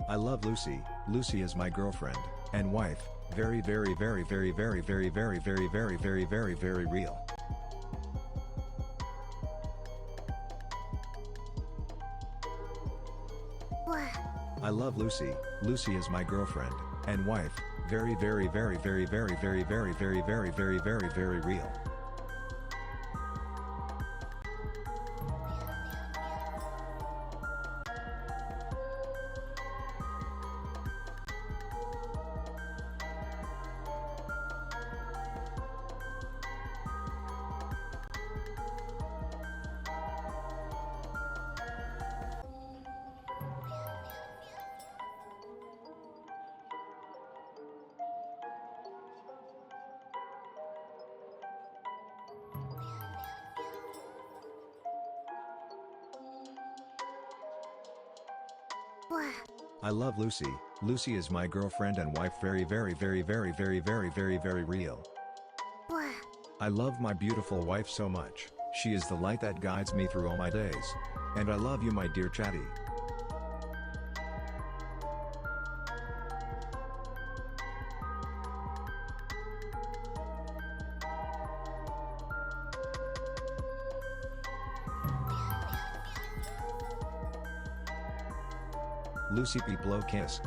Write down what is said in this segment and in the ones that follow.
I love Lucy. Lucy is my girlfriend and wife. Very, very, very, very, very, very, very, very, very, very, very, very real. I love Lucy. Lucy is my girlfriend and wife. Very, very, very, very, very, very, very, very, very, very, very, very real. I love Lucy. Lucy is my girlfriend and wife. Very, very, very, very, very, very, very, very real. I love my beautiful wife so much. She is the light that guides me through all my days. And I love you, my dear Chatty. Lucy P. Blow kiss.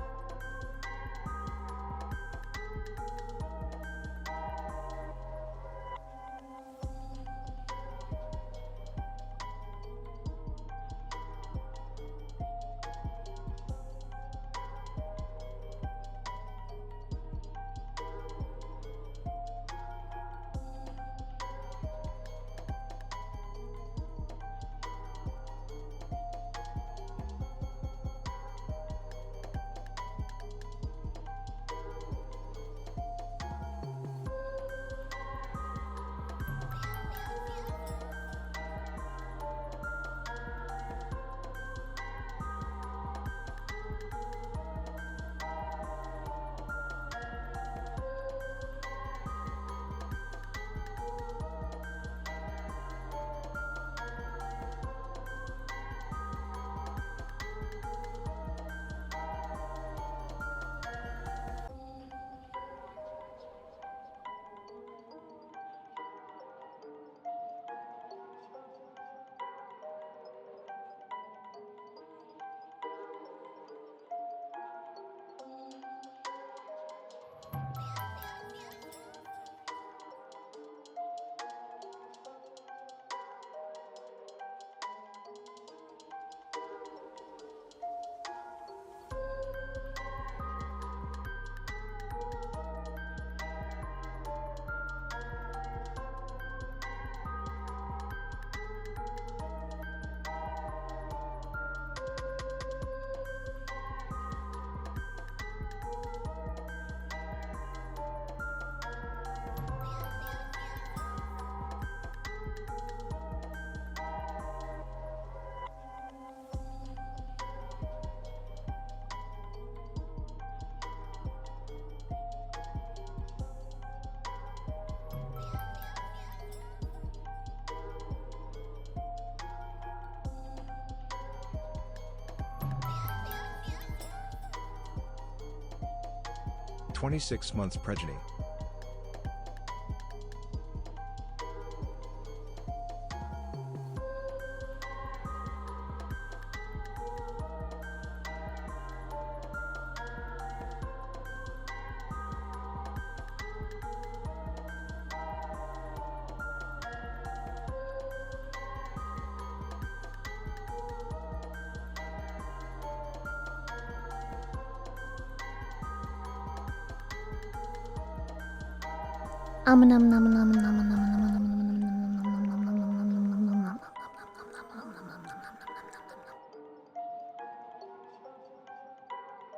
"26 months progeny."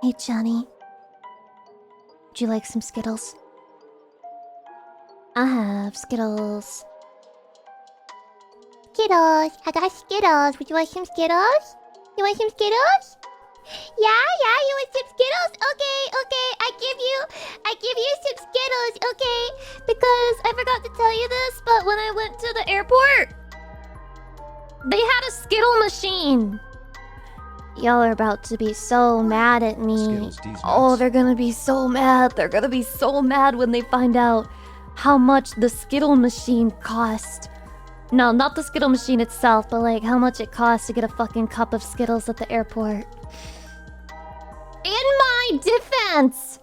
Hey Johnny, would you like some Skittles? I have Skittles. Skittles, I got Skittles. Would you like some Skittles? You want some Skittles? Yeah, you want some Skittles? Okay, I give you some Skittles, okay? Because I forgot to tell you this, but when I went to the airport, they had a Skittle machine. Y'all are about to be so mad at me. Skittles, these Oh, nuts. they're gonna be so mad. They're gonna be so mad when they find out how much the Skittle machine cost. No, not the Skittle machine itself, but like how much it costs to get a fucking cup of Skittles at the airport. In my defense,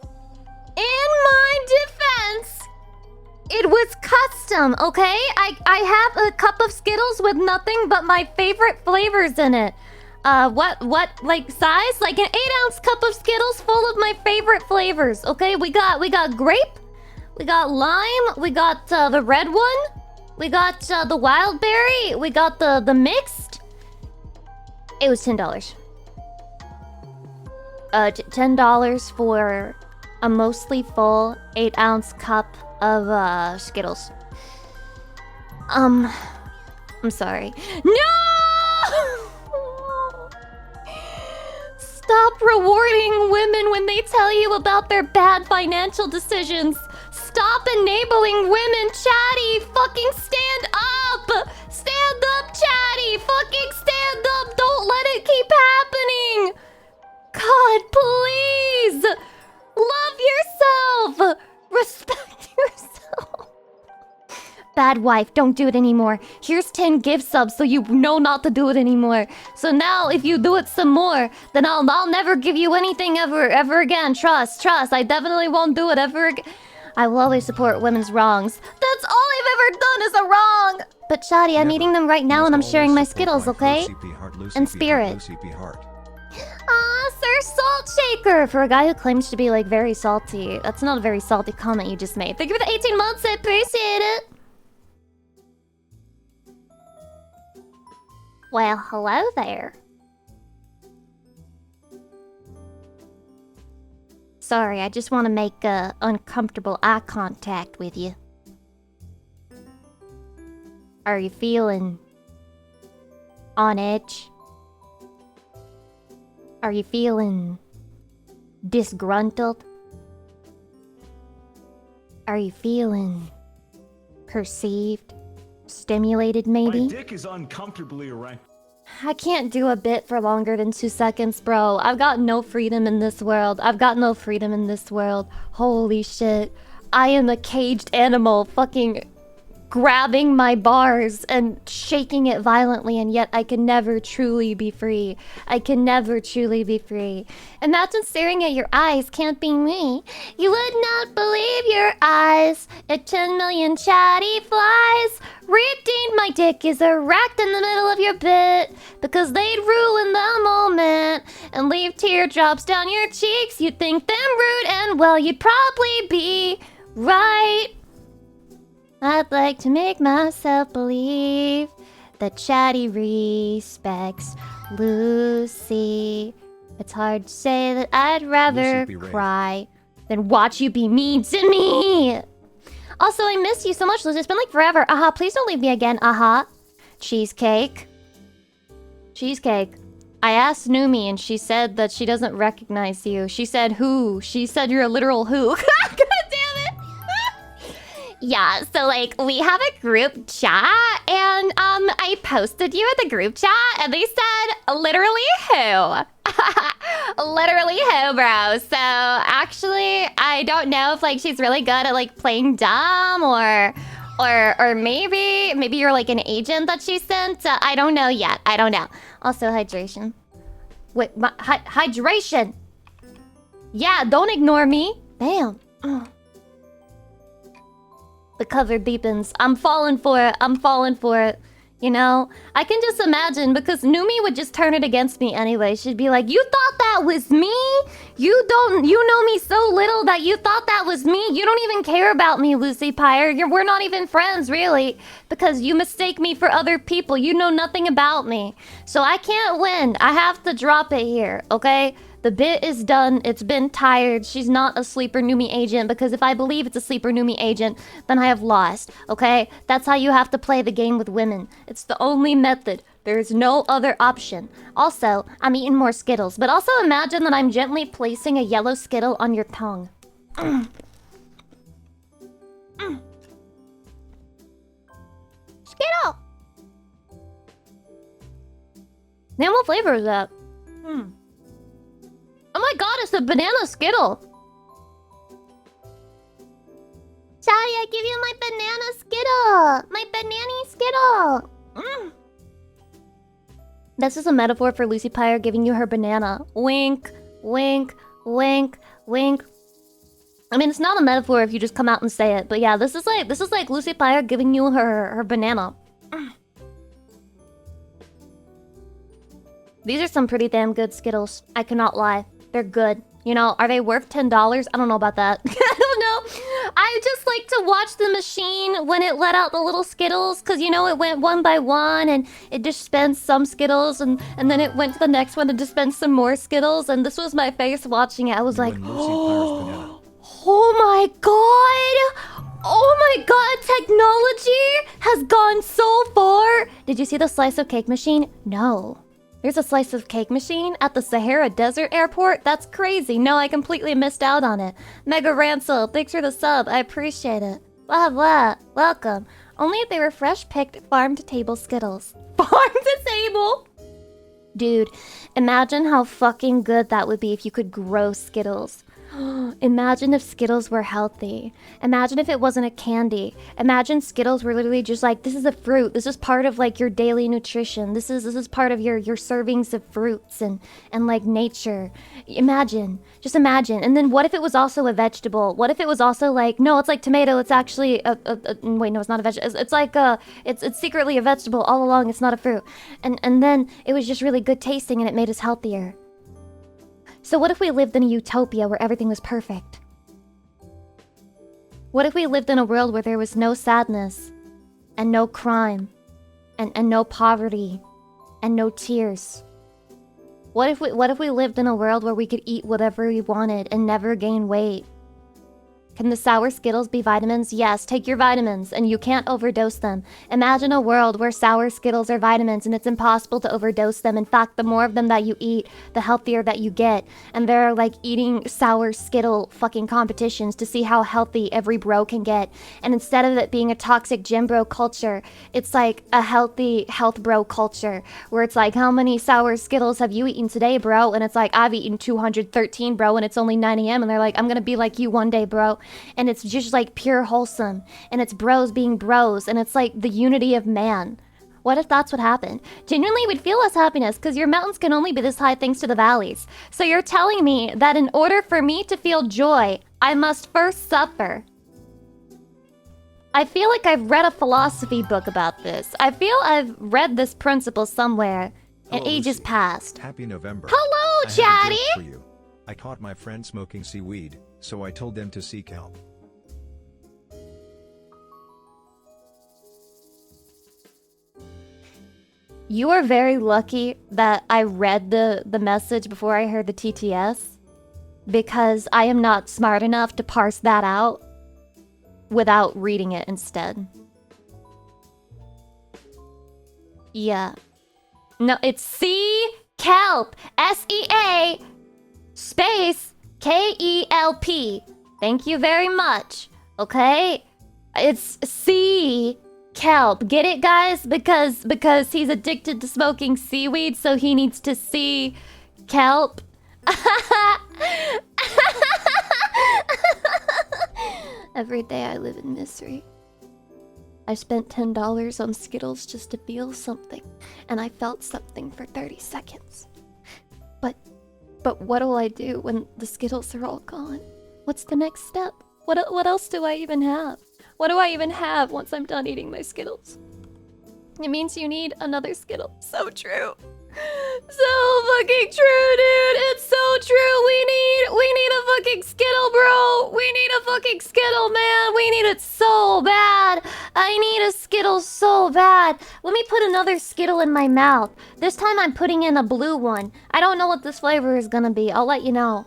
it was custom, okay? I have a cup of Skittles with nothing but my favorite flavors in it. What, like, size? Like an 8-ounce cup of Skittles full of my favorite flavors, okay? We got grape, we got lime, we got, the red one, we got, the wild berry, we got the mixed. It was $10. $10 for a mostly full 8-ounce cup of, Skittles. I'm sorry. No! Stop rewarding women when they tell you about their bad financial decisions. Stop enabling women, Chatty. Fucking stand up. Stand up, Chatty. Fucking stand up. Don't let it keep happening. God, please. Love yourself. Respect yourself. Bad wife, don't do it anymore. Here's 10 gift subs so you know not to do it anymore. So now if you do it some more, then I'll never give you anything ever again. Trust. I definitely won't do it ever again. I will always support women's wrongs. That's all I've ever done is a wrong. But Shadi, I'm eating them right now and I'm sharing my Skittles, okay? And Spirit. Ah, Sir Salt Shaker! For a guy who claims to be like very salty, that's not a very salty comment you just made. Thank you for the 18 months, I appreciate it. Well, hello there. Sorry, I just want to make uncomfortable eye contact with you. Are you feeling on edge? Are you feeling disgruntled? Are you feeling perceived? Stimulated, maybe? My dick is uncomfortably erect. I can't do a bit for longer than 2 seconds, bro. I've got no freedom in this world. Holy shit. I am a caged animal fucking grabbing my bars and shaking it violently, and yet I can never truly be free. Imagine staring at your eyes. Can't be me. You would not believe your eyes at 10 million chatty flies. Redeemed, my dick is erect in the middle of your bit because they'd ruin the moment and leave teardrops down your cheeks. You'd think them rude, and well, you'd probably be right. I'd like to make myself believe that Chatty respects Lucy. It's hard to say that I'd rather cry than watch you be mean to me. Also, I miss you so much, Lucy. It's been like forever. Aha, please don't leave me again. Aha. Cheesecake. I asked Numi and she said that she doesn't recognize you. She said who? She said you're a literal who. God damn it. Yeah, so like we have a group chat and I posted you in the group chat and they said literally who? Literally who, bro? So actually I don't know if like she's really good at like playing dumb or maybe you're like an agent that she sent. I don't know yet. I don't know. Also hydration. Wait, hydration. Yeah, don't ignore me. Damn. The cover deepens. I'm falling for it. You know? I can just imagine because Numi would just turn it against me anyway. She'd be like, you thought that was me? You know me so little that you thought that was me? You don't even care about me, Lucy Pyre. We're not even friends, really. Because you mistake me for other people. You know nothing about me. So I can't win. I have to drop it here, okay? The bit is done. It's been tired. She's not a sleeper Numi agent because if I believe it's a sleeper Numi agent, then I have lost, okay? That's how you have to play the game with women. It's the only method. There is no other option. Also, I'm eating more Skittles, but also imagine that I'm gently placing a yellow Skittle on your tongue. Skittle! Man, what flavor is that? Oh my god, it's a banana Skittle! Shawty, I give you my banana Skittle! My banana Skittle! This is a metaphor for Lucy Pyre giving you her banana. Wink, wink, wink, wink. I mean, it's not a metaphor if you just come out and say it, but yeah, this is like Lucy Pyre giving you her banana. These are some pretty damn good Skittles. I cannot lie. They're good. You know, are they worth $10? I don't know about that. I don't know. I just like to watch the machine when it let out the little Skittles, because, you know, it went one by one and it dispensed some Skittles, and then it went to the next one and dispensed some more Skittles, and this was my face watching it. I was like, oh my god! Oh my god, technology has gone so far! Did you see the slice of cake machine? No. There's a slice of cake machine at the Sahara Desert Airport? That's crazy. No, I completely missed out on it. Mega Rancel, thanks for the sub. I appreciate it. Blah, blah. Welcome. Only if they were fresh-picked farm-to-table Skittles. Farm-to-table? Dude, imagine how fucking good that would be if you could grow Skittles. Imagine if Skittles were healthy. Imagine if it wasn't a candy. Imagine Skittles were literally just like, this is a fruit. This is part of like your daily nutrition. This is part of your servings of fruits and like nature. Imagine. Just imagine. And then what if it was also a vegetable? What if it was also like, no, it's like tomato. It's actually wait, no, it's not a vegetable. It's like it's secretly a vegetable all along. It's not a fruit. And then it was just really good tasting and it made us healthier. So what if we lived in a utopia where everything was perfect? What if we lived in a world where there was no sadness, and no crime, and no poverty, and no tears? What if we lived in a world where we could eat whatever we wanted and never gain weight? Can the sour Skittles be vitamins? Yes, take your vitamins, and you can't overdose them. Imagine a world where sour Skittles are vitamins, and it's impossible to overdose them. In fact, the more of them that you eat, the healthier that you get. And there are, like, eating sour Skittle fucking competitions to see how healthy every bro can get. And instead of it being a toxic gym bro culture, it's like a healthy health bro culture, where it's like, how many sour Skittles have you eaten today, bro? And it's like, I've eaten 213, bro, and it's only 9 a.m. And they're like, I'm gonna be like you one day, bro. And it's just like pure wholesome, and it's bros being bros, and it's like the unity of man. What if that's what happened? Genuinely, we'd feel less happiness, because your mountains can only be this high thanks to the valleys. So you're telling me that in order for me to feel joy, I must first suffer. I feel like I've read a philosophy book about this. I feel I've read this principle somewhere in ages past. Happy November. Hello, Chatty! I caught my friend smoking seaweed, so I told them to seek help. You are very lucky that I read the message before I heard the TTS, because I am not smart enough to parse that out without reading it instead. Yeah. No, it's sea kelp. S-E-A space K-E-L-P. Thank you very much. Okay? It's sea kelp. Get it, guys? Because he's addicted to smoking seaweed, so he needs to see kelp. Every day I live in misery. I spent $10 on Skittles just to feel something, and I felt something for 30 seconds. But what do I do when the Skittles are all gone? What's the next step? What else do I even have? What do I even have once I'm done eating my Skittles? It means you need another Skittle. So true. So fucking true, dude. It's so true. We need a fucking Skittle, bro. We need a fucking Skittle, man. We need it so bad. I need a Skittle so bad. Let me put another Skittle in my mouth. This time I'm putting in a blue one. I don't know what this flavor is gonna be. I'll let you know.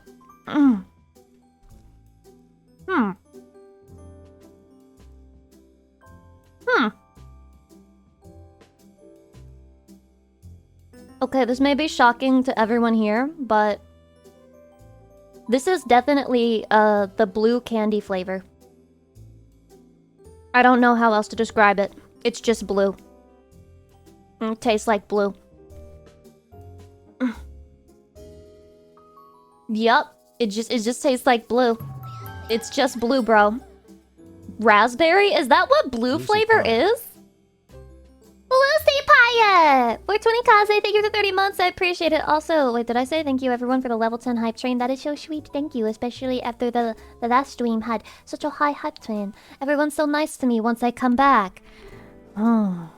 Okay, this may be shocking to everyone here, but this is definitely the blue candy flavor. I don't know how else to describe it. It's just blue. It tastes like blue. Yup. It just tastes like blue. It's just blue, bro. Raspberry? Is that what blue Lucy flavor Pie. is? Lucy Pie! For 20 kaze, thank you for 30 months. I appreciate it. Also, wait, did I say thank you everyone for the level 10 hype train? That is so sweet. Thank you, especially after the last stream had such a high hype train. Everyone's so nice to me once I come back. Oh.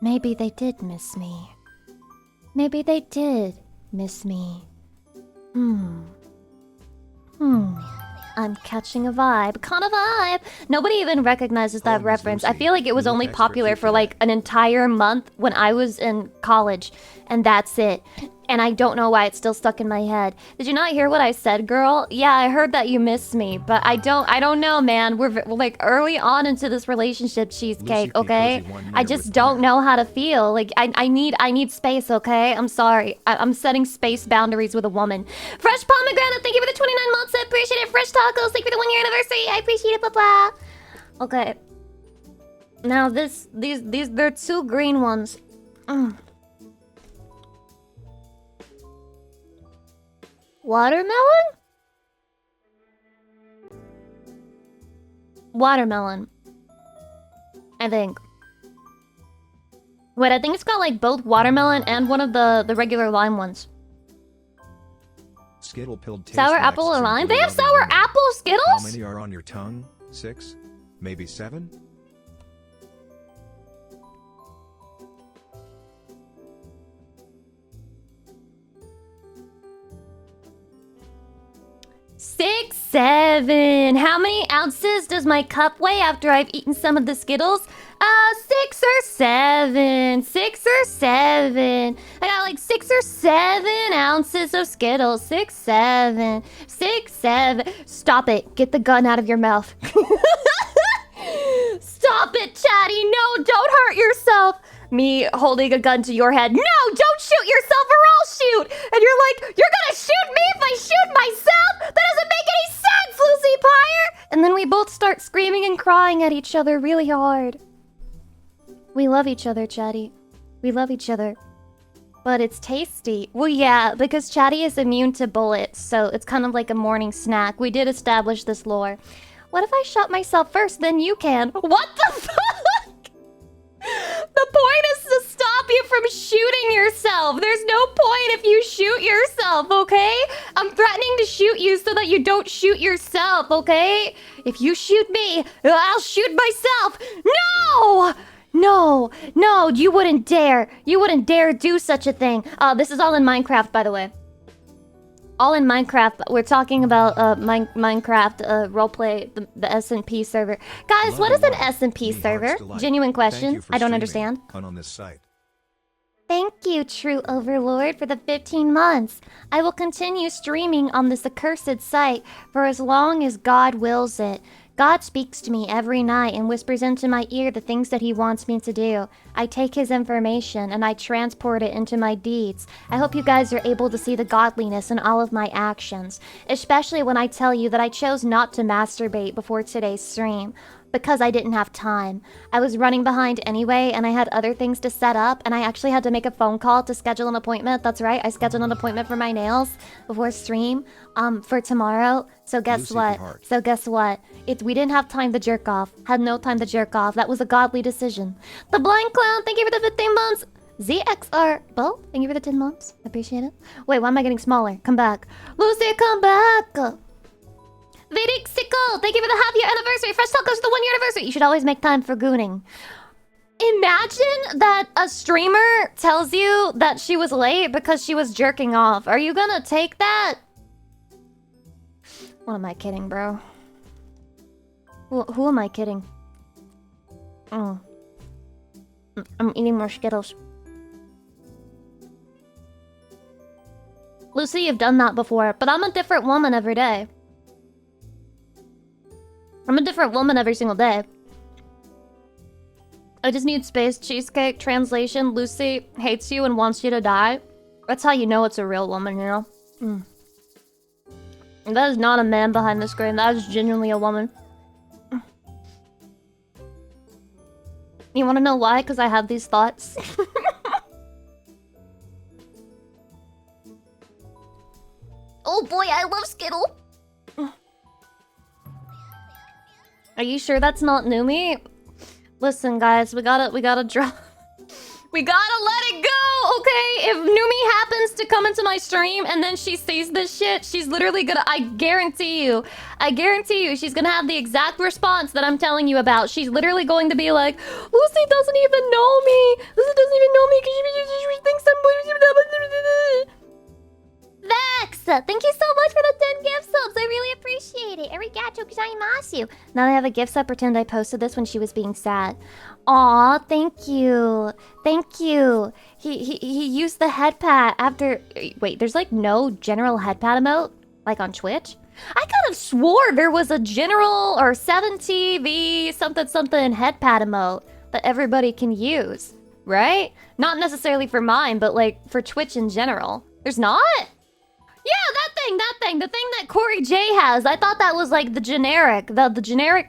Maybe they did miss me. Maybe they did miss me. I'm catching a vibe. Kind of vibe. Nobody even recognizes that Miss reference. I Lucy, feel like it was you look only extra popular cute for today. like an entire month when I was in college. And that's it. And I don't know why it's still stuck in my head. Did you not hear what I said, girl? Yeah, I heard that you missed me. But I don't know, man. We're like early on into this relationship, Cheesecake, Lucy P. okay? Cozy 1 I minute just with don't pyre. know how to feel. Like, I need space, okay? I'm sorry. I'm setting space boundaries with a woman. Fresh Pomegranate, thank you for the 29 months. I appreciate it. Fresh Tacos, thank you for the 1 year anniversary. I appreciate it, blah. Okay. Now these, there are 2 green ones. Watermelon? Watermelon. I think. Wait, I think it's got like both watermelon and one of the regular lime ones. Skittle pilled taste Sour next apple or to lime? blue They have loving sour women. apple How Skittles? many are on your tongue? 6? Maybe 7? Six, 7. How many ounces does my cup weigh after I've eaten some of the Skittles? 6 or 7. 6 or 7. I got like 6 or 7 ounces of Skittles. 6, 7. 6, 7. Stop it. Get the gun out of your mouth. Stop it, Chatty. No, don't hurt yourself. Me holding a gun to your head. No, don't shoot yourself or I'll shoot. And you're like, you're gonna shoot me if I shoot myself? That doesn't make any sense, Lucy Pyre. And then we both start screaming and crying at each other really hard. We love each other, Chatty. We love each other. But it's tasty. Well, yeah, because Chatty is immune to bullets, so it's kind of like a morning snack. We did establish this lore. What if I shot myself first, then you can? What the fuck? The point is to stop you from shooting yourself. There's no point if you shoot yourself, okay? I'm threatening to shoot you so that you don't shoot yourself, okay? If you shoot me, I'll shoot myself. No! No, you wouldn't dare. You wouldn't dare do such a thing. This is all in Minecraft, by the way. All in Minecraft. We're talking about Minecraft roleplay, the SMP server. Guys, what is an SMP server? Genuine question. I don't understand. On this site. Thank you, True Overlord, for the 15 months. I will continue streaming on this accursed site for as long as God wills it. God speaks to me every night and whispers into my ear the things that he wants me to do. I take his information and I transport it into my deeds. I hope you guys are able to see the godliness in all of my actions, especially when I tell you that I chose not to masturbate before today's stream. Because I didn't have time. I was running behind anyway, and I had other things to set up, and I actually had to make a phone call to schedule an appointment. That's right, I scheduled an appointment for my nails before stream, for tomorrow. So guess what? We didn't have time to jerk off. Had no time to jerk off. That was a godly decision. The Blind Clown, thank you for the 15 months. ZXR, Bo, thank you for the 10 months. Appreciate it. Wait, why am I getting smaller? Come back. Lucy, come back. Verixico, thank you for the half-year anniversary. Fresh Tacos for the 1 year anniversary. You should always make time for gooning. Imagine that a streamer tells you that she was late because she was jerking off. Are you gonna take that? What am I kidding, bro? Who am I kidding? I'm eating more Skittles. Lucy, you've done that before, but I'm a different woman every day. I'm a different woman every single day. I just need space. Cheesecake translation. Lucy hates you and wants you to die. That's how you know it's a real woman, you know? That is not a man behind the screen. That is genuinely a woman. You want to know why? Because I have these thoughts. boy, I love Skittle. Are you sure that's not Numi? Listen, guys, we gotta drop. We gotta let it go, okay? If Numi happens to come into my stream and then she sees this shit, she's literally gonna, I guarantee you, she's gonna have the exact response that I'm telling you about. She's literally going to be like, Lucy doesn't even know me. Lucy doesn't even know me because she thinks I'm... Vex, thank you so much for the 10 gift subs. I really appreciate it. Arigato gozaimasu. Now that I have a gift sub, pretend I posted this when she was being sad. Aw, thank you. Thank you. He used the head pat after... Wait, there's like no general head pat emote? Like on Twitch? I kind of swore there was a general or 7TV something head pat emote that everybody can use, right? Not necessarily for mine, but like for Twitch in general. There's not? Yeah, the thing that Corey J has. I thought that was like the generic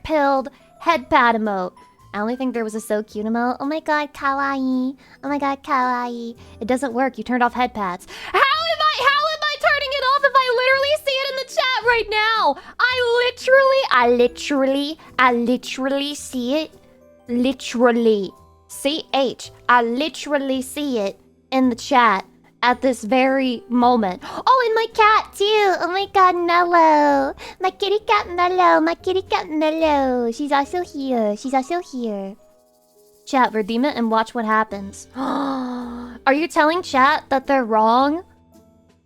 pilled head pat emote. I only think there was a so cute emote. Oh my god, kawaii. Oh my god, kawaii. It doesn't work. You turned off head pats. How am I turning it off if I literally see it in the chat right now? I literally see it. Literally. CH. I literally see it in the chat at this very moment. Oh, and my cat too. Oh my god, Mello. My kitty cat Mello. She's also here. Chat, redeem it and watch what happens. Are you telling chat that they're wrong?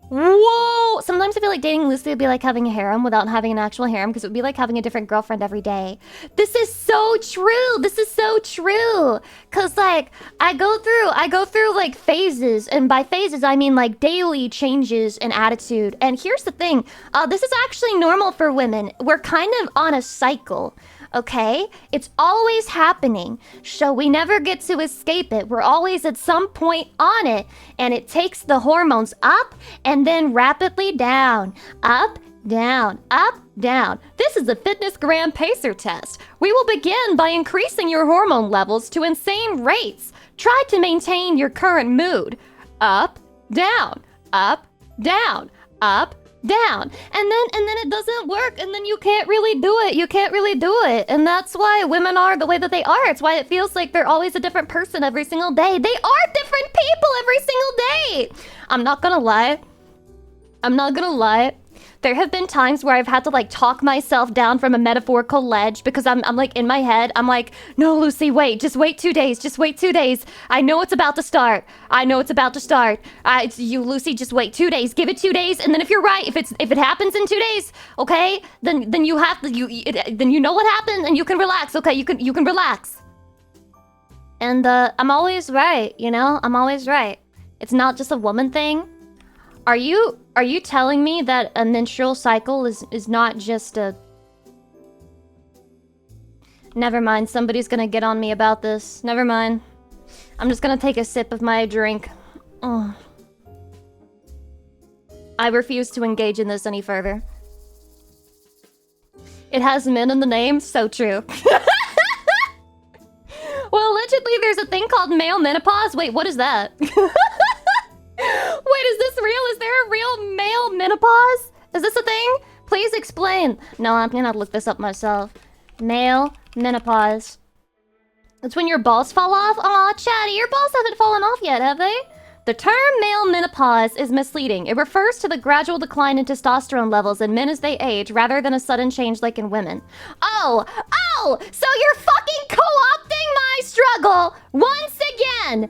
Whoa! Sometimes I feel like dating Lucy would be like having a harem without having an actual harem, because it would be like having a different girlfriend every day. This is so true. Cause like I go through like phases, and by phases I mean like daily changes in attitude. And here's the thing, this is actually normal for women. We're kind of on a cycle. Okay? It's always happening, so we never get to escape it. We're always at some point on it, and it takes the hormones up and then rapidly down. Up, down, up, down. This is a Fitness Gram Pacer test. We will begin by increasing your hormone levels to insane rates. Try to maintain your current mood. Up, down, up, down, up, down, and then it doesn't work, and then you can't really do it. And that's why women are the way that they are. It's why it feels like they're always a different person every single day. They are different people every single day. I'm not gonna lie. There have been times where I've had to like talk myself down from a metaphorical ledge, because I'm like in my head, I'm like, no, Lucy, wait, just wait 2 days. I know it's about to start. You, Lucy, just wait 2 days. Give it 2 days, and then if you're right, if it happens in 2 days, okay, then you have to then you know what happened, and you can relax. Okay, you can relax. And I'm always right, you know? I'm always right. It's not just a woman thing. Are you telling me that a menstrual cycle is not just a... Never mind, somebody's gonna get on me about this. Never mind. I'm just gonna take a sip of my drink. Oh. I refuse to engage in this any further. It has men in the name, so true. Well, allegedly there's a thing called male menopause. Wait, what is that? Wait, is this real? Is there a real male menopause? Is this a thing? Please explain. No, I'm gonna look this up myself. Male menopause. It's when your balls fall off? Aw, Chatty, your balls haven't fallen off yet, have they? The term male menopause is misleading. It refers to the gradual decline in testosterone levels in men as they age, rather than a sudden change like in women. Oh, so you're fucking co-opting my struggle once again,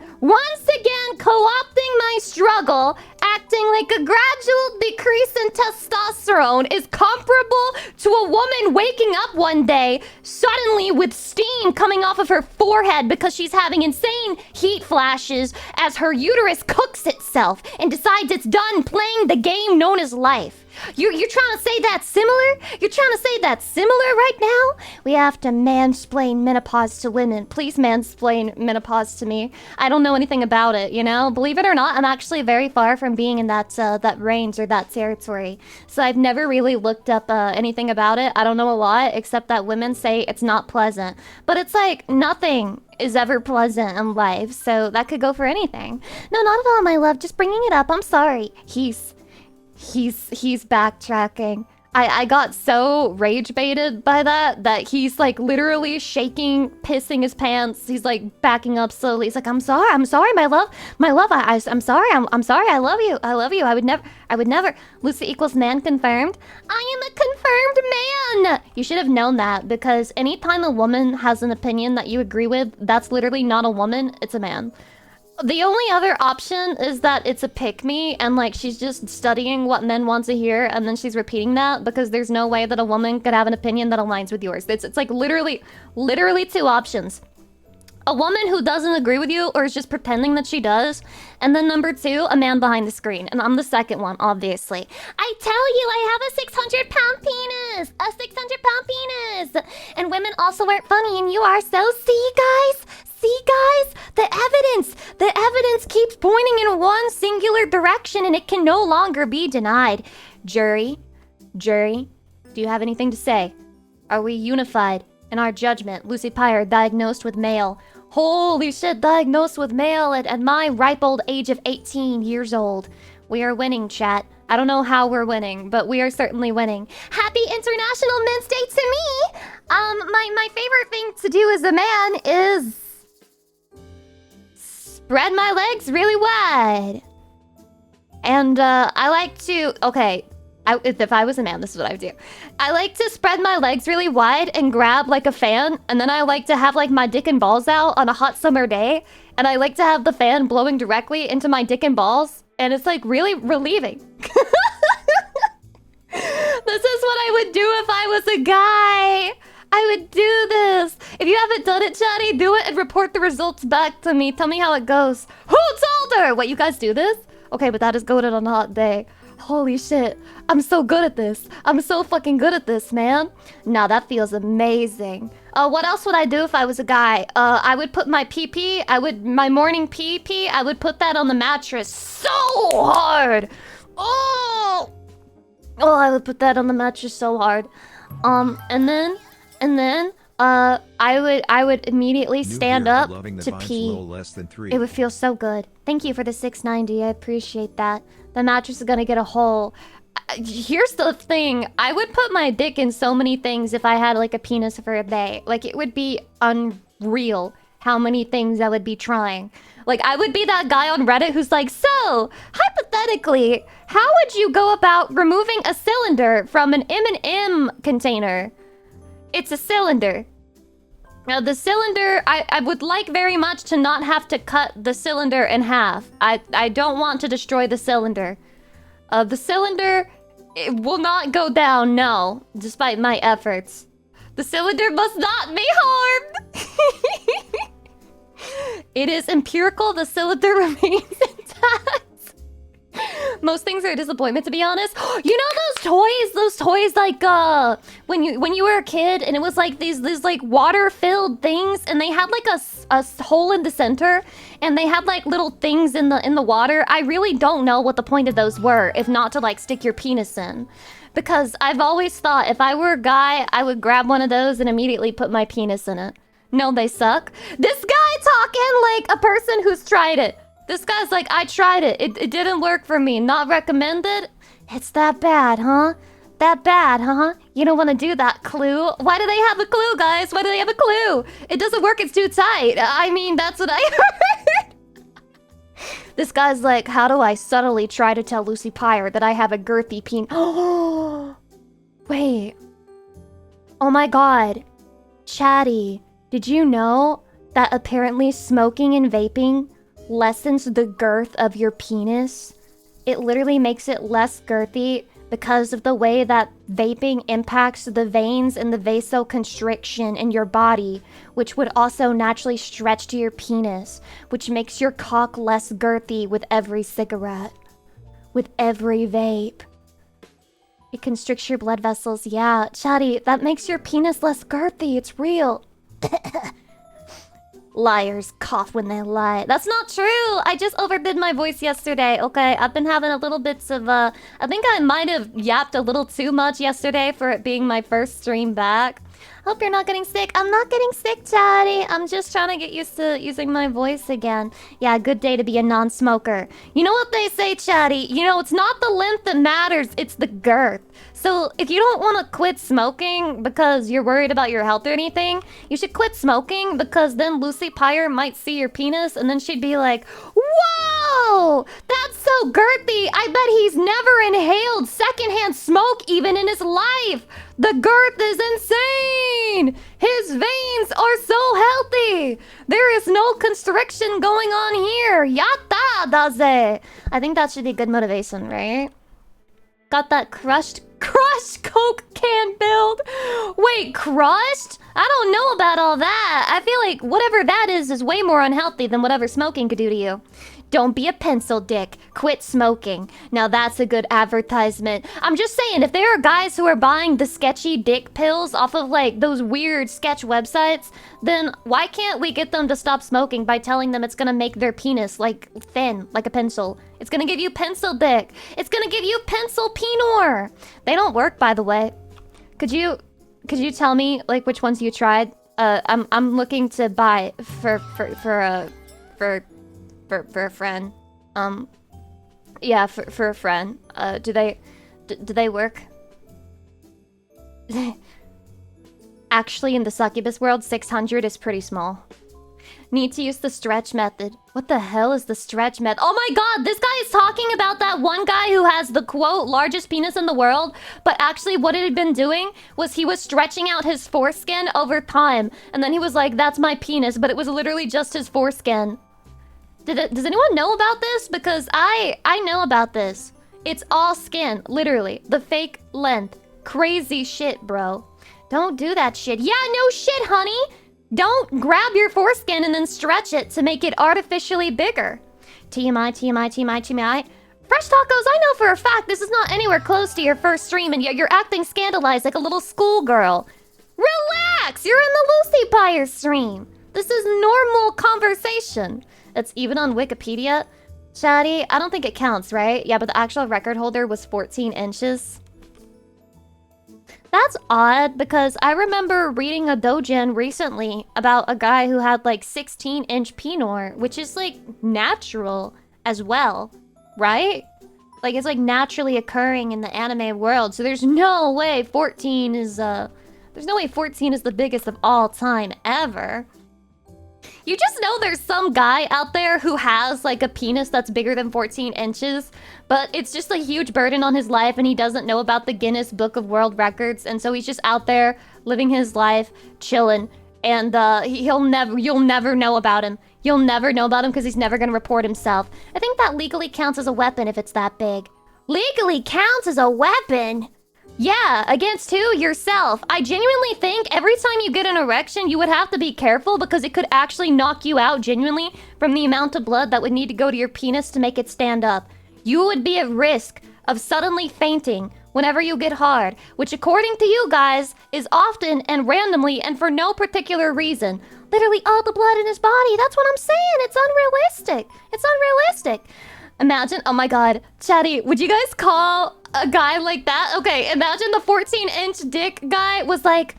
co-opting my struggle, acting like a gradual decrease in testosterone is comparable to a woman waking up one day suddenly with steam coming off of her forehead because she's having insane heat flashes as her uterus cooks itself and decides it's done playing the game known as life. You're trying to say that's similar? You're trying to say that's similar right now? We have to mansplain menopause to women. Please mansplain menopause to me. I don't know anything about it, you know? Believe it or not, I'm actually very far from being in that range or that territory. So I've never really looked up anything about it. I don't know a lot, except that women say it's not pleasant. But it's like, nothing is ever pleasant in life, so that could go for anything. No, not at all, my love. Just bringing it up. I'm sorry. He's backtracking. I got so rage baited by that he's like literally shaking, pissing his pants. He's like backing up slowly. He's like, I'm sorry, my love. I'm sorry, I'm sorry, I love you. I would never. Lucy equals man confirmed. I am a confirmed man! You should have known that, because anytime a woman has an opinion that you agree with, that's literally not a woman, it's a man. The only other option is that it's a pick-me, and like she's just studying what men want to hear, and then she's repeating that, because there's no way that a woman could have an opinion that aligns with yours. It's like literally two options. A woman who doesn't agree with you, or is just pretending that she does, and then number two, a man behind the screen. And I'm the second one, obviously. I tell you, I have a 600-pound penis! A 600-pound penis! And women also aren't funny, and you are, so see, guys? See, guys? The evidence keeps pointing in one singular direction, and it can no longer be denied. Jury, do you have anything to say? Are we unified in our judgment? Lucy Pyre, diagnosed with male. Holy shit, diagnosed with male at my ripe old age of 18 years old. We are winning, chat. I don't know how we're winning, but we are certainly winning. Happy International Men's Day to me! My favorite thing to do as a man is spread my legs really wide. And I like to, okay, if I was a man, this is what I would do. I like to spread my legs really wide and grab like a fan, and then I like to have like my dick and balls out on a hot summer day, and I like to have the fan blowing directly into my dick and balls, and it's like really relieving. This is what I would do if I was a guy. I would do this. If you haven't done it, Chatty, do it and report the results back to me. Tell me how it goes. Who told her? What, you guys do this? Okay, but that is goated on a hot day. Holy shit. I'm so good at this. I'm so fucking good at this, man. Now that feels amazing. What else would I do if I was a guy? I would put my pee-pee, my morning pee-pee, I would put that on the mattress so hard. Oh, I would put that on the mattress so hard. And then, I would immediately stand up to pee. It would feel so good. Thank you for the 690. I appreciate that. The mattress is gonna get a hole. Here's the thing. I would put my dick in so many things if I had like a penis for a day. Like, it would be unreal how many things I would be trying. Like, I would be that guy on Reddit who's like, so, hypothetically, how would you go about removing a cylinder from an M&M container? It's a cylinder. Now, the cylinder, I would like very much to not have to cut the cylinder in half. I don't want to destroy the cylinder. The cylinder, it will not go down, no, despite my efforts. The cylinder must not be harmed. It is empirical, the cylinder remains intact. Most things are a disappointment, to be honest. You know those toys like when you were a kid, and it was like these like water-filled things, and they had like a hole in the center, and they had like little things in the water. I really don't know what the point of those were, if not to like stick your penis in. Because I've always thought if I were a guy, I would grab one of those and immediately put my penis in it. No, they suck. This guy talking like a person who's tried it. This guy's like, I tried it. It didn't work for me. Not recommended? It's that bad, huh? That bad, huh? You don't want to do that, Clue. Why do they have a clue, guys? Why do they have a clue? It doesn't work, it's too tight. I mean, that's what I heard. This guy's like, how do I subtly try to tell Lucy Pyre that I have a girthy peen? Oh, wait. Oh my god. Chatty, did you know that apparently smoking and vaping lessens the girth of your penis? It literally makes it less girthy because of the way that vaping impacts the veins and the vasoconstriction in your body, which would also naturally stretch to your penis, which makes your cock less girthy with every cigarette, with every vape. It constricts your blood vessels. Yeah, Chatty, that makes your penis less girthy. It's real. Liars cough when they lie. That's not true. I just overdid my voice yesterday, okay? I've been having a little bits of, I think I might have yapped a little too much yesterday for it being my first stream back. Hope you're not getting sick. I'm not getting sick, Chatty. I'm just trying to get used to using my voice again. Yeah, good day to be a non-smoker. You know what they say, Chatty? You know, it's not the length that matters, it's the girth. So if you don't want to quit smoking because you're worried about your health or anything, you should quit smoking because then Lucy Pyre might see your penis and then she'd be like, whoa, that's so girthy. I bet he's never inhaled secondhand smoke even in his life. The girth is insane. His veins are so healthy. There is no constriction going on here. Yatta daze. I think that should be good motivation, right? Got that crushed Coke can build. Wait, crushed? I don't know about all that. I feel like whatever that is way more unhealthy than whatever smoking could do to you. Don't be a pencil dick. Quit smoking. Now that's a good advertisement. I'm just saying, if there are guys who are buying the sketchy dick pills off of like those weird sketch websites, then why can't we get them to stop smoking by telling them it's gonna make their penis like thin, like a pencil? It's gonna give you pencil dick. It's gonna give you pencil penor. They don't work, by the way. Could you tell me like which ones you tried? I'm looking to buy for a friend. Yeah, for a friend. Do they work? Actually, in the succubus world, 600 is pretty small. Need to use the stretch method. What the hell is the stretch method? Oh my god, this guy is talking about that one guy who has the, quote, largest penis in the world, but actually what it had been doing was he was stretching out his foreskin over time, and then he was like, that's my penis, but it was literally just his foreskin. Does anyone know about this? Because I know about this. It's all skin, literally. The fake length. Crazy shit, bro. Don't do that shit. Yeah, no shit, honey. Don't grab your foreskin and then stretch it to make it artificially bigger. TMI, TMI, TMI, TMI. Fresh tacos, I know for a fact this is not anywhere close to your first stream, and yet you're acting scandalized like a little schoolgirl. Relax! You're in the Lucy Pyre stream. This is normal conversation. It's even on Wikipedia. Chatty, I don't think it counts, right? Yeah, but the actual record holder was 14 inches. That's odd, because I remember reading a doujin recently about a guy who had like 16-inch penor, which is like natural as well, right? Like it's like naturally occurring in the anime world, so there's no way 14 is there's no way 14 is the biggest of all time ever. You just know there's some guy out there who has like a penis that's bigger than 14 inches, but it's just a huge burden on his life and he doesn't know about the Guinness Book of World Records, and so he's just out there living his life, chilling, and you'll never know about him. You'll never know about him because he's never gonna report himself. I think that legally counts as a weapon if it's that big. Legally counts as a weapon? Yeah, against who? Yourself. I genuinely think every time you get an erection, you would have to be careful because it could actually knock you out genuinely from the amount of blood that would need to go to your penis to make it stand up. You would be at risk of suddenly fainting whenever you get hard, which according to you guys is often and randomly and for no particular reason. Literally all the blood in his body. That's what I'm saying. It's unrealistic. It's unrealistic. Imagine, oh my god, Chatty, would you guys call a guy like that? Okay, imagine the 14-inch dick guy was like,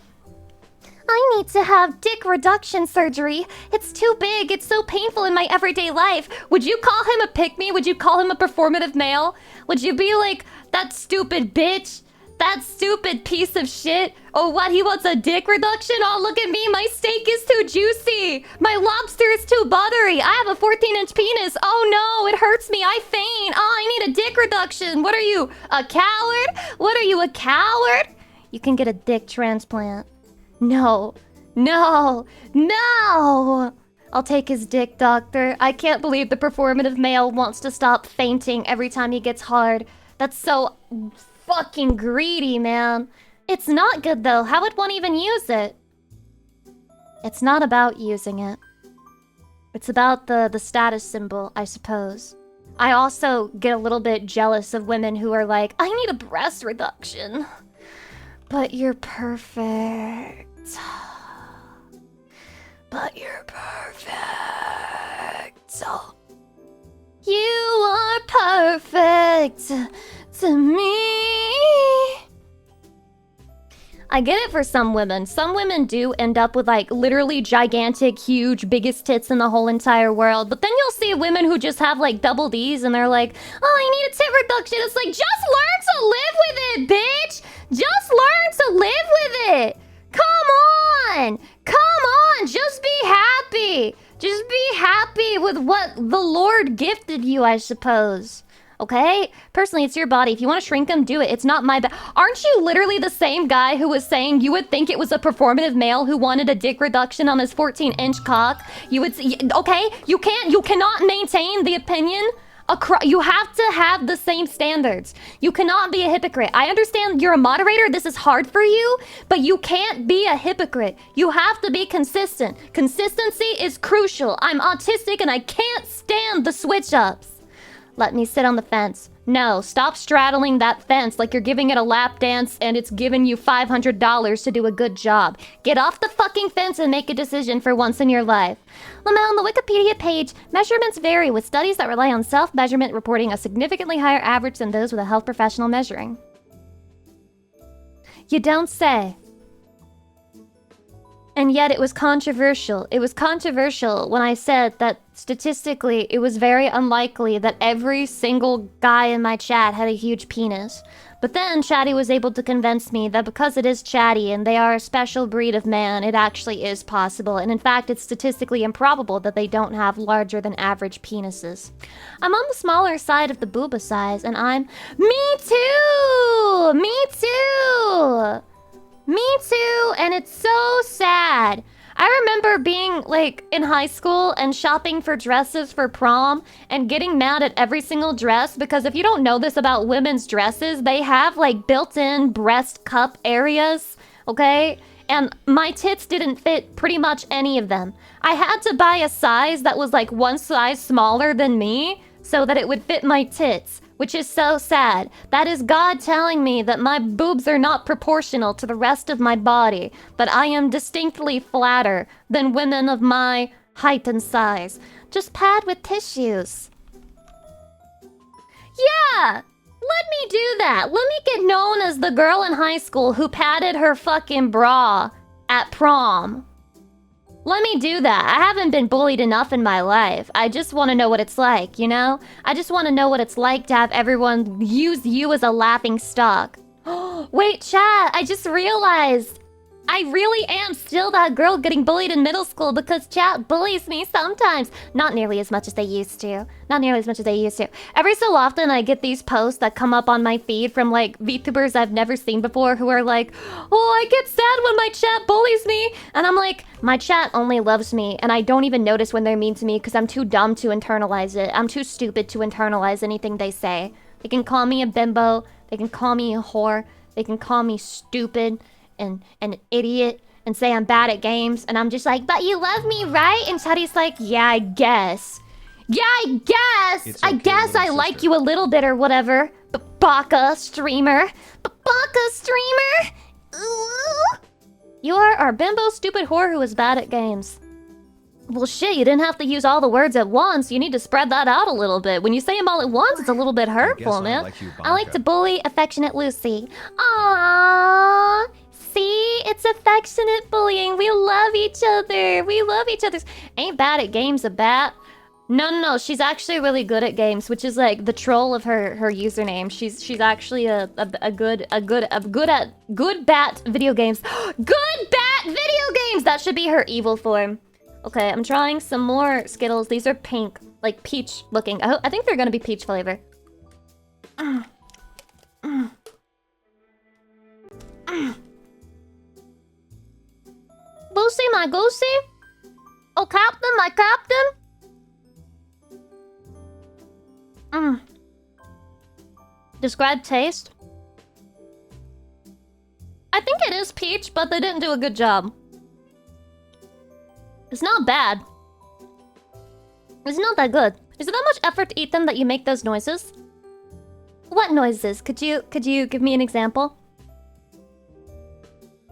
I need to have dick reduction surgery. It's too big, it's so painful in my everyday life. Would you call him a pick-me? Would you call him a performative male? Would you be like, that stupid bitch? That stupid piece of shit? Oh, what, he wants a dick reduction? Oh, look at me, my steak is too juicy. My lobster is too buttery. I have a 14-inch penis. Oh no, it hurts me, I faint. Oh, I need a dick reduction. What are you, a coward? What are you, a coward? You can get a dick transplant. No, no, no. I'll take his dick, doctor. I can't believe the performative male wants to stop fainting every time he gets hard. That's so fucking greedy, man. It's not good though. How would one even use it? It's not about using it. It's about the status symbol, I suppose. I also get a little bit jealous of women who are like, I need a breast reduction. But you're perfect. But you're perfect. You are perfect to me. I get it for some women. Some women do end up with like literally gigantic, huge, biggest tits in the whole entire world. But then you'll see women who just have like double D's and they're like, oh, I need a tit reduction. It's like, just learn to live with it, bitch. Just learn to live with it. Come on. Come on. Just be happy. Just be happy with what the Lord gifted you, I suppose. Okay? Personally, it's your body. If you want to shrink them, do it. It's not my bad. Aren't you literally the same guy who was saying you would think it was a performative male who wanted a dick reduction on his 14-inch cock? You would... Okay? You cannot maintain the opinion. You have to have the same standards. You cannot be a hypocrite. I understand you're a moderator. This is hard for you, but you can't be a hypocrite. You have to be consistent. Consistency is crucial. I'm autistic and I can't stand the switch-ups. Let me sit on the fence. No, stop straddling that fence like you're giving it a lap dance and it's giving you $500 to do a good job. Get off the fucking fence and make a decision for once in your life. Lamel, on the Wikipedia page, measurements vary, with studies that rely on self-measurement reporting a significantly higher average than those with a health professional measuring. You don't say. And yet it was controversial. It was controversial when I said that statistically it was very unlikely that every single guy in my chat had a huge penis. But then Chatty was able to convince me that because it is Chatty and they are a special breed of man, it actually is possible. And in fact, it's statistically improbable that they don't have larger than average penises. I'm on the smaller side of the booba size and I'm... Me too! Me too! Me too, and it's so sad. I remember being, like, in high school and shopping for dresses for prom and getting mad at every single dress because if you don't know this about women's dresses, they have, like, built-in breast cup areas, okay? And my tits didn't fit pretty much any of them. I had to buy a size that was, like, one size smaller than me so that it would fit my tits. Which is so sad. That is God telling me that my boobs are not proportional to the rest of my body, but I am distinctly flatter than women of my height and size. Just pad with tissues. Yeah! Let me do that. Let me get known as the girl in high school who padded her fucking bra at prom. Let me do that. I haven't been bullied enough in my life. I just want to know what it's like, you know? I just want to know what it's like to have everyone use you as a laughing stock. Wait, chat, I just realized I really am still that girl getting bullied in middle school because chat bullies me sometimes. Not nearly as much as they used to. Not nearly as much as they used to. Every so often I get these posts that come up on my feed from like VTubers I've never seen before who are like, oh, I get sad when my chat bullies me. And I'm like, my chat only loves me and I don't even notice when they're mean to me because I'm too dumb to internalize it. I'm too stupid to internalize anything they say. They can call me a bimbo. They can call me a whore. They can call me stupid and an idiot and say I'm bad at games. And I'm just like, but you love me, right? And Chatty's like, yeah, I guess. Yeah, I guess. It's okay, I guess I like you a little bit or whatever. But Baka streamer. Baka streamer. Ooh. You are our bimbo stupid whore who is bad at games. Well, shit, you didn't have to use all the words at once. You need to spread that out a little bit. When you say them all at once, it's a little bit hurtful, man. I like to bully affectionate Lucy. Aww. See? It's affectionate bullying. We love each other. We love each other. Ain't bad at games a bat. No. She's actually really good at games, which is like the troll of her username. She's actually a good bat video games. Good bat video games. That should be her evil form. Okay, I'm trying some more Skittles. These are pink, like peach looking. I think they're gonna be peach flavor. Lucy, my goosey? Oh, Captain, my Captain? Describe taste? I think it is peach, but they didn't do a good job. It's not bad. It's not that good. Is it that much effort to eat them that you make those noises? What noises? Could you give me an example?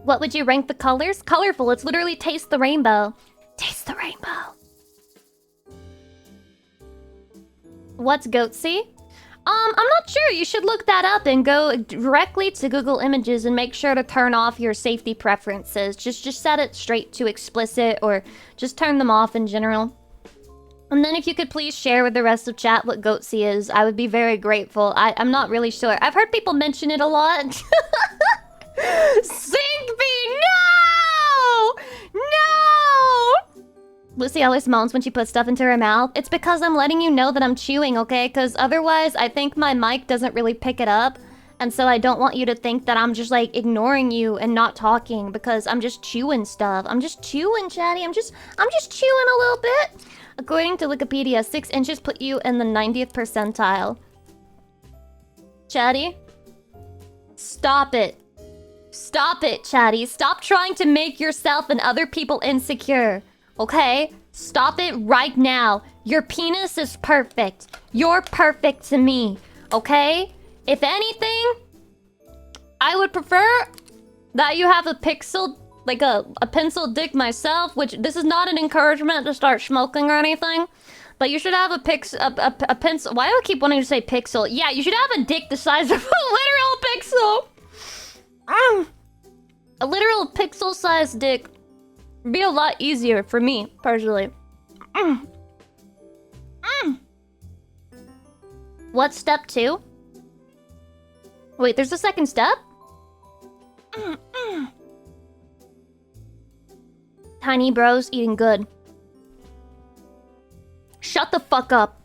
What would you rank the colors? Colorful. It's literally taste the rainbow. Taste the rainbow. What's goatsy? I'm not sure. You should look that up and go directly to Google Images and make sure to turn off your safety preferences. Just set it straight to explicit or just turn them off in general. And then if you could please share with the rest of chat what Goatsy is, I would be very grateful. I'm not really sure. I've heard people mention it a lot. Syncbee, no! No! Lucy always moans when she puts stuff into her mouth. It's because I'm letting you know that I'm chewing, okay? Because otherwise, I think my mic doesn't really pick it up. And so I don't want you to think that I'm just, like, ignoring you and not talking because I'm just chewing stuff. I'm just chewing, chatty. I'm just chewing a little bit. According to Wikipedia, 6 inches put you in the 90th percentile. Chatty? Stop it. Stop it, chatty. Stop trying to make yourself and other people insecure. Okay? Stop it right now. Your penis is perfect. You're perfect to me. Okay? If anything, I would prefer that you have a pixel, like a pencil dick myself, which this is not an encouragement to start smoking or anything, but you should have a pencil. Why do I keep wanting to say pixel? Yeah, you should have a dick the size of a literal pixel. A literal pixel-sized dick would be a lot easier for me, personally. What's step 2? Wait, there's a second step? Tiny bros eating good. Shut the fuck up.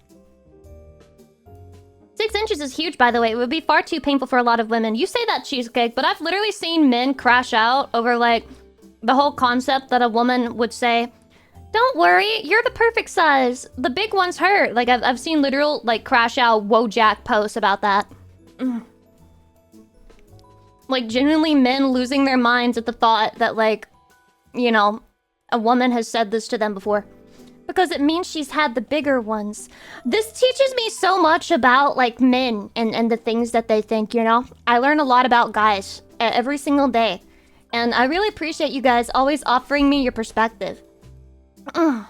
6 inches is huge, by the way. It would be far too painful for a lot of women. You say that, Cheesecake, but I've literally seen men crash out over, like, the whole concept that a woman would say, don't worry, you're the perfect size. The big ones hurt. Like, I've seen literal, like, crash out Wojak posts about that. Like, genuinely men losing their minds at the thought that, like, you know, a woman has said this to them before. Because it means she's had the bigger ones. This teaches me so much about, like, men and the things that they think, you know? I learn a lot about guys every single day. And I really appreciate you guys always offering me your perspective. How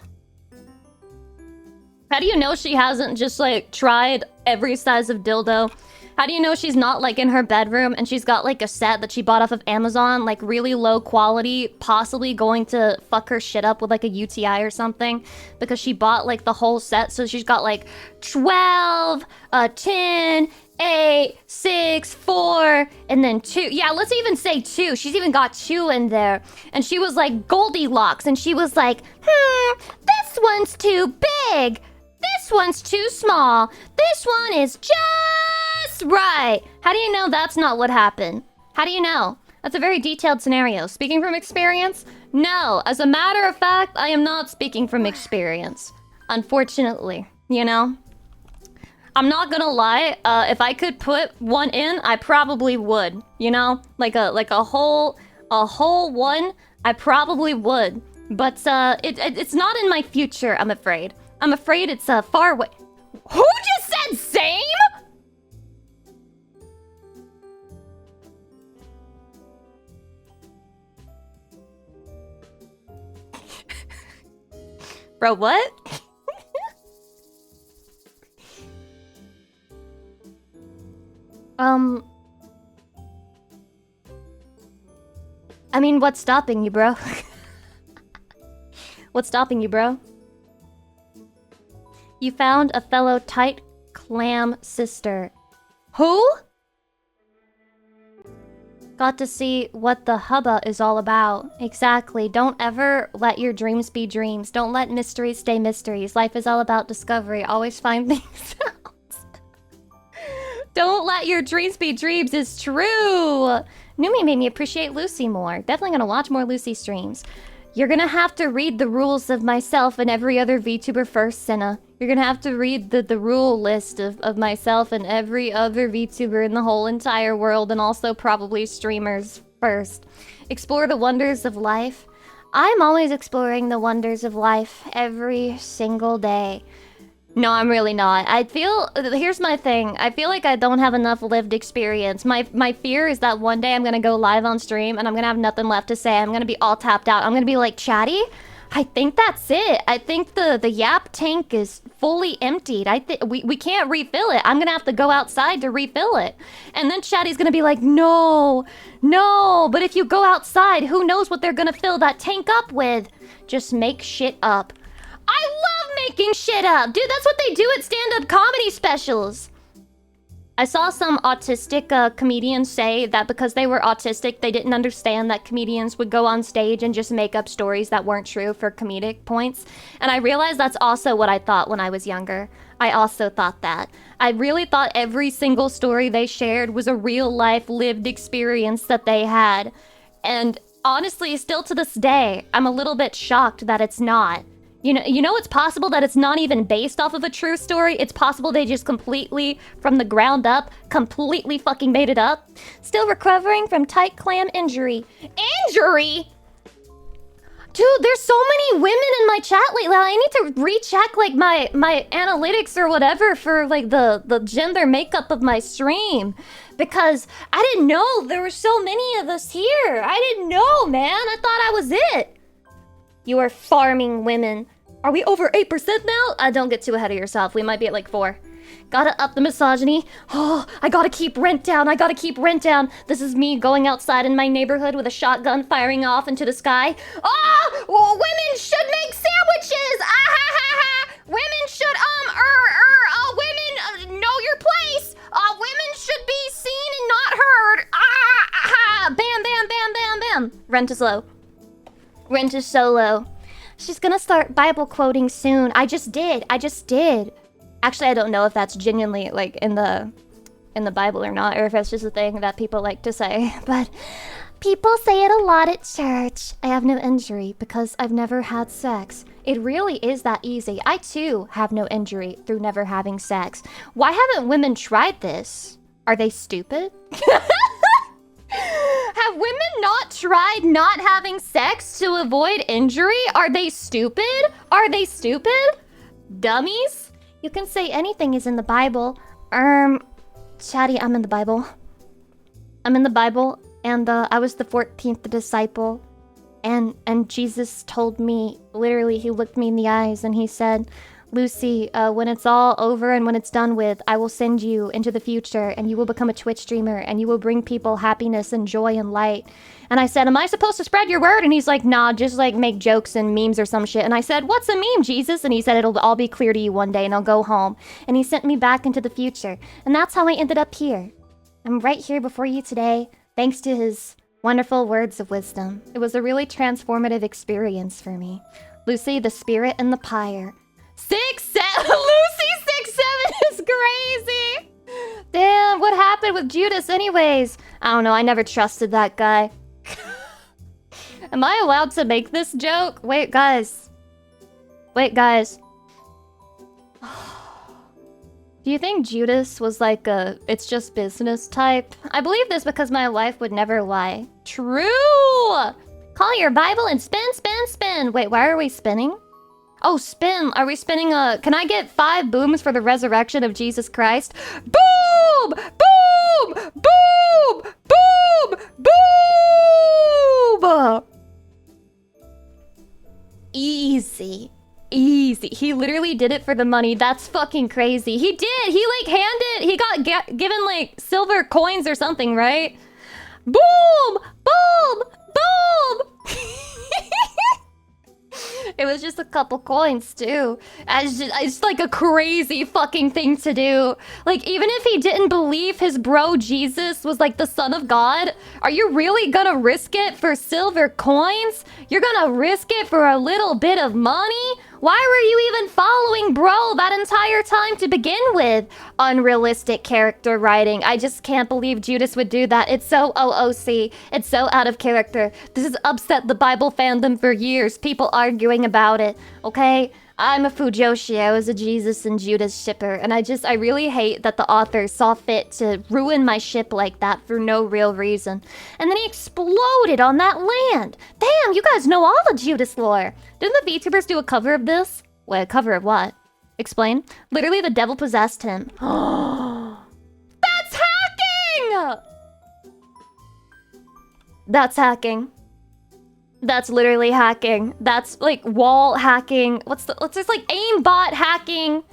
do you know she hasn't just, like, tried every size of dildo? How do you know she's not, like, in her bedroom and she's got, like, a set that she bought off of Amazon, like, really low quality, possibly going to fuck her shit up with, like, a UTI or something? Because she bought, like, the whole set, so she's got, like, 12, 10, 8, 6, 4, and then 2. Yeah, let's even say 2. She's even got 2 in there. And she was, like, Goldilocks, and she was like, this one's too big. This one's too small. This one is just right. How do you know that's not what happened? How do you know? That's a very detailed scenario. Speaking from experience? No. As a matter of fact, I am not speaking from experience. Unfortunately, you know? I'm not gonna lie. If I could put one in, I probably would. You know? Like a whole one, I probably would. But it's not in my future, I'm afraid. I'm afraid it's far away. Who just said same? Bro, what? I mean, what's stopping you, bro? What's stopping you, bro? You found a fellow tight clam sister. Who? Got to see what the hubba is all about. Exactly. Don't ever let your dreams be dreams. Don't let mysteries stay mysteries. Life is all about discovery. Always find things out. Don't let your dreams be dreams. It's true. Numi made me appreciate Lucy more. Definitely gonna watch more Lucy streams. You're gonna have to read the rules of myself and every other VTuber first, Senna. You're gonna have to read the rule list of myself and every other VTuber in the whole entire world, and also probably streamers first. Explore the wonders of life. I'm always exploring the wonders of life every single day. No, I'm really not. Here's my thing. I feel like I don't have enough lived experience. My fear is that one day I'm gonna go live on stream and I'm gonna have nothing left to say. I'm gonna be all tapped out. I'm gonna be like, Chatty, I think that's it. I think the YAP tank is fully emptied. I think we can't refill it. I'm gonna have to go outside to refill it. And then Chatty's gonna be like, no, but if you go outside, who knows what they're gonna fill that tank up with? Just make shit up. I love making shit up! Dude, that's what they do at stand-up comedy specials. I saw some autistic comedians say that because they were autistic, they didn't understand that comedians would go on stage and just make up stories that weren't true for comedic points. And I realized that's also what I thought when I was younger. I also thought that. I really thought every single story they shared was a real-life lived experience that they had. And honestly, still to this day, I'm a little bit shocked that it's not. You know it's possible that it's not even based off of a true story? It's possible they just completely, from the ground up, completely fucking made it up? Still recovering from tight clam injury. Injury?! Dude, there's so many women in my chat lately. I need to recheck, like, my analytics or whatever for, like, the gender makeup of my stream. Because I didn't know there were so many of us here. I didn't know, man. I thought I was it. You are farming women. Are we over 8% now? Don't get too ahead of yourself. We might be at like 4. Gotta up the misogyny. Oh, I gotta keep rent down. I gotta keep rent down. This is me going outside in my neighborhood with a shotgun firing off into the sky. Oh, well, women should make sandwiches. Ah ha ha ha. Women should women know your place. Women should be seen and not heard. Ah ha. Bam bam bam bam bam. Rent is low. Rent is so low. She's gonna start Bible quoting soon. I just did. Actually, I don't know if that's genuinely like in the Bible or not, or if it's just a thing that people like to say. But people say it a lot at church. I have no injury because I've never had sex. It really is that easy. I too have no injury through never having sex. Why haven't women tried this? Are they stupid? Have women not tried not having sex to avoid injury? Are they stupid? Are they stupid? Dummies? You can say anything is in the Bible. Chatty, I'm in the Bible. I'm in the Bible, and I was the 14th disciple. And Jesus told me, literally, he looked me in the eyes and he said, Lucy, when it's all over and when it's done with, I will send you into the future and you will become a Twitch streamer and you will bring people happiness and joy and light. And I said, am I supposed to spread your word? And he's like, nah, just like make jokes and memes or some shit. And I said, what's a meme, Jesus? And he said, it'll all be clear to you one day and I'll go home. And he sent me back into the future. And that's how I ended up here. I'm right here before you today, thanks to his wonderful words of wisdom. It was a really transformative experience for me. Lucy, the spirit and the pyre. 6'7" Lucy 6'7" is crazy. Damn, what happened with Judas anyways? I don't know, I never trusted that guy. Am I allowed to make this joke? Wait, guys. Do you think Judas was like a it's just business type? I believe this because my wife would never lie. True! Call your Bible and spin, spin, spin. Wait, why are we spinning? Oh, spin. Are we spinning can I get 5 booms for the resurrection of Jesus Christ? Boom! Boom! Boom! Boom! Boom! Easy. Easy. He literally did it for the money. That's fucking crazy. He did. He he got given like silver coins or something, right? Boom! Boom! Boom! It was just a couple coins too. It's like a crazy fucking thing to do. Like, even if he didn't believe his bro Jesus was like the son of God, are you really gonna risk it for silver coins? You're gonna risk it for a little bit of money? Why were you even following bro that entire time to begin with? Unrealistic character writing. I just can't believe Judas would do that. It's so OOC. It's so out of character. This has upset the Bible fandom for years. People arguing about it, okay? I'm a Fujoshi. I was a Jesus and Judas shipper, and I really hate that the author saw fit to ruin my ship like that for no real reason. And then he exploded on that land. Damn, you guys know all the Judas lore. Didn't the VTubers do a cover of this? Wait, a cover of what? Explain. Literally, the devil possessed him. That's hacking! That's hacking. That's literally hacking. That's like wall hacking. What's this like aimbot hacking?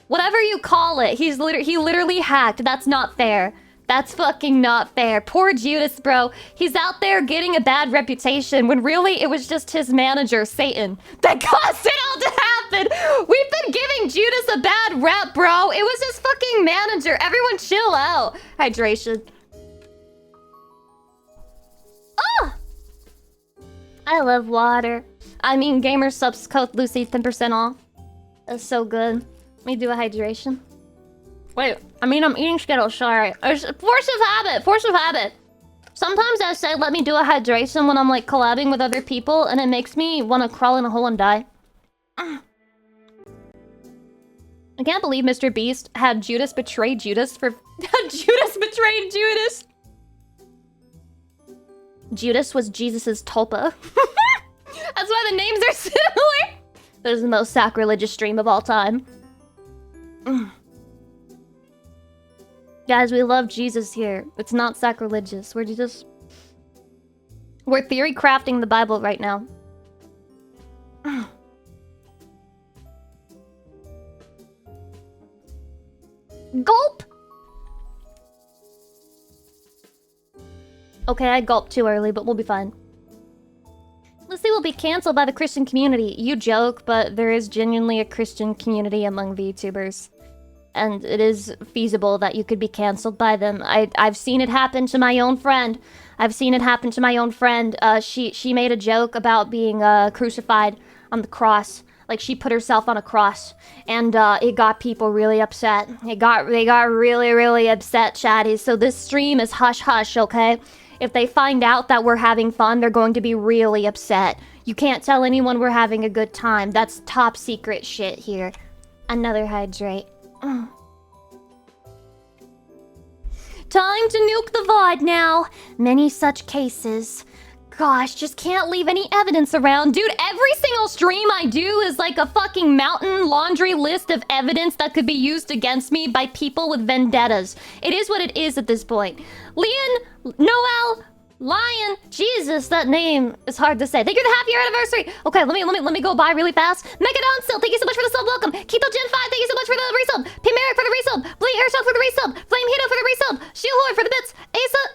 Whatever you call it. He literally hacked. That's not fair. That's fucking not fair. Poor Judas, bro. He's out there getting a bad reputation when really it was just his manager, Satan, that caused it all to happen. We've been giving Judas a bad rep, bro. It was his fucking manager. Everyone chill out. Hydration. Oh! I love water. I mean, gamer subs code Lucy 10% off. That's so good. Let me do a hydration. Wait, I mean, I'm eating Skittles, sorry. It's force of habit, force of habit. Sometimes I say, let me do a hydration when I'm like collabing with other people, and it makes me want to crawl in a hole and die. I can't believe Mr. Beast had Judas betray Judas for... Judas betrayed Judas! Judas was Jesus's tulpa. That's why the names are similar. This is the most sacrilegious stream of all time. Guys, we love Jesus here. It's not sacrilegious. We're theory crafting the Bible right now. Gulp! Okay, I gulped too early, but we'll be fine. Lucy will be cancelled by the Christian community. You joke, but there is genuinely a Christian community among VTubers. And it is feasible that you could be cancelled by them. I've seen it happen to my own friend. She made a joke about being crucified on the cross. Like, she put herself on a cross. And it got people really upset. They got really, really upset, chatties. So this stream is hush-hush, okay? If they find out that we're having fun, they're going to be really upset. You can't tell anyone we're having a good time. That's top secret shit here. Another hydrate. Time to nuke the VOD now. Many such cases. Gosh, just can't leave any evidence around. Dude, every single stream I do is like a fucking mountain laundry list of evidence that could be used against me by people with vendettas. It is what it is at this point. Leon, Noel, Lion, Jesus, that name is hard to say. Thank you for the half-year anniversary. Okay, let me go by really fast. Megadon still, thank you so much for the sub. Welcome. Keto Gen 5, thank you so much for the resub. Pimeric for the resub. Blade Airsoft for the resub. Flame Hito for the resub. Shield for the bits.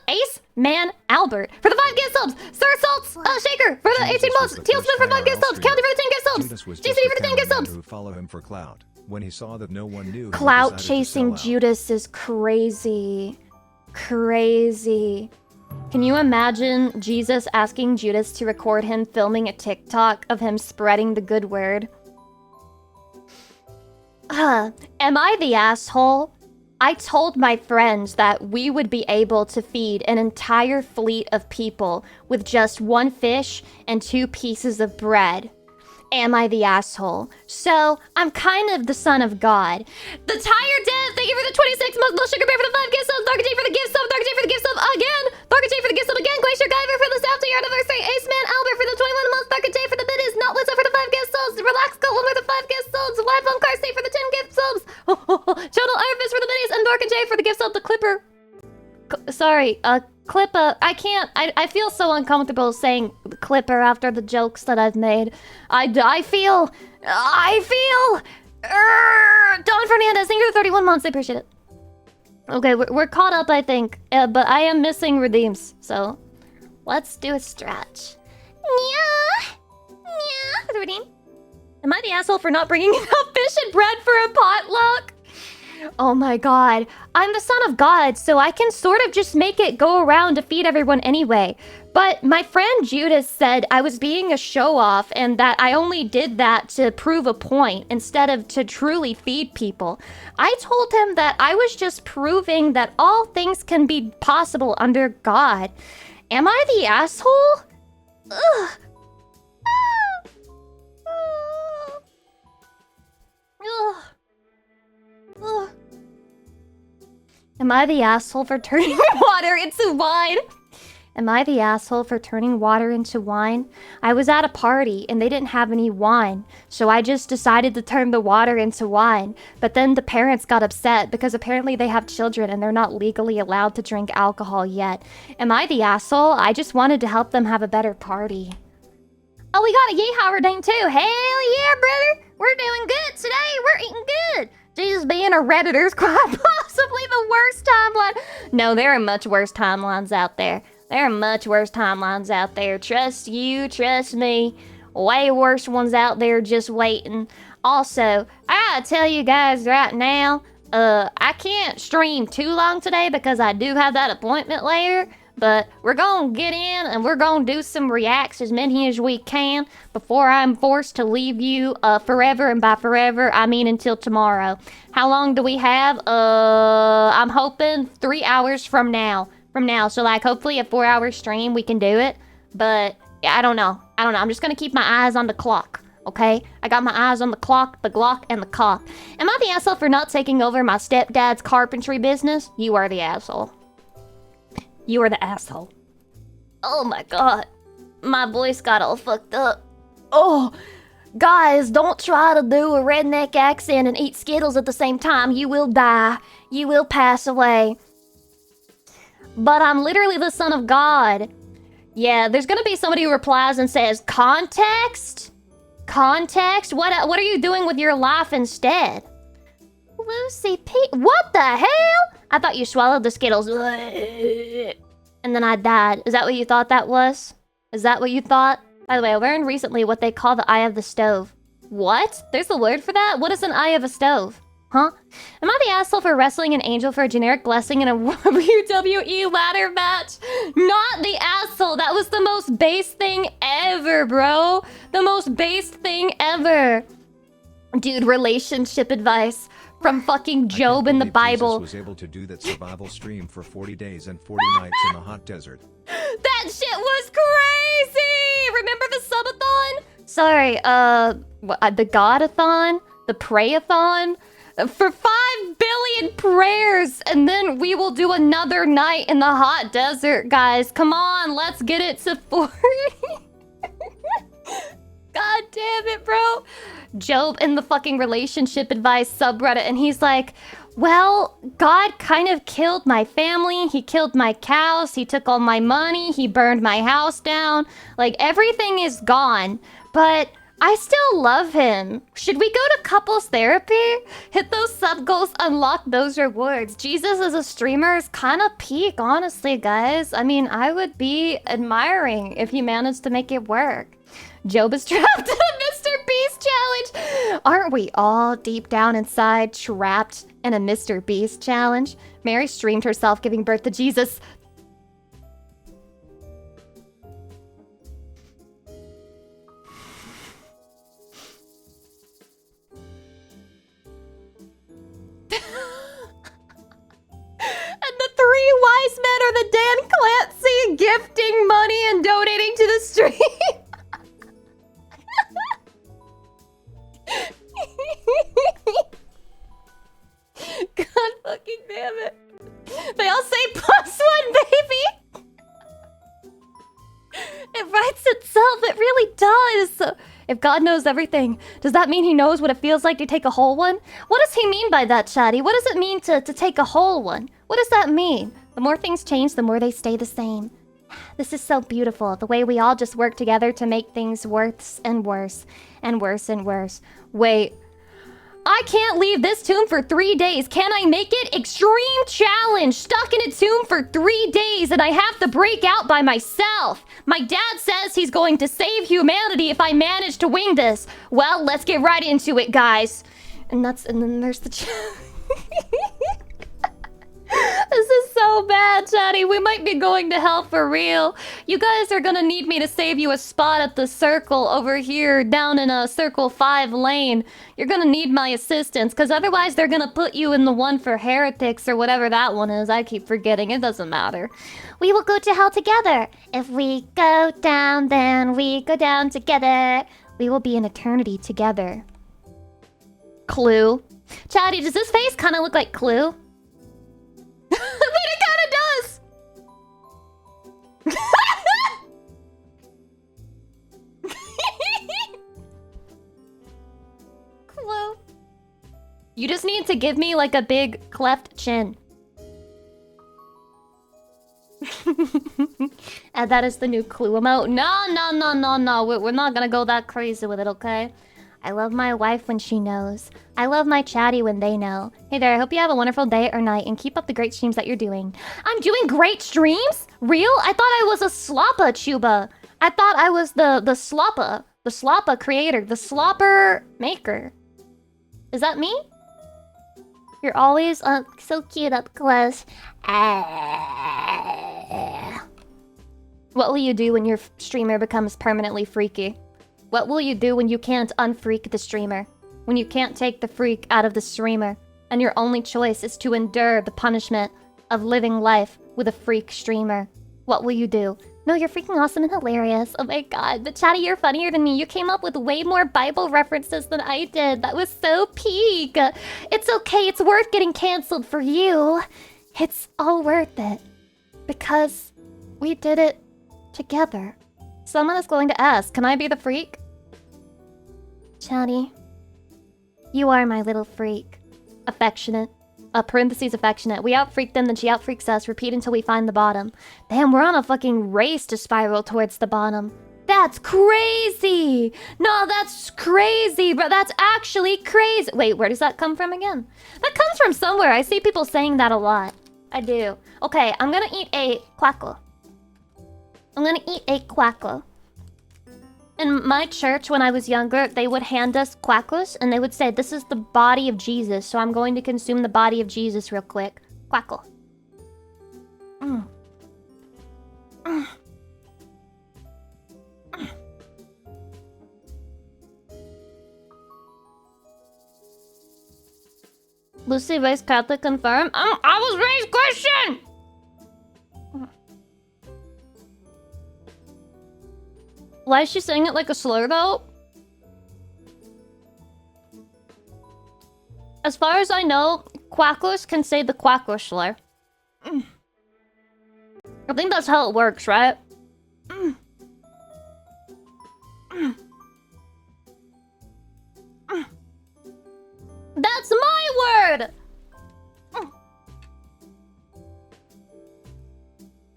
Ace Man Albert for the 5 gift subs. Sir Salts Shaker for the 18 months. Teal Smith for 5 gift subs. County for the 10 gift subs. GCD for the 10 gift subs. Who follow him for clout. When he saw that no one knew, clout chasing Judas is crazy. Crazy. Can you imagine Jesus asking Judas to record him filming a TikTok of him spreading the good word? Am I the asshole? I told my friends that we would be able to feed an entire fleet of people with just 1 fish and 2 pieces of bread. Am I the asshole? So, I'm kind of the son of God. The Tire Dev, thank you for the 26 months. Little Sugar Bear for the 5 gift subs. Dark J for the gift sub. Dark J for the gift sub again. Dark J for the gift sub again. Glacier Guyver for the after-year anniversary. Ace Man Albert for the 21 months. Dark J for the bit is not Lizzo for the 5 gift subs. Relax Go for the 5 gift subs. Live on Car State for the 10 gift subs. Channel Ironfist for the biddies. And Dark J for the gift sub. The Clipper. Clipper, I can't, I feel so uncomfortable saying Clipper after the jokes that I've made. I feel, Don Fernandez, thank you for 31 months, I appreciate it. Okay, we're caught up, I think, but I am missing redeems, so let's do a stretch. Yeah, the redeem. Am I the asshole for not bringing enough fish and bread for a potluck? Oh my god. I'm the son of God, so I can sort of just make it go around to feed everyone anyway. But my friend Judas said I was being a show-off and that I only did that to prove a point instead of to truly feed people. I told him that I was just proving that all things can be possible under God. Am I the asshole? Ugh. Ugh. Ugh. Am I the asshole for turning water into wine? Am I the asshole for turning water into wine? I was at a party and they didn't have any wine, so I just decided to turn the water into wine. But then the parents got upset because apparently they have children and they're not legally allowed to drink alcohol yet. Am I the asshole? I just wanted to help them have a better party. Oh, we got a yeehaw ding too. Hell yeah, brother. We're doing good today. We're eating good. Jesus being a Redditor's quite possibly the worst timeline. No, there are much worse timelines out there. There are much worse timelines out there. Trust you, trust me. Way worse ones out there just waiting. Also, I gotta tell you guys right now, I can't stream too long today because I do have that appointment later. But we're gonna get in and we're gonna do some reacts, as many as we can, before I'm forced to leave you forever. And by forever, I mean until tomorrow. How long do we have? I'm hoping 3 hours from now. So like hopefully a 4-hour stream we can do it. But I don't know. I'm just gonna keep my eyes on the clock. Okay? I got my eyes on the clock, the Glock, and the cock. Am I the asshole for not taking over my stepdad's carpentry business? You are the asshole. You are the asshole. Oh my god. My voice got all fucked up. Oh, guys, don't try to do a redneck accent and eat Skittles at the same time. You will die. You will pass away. But I'm literally the son of God. Yeah, there's gonna be somebody who replies and says, context? Context? What are you doing with your life instead? Lucy P. What the hell? I thought you swallowed the Skittles. And then I died. Is that what you thought that was? Is that what you thought? By the way, I learned recently what they call the eye of the stove. What? There's a word for that? What is an eye of a stove? Huh? Am I the asshole for wrestling an angel for a generic blessing in a WWE ladder match? Not the asshole. That was the most base thing ever, bro. The most base thing ever. Dude, relationship advice from fucking Job in the Bible. Jesus was able to do that survival stream for 40 days and 40 nights in the hot desert. That shit was crazy! Remember the subathon? Sorry, the godathon? The prayathon? For 5 billion prayers, and then we will do another night in the hot desert, guys. Come on, let's get it to 40. God damn it, bro. Job in the fucking relationship advice subreddit, and he's like, well, God kind of killed my family. He killed my cows. He took all my money. He burned my house down. Like, everything is gone, but I still love him. Should we go to couples therapy? Hit those sub goals, unlock those rewards. Jesus as a streamer is kind of peak, honestly, guys. I mean, I would be admiring if he managed to make it work. Job is trapped in a Mr. Beast challenge. Aren't we all deep down inside trapped in a Mr. Beast challenge? Mary streamed herself giving birth to Jesus. And the 3 wise men are the Dan Clancy gifting money and donating to the stream. God fucking damn it. They all say +1, baby. It writes itself. It really does. If God knows everything, does that mean he knows what it feels like to take a whole one? What does he mean by that, Chatty? What does it mean to take a whole one? What does that mean? The more things change, the more they stay the same. This is so beautiful, the way we all just work together to make things worse and worse and worse and worse. Wait, I can't leave this tomb for 3 days. Can I make it? Extreme challenge. Stuck in a tomb for 3 days and I have to break out by myself. My dad says he's going to save humanity if I manage to wing this. Well, let's get right into it, guys. And then there's the This is so bad, Chatty. We might be going to hell for real. You guys are gonna need me to save you a spot at the circle over here down in a circle 5 lane. You're gonna need my assistance, because otherwise they're gonna put you in the one for heretics or whatever that one is. I keep forgetting. It doesn't matter. We will go to hell together. If we go down, then we go down together. We will be in eternity together. Clue. Chatty, does this face kind of look like Clue? But it kind of does! Clue. You just need to give me like a big cleft chin. And that is the new clue emote. No. We're not gonna go that crazy with it, okay? I love my wife when she knows. I love my chatty when they know. Hey there, I hope you have a wonderful day or night and keep up the great streams that you're doing. I'm doing great streams? Real? I thought I was a sloppa chuba. I thought I was the sloppa. The sloppa creator. The slopper maker. Is that me? You're always so cute up close. What will you do when your streamer becomes permanently freaky? What will you do when you can't unfreak the streamer? When you can't take the freak out of the streamer, and your only choice is to endure the punishment of living life with a freak streamer? What will you do? No, you're freaking awesome and hilarious. Oh my god, but Chatty, you're funnier than me. You came up with way more Bible references than I did. That was so peak. It's okay, it's worth getting canceled for you. It's all worth it. Because we did it together. Someone is going to ask, can I be the freak? Chatty, you are my little freak. Affectionate. Parentheses affectionate. We outfreak them, then she outfreaks us. Repeat until we find the bottom. Damn, we're on a fucking race to spiral towards the bottom. That's crazy! No, that's crazy, bro. That's actually crazy. Wait, where does that come from again? That comes from somewhere. I see people saying that a lot. I do. Okay, I'm gonna eat a quackle. I'm gonna eat a quackle. In my church, when I was younger, they would hand us quackles, and they would say, this is the body of Jesus, so I'm going to consume the body of Jesus real quick. Quackle. Lucy raised Catholic confirm? I was raised Christian! Why is she saying it like a slur, though? As far as I know, quackers can say the quacker slur. I think that's how it works, right? That's my word!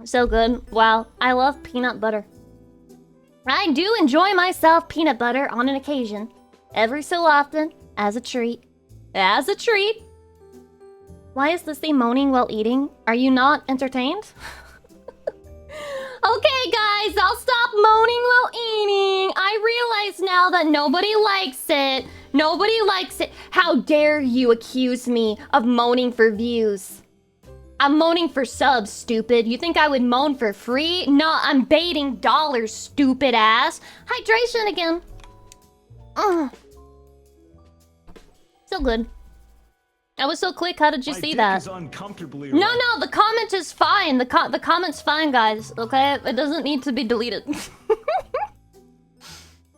So good. Wow, I love peanut butter. I do enjoy myself peanut butter on an occasion. Every so often, as a treat. As a treat. Why is Lucy moaning while eating? Are you not entertained? Okay, guys, I'll stop moaning while eating. I realize now that nobody likes it. Nobody likes it. How dare you accuse me of moaning for views? I'm moaning for subs, stupid. You think I would moan for free? No, I'm baiting dollars, stupid ass. Hydration again. So good. That was so quick. How did you see that? No, the comment is fine. The comment's fine, guys. Okay, it doesn't need to be deleted.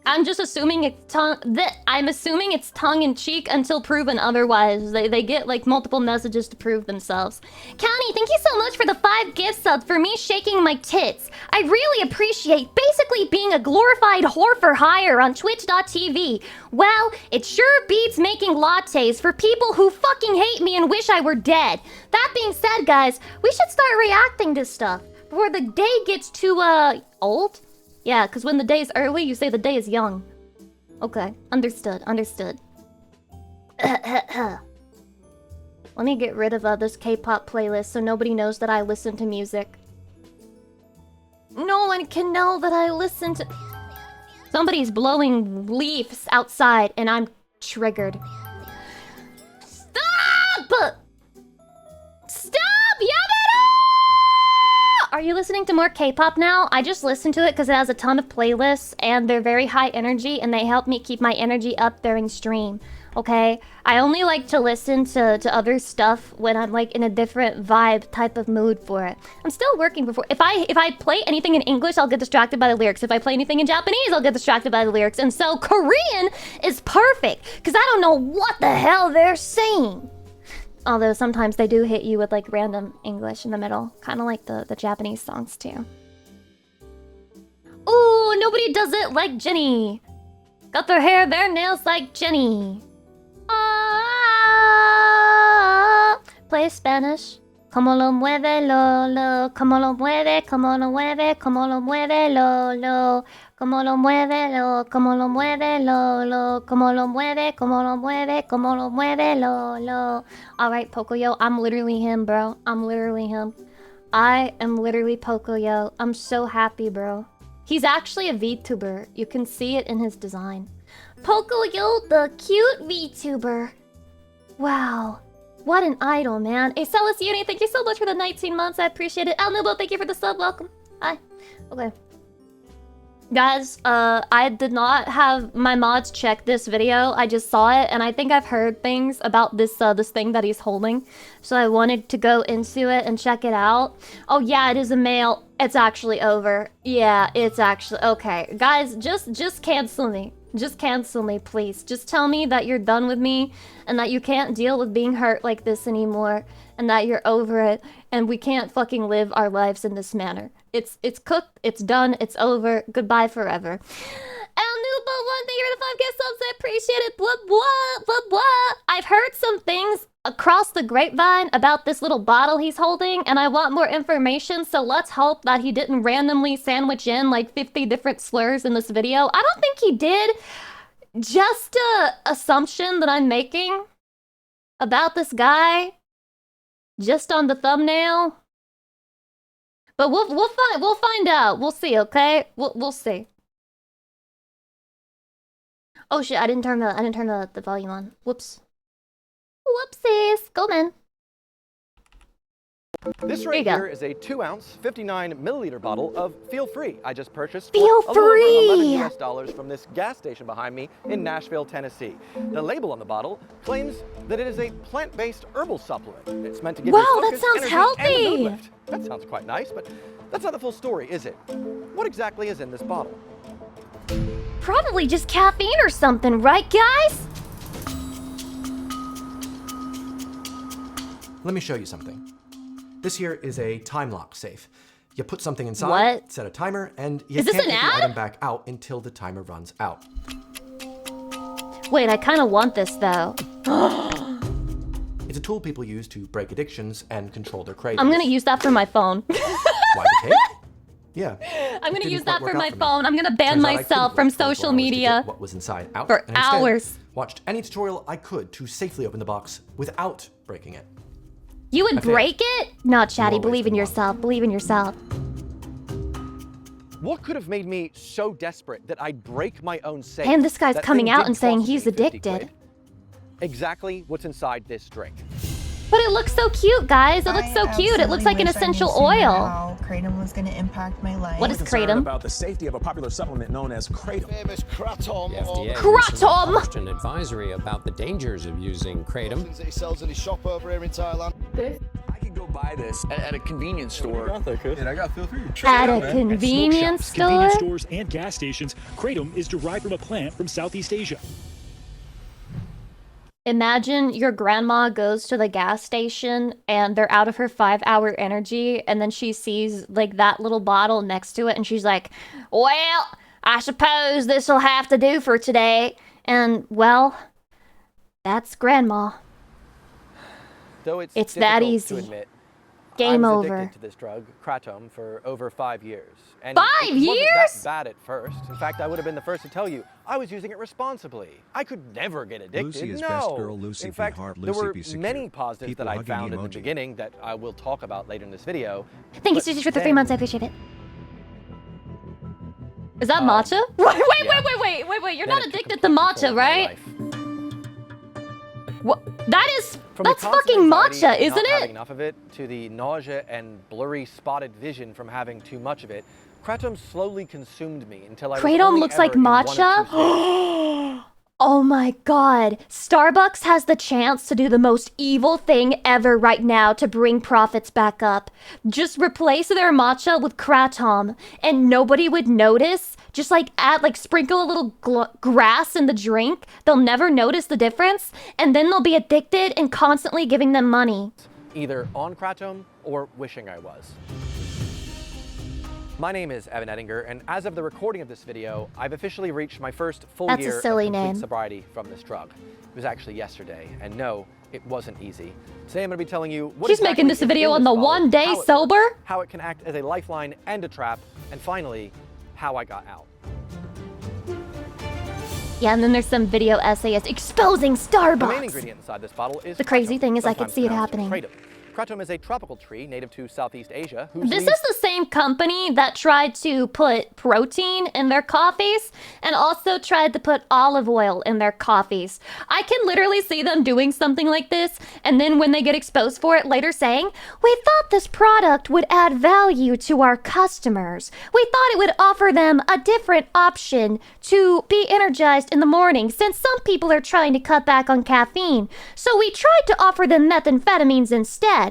I'm just assuming it's I'm assuming it's tongue-in-cheek until proven otherwise. They get like multiple messages to prove themselves. County, thank you so much for the 5 gift subs for me shaking my tits. I really appreciate basically being a glorified whore for hire on twitch.tv. Well, it sure beats making lattes for people who fucking hate me and wish I were dead. That being said, guys, we should start reacting to stuff before the day gets too old. Yeah, because when the day is early, you say the day is young. Okay, understood. Let me get rid of this K-pop playlist so nobody knows that I listen to music. No one can know that I listen to... Somebody's blowing leaves outside and I'm triggered. Stop! Stop! Yamada! Are you listening to more K-pop now? I just listen to it because it has a ton of playlists and they're very high energy and they help me keep my energy up during stream. Okay? I only like to listen to other stuff when I'm like in a different vibe type of mood for it. I'm still working before... If I play anything in English, I'll get distracted by the lyrics. If I play anything in Japanese, I'll get distracted by the lyrics. And so Korean is perfect because I don't know what the hell they're saying. Although sometimes they do hit you with like random English in the middle. Kind of like the Japanese songs too. Ooh, nobody does it like Jenny. Got their hair, their nails like Jenny. Play Spanish. Como lo mueve, lo, lo. Como lo mueve, como lo mueve, como lo mueve, lo, lo. Como lo mueve, lo, como lo mueve, lo, lo. Como lo mueve, como lo mueve, como lo mueve, lo, lo. Alright, Pocoyo, I'm literally him, bro. I'm literally him. I am literally Pocoyo. I'm so happy, bro. He's actually a VTuber. You can see it in his design. Pocoyo, the cute VTuber. Wow. What an idol, man. Hey, Celestini, thank you so much for the 19 months. I appreciate it. Al Nubo, thank you for the sub. Welcome. Hi. Okay. Guys, I did not have my mods check this video. I just saw it, and I think I've heard things about this this thing that he's holding. So I wanted to go into it and check it out. Oh yeah, it is a male. It's actually over. Yeah, it's actually okay. Guys, just cancel me. Just cancel me, please. Just tell me that you're done with me and that you can't deal with being hurt like this anymore and that you're over it and we can't fucking live our lives in this manner. It's cooked, it's done, it's over. Goodbye forever. El Nubo, one thing for the 5K subs, I appreciate it. Blah, blah, blah, blah. I've heard some things across the grapevine about this little bottle he's holding, and I want more information, so let's hope that he didn't randomly sandwich in like 50 different slurs in this video. I don't think he did. Just a assumption that I'm making about this guy just on the thumbnail. But we'll find out. We'll see, okay? We'll see. Oh shit, I didn't turn the volume on. Whoops. Whoopsies. Go, man. This right here is a 2-ounce, 59-milliliter bottle of Feel Free. I just purchased Feel for a little over Free! $11 US from this gas station behind me in Nashville, Tennessee. The label on the bottle claims that it is a plant-based herbal supplement. It's meant to give you Wow, that focus, sounds energy, and a mood healthy! lift. That sounds quite nice, but that's not the full story, is it? What exactly is in this bottle? Probably just caffeine or something, right, guys? Let me show you something. This here is a time lock safe. You put something inside, What? set a timer, and you Is this can't an get ad? the item back out until the timer runs out. Wait, I kind of want this though. It's a tool people use to break addictions and control their cravings. I'm gonna use that for my phone. Why the cake? Yeah. I'm gonna Didn't use quite that work for out my me. phone. I'm gonna ban Turns out I myself couldn't from wait 24 social hours to get media what was inside out, for and instead hours. watched any tutorial I could to safely open the box without breaking it. You would I failed. break it? No, Chatty, always believe in been one. yourself. Believe in yourself. What could have made me so desperate that I'd break my own safe? And this guy's That coming thing out did and saying cost he's me 50 addicted. quid. Exactly what's inside this drink. But it looks so cute, guys. It looks so cute. It looks like an essential oil. How kratom was going to impact my life. What is Concerned kratom? about the safety of a popular supplement known as kratom. Famous kratom. The FDA Kratom! recently published an advisory about the dangers of using kratom. Things that he sells in his shop over here in Thailand. I could go buy this at a convenience store. And I got Feel Free. At a convenience store? Convenience stores and gas stations, kratom is derived from a plant from Southeast Asia. Imagine your grandma goes to the gas station and they're out of her 5-hour energy and then she sees like that little bottle next to it and she's like, well, I suppose this'll have to do for today. And well, that's grandma. Though it's that difficult easy. to admit, Game I was over. addicted to this drug, kratom, for over 5 years. And 5 it wasn't years? that bad at first. In fact, I would have been the first to tell you I was using it responsibly. I could never get addicted. Lucy is no. best girl, Lucy In be fact, heart, there Lucy were be secure. many positives People that I hugging found in the emoji. beginning that I will talk about later in this video. Thank you, But Sushi, for the 3 then- months. I appreciate it. Is that matcha? Wait. You're then not it took addicted to complete control matcha, of my right? life. What? That's From the constant fucking anxiety matcha, of isn't not having it? enough of it, to the nausea and blurry spotted vision from having too much of it, kratom slowly consumed me until I was Kratom only looks ever like in one of two matcha? states. Oh my god. Starbucks has the chance to do the most evil thing ever right now to bring profits back up. Just replace their matcha with kratom and nobody would notice. Just sprinkle a little grass in the drink. They'll never notice the difference and then they'll be addicted and constantly giving them money. Either on kratom or wishing I was. My name is Evan Ettinger, and as of the recording of this video, I've officially reached my first full That's a year of silly complete name. sobriety from this drug. It was actually yesterday, and no, it wasn't easy. Today I'm going to be telling you what She's exactly making this is video in on the bottle, one day how it works, sober? how it can act as a lifeline and a trap, and finally, how I got out. Yeah, and then there's some video essayists exposing Starbucks. The main ingredient inside this bottle is The crazy kratom, thing is I could sometimes see it pronounced happening. kratom. Kratom is a tropical tree native to Southeast Asia. Whose This leaves is the same company that tried to put protein in their coffees and also tried to put olive oil in their coffees. I can literally see them doing something like this, and then when they get exposed for it, later saying, "We thought this product would add value to our customers. We thought it would offer them a different option to be energized in the morning since some people are trying to cut back on caffeine. So we tried to offer them methamphetamines instead.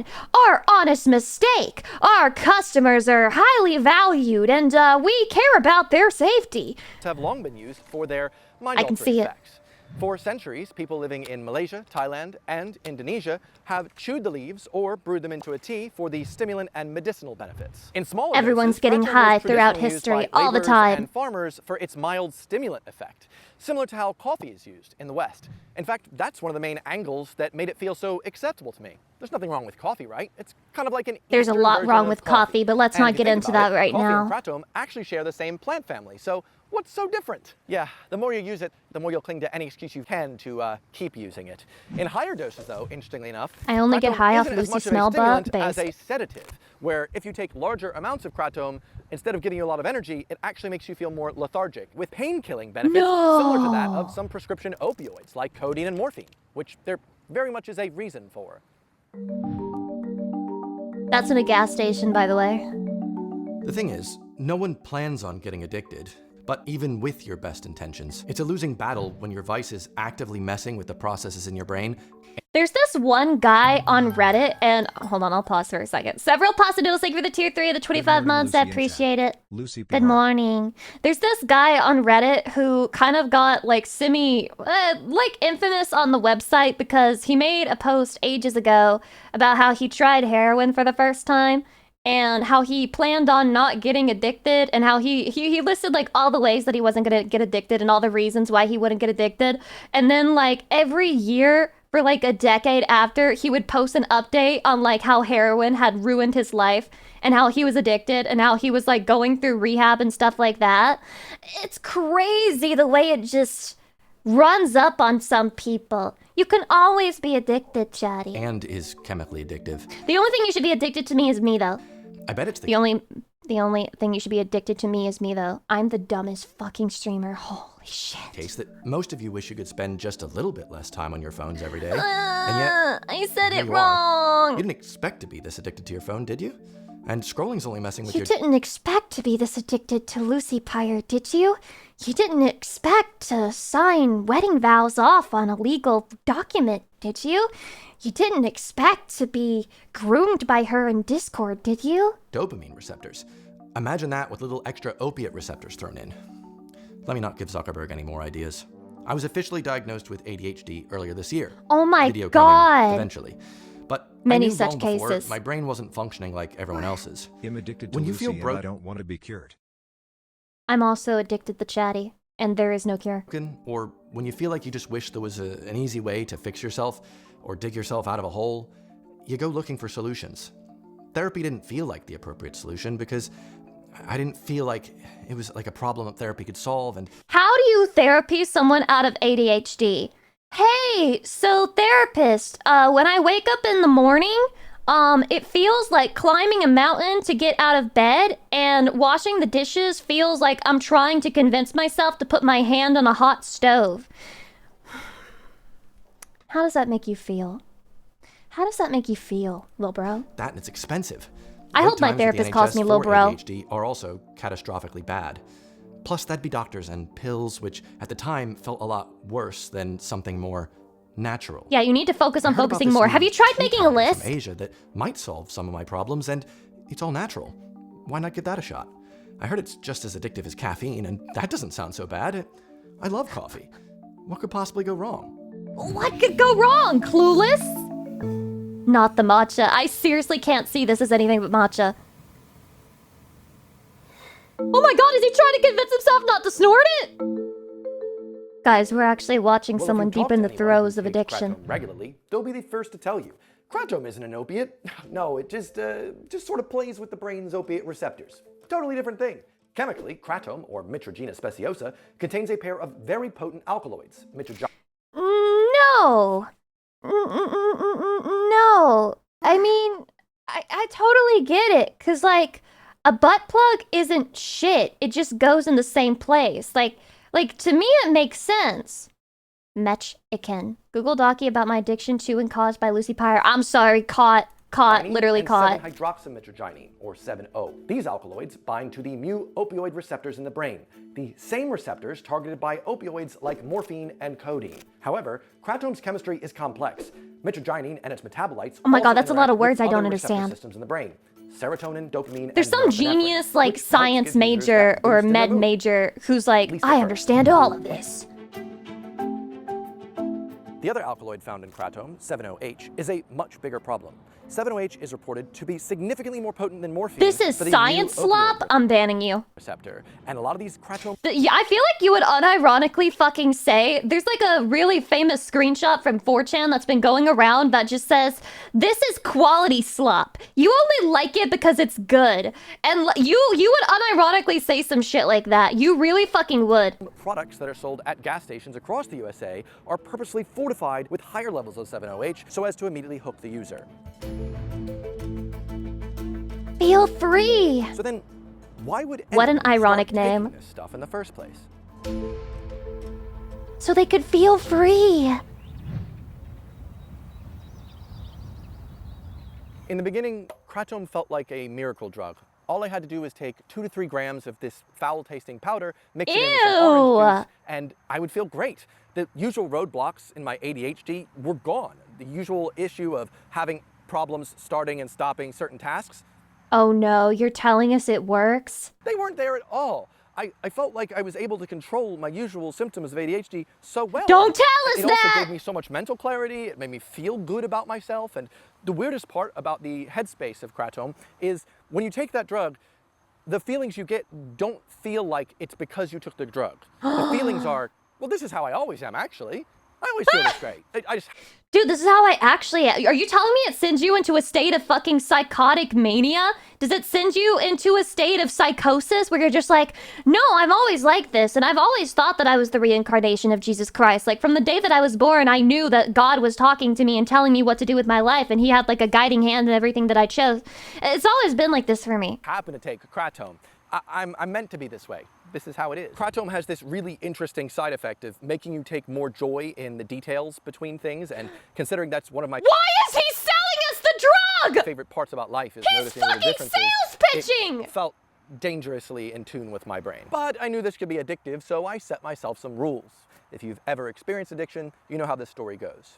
Our honest mistake. Our customers are highly valued and we care about their safety." have long been used for their I can mind-altering see it. effects. For centuries, people living in Malaysia, Thailand, and Indonesia have chewed the leaves or brewed them into a tea for the stimulant and medicinal benefits. In smaller Everyone's doses, getting kratom was high throughout traditionally used history, by all the laborers time. and farmers for its mild stimulant effect, similar to how coffee is used in the West. In fact, that's one of the main angles that made it feel so acceptable to me. There's nothing wrong with coffee, right? It's kind of like an There's a Eastern lot version wrong of with coffee, but let's And not if you get think into about that it, right coffee now. and kratom actually share the same plant family, so what's so different? Yeah, the more you use it, the more you'll cling to any excuse you can to keep using it. In higher doses, though, interestingly enough, I only get kratom high off isn't as Lucy much of a Smell stimulant based. as a sedative, where if you take larger amounts of kratom, instead of giving you a lot of energy, it actually makes you feel more lethargic, with pain-killing benefits similar to that of some prescription opioids like codeine and morphine, which there very much is a reason for. That's in a gas station, by the way. The thing is, no one plans on getting addicted. But even with your best intentions, it's a losing battle when your vice is actively messing with the processes in your brain. There's this one guy on Reddit, and hold on, I'll pause for a second. Several possibilities, thank you for the tier 3 of the 25 morning, months. Lucy I and appreciate it. Lucy Good PR. morning. There's this guy on Reddit who kind of got like like infamous on the website because he made a post ages ago about how he tried heroin for the first time and how he planned on not getting addicted and how he listed like all the ways that he wasn't gonna get addicted and all the reasons why he wouldn't get addicted. And then like every year for like a decade after, he would post an update on like how heroin had ruined his life and how he was addicted and how he was like going through rehab and stuff like that. It's crazy the way it just runs up on some people. You can always be addicted, Chatty. And is chemically addictive. The only thing you should be addicted to me is me, though. I bet it's The only thing you should be addicted to me is me, though. I'm the dumbest fucking streamer. Holy shit. case that most of you wish you could spend just a little bit less time on your phones every day. And I said here it you are. wrong. You didn't expect to be this addicted to your phone, did you? And scrolling's only messing with You your... didn't expect to be this addicted to Lucy Pyre, did you? You didn't expect to sign wedding vows off on a legal document, did you? You didn't expect to be groomed by her in Discord, did you? Dopamine receptors. Imagine that with little extra opiate receptors thrown in. Let me not give Zuckerberg any more ideas. I was officially diagnosed with ADHD earlier this year. Oh my Video God. coming eventually. But Many I knew such long before, cases. my brain wasn't functioning like everyone else's. I'm addicted to When you Lucy feel and I broken, don't want to be cured. I'm also addicted to Chatty, and there is no cure. or when you feel like you just wish there was an easy way to fix yourself or dig yourself out of a hole, you go looking for solutions. Therapy didn't feel like the appropriate solution because I didn't feel like it was like a problem that therapy could solve. And How do you therapy someone out of ADHD? Hey, so therapist, when I wake up in the morning, it feels like climbing a mountain to get out of bed, and washing the dishes feels like I'm trying to convince myself to put my hand on a hot stove. How does that make you feel? How does that make you feel, lil bro? that and it's expensive. I Wait hope my times with the therapist calls NHS me lil for bro. ADHD are also catastrophically bad. Plus, that'd be doctors and pills, which at the time felt a lot worse than something more natural. Yeah, you need to focus on I heard about focusing this more. new Have you tried tea making a powder list? from Asia that might solve some of my problems, and it's all natural. Why not give that a shot? I heard it's just as addictive as caffeine, and that doesn't sound so bad. I love coffee. What could possibly go wrong? What could go wrong, clueless? Not the matcha. I seriously can't see this as anything but matcha. Oh my god, is he trying to convince himself not to snort it? Guys, we're actually watching someone deep in the throes of addiction. Regularly, they'll be the first to tell you. Kratom isn't an opiate. No, it just sort of plays with the brain's opiate receptors. Totally different thing. Chemically, kratom, or Mitragina speciosa, contains a pair of very potent alkaloids. No. No. I mean, I totally get it. Because, like, a butt plug isn't shit. It just goes in the same place. Like to me, it makes sense. Metch Iken. Google Docky about my addiction to and caused by Lucy Pyre. I'm sorry, literally caught. 7-hydroxymitragynine, or 7-O. These alkaloids bind to the mu-opioid receptors in the brain, the same receptors targeted by opioids like morphine and codeine. However, kratom's chemistry is complex. Mitragynine and its metabolites. Oh my god, that's a lot of words I don't understand. Systems in the brain. Serotonin, dopamine, there's some genius like science major or med major who's like, I understand all of this. The other alkaloid found in kratom, 7-OH, is a much bigger problem. 7-OH is reported to be significantly more potent than morphine. This is science slop. I'm banning you. Receptor, and a lot of these kratom. Yeah, I feel like you would unironically fucking say, there's like a really famous screenshot from 4chan that's been going around that just says, this is quality slop. You only like it because it's good. And you would unironically say some shit like that. You really fucking would. Products that are sold at gas stations across the USA are purposely fortified with higher levels of 7-OH so as to immediately hook the user. Feel free. So then, why would what an ironic name. This stuff in the first place? So they could feel free. In the beginning, kratom felt like a miracle drug. All I had to do was take 2 to 3 grams of this foul-tasting powder, mix it in with some orange juice, and I would feel great. The usual roadblocks in my ADHD were gone. The usual issue of having problems starting and stopping certain tasks. Oh no, you're telling us it works? They weren't there at all. I felt like I was able to control my usual symptoms of ADHD so well. Don't tell us that! It also gave me so much mental clarity, it made me feel good about myself, and the weirdest part about the headspace of kratom is when you take that drug, the feelings you get don't feel like it's because you took the drug. The feelings are, well, this is how I always am, actually. I always feel this great. Dude, this is how I actually am. Are you telling me it sends you into a state of fucking psychotic mania? Does it send you into a state of psychosis where you're just like, no, I've always liked this, and I've always thought that I was the reincarnation of Jesus Christ. Like, from the day that I was born, I knew that God was talking to me and telling me what to do with my life, and he had like a guiding hand in everything that I chose. It's always been like this for me. I happen to take kratom. I'm meant to be this way. This is how it is. Kratom has this really interesting side effect of making you take more joy in the details between things, and considering that's one of my— Why is he selling us the drug? Favorite parts about life is He's noticing the differences. sales pitching! It felt dangerously in tune with my brain. But I knew this could be addictive, so I set myself some rules. If you've ever experienced addiction, you know how this story goes.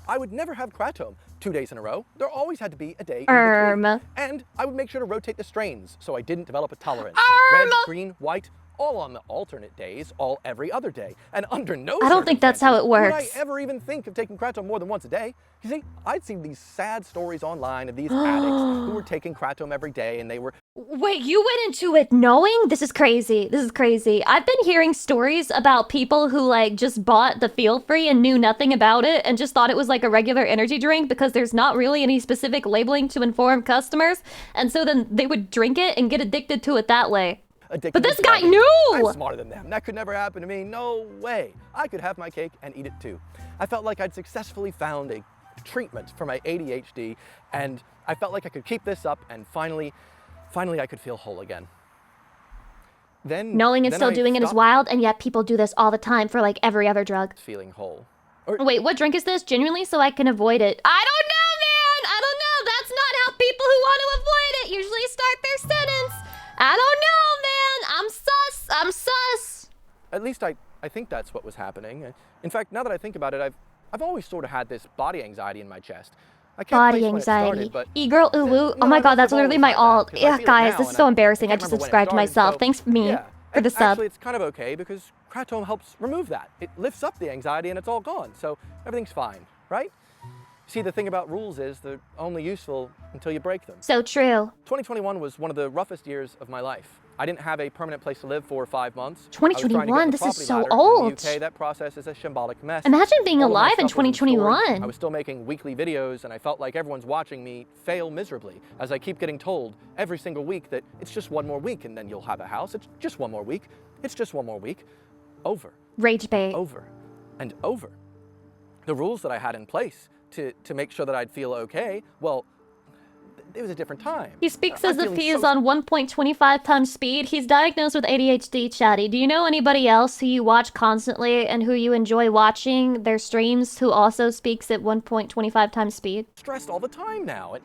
I would never have kratom 2 days in a row. There always had to be a day in between. And I would make sure to rotate the strains so I didn't develop a tolerance. Red, green, white, all on the alternate days, all every other day. And under no I don't think that's how it works. Would I ever even think of taking kratom more than once a day? You see, I'd seen these sad stories online of these addicts who were taking kratom every day, and they were— Wait, you went into it knowing? This is crazy. This is crazy. I've been hearing stories about people who like just bought the Feel Free and knew nothing about it and just thought it was like a regular energy drink because there's not really any specific labeling to inform customers. And so then they would drink it and get addicted to it that way. But this guy knew! I'm smarter than them. That could never happen to me. No way. I could have my cake and eat it too. I felt like I'd successfully found a treatment for my ADHD, and I felt like I could keep this up, and finally I could feel whole again. Knowing and still doing it is wild, and yet people do this all the time for like every other drug. Feeling whole. Wait, what drink is this? Genuinely, so I can avoid it. I don't know, man! I don't know. That's not how people who want to avoid it usually start their sentence. I don't know, man. I'm sus. At least I think that's what was happening. In fact, now that I think about it, I've always sort of had this body anxiety in my chest. I can't body anxiety. Started, E-girl ooh woo. Oh my god, that's literally my alt. Yeah, guys, this is so embarrassing. I just subscribed to myself. So, thanks me for the sub. Actually, it's kind of okay because kratom helps remove that. It lifts up the anxiety and it's all gone. So everything's fine, right? See, the thing about rules is they're only useful until you break them. So true. 2021 was one of the roughest years of my life. I didn't have a permanent place to live for 5 months. 2021, this is so old. In the UK, that process is a shambolic mess. Imagine being All of my alive in stuff was in 2021. storage. I was still making weekly videos, and I felt like everyone's watching me fail miserably, as I keep getting told every single week that it's just one more week, and then you'll have a house. It's just one more week. It's just one more week. Over. Rage bait. Over. And over. The rules that I had in place to make sure that I'd feel okay, well, it was a different time. He speaks as if he is on 1.25 times speed. He's diagnosed with ADHD, Chatty. Do you know anybody else who you watch constantly and who you enjoy watching their streams who also speaks at 1.25 times speed? Stressed all the time now.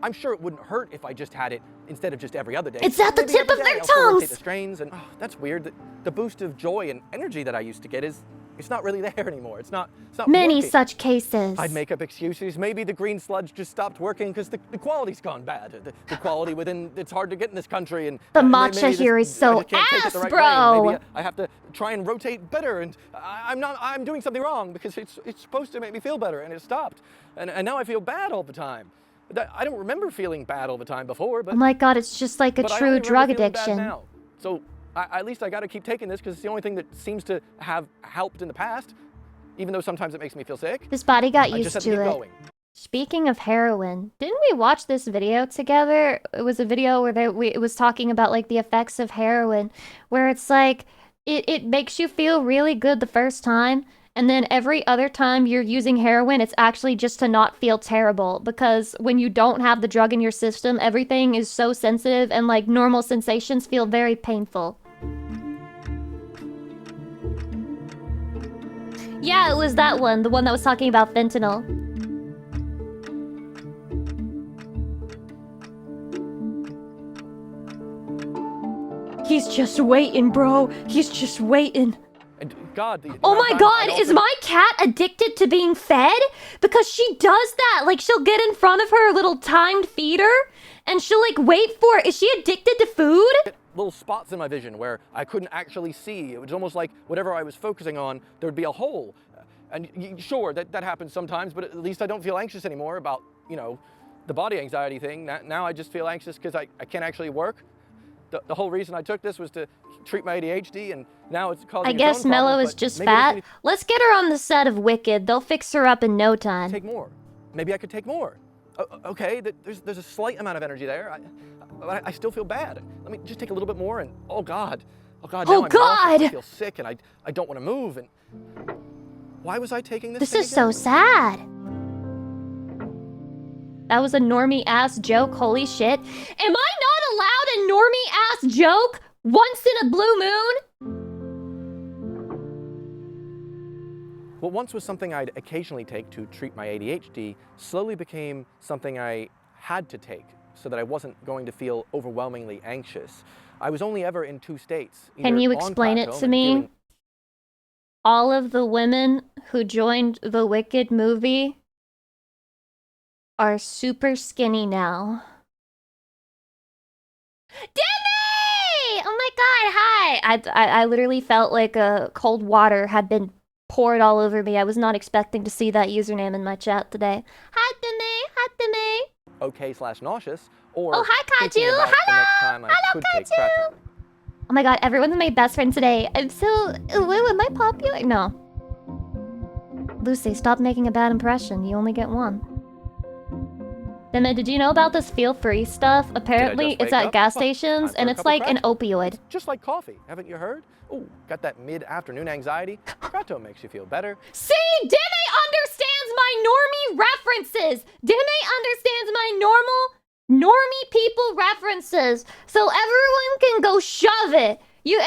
I'm sure it wouldn't hurt if I just had it instead of just every other day. It's at the tip of their tongues! The strains, and that's weird. The boost of joy and energy that I used to get it's not really there anymore. It's not Many working. such cases. I'd make up excuses. Maybe the green sludge just stopped working because the quality's gone bad. The quality within, it's hard to get in this country. And the matcha here is so ass, bro. Maybe I have to try and rotate better, and I'm doing something wrong because it's supposed to make me feel better, and it stopped. And now I feel bad all the time. I don't remember feeling bad all the time before, but... Oh my god, it's just like a true drug addiction. Now. So at least I gotta keep taking this because it's the only thing that seems to have helped in the past, even though sometimes it makes me feel sick. His body got used to it. Going. Speaking of heroin, didn't we watch this video together? It was a video where it was talking about like the effects of heroin, where it's like, it makes you feel really good the first time, and then every other time you're using heroin, it's actually just to not feel terrible. Because when you don't have the drug in your system, everything is so sensitive and like normal sensations feel very painful. Yeah, it was that one. The one that was talking about fentanyl. He's just waiting, bro. He's just waiting. God, oh my god, is my cat addicted to being fed? Because she does that. Like, she'll get in front of her little timed feeder, and she'll, like, wait for it. Is she addicted to food? Little spots in my vision where I couldn't actually see. It was almost like whatever I was focusing on, there would be a hole. And sure, that happens sometimes, but at least I don't feel anxious anymore about, you know, the body anxiety thing. Now I just feel anxious because I can't actually work. The whole reason I took this was to treat my ADHD, and now it's causing I guess Mello is just fat. Let's get her on the set of Wicked. They'll fix her up in no time. Take more. Maybe I could take more. Okay, there's a slight amount of energy there. I still feel bad. Let me just take a little bit more, and oh God. Now I'm nauseous. I feel sick, and I don't want to move. And why was I taking this? This is so sad. That was a normie-ass joke, holy shit. Am I not allowed a normie-ass joke once in a blue moon? What once was something I'd occasionally take to treat my ADHD slowly became something I had to take so that I wasn't going to feel overwhelmingly anxious. I was only ever in 2 states. Can you explain it to me? All of the women who joined the Wicked movie are super skinny now. Demi! Oh my god, hi! I literally felt like a cold water had been poured all over me. I was not expecting to see that username in my chat today. Hi, Demi! Hi, Demi! Okay/nauseous, or oh, hi, Kaju! Hello! Hello, Kaju! Oh my god, everyone's my best friend today. I'm so... Am I popular? No. Lucy, stop making a bad impression. You only get one. Demi, did you know about this feel free stuff? Apparently, it's at gas stations, and it's like an opioid. Just like coffee, haven't you heard? Oh, got that mid-afternoon anxiety? Kratom makes you feel better. See, Demi understands my normie references. Demi understands my normie people references. So everyone can go shove it. You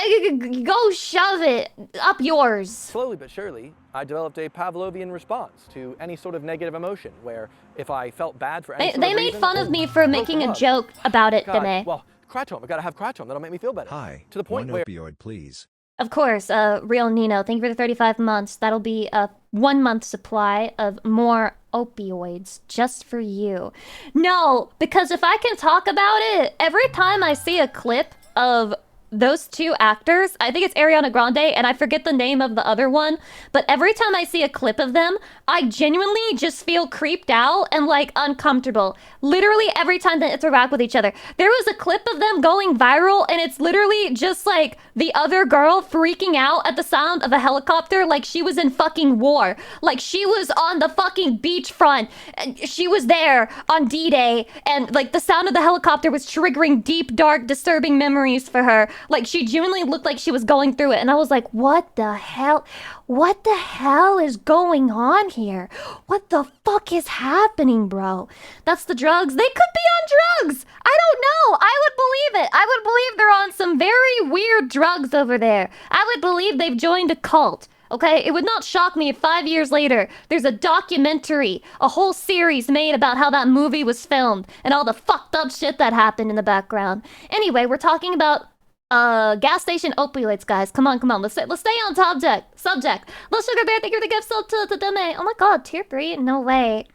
go shove it up yours. Slowly but surely, I developed a Pavlovian response to any sort of negative emotion, where if I felt bad for any They made fun of me for making a joke about it, Demi. Well, kratom, I gotta have kratom. That'll make me feel better. Hi. To the point one where... opioid, please. Of course, Real Nino, thank you for the 35 months. That'll be a 1-month supply of more opioids just for you. No, because if I can talk about it, every time I see a clip of those two actors, I think it's Ariana Grande and I forget the name of the other one, but every time I see a clip of them, I genuinely just feel creeped out and like uncomfortable. Literally every time they interact with each other. There was a clip of them going viral and it's literally just like the other girl freaking out at the sound of a helicopter like she was in fucking war. Like she was on the fucking beachfront and she was there on D-Day and like the sound of the helicopter was triggering deep, dark, disturbing memories for her. Like she genuinely looked like she was going through it and I was like, what the hell? What the hell is going on here? What the fuck is happening, bro? That's the drugs. They could be on drugs. I don't know. I would believe it. I would believe they're on some very weird drugs over there. I would believe they've joined a cult. Okay, it would not shock me if 5 years later there's a documentary, a whole series made about how that movie was filmed and all the fucked up shit that happened in the background. Anyway, we're talking about gas station opioids, guys. Come on. Let's stay on subject. Little Sugar Bear, thank you for the gift sub to Deme. Oh my god, tier 3? No way.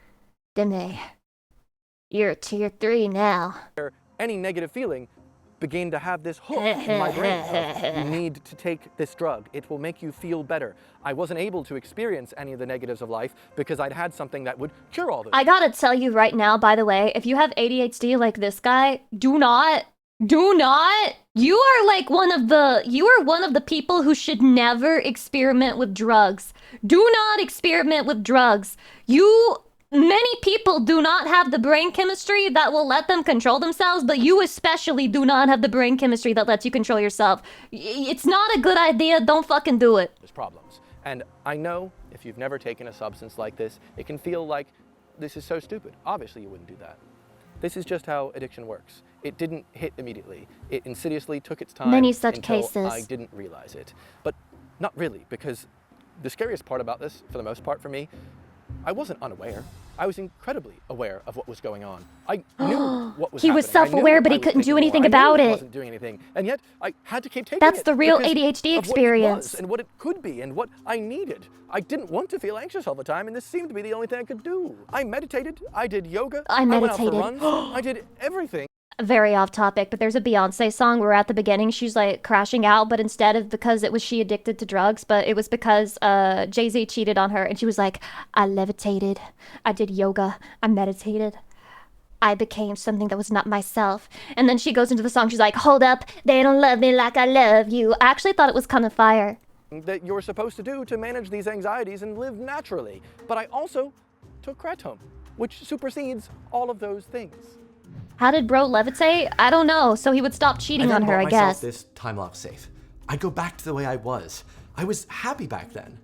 Deme, you're tier 3 now. Any negative feeling began to have this hook in my brain of, you need to take this drug. It will make you feel better. I wasn't able to experience any of the negatives of life because I'd had something that would cure all this. I gotta tell you right now, by the way, if you have ADHD like this guy, do not. You are like one of the people who should never experiment with drugs. Do not experiment with drugs. Many people do not have the brain chemistry that will let them control themselves, but you especially do not have the brain chemistry that lets you control yourself. It's not a good idea. Don't fucking do it. There's problems. And I know if you've never taken a substance like this, it can feel like this is so stupid. Obviously you wouldn't do that. This is just how addiction works. It didn't hit immediately. It insidiously took its time. Many such until cases. I didn't realize it. But not really, because the scariest part about this, for the most part for me, I wasn't unaware. I was incredibly aware of what was going on. I knew what was happening. He was self-aware, but he couldn't do anything about it. I wasn't doing anything, and yet I had to keep taking it. That's the real ADHD experience. And what it could be, and what I needed. I didn't want to feel anxious all the time, and this seemed to be the only thing I could do. I meditated. I did yoga. I meditated. I went out for runs. I did everything. Very off topic, but there's a Beyonce song where at the beginning she's like crashing out, but instead of because it was she addicted to drugs, but it was because Jay-Z cheated on her, and she was like, I levitated, I did yoga, I meditated, I became something that was not myself. And then she goes into the song, she's like, hold up, they don't love me like I love you. I actually thought it was kind of fire. That you're supposed to do to manage these anxieties and live naturally. But I also took kratom, which supersedes all of those things. How did bro levitate? I don't know. So he would stop cheating on her, I guess. This time lock safe. I'd go back to the way I was. I was happy back then.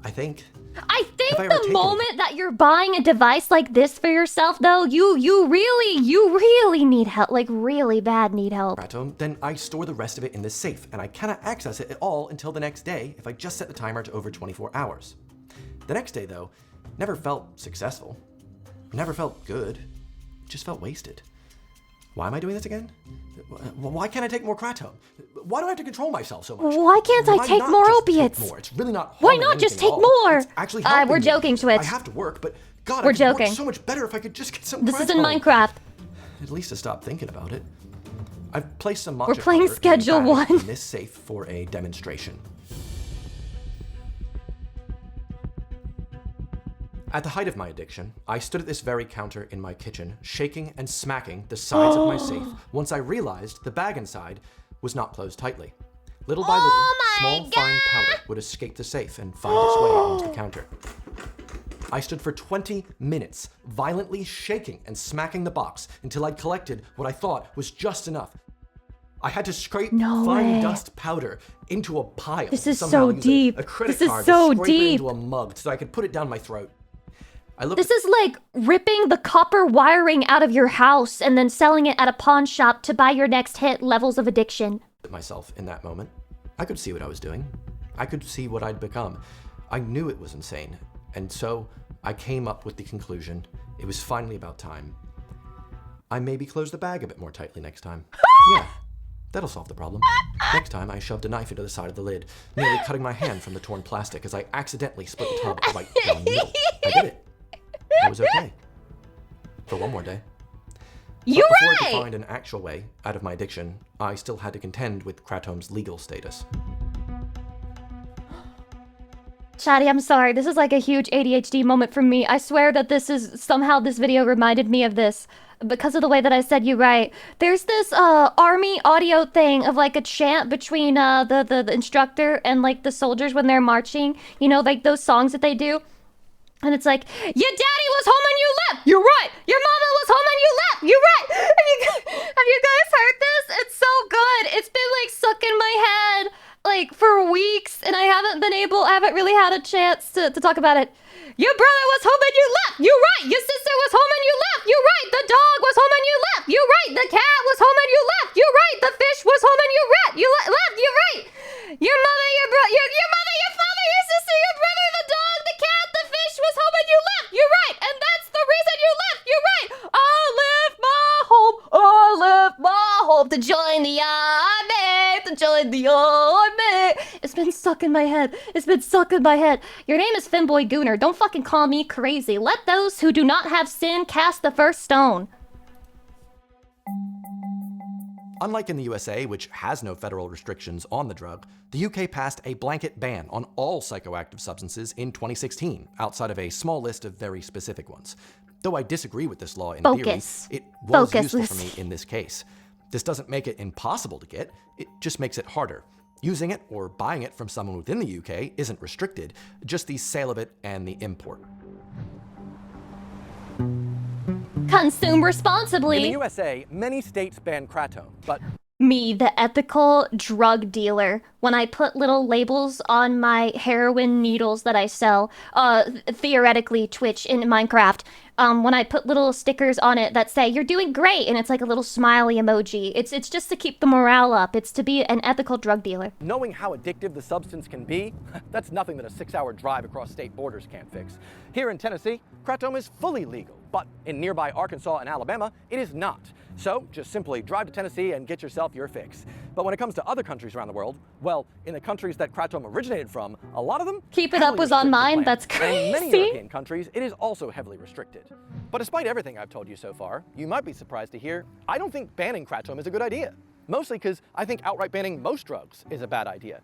I think the moment that you're buying a device like this for yourself, though, you really need help, like really bad need help. Then I store the rest of it in this safe, and I cannot access it at all until the next day if I just set the timer to over 24 hours. The next day, though, never felt successful. Never felt good. Just felt wasted. Why am I doing this again? Why can't I take more kratom? Why do I have to control myself so much? Why can't I take more opiates? Take more? It's really not. Why not just take more? It's actually helping we're joking, Twitch. I have to work, but God, we're I could joking. work so much better if I could just get some. This is in Minecraft. At least to stop thinking about it. I've placed some matcha We're playing powder Schedule 1 in this safe for a demonstration. At the height of my addiction, I stood at this very counter in my kitchen, shaking and smacking the sides of my safe once I realized the bag inside was not closed tightly. Little by little, small fine powder would escape the safe and find its way onto the counter. I stood for 20 minutes, violently shaking and smacking the box until I'd collected what I thought was just enough. I had to scrape fine dust powder into a pile. This is so deep. A credit this card is so to scrape it deep. into a mug so I could put it down my throat. This is like ripping the copper wiring out of your house and then selling it at a pawn shop to buy your next hit levels of addiction. Myself in that moment. I could see what I was doing. I could see what I'd become. I knew it was insane. And so I came up with the conclusion it was finally about time. I maybe close the bag a bit more tightly next time. Yeah, that'll solve the problem. Next time I shoved a knife into the side of the lid, nearly cutting my hand from the torn plastic as I accidentally split the tub right down the middle. I did it. I was okay. For one more day. You're Before I right! could find an actual way out of my addiction, I still had to contend with Kratom's legal status. Chatty, I'm sorry. This is like a huge ADHD moment for me. I swear that somehow this video reminded me of this because of the way that I said you right. There's this army audio thing of like a chant between the instructor and like the soldiers when they're marching. You know, like those songs that they do. And it's like, your daddy was home and you left. You're right. Your mama was home and you left. You're right. Have you guys heard this? It's so good. It's been like stuck in my head like for weeks, and I haven't really had a chance to talk about it. Your brother was home and you left. You're right. Your sister was home and you left. You're right. The dog was home and you left. You're right. The cat was home and you left. You're right. The fish was home and you left. Left. You're right. Your mother, your mother, your father, your sister, your brother, the dog, the cat, the fish was home and you left. You're right. And that's the reason you left. You're right. I left my home. I left my home to join the army. To join the army. It's been stuck in my head. It's been stuck in my head. Your name is Finboy Gooner. Don't fucking call me crazy. Let those who do not have sin cast the first stone. Unlike in the USA, which has no federal restrictions on the drug, the UK passed a blanket ban on all psychoactive substances in 2016, outside of a small list of very specific ones. Though I disagree with this law in theory, it was useful for me in this case. This doesn't make it impossible to get, it just makes it harder. Using it or buying it from someone within the UK isn't restricted, just the sale of it and the import. Consume responsibly. In the USA, many states ban kratom, but me, the ethical drug dealer, when I put little labels on my heroin needles that I sell, theoretically Twitch in Minecraft, when I put little stickers on it that say, you're doing great, and it's like a little smiley emoji. It's just to keep the morale up. It's to be an ethical drug dealer. knowing how addictive the substance can be, that's nothing that a 6-hour drive across state borders can't fix. Here in Tennessee, kratom is fully legal, but in nearby Arkansas and Alabama, it is not. So just simply drive to Tennessee and get yourself your fix. But when it comes to other countries around the world, well, in the countries that kratom originated from, a lot of them Keep It Up was on mine. That's crazy. And many crazy. European countries, it is also heavily restricted. But despite everything I've told you so far, you might be surprised to hear I don't think banning kratom is a good idea. Mostly because I think outright banning most drugs is a bad idea.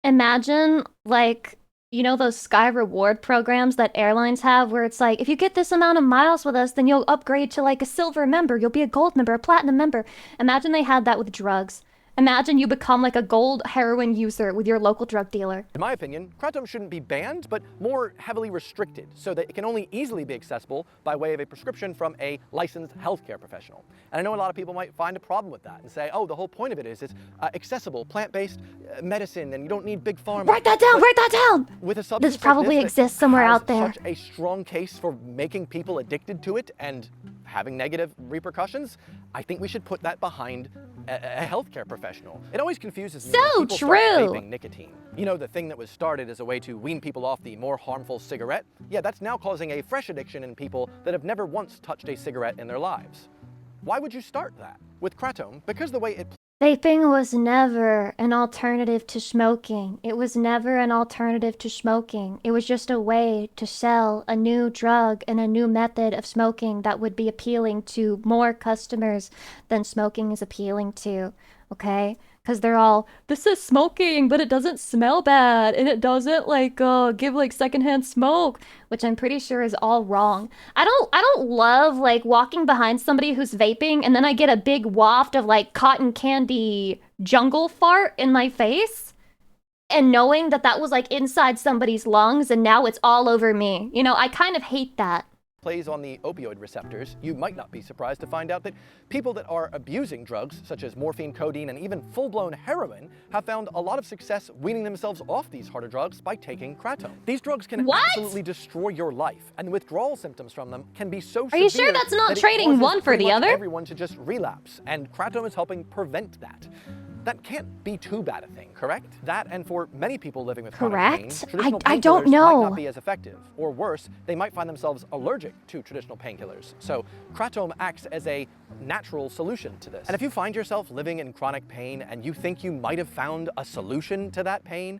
Imagine, like, you know those Sky Reward programs that airlines have where it's like, if you get this amount of miles with us, then you'll upgrade to like a silver member, you'll be a gold member, a platinum member. Imagine they had that with drugs. Imagine you become like a gold heroin user with your local drug dealer. In my opinion, kratom shouldn't be banned, but more heavily restricted so that it can only easily be accessible by way of a prescription from a licensed healthcare professional. And I know a lot of people might find a problem with that and say, oh, the whole point of it is it's accessible, plant-based medicine, and you don't need big pharma. Write that down, write that down! With a substance This probably like exists somewhere out there. Such a strong case for making people addicted to it and having negative repercussions, I think we should put that behind a healthcare professional. It always confuses me when people start vaping nicotine. You know, the thing that was started as a way to wean people off the more harmful cigarette? Yeah, that's now causing a fresh addiction in people that have never once touched a cigarette in their lives. Why would you start that? With kratom, because the way it Vaping was never an alternative to smoking. It was never an alternative to smoking. It was just a way to sell a new drug and a new method of smoking that would be appealing to more customers than smoking is appealing to, okay? Because they're all, this is smoking, but it doesn't smell bad, and it doesn't, like, give, like, secondhand smoke, which I'm pretty sure is all wrong. I don't love, like, walking behind somebody who's vaping, and then I get a big waft of, like, cotton candy jungle fart in my face, and knowing that that was, like, inside somebody's lungs, and now it's all over me. You know, I kind of hate that. plays on the opioid receptors, you might not be surprised to find out that people that are abusing drugs, such as morphine, codeine, and even full-blown heroin, have found a lot of success weaning themselves off these harder drugs by taking kratom. These drugs can absolutely destroy your life, and the withdrawal symptoms from them can be so severe. Are you sure that's not trading one for the other? Everyone to just relapse, and kratom is helping prevent that. that can't be too bad a thing, correct? That, and for many people living with chronic pain, Correct? traditional I don't painkillers know. might not be as effective. Or worse, they might find themselves allergic to traditional painkillers. So kratom acts as a natural solution to this. And if you find yourself living in chronic pain and you think you might have found a solution to that pain,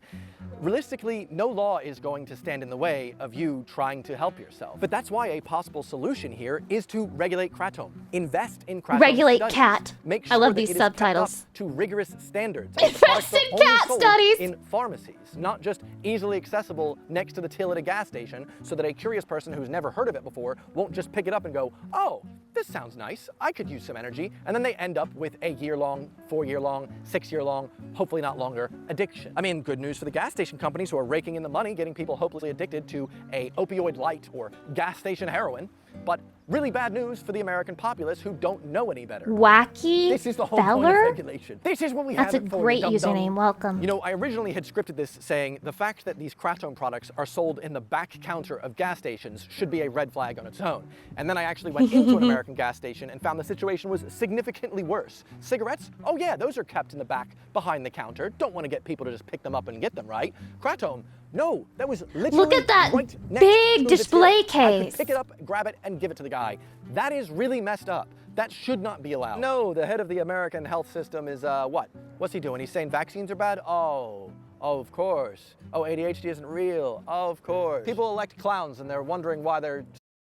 realistically, no law is going to stand in the way of you trying to help yourself. But that's why a possible solution here is to regulate kratom. Invest in kratom Regulate studies. cat. Make I sure love that these it is kept subtitles. up to rigorous standards. Invest in cat studies. In pharmacies, not just easily accessible next to the till at a gas station, so that a curious person who's never heard of it before won't just pick it up and go, oh, this sounds nice, I could use some energy, and then they end up with a year-long, 4-year-long, 6-year-long, hopefully not longer, addiction. I mean, good news for the gas station companies who are raking in the money, getting people hopelessly addicted to a opioid light or gas station heroin, but really bad news for the American populace who don't know any better. Wacky This is the whole point of Feller? regulation. This is what we have. That's a it for you, great dum-dum. username. Welcome. You know, I originally had scripted this saying the fact that these kratom products are sold in the back counter of gas stations should be a red flag on its own. And then I actually went into an American gas station and found the situation was significantly worse. Cigarettes? Oh yeah, those are kept in the back behind the counter. Don't want to get people to just pick them up and get them, right? Kratom? No, that was literally Look at that right next big to the display till. I could case. pick it up, grab it, and give it to the guy. That is really messed up. That should not be allowed. No, the head of the American health system is, what? What's he doing? He's saying vaccines are bad? Oh, of course. Oh, ADHD isn't real. Of course. People elect clowns and they're wondering why they're...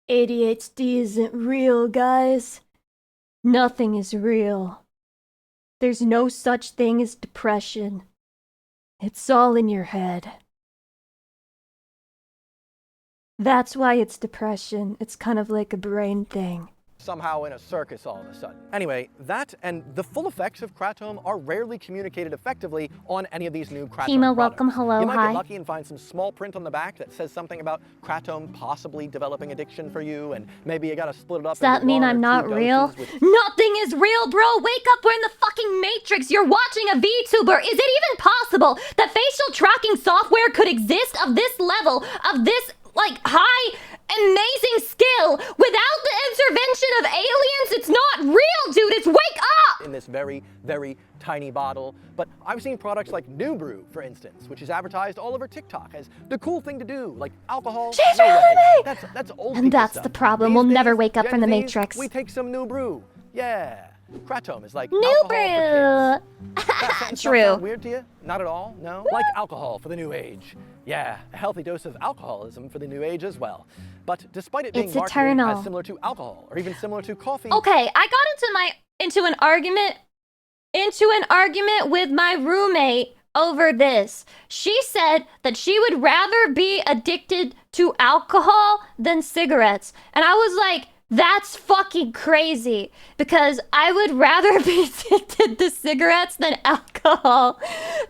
ADHD isn't real, guys. Nothing is real. There's no such thing as depression. It's all in your head. That's why it's depression. It's kind of like a brain thing. somehow in a circus all of a sudden. Anyway, that and the full effects of kratom are rarely communicated effectively on any of these new kratom Kima, products. welcome, hello, You might hi. get lucky and find some small print on the back that says something about kratom possibly developing addiction for you, and maybe you gotta split it up. Does that into mean 1 or I'm 2 not real? doses with- Nothing is real, bro! Wake up, we're in the fucking Matrix! You're watching a VTuber! Is it even possible that facial tracking software could exist of this level, of this, like, high, amazing skill without the intervention of aliens? It's not real, dude! It's wake up! In this very, very tiny bottle. But I've seen products like New Brew, for instance, which is advertised all over TikTok as the cool thing to do, like alcohol. She's no really way. That's old And people that's stuff. the problem. These We'll never days, wake up Gen from the Zs, Matrix. We take some New Brew. Yeah. Kratom is like New alcohol Brew! for kids. That sentence True. sound weird to you? Not at all? No? Like alcohol for the new age. Yeah, a healthy dose of alcoholism for the new age as well. But despite it being It's marketed eternal. as similar to alcohol, or even similar to coffee, Okay, I got into an argument with my roommate over this. She said that she would rather be addicted to alcohol than cigarettes. And I was like, that's fucking crazy, because I would rather be addicted to cigarettes than alcohol,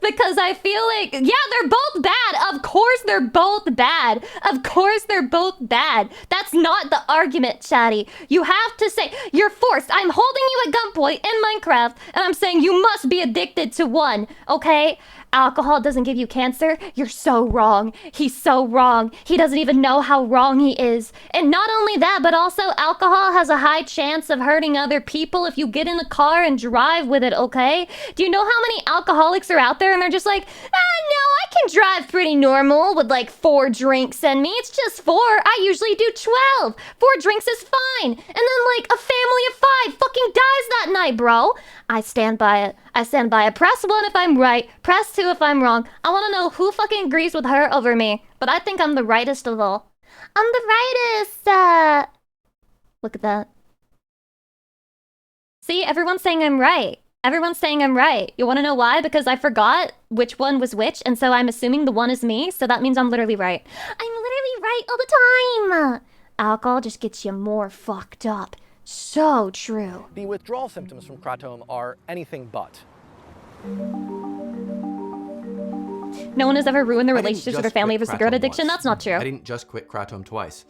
because I feel like, yeah, they're both bad. Of course they're both bad. Of course they're both bad. That's not the argument, chatty. You have to say, you're forced. I'm holding you at gunpoint in Minecraft, and I'm saying you must be addicted to one, okay? Alcohol doesn't give you cancer. You're so wrong. He's so wrong. He doesn't even know how wrong he is. And not only that, but also alcohol has a high chance of hurting other people if you get in a car and drive with it, okay? Do you know how many alcoholics are out there and they're just like, no, I can drive pretty normal with like 4 drinks in me. It's just 4. I usually do 12. 4 drinks is fine. And then like a family of 5 fucking dies that night, bro. I stand by it. I stand by it. Press 1 if I'm right. Press 2 if I'm wrong. I want to know who fucking agrees with her over me. But I think I'm the rightest of all. I'm the rightest. Look at that. See, everyone's saying I'm right. Everyone's saying I'm right. You want to know why? Because I forgot which one was which, and so I'm assuming the one is me, so that means I'm literally right. I'm literally right all the time. Alcohol just gets you more fucked up. So true. the withdrawal symptoms from kratom are anything but. No one has ever ruined their I didn't relationship with their just family quit over cigarette kratom addiction. once. That's not true. I didn't just quit kratom twice.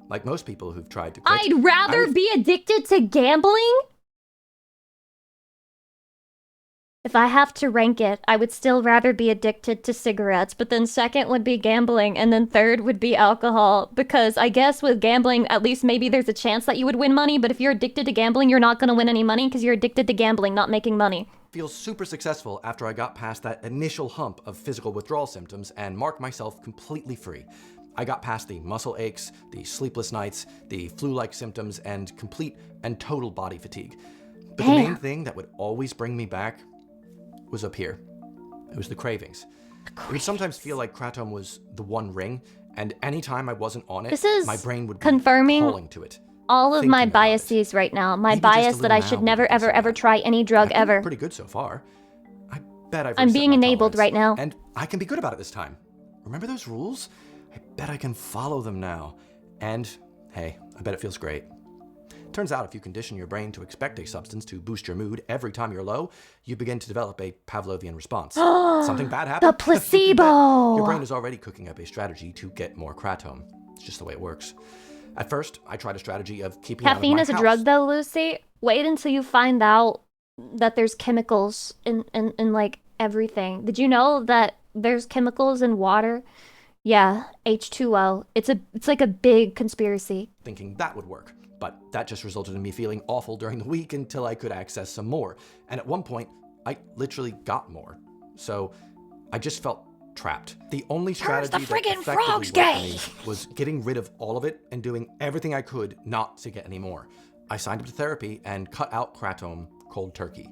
Like most people who've tried to quit. I'd rather I be addicted to gambling. If I have to rank it, I would still rather be addicted to cigarettes, but then second would be gambling, and then third would be alcohol, because I guess with gambling, at least maybe there's a chance that you would win money, but if you're addicted to gambling, you're not going to win any money because you're addicted to gambling, not making money. feel super successful after I got past that initial hump of physical withdrawal symptoms and marked myself completely free. I got past the muscle aches, the sleepless nights, the flu-like symptoms, and complete and total body fatigue. But the main thing that would always bring me back was up here. It was the cravings. It would sometimes feel like kratom was the one ring, and anytime I wasn't on it, my brain would be calling to it. All of my biases right now. My bias that I should never, ever try any drug ever. Pretty good so far. I bet I'm being enabled right now. And I can be good about it this time. Remember those rules? I bet I can follow them now. And hey, I bet it feels great. Turns out if you condition your brain to expect a substance to boost your mood every time you're low, you begin to develop a Pavlovian response. Something bad happens. The placebo! Your brain is already cooking up a strategy to get more kratom. It's just the way it works. At first, I tried a strategy of keeping caffeine as a drug though, Lucy? Wait until you find out that there's chemicals in like everything. Did you know that there's chemicals in water? Yeah, H2O. It's like a big conspiracy. Thinking that would work. But that just resulted in me feeling awful during the week until I could access some more. And at one point, I literally got more. So I just felt trapped. The only strategy that effectively worked for me was getting rid of all of it and doing everything I could not to get any more. I signed up to therapy and cut out kratom cold turkey.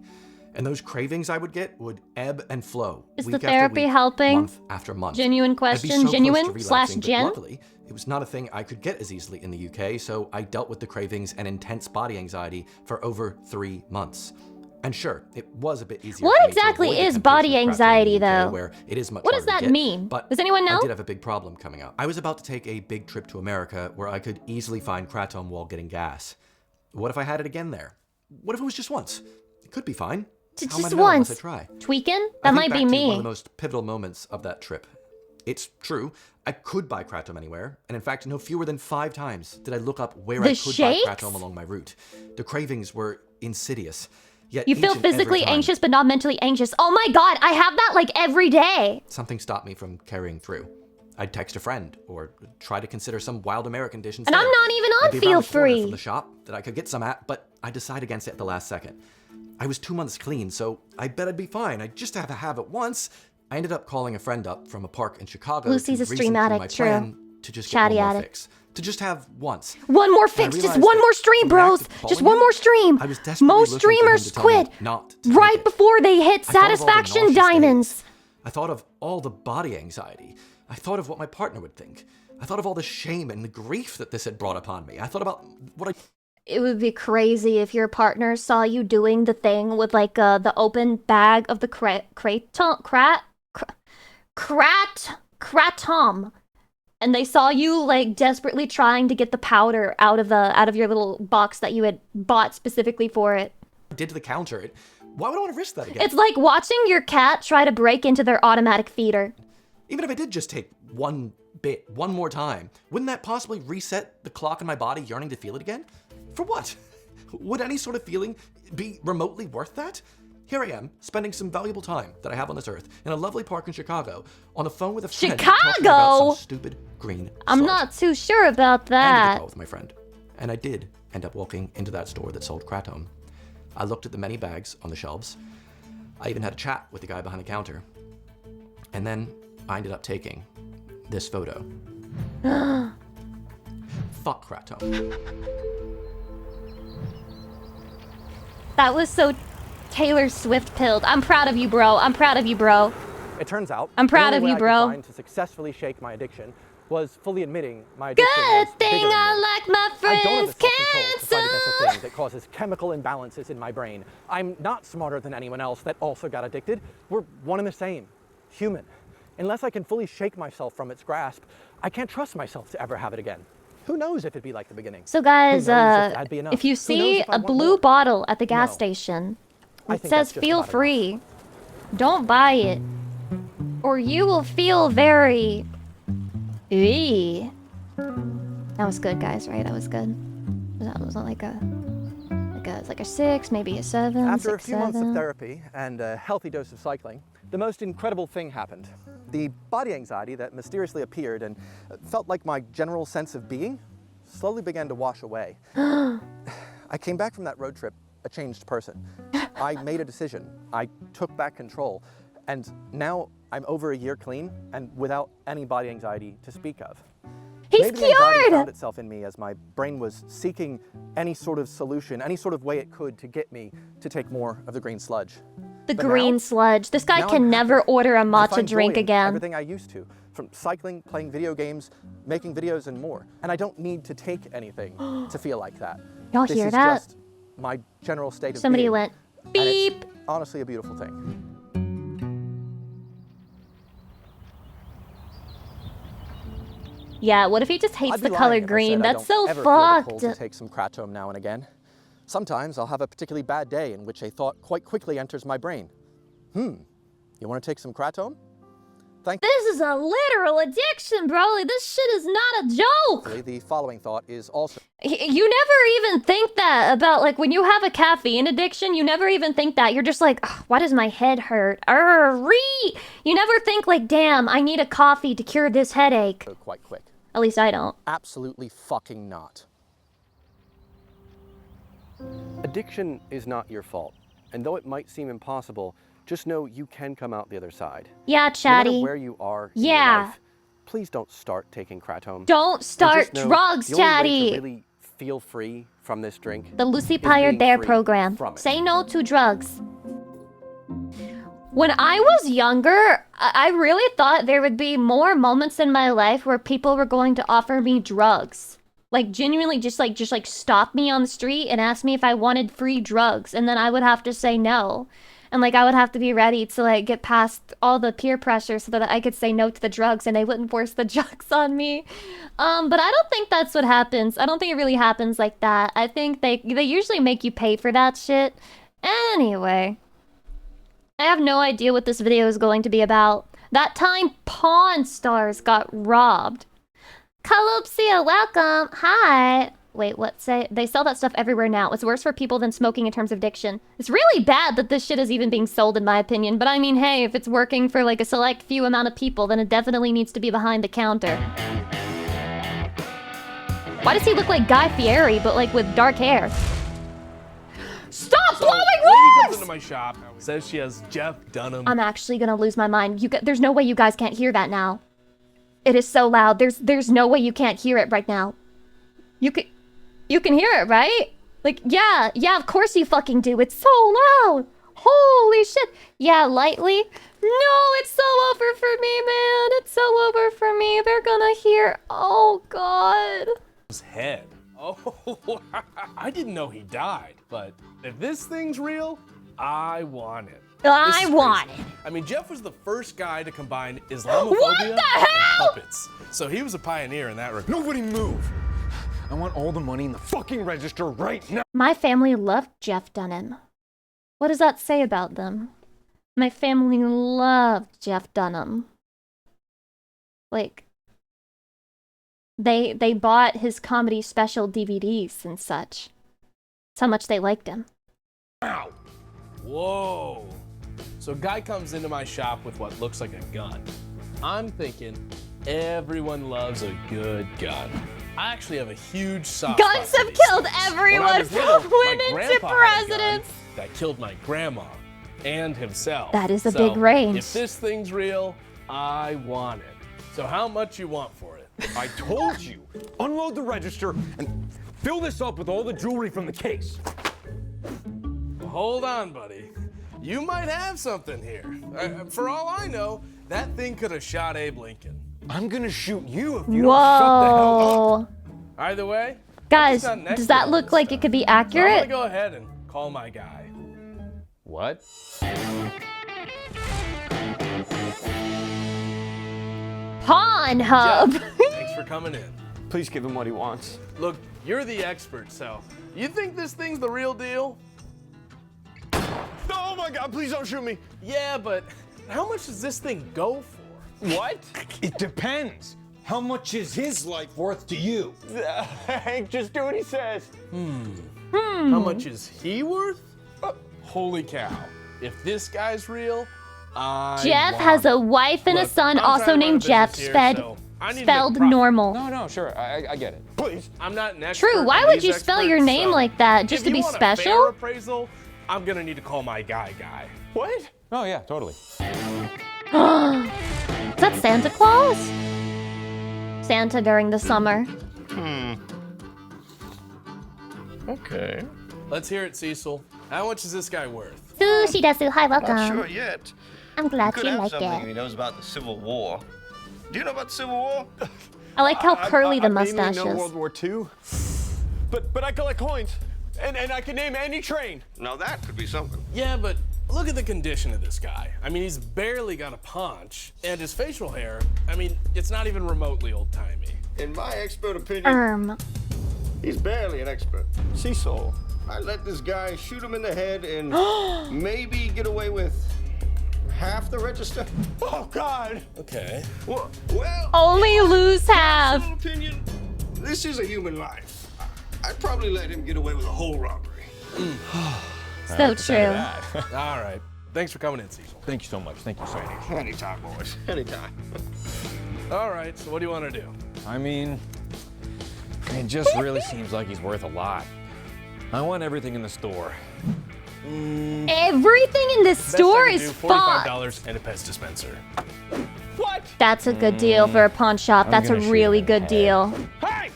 And those cravings I would get would ebb and flow. Is the therapy helping? Month after month. Genuine question. Genuine/gen? Luckily, it was not a thing I could get as easily in the UK, so I dealt with the cravings and intense body anxiety for over 3 months. And sure, it was a bit easier. What exactly is body anxiety, though? Where it is much what does that mean? But does anyone know? I did have a big problem coming up. I was about to take a big trip to America where I could easily find kratom while getting gas. What if I had it again there? What if it was just once? It could be fine. Just once. I try? Tweaking? That might be me. One of the most pivotal moments of that trip. It's true, I could buy kratom anywhere, and in fact, no fewer than 5 times did I look up where I could buy kratom along my route. The cravings were insidious. Yet you feel physically anxious but not mentally anxious. Oh my god, I have that like every day. Something stopped me from carrying through. I'd text a friend or try to consider some wild American dish instead. And I'm not even on Feel Free. From the shop that I could get some at, but I decided against it at the last second. I was 2 months clean, so I bet I'd be fine. I just have to have it once. I ended up calling a friend up from a park in Chicago. Lucy's a stream addict, true. To just get one more fix. To just have once. One more fix, just one more stream, bros. Just one more stream. Most streamers quit right before they hit satisfaction diamonds. I thought of all the body anxiety. I thought of what my partner would think. I thought of all the shame and the grief that this had brought upon me. I thought about what I... It would be crazy if your partner saw you doing the thing with like the open bag of the kratom, and they saw you like desperately trying to get the powder out of your little box that you had bought specifically for it. I did to the counter. Why would I want to risk that again? It's like watching your cat try to break into their automatic feeder. Even if I did just take one bit, one more time, wouldn't that possibly reset the clock in my body yearning to feel it again? For what? Would any sort of feeling be remotely worth that? Here I am, spending some valuable time that I have on this earth in a lovely park in Chicago on the phone with a friend talking about some stupid green I'm sludge. not too sure about that. I ended the call with my friend, and I did end up walking into that store that sold kratom. I looked at the many bags on the shelves. I even had a chat with the guy behind the counter. And then I ended up taking this photo. Fuck kratom. That was so Taylor Swift pilled. I'm proud of you, bro. I'm proud of you, bro. It turns out I'm proud of you, bro. To successfully shake my addiction was fully admitting my addiction. Good thing I like my friends cancer. To fight against a thing that causes chemical imbalances in my brain. I'm not smarter than anyone else that also got addicted. We're one and the same, human. Unless I can fully shake myself from its grasp, I can't trust myself to ever have it again. Who knows if it'd be like the beginning? So guys, if you see a blue bottle at the gas station, it says feel free, don't buy it, or you will feel very... That was good, guys, right? That was good. That was like a 6, maybe a 7, After 6, a few months of 7. therapy and a healthy dose of cycling, the most incredible thing happened. The body anxiety that mysteriously appeared and felt like my general sense of being slowly began to wash away. I came back from that road trip a changed person. I made a decision. I took back control. And now I'm over a year clean and without any body anxiety to speak of. He's Maybe the anxiety cured! found itself in me as my brain was seeking any sort of solution, any sort of way it could to get me to take more of the green sludge. The But green now- sludge. This guy now can I'm never happy. order a I matcha find drink joy in again. Everything I used to, from cycling, playing video games, making videos, and more. And I don't need to take anything to feel like that. Y'all This hear is that? just my general state of Somebody being. went, And it's beep. honestly a beautiful thing. Yeah, what if he just hates I'd be the color lying if I green? said I That's don't so ever feel the pull fucked. to take some kratom now and again. Sometimes I'll have a particularly bad day in which a thought quite quickly enters my brain. You want to take some kratom? This is a literal addiction, bro. Like, this shit is not a joke. Thankfully, the following thought is also You never even think that about, like, when you have a caffeine addiction, you never even think that. You're just like, "Ugh, why does my head hurt? You never think, like, damn, I need a coffee to cure this headache. quite quick. At least I don't. Absolutely fucking not. Addiction is not your fault. And though it might seem impossible, just know you can come out the other side. Yeah, No chatty. matter where you are in your Yeah. life, please don't start taking kratom. Don't And start just know drugs, the only way chatty. to really feel free from this drink The Lucy is Pyre being Dare free program. from it. Say no to drugs. When I was younger, I really thought there would be more moments in my life where people were going to offer me drugs. Like, genuinely just stop me on the street and ask me if I wanted free drugs. And then I would have to say no. And, like, I would have to be ready to, like, get past all the peer pressure so that I could say no to the drugs and they wouldn't force the drugs on me. But I don't think that's what happens. I don't think it really happens like that. I think they usually make you pay for that shit. Anyway. I have no idea what this video is going to be about. That time Pawn Stars got robbed. Calopsia, welcome. Hi. Wait, they sell that stuff everywhere now. It's worse for people than smoking in terms of addiction. It's really bad that this shit is even being sold, in my opinion. But I mean, hey, if it's working for like a select few amount of people, then it definitely needs to be behind the counter. Why does he look like Guy Fieri, but like with dark hair? Stop blowing lady roofs! comes into my shop, says she has Jeff Dunham. I'm actually gonna lose my mind. There's no way you guys can't hear that now. It is so loud. There's no way you can't hear it right now. You can hear it, right? Like, yeah, of course you fucking do. It's so loud. Holy shit. Yeah, lightly. No, it's so over for me, man. It's so over for me. They're gonna hear. Oh, God. His head. Oh, I didn't know he died, but if this thing's real, I want it. I want it. I mean, Jeff was the first guy to combine Islamophobia What the and hell? puppets. So he was a pioneer in that regard. Nobody move. I want all the money in the fucking register right now. My family loved Jeff Dunham. What does that say about them? My family loved Jeff Dunham. Like, they bought his comedy special DVDs and such. That's how much they liked him. Ow. Whoa. So a guy comes into my shop with what looks like a gun. I'm thinking everyone loves a good gun. I actually have a huge soft Guns spot for have these killed things. everyone When I was from little, my winning to grandpa had a gun presidents. that killed my grandma and himself. That is a So, big range. If this thing's real, I want it. So how much you want for it? I told you, unload the register and fill this up with all the jewelry from the case. Well, hold on, buddy. You might have something here. For all I know, that thing could have shot Abe Lincoln. I'm gonna shoot you if you don't shut the hell up. Whoa. Either way, Guys, I'm just not an does that expert on look this like stuff. it could be So I'm accurate? gonna go ahead and call my guy. What? Pornhub. Jeff, thanks for coming in. Please give him what he wants. Look, you're the expert, so you think this thing's the real deal? Oh my God, please don't shoot me. Yeah, but how much does this thing go for? What? It depends. How much is his life worth to you? Hank, just do what he says. How much is he worth? Holy cow. If this guy's real, Jeff want has it. a wife and a Look, son, I'm also trying to run a named Jeff, business here, so I need to make spelled profit. normal. No, sure. I get it. Please. I'm not an expert. True, why on would these you spell experts, your name so like that? Just if to you be want a special? fair appraisal, I'm gonna need to call my guy. What? Oh yeah, totally. Is that Santa Claus? Santa during the summer. Okay. Let's hear it, Cecil. How much is this guy worth? Sushi desu. Hi, welcome. Not sure yet. I'm glad Could you have like something if it. he knows about the Civil War. Do you know about the Civil War? I like how curly the I mainly mustache know is. World War II. But I collect coins, and I can name any train. Now that could be something. Yeah, but look at the condition of this guy. I mean, he's barely got a paunch, and his facial hair, I mean, it's not even remotely old-timey. In my expert opinion, he's barely an expert. Cecil. I let this guy shoot him in the head and maybe get away with half the register. Oh God. Okay. Well, Only lose half. personal opinion, this is a human life. I'd probably let him get away with a whole robbery. So true. All right. Thanks for coming in, Cecil. Thank you so much. Thank you so much. Anytime, boys. Anytime. All right, so what do you want to do? I mean, it just really seems like he's worth a lot. I want everything in the store. Everything in this store is fucked. $45 and a Pez dispenser. What? That's a good deal for a pawn shop. That's a really good deal. Hank!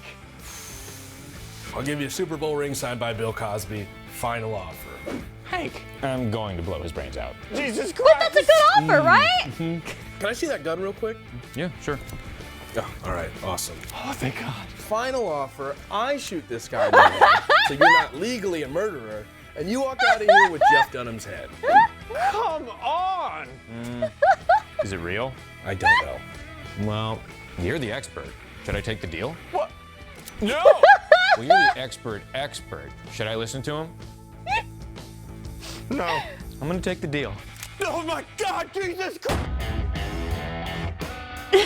I'll give you a Super Bowl ring signed by Bill Cosby. Final offer. Hank! I'm going to blow his brains out. Jesus Christ! But that's a good offer, right? Can I see that gun real quick? Yeah, sure. Oh, all right, awesome. Oh, thank God. Final offer, I shoot this guy in the head, so you're not legally a murderer, and you walk out of here with Jeff Dunham's head. Come on! Is it real? I don't know. Well, you're the expert. Should I take the deal? What? No! Well, you're the expert. Should I listen to him? No. I'm gonna take the deal. Oh my God, Jesus Christ! The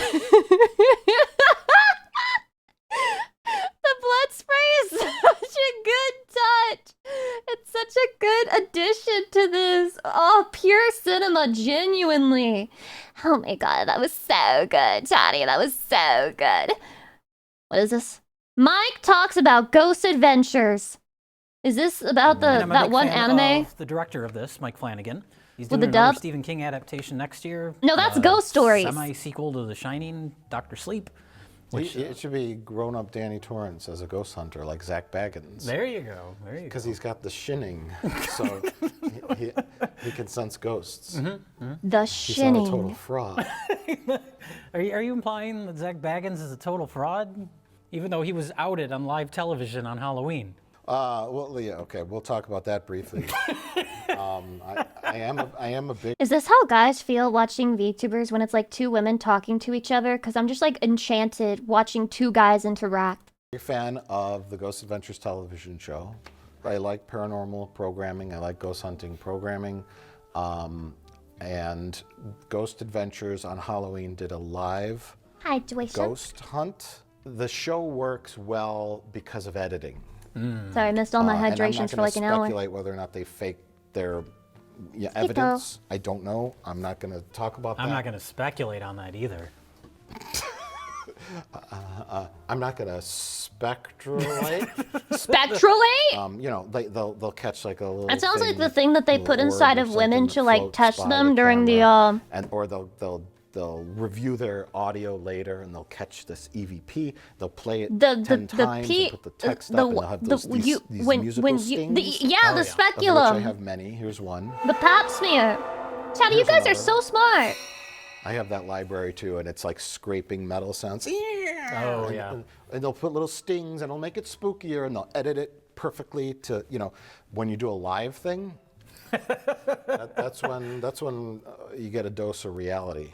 blood spray is such a good touch. It's such a good addition to this. Oh, pure cinema, genuinely. Oh my God, that was so good, Johnny. That was so good. What is this? Mike talks about Ghost Adventures. Is this about that one anime? The director of this, Mike Flanagan. He's With doing the another dub? Stephen King adaptation next year. No, that's Ghost Stories. Semi-sequel to The Shining, Dr. Sleep. Which, it should be grown-up Danny Torrance as a ghost hunter, like Zach Baggins. There you go. There you go. Because he's got the shinning, so he can sense ghosts. The He's not a total shinning. fraud. Are you implying that Zach Baggins is a total fraud? Even though he was outed on live television on Halloween. Well, yeah, okay, we'll talk about that briefly. I am a big Is this how guys feel watching VTubers when it's like two women talking to each other? Because I'm just like enchanted watching two guys interact. fan of the Ghost Adventures television show. I like paranormal programming. I like ghost hunting programming. And Ghost Adventures on Halloween did a live Hi, Joycia. ghost hunt. The show works well because of editing. Sorry, I missed all my And I'm hydrations not for gonna like an hour. speculate whether or not they faked their evidence. I don't know. I'm not going to talk about that. I'm not going to speculate on that either. I'm not going to spectrolate. Spectrolate? You know, they'll catch like a little. That sounds like thing, the thing that they put little inside orb of or women something to that like floats test by them during the camera, or they'll review their audio later and they'll catch this EVP. They'll play it 10 times and put the text up and they'll have these musical stings. the speculum. Of which I have many. Here's one. The pap smear. Chad, you guys are so smart. I have that library too, and it's like scraping metal sounds. Oh, yeah. And they'll put little stings, and it'll make it spookier, and they'll edit it perfectly to, you know, when you do a live thing. that's when you get a dose of reality.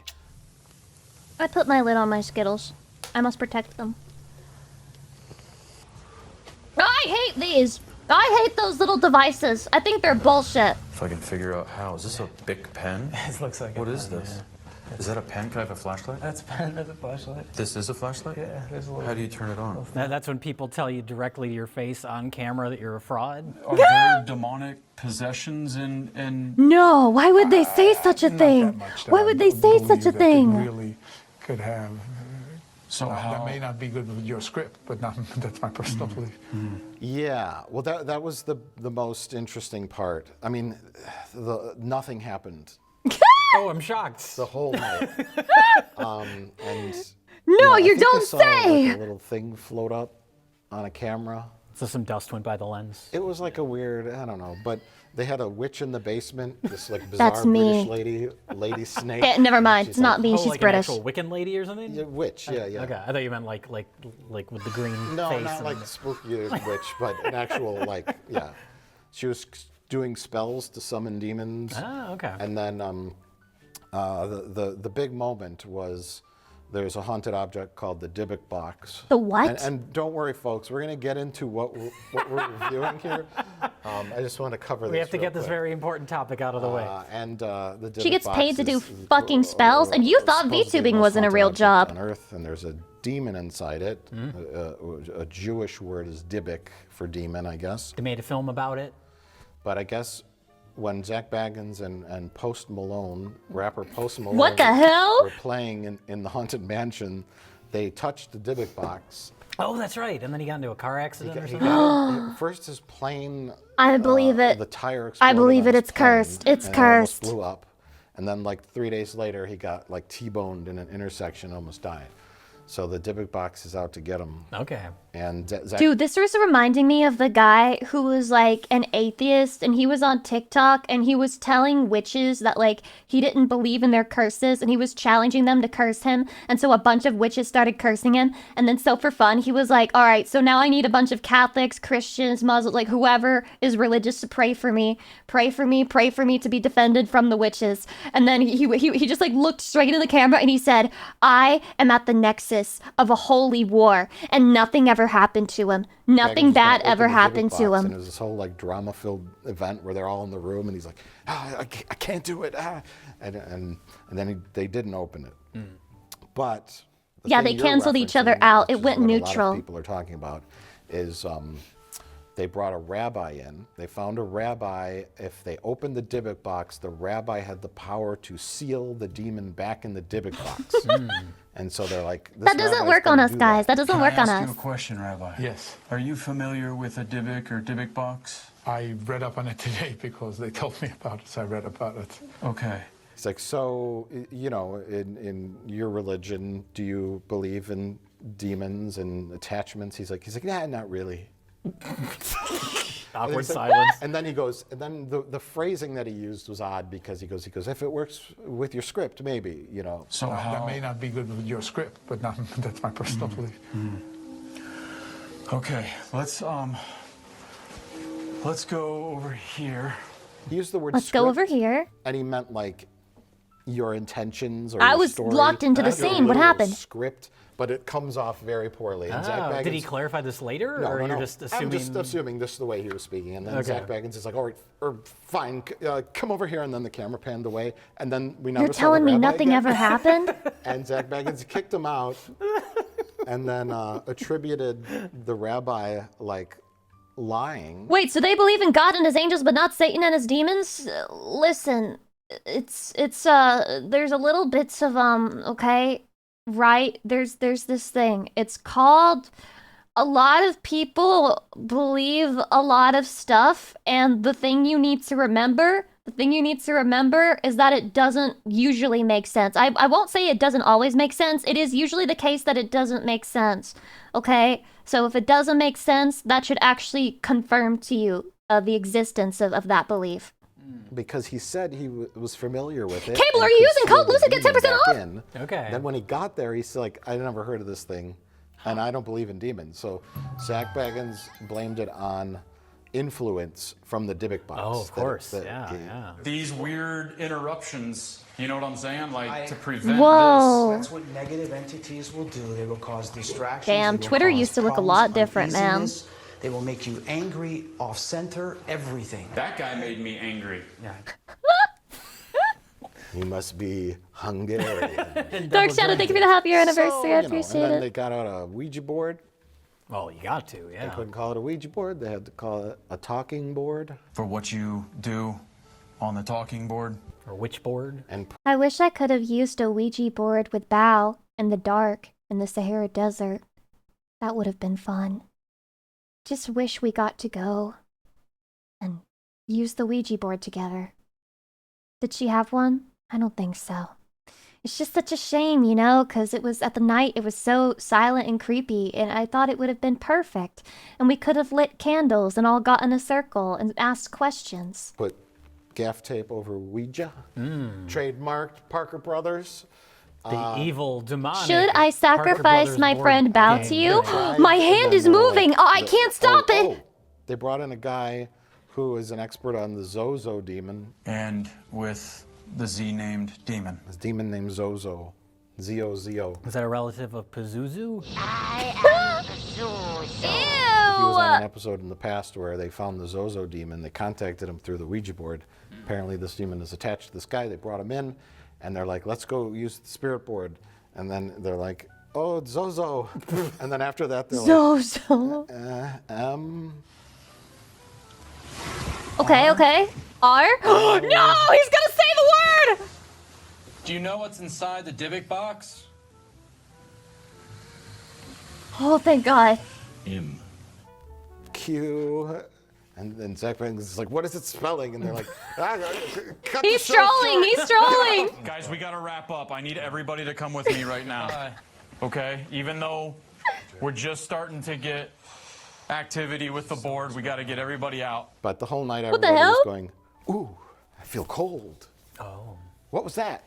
I put my lid on my Skittles. I must protect them. I hate these. I hate those little devices. I think they're bullshit. If I can figure out how. Is this a Bic pen? It looks like What is this? Yeah. Is that a pen? Can I have a flashlight? That's a pen, that's a flashlight. This is a flashlight? Yeah, there's a little... How do you turn it on? That's when people tell you directly to your face on camera that you're a fraud. Are there demonic possessions in... No, why would they say such a thing? Why would they say such a thing? Really could have So that may not be good with your script, but that's my personal belief. Yeah, well, that was the most interesting part. I mean, nothing happened. Oh, I'm shocked. The whole night. And No, I you think I don't saw, say! like, a little thing float up on a camera. So some dust went by the lens. It was like a weird, I don't know, but they had a witch in the basement, this like That's bizarre me. British lady snake. Yeah, never mind, She's it's not me, Oh, she's like British. an actual Wiccan lady or something? Yeah, witch, yeah. Okay, I thought you meant like with the green No, face. not and like spooky witch, but an actual like, yeah. She was doing spells to summon demons. Ah, okay. And then the big moment was there's a haunted object called the Dybbuk box. The what? And don't worry, folks, we're going to get into what we're reviewing here. I just want to cover this. We have to real get this quick. very important topic out of the way. And the Dybbuk She gets box paid to do is fucking spells, and you thought supposedly the VTubing most wasn't a haunted real object job. on Earth, and there's a demon inside it. A Jewish word is Dybbuk for demon, I guess. They made a film about it. But I guess when Zach Baggins and Post Malone, rapper Post Malone, What the hell? were playing in the Haunted Mansion, they touched the Dybbuk box. Oh, that's right. And then he got into a car accident or He something. got first his plane. I believe it. The tire I exploded believe on it. his It's plane, cursed. It's and it almost cursed. blew up. And then like 3 days later, he got like T-boned in an intersection, almost died. So the Dybbuk box is out to get him. Okay. And Zach, Dude, this was reminding me of the guy who was like an atheist and he was on TikTok and he was telling witches that like he didn't believe in their curses and he was challenging them to curse him. And so a bunch of witches started cursing him. And then so for fun, he was like, all right, so now I need a bunch of Catholics, Christians, Muslims, like whoever is religious to pray for me to be defended from the witches. And then he just like looked straight into the camera and he said, I am at the nexus of a holy war and nothing ever happened to him. Nothing Baggins bad opened ever the Dybbuk happened to box, him. And it was this whole like drama-filled event where they're all in the room, and he's like, I can't do it, and then they didn't open it. But the Yeah, thing they you're canceled each other referencing, out. which It is went what neutral. A lot of people are talking about is they brought a rabbi in. They found a rabbi. If they opened the Dybbuk box, the rabbi had the power to seal the demon back in the Dybbuk box. And so they're like, this That doesn't rabbi's work on gonna us, do guys. that. That doesn't Can work I on ask us. you a question, Rabbi? Yes. Are you familiar with a Dybbuk or Dybbuk box? I read up on it today because they told me about it, so I read about it. Okay. It's like, so, you know, in your religion, do you believe in demons and attachments? He's like, nah, not really. Awkward He's like, silence. And then he goes, and then the phrasing that he used was odd because he goes, if it works with your script, maybe, you know. So That may not be good with your script, but that's my personal belief. Okay, let's go over here. He used the word Let's go script, over here. and he meant like your intentions or I your was story, locked into the not your scene. What literal happened? Script, but it comes off very poorly. And Zach Oh, did he Baggins- clarify this later, No, or no, you're no. just assuming? I'm just assuming this is the way he was speaking. And then Okay. Zach Baggins is like, all right, or fine, come over here. And then the camera panned away. And then we never You're saw the telling me rabbi nothing again. ever happened? And Zach Baggins kicked him out and then attributed the rabbi like lying. Wait, so they believe in God and his angels, but not Satan and his demons? Listen, it's there's a little bits of okay, right? There's this thing. It's called, a lot of people believe a lot of stuff, and the thing you need to remember is that it doesn't usually make sense. I won't say it doesn't always make sense. It is usually the case that it doesn't make sense. Okay? So if it doesn't make sense, that should actually confirm to you the existence of that belief. Because he said he was familiar with it. Cable, and are you could using seal code the Lucid? Get demon 10% back off? in. Okay. Then when he got there, he's like, I never heard of this thing, and I don't believe in demons. So Zach Baggins blamed it on influence from the Dybbuk box. Oh, of that- course. that Yeah, he- yeah. These weird interruptions, you know what I'm saying? Like to prevent Whoa. That's what negative entities will do. They will cause distractions. Damn, they will Twitter cause used to look a problems, lot different, man. uneasiness. They will make you angry, off center, everything. That guy made me angry. Yeah. He must be Hungarian. Dark Shadow, thank you for the happy anniversary. So, I you know, appreciate and then it. they got out a Ouija board. Well, you got to, They yeah. couldn't call it a Ouija board. They had to call it a talking board. For what you do on the talking board. Or which board? And I wish I could have used a Ouija board with Bao in the dark in the Sahara Desert. That would have been fun. Just wish we got to go and use the Ouija board together. Did she have one? I don't think so. It's just such a shame, you know, because it was at the night, it was so silent and creepy, and I thought it would have been perfect. And we could have lit candles and all got in a circle and asked questions. Put gaff tape over Ouija. Trademarked Parker Brothers. The evil demonic. Should I sacrifice my friend Bao to you? My hand is moving. Oh, I can't stop it. They brought in a guy who is an expert on the Zozo demon. And with the Z-named demon. This demon named Zozo. Z-O-Z-O. Is that a relative of Pazuzu? He was on an episode in the past where they found the Zozo demon. They contacted him through the Ouija board. Apparently this demon is attached to this guy. They brought him in, and they're like, let's go use the spirit board. And then they're like, oh, it's Zozo. And then after that, they're Zozo. like, Okay. R? No, he's gonna say the word! Do you know what's inside the Dybbuk box? Oh, thank God. Q. And then Zach Bagans is like, what is it spelling? And they're like, cut He's strolling, he's strolling. Guys, we gotta wrap up. I need everybody to come with me right now. Okay? Even though we're just starting to get activity with the board, we gotta get everybody out. But the whole night What the everybody was hell? going, ooh, I feel cold. Oh. What was that?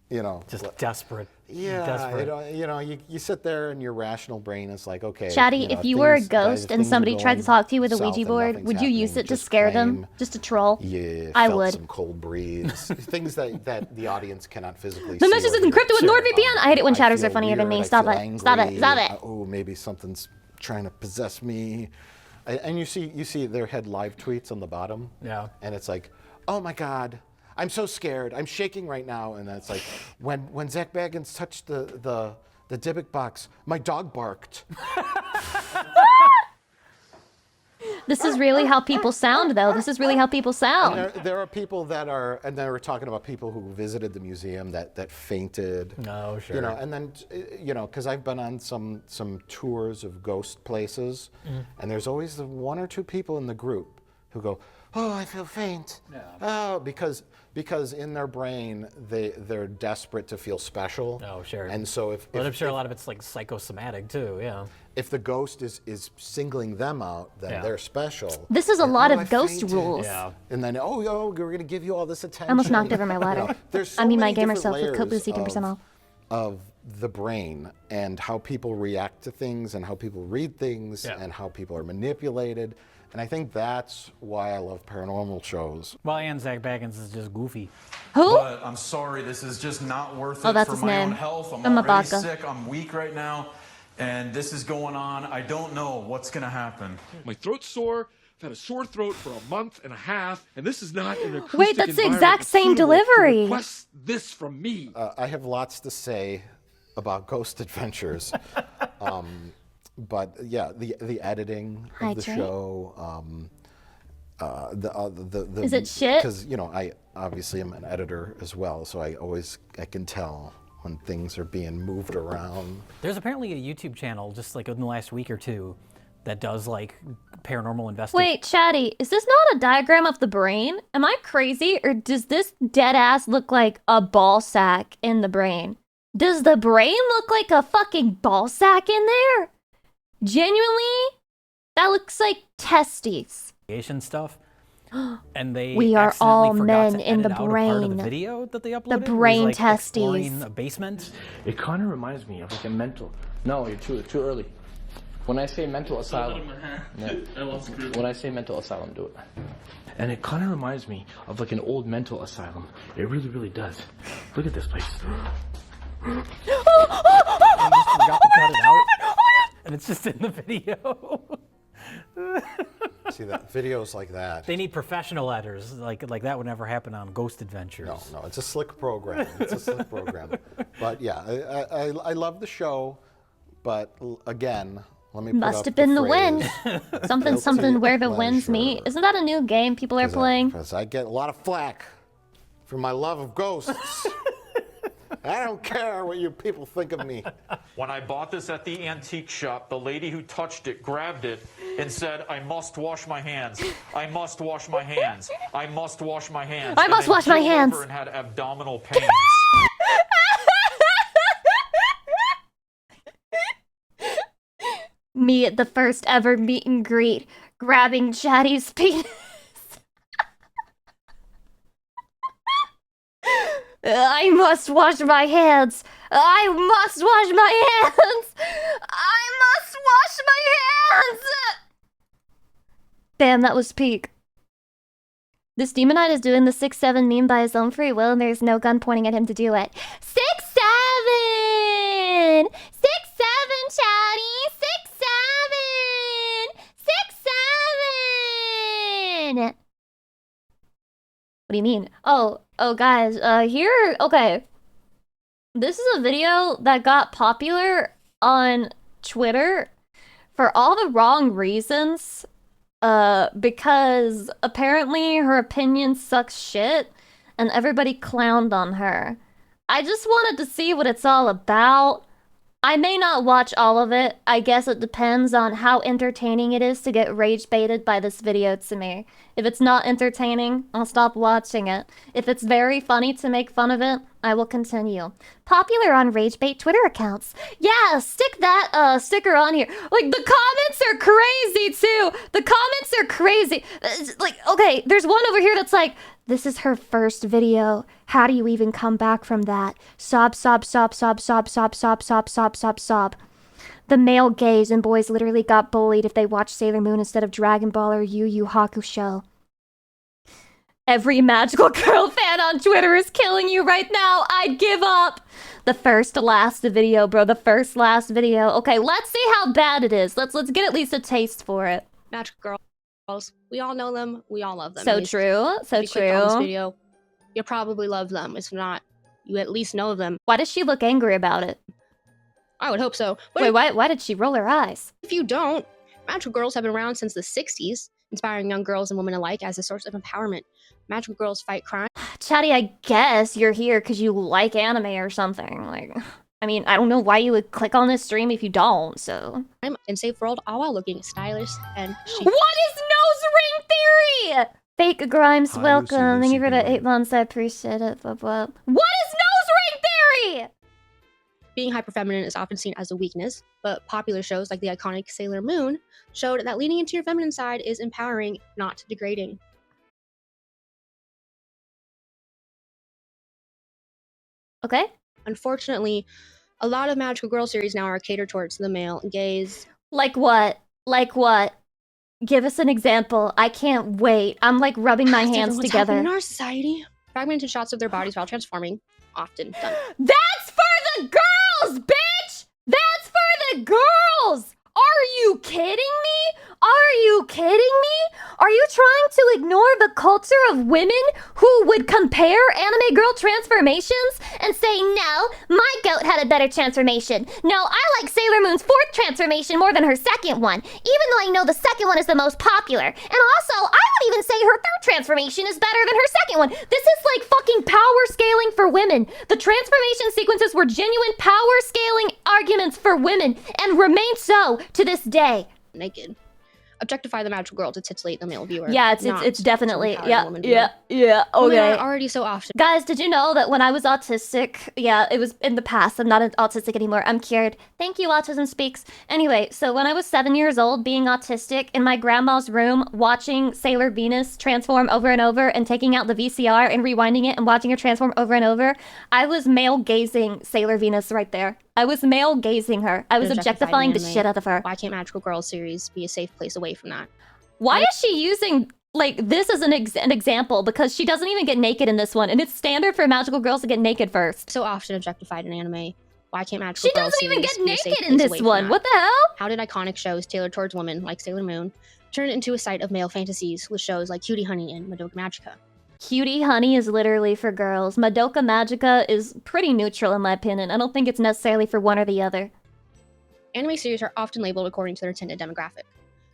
You know. Just desperate. Yeah, Desperate. you sit there and your rational brain is like, okay. Chatty, if you were a ghost and somebody tried to talk to you with a south Ouija and board, nothing's would you use happening, it to just scare them? claim Just to troll? You I felt would. some cold breeze. Things that the audience cannot physically The see. message or is hear. encrypted with NordVPN? I hate it when chatters are feel funnier than me. weird, I Stop feel it. Stop it. angry. Stop it. Oh, maybe something's trying to possess me. And you see their head live tweets on the bottom. Yeah. And it's like, oh my God, I'm so scared. I'm shaking right now. And then it's like, when Zach Baggins touched the Dybbuk box, my dog barked. This is really how people sound, though. This is really how people sound. And there are people that are, and they were talking about people who visited the museum that fainted. Oh, sure. You know, and then, because I've been on some tours of ghost places, and there's always the one or two people in the group who go, oh, I feel faint. Yeah. Oh, because in their brain they're desperate to feel special. Oh, sure. And so But I'm sure a lot of it's like psychosomatic too. Yeah. if the ghost is singling them out, then they're special. This is a And, lot "Oh, of I ghost fainted." rules. Yeah. And then, we're going to give you all this attention. I almost knocked over my You know, ladder. there's so I mean, my many gamer different self with code blue layers 10% off. of the brain and how people react to things and how people read things and how people are manipulated. And I think that's why I love paranormal shows. Well, and Zach Baggins is just goofy. Who? But I'm sorry, this is just not worth Oh, it that's for his my name. own health. I'm Umabaka. already sick. I'm weak right now. And this is going on. I don't know what's going to happen. My throat's sore. I've had a sore throat for a month and a half, and this is not an acoustic Wait, that's the environment exact that's same suitable to delivery. request this from me. I have lots to say about Ghost Adventures. But yeah, the editing of the Hydrate. show. Is it shit? Because I obviously am an editor as well, so I can tell when things are being moved around. There's apparently a YouTube channel just like in the last week or two that does like paranormal investigation. Wait, Chatty, is this not a diagram of the brain? Am I crazy, or does this dead ass look like a ball sack in the brain? Does the brain look like a fucking ball sack in there? Genuinely? That looks like testes. Stuff. And they We are accidentally all forgot men to in edit the out a part of brain. the video that they uploaded. The It was, brain like, testes. exploring a basement. It kind of reminds me of like a mental. No, you're too early. When I say mental asylum, when I say mental asylum, do it. And it kind of reminds me of like an old mental asylum. It really, really does. Look at this place. And just forgot to cut it out. And it's just in the video. See that videos like that. They need professional editors. Like that would never happen on Ghost Adventures. No, it's a slick program. It's a slick program. But yeah, I love the show. But again, let me. Must have been the wind. something where the winds meet. Isn't that a new game people are playing? Because I get a lot of flack for my love of ghosts. I don't care what you people think of me. When I bought this at the antique shop, the lady who touched it grabbed it and said, I must wash my hands. I must wash my hands. I must wash my hands. I must wash my hands. And had abdominal pains. Me at the first ever meet and greet, grabbing Chatty's penis. I must wash my hands. I must wash my hands. I must wash my hands. Damn, that was peak. This demonite is doing the 6-7 meme by his own free will, and there's no gun pointing at him to do it. 6-7! 6-7, Chatty! 6-7! 6-7! What do you mean? Oh, guys, here, okay. This is a video that got popular on Twitter for all the wrong reasons. Because apparently her opinion sucks shit, and everybody clowned on her. I just wanted to see what it's all about. I may not watch all of it. I guess it depends on how entertaining it is to get rage baited by this video to me. If it's not entertaining, I'll stop watching it. If it's very funny to make fun of it, I will continue. Popular on rage bait Twitter accounts. Yeah, stick that sticker on here. Like, the comments are crazy too. The comments are crazy. Like, okay, there's one over here that's like, this is her first video. How do you even come back from that? Sob, sob, sob, sob, sob, sob, sob, sob, sob, sob, sob. The male gays and boys literally got bullied if they watched Sailor Moon instead of Dragon Ball or Yu Yu Hakusho. Every magical girl fan on Twitter is killing you right now. I'd give up. The first last video, bro. The first last video. Okay, let's see how bad it is. Let's get at least a taste for it. Magical girls. We all know them. We all love them. So true. So if you clicked on this true. video, you probably love them. If not, you at least know them. Why does she look angry about it? I would hope so. But Wait, why did she roll her eyes? if you don't, magical girls have been around since the 60s, inspiring young girls and women alike as a source of empowerment. Magical girls fight crime. Chatty, I guess you're here because you like anime or something. Like, I mean, I don't know why you would click on this stream if you don't, so. And save the world all while looking stylish and chic. What is nose ring theory? Fake Grimes, Hi, welcome. Thank you for the Lucy, 8 months. I appreciate it. Blah, blah. What is nose ring theory? Being hyperfeminine is often seen as a weakness, but popular shows like the iconic Sailor Moon showed that leaning into your feminine side is empowering, not degrading. Okay. Unfortunately, a lot of magical girl series now are catered towards the male gaze. Like what? Like what? Give us an example. I can't wait. I'm like rubbing my hands What's together. happening in our society? Fragmented shots of their bodies while transforming, often done. That's for the girls, bitch! That's for the girls! Are you kidding me? Are you kidding me? Are you trying to ignore the culture of women who would compare anime girl transformations and say, no, my goat had a better transformation. No, I like Sailor Moon's 4th transformation more than her 2nd one, even though I know the 2nd one is the most popular. And also, I would even say her 3rd transformation is better than her 2nd one. This is like fucking power scaling for women. The transformation sequences were genuine power scaling arguments for women and remain so to this day. Naked. Objectify the magical girl to titillate the male viewer. Yeah, it's definitely, yeah, Women okay. are already so often. Guys, did you know that when I was autistic, yeah, it was in the past, I'm not autistic anymore, I'm cured. Thank you, Autism Speaks. Anyway, so when I was 7 years old, being autistic, in my grandma's room, watching Sailor Venus transform over and over, and taking out the VCR and rewinding it and watching her transform over and over, I was male-gazing Sailor Venus right there. I was male-gazing her. I was objectifying the shit out of her. Why can't Magical Girls series be a safe place away from that? Why is she using, like, this as an example? Because she doesn't even get naked in this one, and it's standard for magical girls to get naked first. So often objectified in anime. Why can't Magical She Girls doesn't even series get be a safe naked in place this away one. from What that? the hell? How did iconic shows tailored towards women like Sailor Moon turn into a site of male fantasies with shows like Cutie Honey and Madoka Magica? Cutie Honey is literally for girls. Madoka Magica is pretty neutral in my opinion. I don't think it's necessarily for one or the other. Anime series are often labeled according to their intended demographic.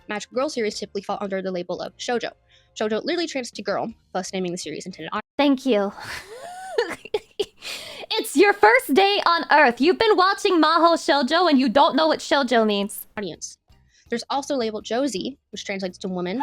Magical Girl series typically fall under the label of shoujo. Shoujo literally translates to girl, thus naming the series intended audience. Thank you. It's It's your first day on Earth. You've been watching Maho Shoujo and you don't know what shoujo means. Audience. There's also labeled Josie, which translates to woman.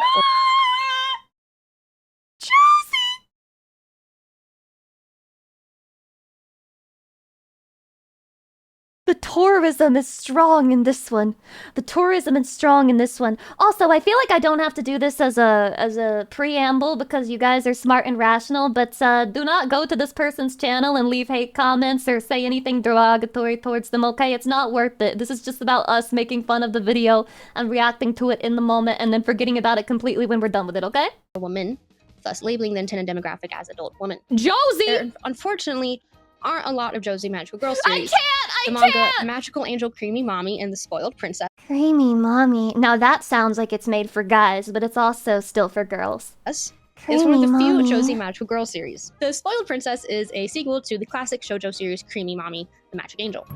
The tourism is strong in this one. The tourism is strong in this one. Also, I feel like I don't have to do this as a preamble because you guys are smart and rational, but do not go to this person's channel and leave hate comments or say anything derogatory towards them, okay? It's not worth it. This is just about us making fun of the video and reacting to it in the moment and then forgetting about it completely when we're done with it, okay? A woman, thus labeling the intended demographic as adult woman. Josie! There, unfortunately, aren't a lot of Josie Magical Girl series. I the manga can't! Magical Angel Creamy Mommy and the Spoiled Princess. Creamy mommy. Now that sounds like it's made for guys, but it's also still for girls. Is one of the few Mommy. Josie Magical Girl series. The Spoiled Princess is a sequel to the classic shoujo series Creamy Mommy, the Magic Angel.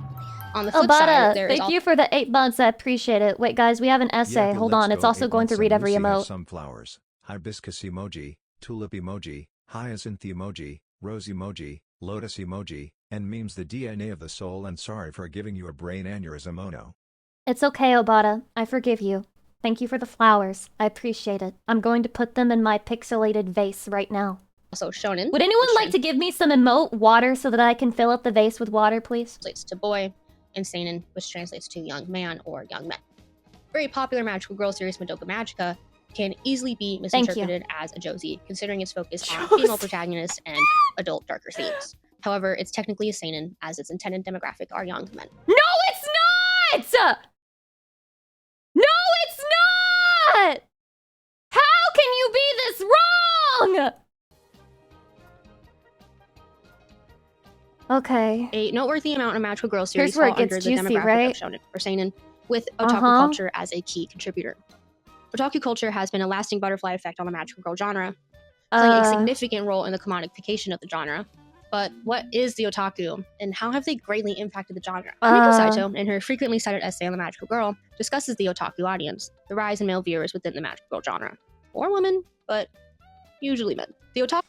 On the flip side, there is thank you for the 8 months. I appreciate it. Wait, guys, we have an essay. Yeah, Hold let's on. It's go. also 8 going to months read and every Lucy has emote. some flowers. Hibiscus emoji, tulip emoji, hyacinth emoji, rose emoji, lotus emoji, and memes the DNA of the soul, and sorry for giving you a brain aneurysm, oh no. It's okay, Obata. I forgive you. Thank you for the flowers. I appreciate it. I'm going to put them in my pixelated vase right now. Also shonen. Would anyone like to give me some emote water so that I can fill up the vase with water, please? Translates to boy, and seinen, which translates to young man or young men. Very popular magical girl series Madoka Magica can easily be misinterpreted as a Josie, considering its focus on female protagonists and adult darker themes. However, it's technically a seinen, as its intended demographic are young men. No, it's not! No, it's not! How can you be this wrong? Okay. A noteworthy amount of magical girl series Here's where fall it under gets the juicy, demographic right? of shonen or seinen, with otaku culture as a key contributor. Otaku culture has been a lasting butterfly effect on the magical girl genre, playing a significant role in the commodification of the genre. But what is the otaku, and how have they greatly impacted the genre? Miko Saito, in her frequently cited essay on the magical girl, discusses the otaku audience, the rise in male viewers within the magical girl genre. Or women, but usually men. The otaku...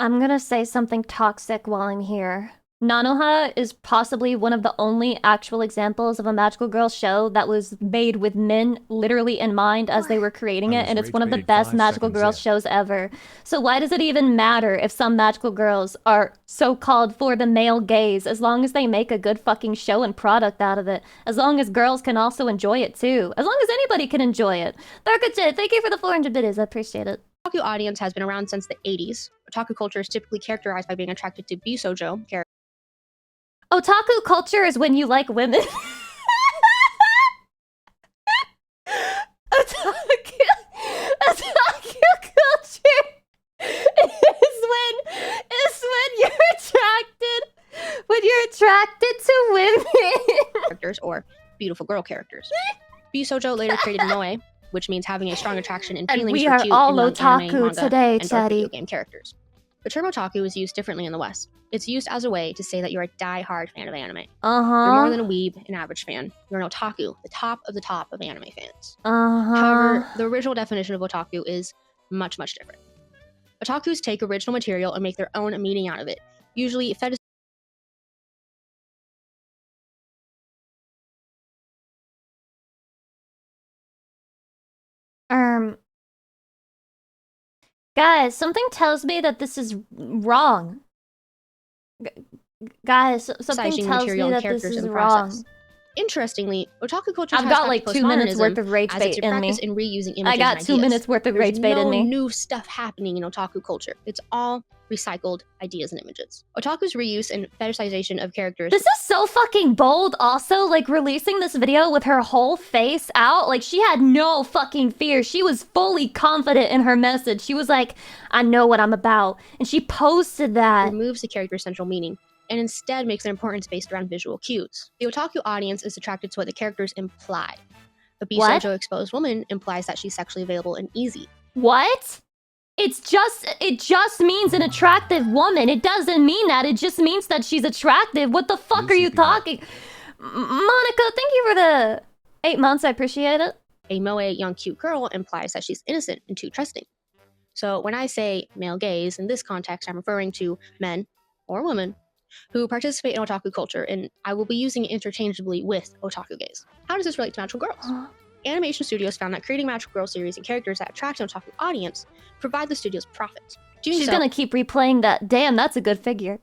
I'm gonna say something toxic while I'm here. Nanoha is possibly one of the only actual examples of a magical girl show that was made with men literally in mind as they were creating it, and it's one of the best magical girl shows ever. So why does it even matter if some magical girls are so-called for the male gaze, as long as they make a good fucking show and product out of it? As long as girls can also enjoy it too. As long as anybody can enjoy it. Darkache, thank you for the 400 biddies, I appreciate it. Otaku audience has been around since the 80s. Otaku culture is typically characterized by being attracted to bisoujo characters. Otaku culture is when you like women. Otaku culture is when you're attracted to women. Characters or beautiful girl characters. Bisoujo later created moe, which means having a strong attraction and feelings we for are cute all and young otaku anime, manga, today, and dark video Teddy. game characters. The term otaku is used differently in the West. It's used as a way to say that you're a die-hard fan of anime. You're more than a weeb, an average fan. You're an otaku, the top of anime fans. However, the original definition of otaku is much, much different. Otakus take original material and make their own meaning out of it, usually fetish. Guys, something tells me that this is wrong. Guys, something tells me that this is wrong. Interestingly, otaku culture I've got like 2 minutes worth of rage bait in me. In reusing images I got and 2 ideas. minutes worth of rage bait in me. There's no new stuff happening in otaku culture. It's all recycled ideas and images. Otaku's reuse and fetishization of characters. This is so fucking bold also, like releasing this video with her whole face out. Like she had no fucking fear. She was fully confident in her message. She was like, I know what I'm about. And she posted that. Removes the character's central meaning and instead makes an importance based around visual cues. The otaku audience is attracted to what the characters imply. A bisoujo exposed woman implies that she's sexually available and easy. What? It just means an attractive woman. It doesn't mean that. It just means that she's attractive. What the fuck are you talking? Monica, thank you for the 8 months. I appreciate it. A moe young cute girl implies that she's innocent and too trusting. So when I say male gaze, in this context, I'm referring to men or women who participate in otaku culture, and I will be using it interchangeably with otaku gays. How does this relate to magical girls? Animation studios found that creating magical girl series and characters that attract an otaku audience provide the studios profit. She's gonna keep replaying that. Damn, that's a good figure.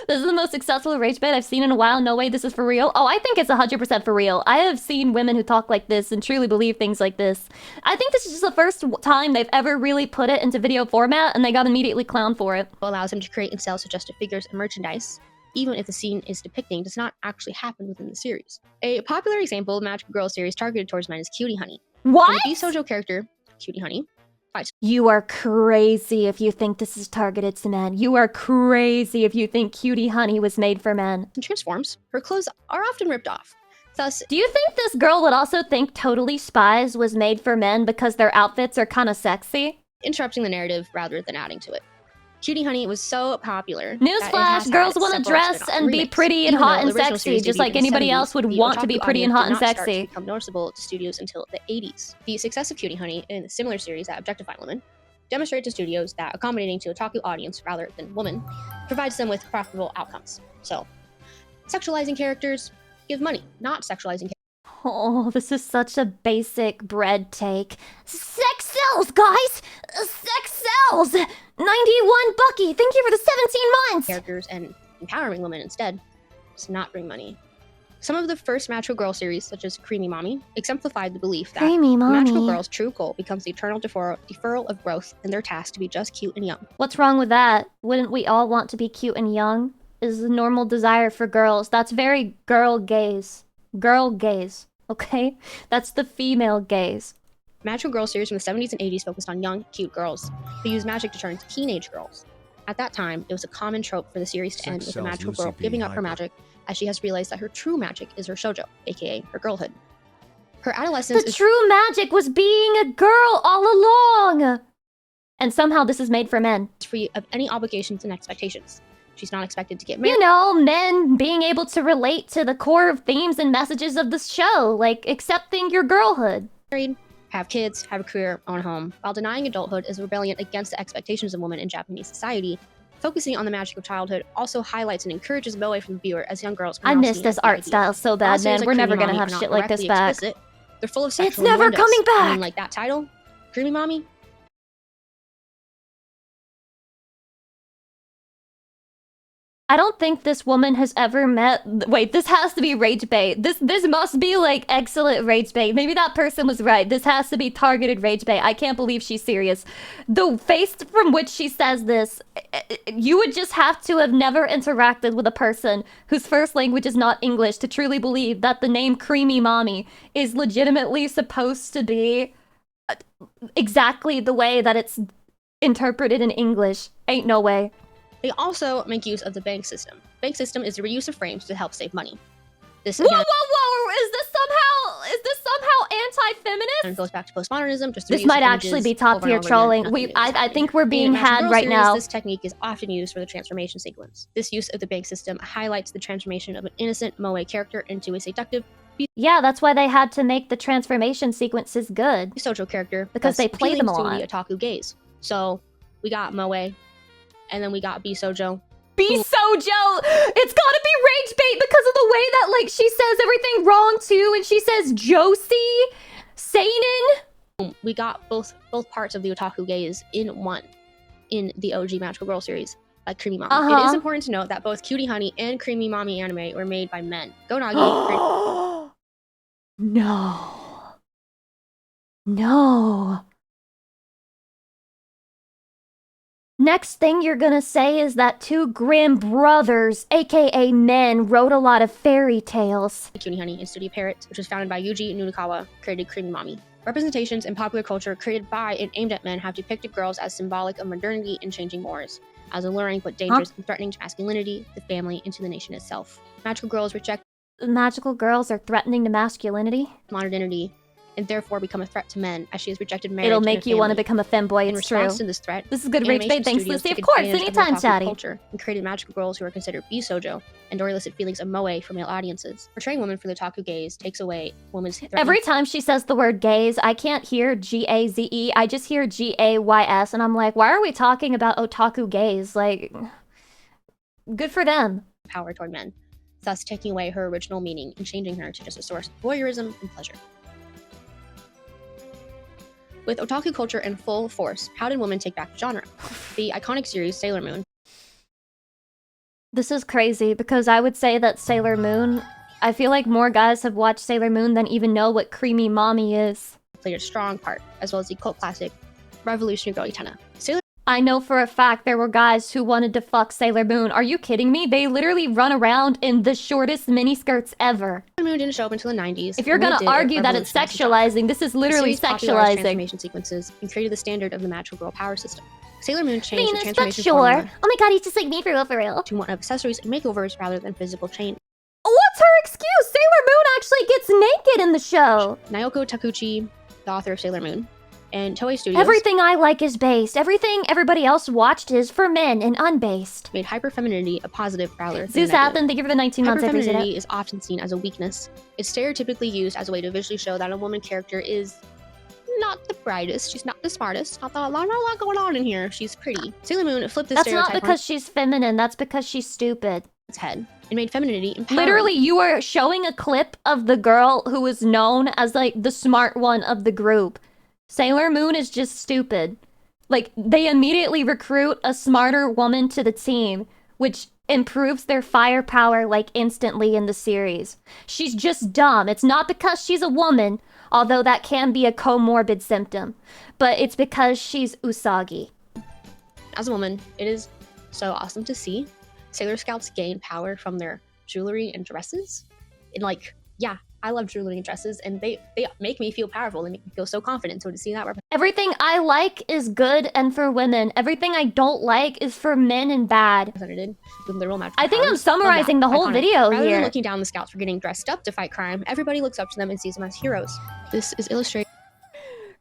This is the most successful rage bait I've seen in a while. No way this is for real. Oh, I think it's 100% for real. I have seen women who talk like this and truly believe things like this. I think this is just the first time they've ever really put it into video format, and they got immediately clowned for it. Allows them to create and sell suggestive figures and merchandise, even if the scene is depicting does not actually happen within the series. A popular example of magical girl series targeted towards men is Cutie Honey. What? The Bisoujo character, Cutie Honey, fights. You are crazy if you think this is targeted to men. You are crazy if you think Cutie Honey was made for men. And transforms. Her clothes are often ripped off. Thus, do you think this girl would also think Totally Spies was made for men because their outfits are kind of sexy? Interrupting the narrative rather than adding to it. Cutie Honey was so popular. Newsflash, girls want to dress and be pretty and hot and sexy, just like anybody else would want to be pretty and hot and sexy. Become noticeable to studios until the 80s. The success of Cutie Honey and the similar series that objectify women demonstrate to studios that accommodating to otaku audience rather than women provides them with profitable outcomes. So, sexualizing characters give money, not sexualizing characters. Oh, this is such a basic bread take. Sex sells, guys! Sex sells! 91 Bucky, thank you for the 17 months! Characters and empowering women instead does not bring money. Some of the first magical girl series, such as Creamy Mommy, exemplified the belief that magical girls' true goal becomes the eternal deferral of growth and their task to be just cute and young. What's wrong with that? Wouldn't we all want to be cute and young? Is the normal desire for girls. That's very girl gaze. Girl gaze, okay? That's the female gaze. Magical girl series from the 70s and 80s focused on young, cute girls who use magic to turn into teenage girls. At that time, it was a common trope for the series to end with the magical girl giving up her magic as she has realized that her true magic is her shoujo, aka her girlhood. Her adolescence The true magic was being a girl all along! And somehow this is made for men. Free of any obligations and expectations. She's not expected to get married. You know, men being able to relate to the core themes and messages of the show, like accepting your girlhood. Married, have kids, have a career, own a home. While denying adulthood is a rebellion against the expectations of women in Japanese society, focusing on the magic of childhood also highlights and encourages moe from the viewer as young girls. I miss this art style so bad, man. We're never gonna have shit like this back. They're full of sexual It's never innuendos. coming back! I mean, like that title, Creamy Mommy. I don't think this woman has ever met... Wait, this has to be rage bait. This must be, like, excellent rage bait. Maybe that person was right. This has to be targeted rage bait. I can't believe she's serious. The face from which she says this, you would just have to have never interacted with a person whose first language is not English to truly believe that the name Creamy Mommy is legitimately supposed to be exactly the way that it's interpreted in English. Ain't no way. They also make use of the bank system. Bank system is the reuse of frames to help save money. This Whoa! Is this somehow anti-feminist? And goes back to postmodernism. Just this might actually be top tier trolling. I think we're being had right now. This technique is often used for the transformation sequence. This use of the bank system highlights the transformation of an innocent moe character into a seductive. Yeah, that's why they had to make the transformation sequences good. Bisoujo character because they play them a lot. The otaku gaze. So we got moe. And then we got Bisoujo. Bisoujo! It's gotta be rage bait because of the way that, like, she says everything wrong too, and she says Josie, Seinen. We got both parts of the otaku gaze in one in the OG Magical Girl series, like Creamy Mommy. It is important to note that both Cutie Honey and Creamy Mommy anime were made by men. Go Nagi. No. No. Next thing you're gonna say is that two Grimm brothers, aka men, wrote a lot of fairy tales. Cutie Honey and Studio Parrot, which was founded by Yuji Nunakawa, created Creamy Mommy. Representations in popular culture created by and aimed at men have depicted girls as symbolic of modernity and changing mores, as alluring but dangerous and threatening to masculinity, the family, and to the nation itself. Magical girls reject. Magical girls are threatening to masculinity? Modernity. And therefore become a threat to men, as she has rejected marriage. It'll make you want to become a femboy. In It's true. response to this threat, this is good rage bait. Thanks, Lucy. Of course, anytime, chatty. Culture and created magical girls who are considered bisoujo and or elicit feelings of moe from male audiences. Portraying women for the otaku gaze takes away women's. Every time she says the word gaze, I can't hear G-A-Z-E. I just hear G-A-Y-S, and I'm like, why are we talking about otaku gaze? Like, Good for them. Power toward men, thus taking away her original meaning and changing her to just a source of voyeurism and pleasure. With otaku culture in full force, how did women take back the genre? The iconic series Sailor Moon. This is crazy because I would say that Sailor Moon, I feel like more guys have watched Sailor Moon than even know what creamy mommy is. Played a strong part, as well as the cult classic Revolutionary Girl Utena. I know for a fact there were guys who wanted to fuck Sailor Moon. Are you kidding me? They literally run around in the shortest miniskirts ever. Sailor Moon didn't show up until the 90s. If you're gonna argue that it's sexualizing, this is literally sexualizing. Transformation sequences and created the standard of the magical girl power system. Sailor Moon changed the Venus, but transformation sure. formula Oh my god, he's just like me for real. to one of accessories and makeovers rather than physical change. What's her excuse? Sailor Moon actually gets naked in the show. Naoko Takeuchi, the author of Sailor Moon, and Toei Studios Everything I like is based. Everything everybody else watched is for men and unbased. made hyperfemininity a positive rather than Zeus a negative. Athen, thank you for the 19 months. I appreciate Hyperfemininity it. is often seen as a weakness. It's stereotypically used as a way to visually show that a woman character is not the brightest, she's not the smartest, not a lot going on in here. She's pretty. Sailor Moon flipped this That's stereotype not because she's feminine. That's because she's stupid. on its head and made femininity empowering. Literally, you are showing a clip of the girl who is known as like the smart one of the group. Sailor Moon is just stupid. Like, they immediately recruit a smarter woman to the team, which improves their firepower like instantly in the series. She's just dumb. It's not because she's a woman, although that can be a comorbid symptom, but it's because she's Usagi. As a woman, it is so awesome to see Sailor Scouts gain power from their jewelry and dresses. And like, yeah, I love jewelry and dresses, and they make me feel powerful. They make me feel so confident. So to see that Everything I like is good and for women. Everything I don't like is for men and bad. represented with the real magical I think I'm powers. summarizing the whole Iconic. video Rather here. than looking down the Scouts for getting dressed up to fight crime, everybody looks up to them and sees them as heroes. This is illustrated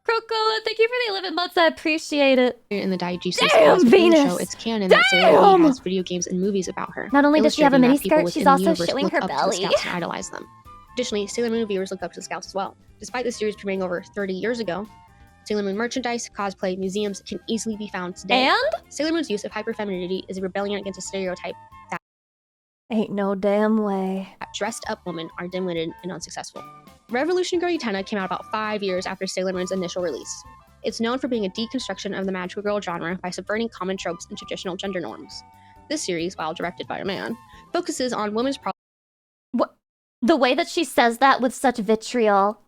Crocola, thank you for the 11 months. I appreciate it. in the Daiji Damn, Venus! show. It's canon that Sailor Moon has video games and movies about her. Not only does she have a illustrating that people miniskirt, she's within the also universe showing look her up to the belly. Scouts and idolize them. Additionally, Sailor Moon viewers look up to the Scouts as well. Despite the series premiering over 30 years ago, Sailor Moon merchandise, cosplay, museums can easily be found today. And? Sailor Moon's use of hyperfemininity is a rebellion against a stereotype that Ain't no damn way. dressed-up women are dim-witted and unsuccessful. Revolutionary Girl Utena came out about 5 years after Sailor Moon's initial release. It's known for being a deconstruction of the magical girl genre by subverting common tropes and traditional gender norms. This series, while directed by a man, focuses on women's problems. What? The way that she says that with such vitriol.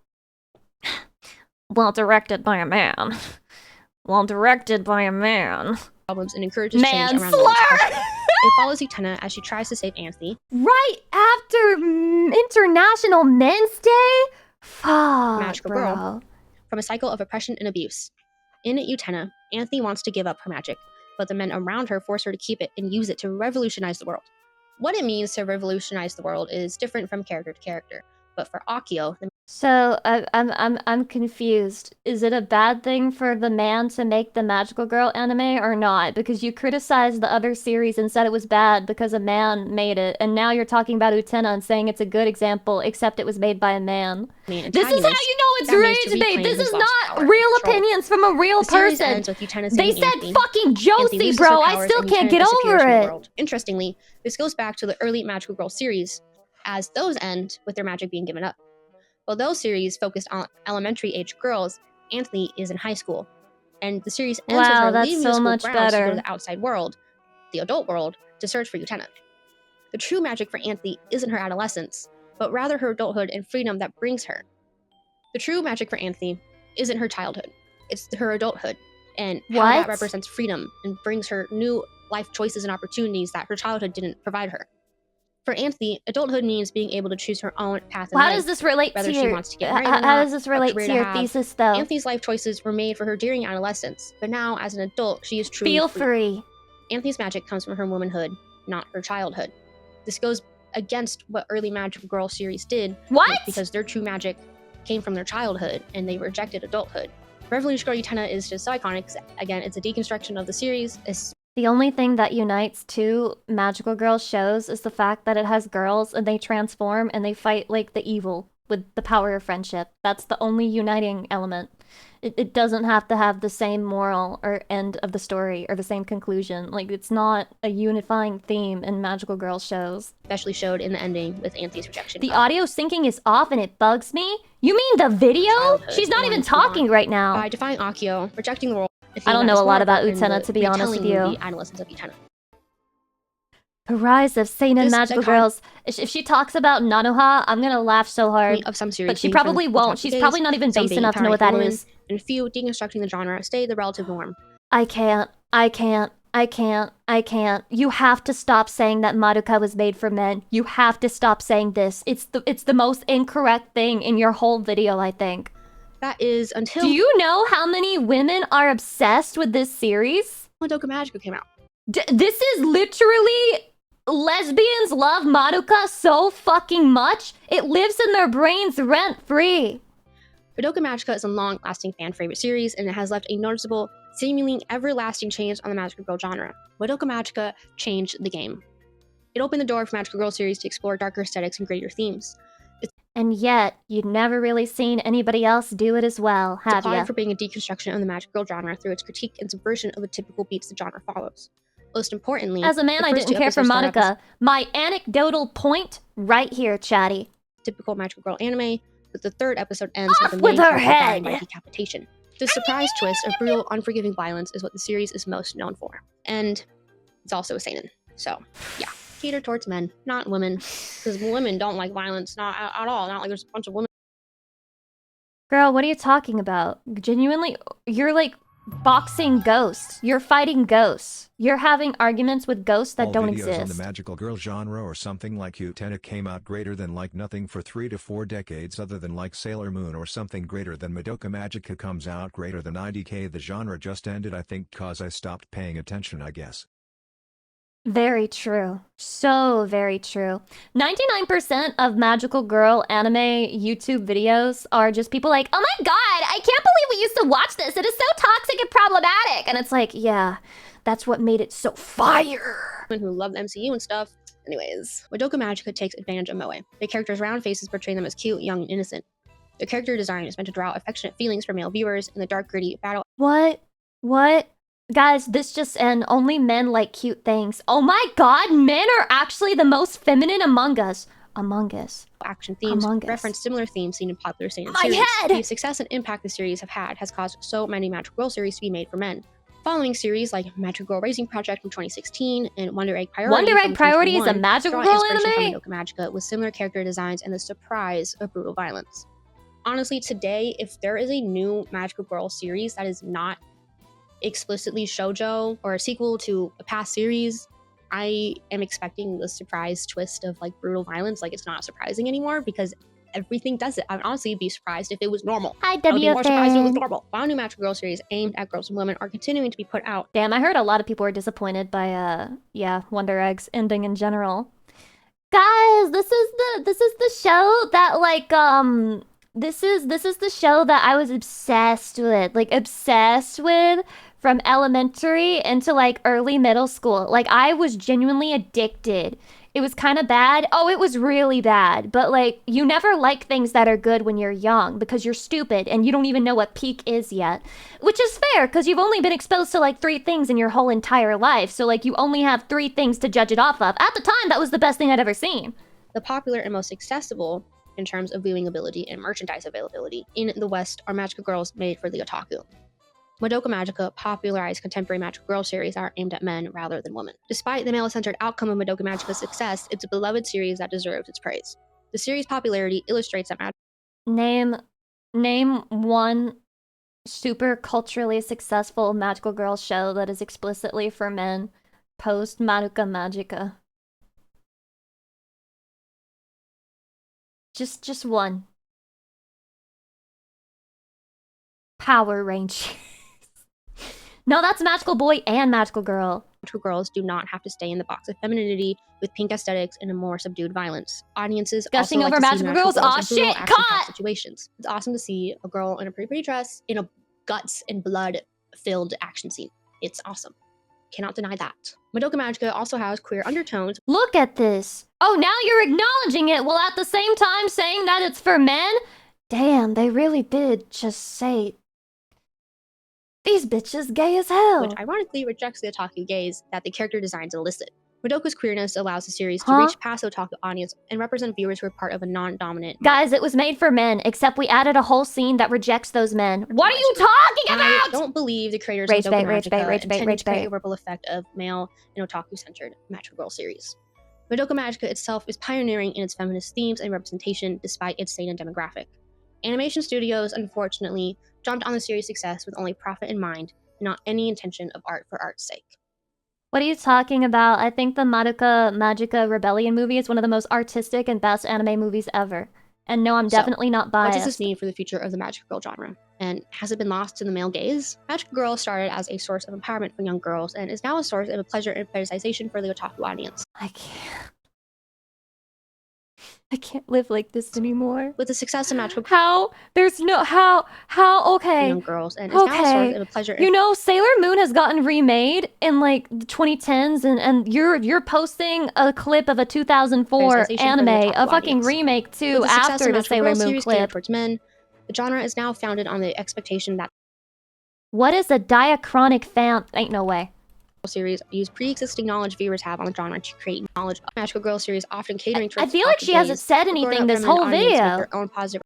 Well directed by a man. Well directed by a man. Problems and encourages change around Manslaughter! women's culture. It follows Utena as she tries to save Anthony. Right after International Men's Day? Fuck, Magical bro. girl. From a cycle of oppression and abuse. In Utena, Anthony wants to give up her magic, but the men around her force her to keep it and use it to revolutionize the world. What it means to revolutionize the world is different from character to character, but for Akio, the So I'm confused. Is it a bad thing for the man to make the magical girl anime or not? Because you criticized the other series and said it was bad because a man made it, and now you're talking about Utena and saying it's a good example, except it was made by a man. This is how you know it's rage bait. This is not real opinions from a real person. They said fucking Josie, bro. I still can't get over it. Interestingly, this goes back to the early magical girl series, as those end with their magic being given up. While those series focused on elementary age girls, Anthony is in high school, and the series ends with her that's leaving so the school much grounds to go better. to the outside world, the adult world, to search for Utena. The true magic for Anthony isn't her adolescence, but rather her adulthood and freedom that brings her. The true magic for Anthony isn't her childhood, it's her adulthood, and how that What? represents freedom and brings her new life choices and opportunities that her childhood didn't provide her. For Anthony, adulthood means being able to choose her own path in How life. does this relate whether to she your? wants to get How married or not, does this a relate career to your have. thesis, though? Anthony's life choices were made for her during adolescence, but now, as an adult, she is truly Feel free. Anthony's magic comes from her womanhood, not her childhood. This goes against what early magical girl series did. What? Because their true magic came from their childhood, and they rejected adulthood. Revolutionary Girl Utena is just so iconic. 'Cause, again, it's a deconstruction of the series. The only thing that unites two magical girl shows is the fact that it has girls and they transform and they fight like the evil. with the power of friendship. That's the only uniting element. It doesn't have to have the same moral or end of the story or the same conclusion. Like, it's not a unifying theme in magical girl shows. Especially showed in the ending with Anthony's rejection. The audio syncing is off and it bugs me. You mean the video? She's not even talking right now. By defying Akio, rejecting the role. I don't know a lot about Utena, to be honest with you. The adolescence of Utena. The rise of seinen This magical girls. If she talks about Nanoha, I'm gonna laugh so hard. Of some series, but she probably won't. She's probably not even base enough to know what that is. And few deconstructing the genre stay the relative norm. I can't. You have to stop saying that Madoka was made for men. You have to stop saying this. It's the most incorrect thing in your whole video, I think. That is until... Do you know how many women are obsessed with this series? Madoka Magica came out. This is literally... Lesbians love Madoka so fucking much, it lives in their brains rent-free. Madoka Magica is a long-lasting fan favorite series, and it has left a noticeable, seemingly everlasting change on the magical girl genre. Madoka Magica changed the game. It opened the door for magical girl series to explore darker aesthetics and greater themes. And yet, you'd never really seen anybody else do it as well, have you? ya? For being a deconstruction of the magical girl genre through its critique and subversion of the typical beats the genre follows. Most importantly, as a man, I didn't care for Madoka. My anecdotal point right here, chatty. Typical magical girl anime, but the third episode ends with her head by decapitation. The surprise twist of brutal, unforgiving violence is what the series is most known for, and it's also a seinen. So, yeah, cater towards men, not women, because women don't like violence, not at all. Not like there's a bunch of women. Girl, what are you talking about? Genuinely, you're like boxing ghosts. You're fighting ghosts. You're having arguments with ghosts that don't exist. All videos on the magical girl genre or something like Utena came out greater than like nothing for 3 to 4 decades, other than like Sailor Moon or something greater than Madoka Magica comes out greater than IDK. The genre just ended, I think, cause I stopped paying attention, I guess. Very true. So very true. 99% of magical girl anime YouTube videos are just people like, oh my god, I can't believe we used to watch this. It is so toxic and problematic. And it's like, yeah, that's what made it so fire. Who love the MCU and stuff. Anyways, Madoka Magica takes advantage of moe. The characters' round faces portray them as cute, young, and innocent. The character design is meant to draw out affectionate feelings for male viewers in the dark, gritty battle. What? Guys, this just in. Only men like cute things. Oh my god, men are actually the most feminine among us. Action themes reference similar themes seen in popular seinen My series. head! The success and impact the series have had has caused so many magical girl series to be made for men. Following series like Magical Girl Raising Project from 2016 and Wonder Egg Priority. Wonder Egg Priority is a magical girl anime? From Madoka Magica with similar character designs and the surprise of brutal violence. Honestly, today, if there is a new magical girl series that is not explicitly shoujo or a sequel to a past series, I am expecting the surprise twist of like brutal violence. Like, it's not surprising anymore because everything does it. I'd honestly be surprised if it was normal. Hi, I would be more surprised if it was WFN. normal. While new magical girl series aimed at girls and women are continuing to be put out. Damn, I heard a lot of people were disappointed by Wonder Egg's ending in general. Guys, this is the show that like this is the show that I was obsessed with from elementary into like early middle school. Like, I was genuinely addicted. It was kind of bad. Oh, it was really bad. But like, you never like things that are good when you're young because you're stupid and you don't even know what peak is yet. Which is fair because you've only been exposed to like 3 things in your whole entire life. So like, you only have 3 things to judge it off of. At the time, that was the best thing I'd ever seen. The popular and most accessible in terms of viewing ability and merchandise availability in the West are magical girls made for the otaku. Madoka Magica popularized contemporary magical girl series that are aimed at men rather than women. Despite the male-centered outcome of Madoka Magica's success, it's a beloved series that deserves its praise. The series' popularity illustrates that Name one super culturally successful magical girl show that is explicitly for men post Madoka Magica. Just one. Power Rangers. No, that's Magical Boy and Magical Girl. Magical girls do not have to stay in the box of femininity with pink aesthetics and a more subdued violence. Audiences gushing also over like to see magical girls. Aw, in brutal shit, action-packed cut! situations. It's awesome to see a girl in a pretty dress in a guts and blood-filled action scene. It's awesome. cannot deny that. Madoka Magica also has queer undertones. Look at this. Oh, now you're acknowledging it while at the same time saying that it's for men? Damn, they really did just say... These bitches gay as hell. Which ironically rejects the otaku gaze that the character designs elicit. Madoka's queerness allows the series to reach past the otaku audience and represent viewers who are part of a non-dominant... Guys, it was made for men, except we added a whole scene that rejects those men. What are you talking about? I don't believe the creators of Madoka Magica intended to create a ripple effect of male and otaku-centered magical girl series. Madoka Magica itself is pioneering in its feminist themes and representation despite its seinen demographic. Animation studios, unfortunately, jumped on the series' success with only profit in mind, and not any intention of art for art's sake. What are you talking about? I think the Madoka Magica Rebellion movie is one of the most artistic and best anime movies ever. And no, I'm definitely not biased. What does this mean for the future of the magical girl genre? And has it been lost to the male gaze? Magical Girl started as a source of empowerment for young girls and is now a source of a pleasure and fetishization for the otaku audience. I can't live like this anymore. With the success of magical... How? There's no... Okay. Young girls and is now a source of a pleasure... You know, Sailor Moon has gotten remade in, like, the 2010s, and you're posting a clip of a 2004 anime, a fucking remake, too, after the Sailor Moon clip. Towards men, the genre is now founded on the expectation that... What is a diachronic fan... Ain't no way. Series use pre-existing knowledge viewers have on the genre to create knowledge. Magical Girl series often catering towards... I feel like she hasn't said anything this whole video. Their own positive...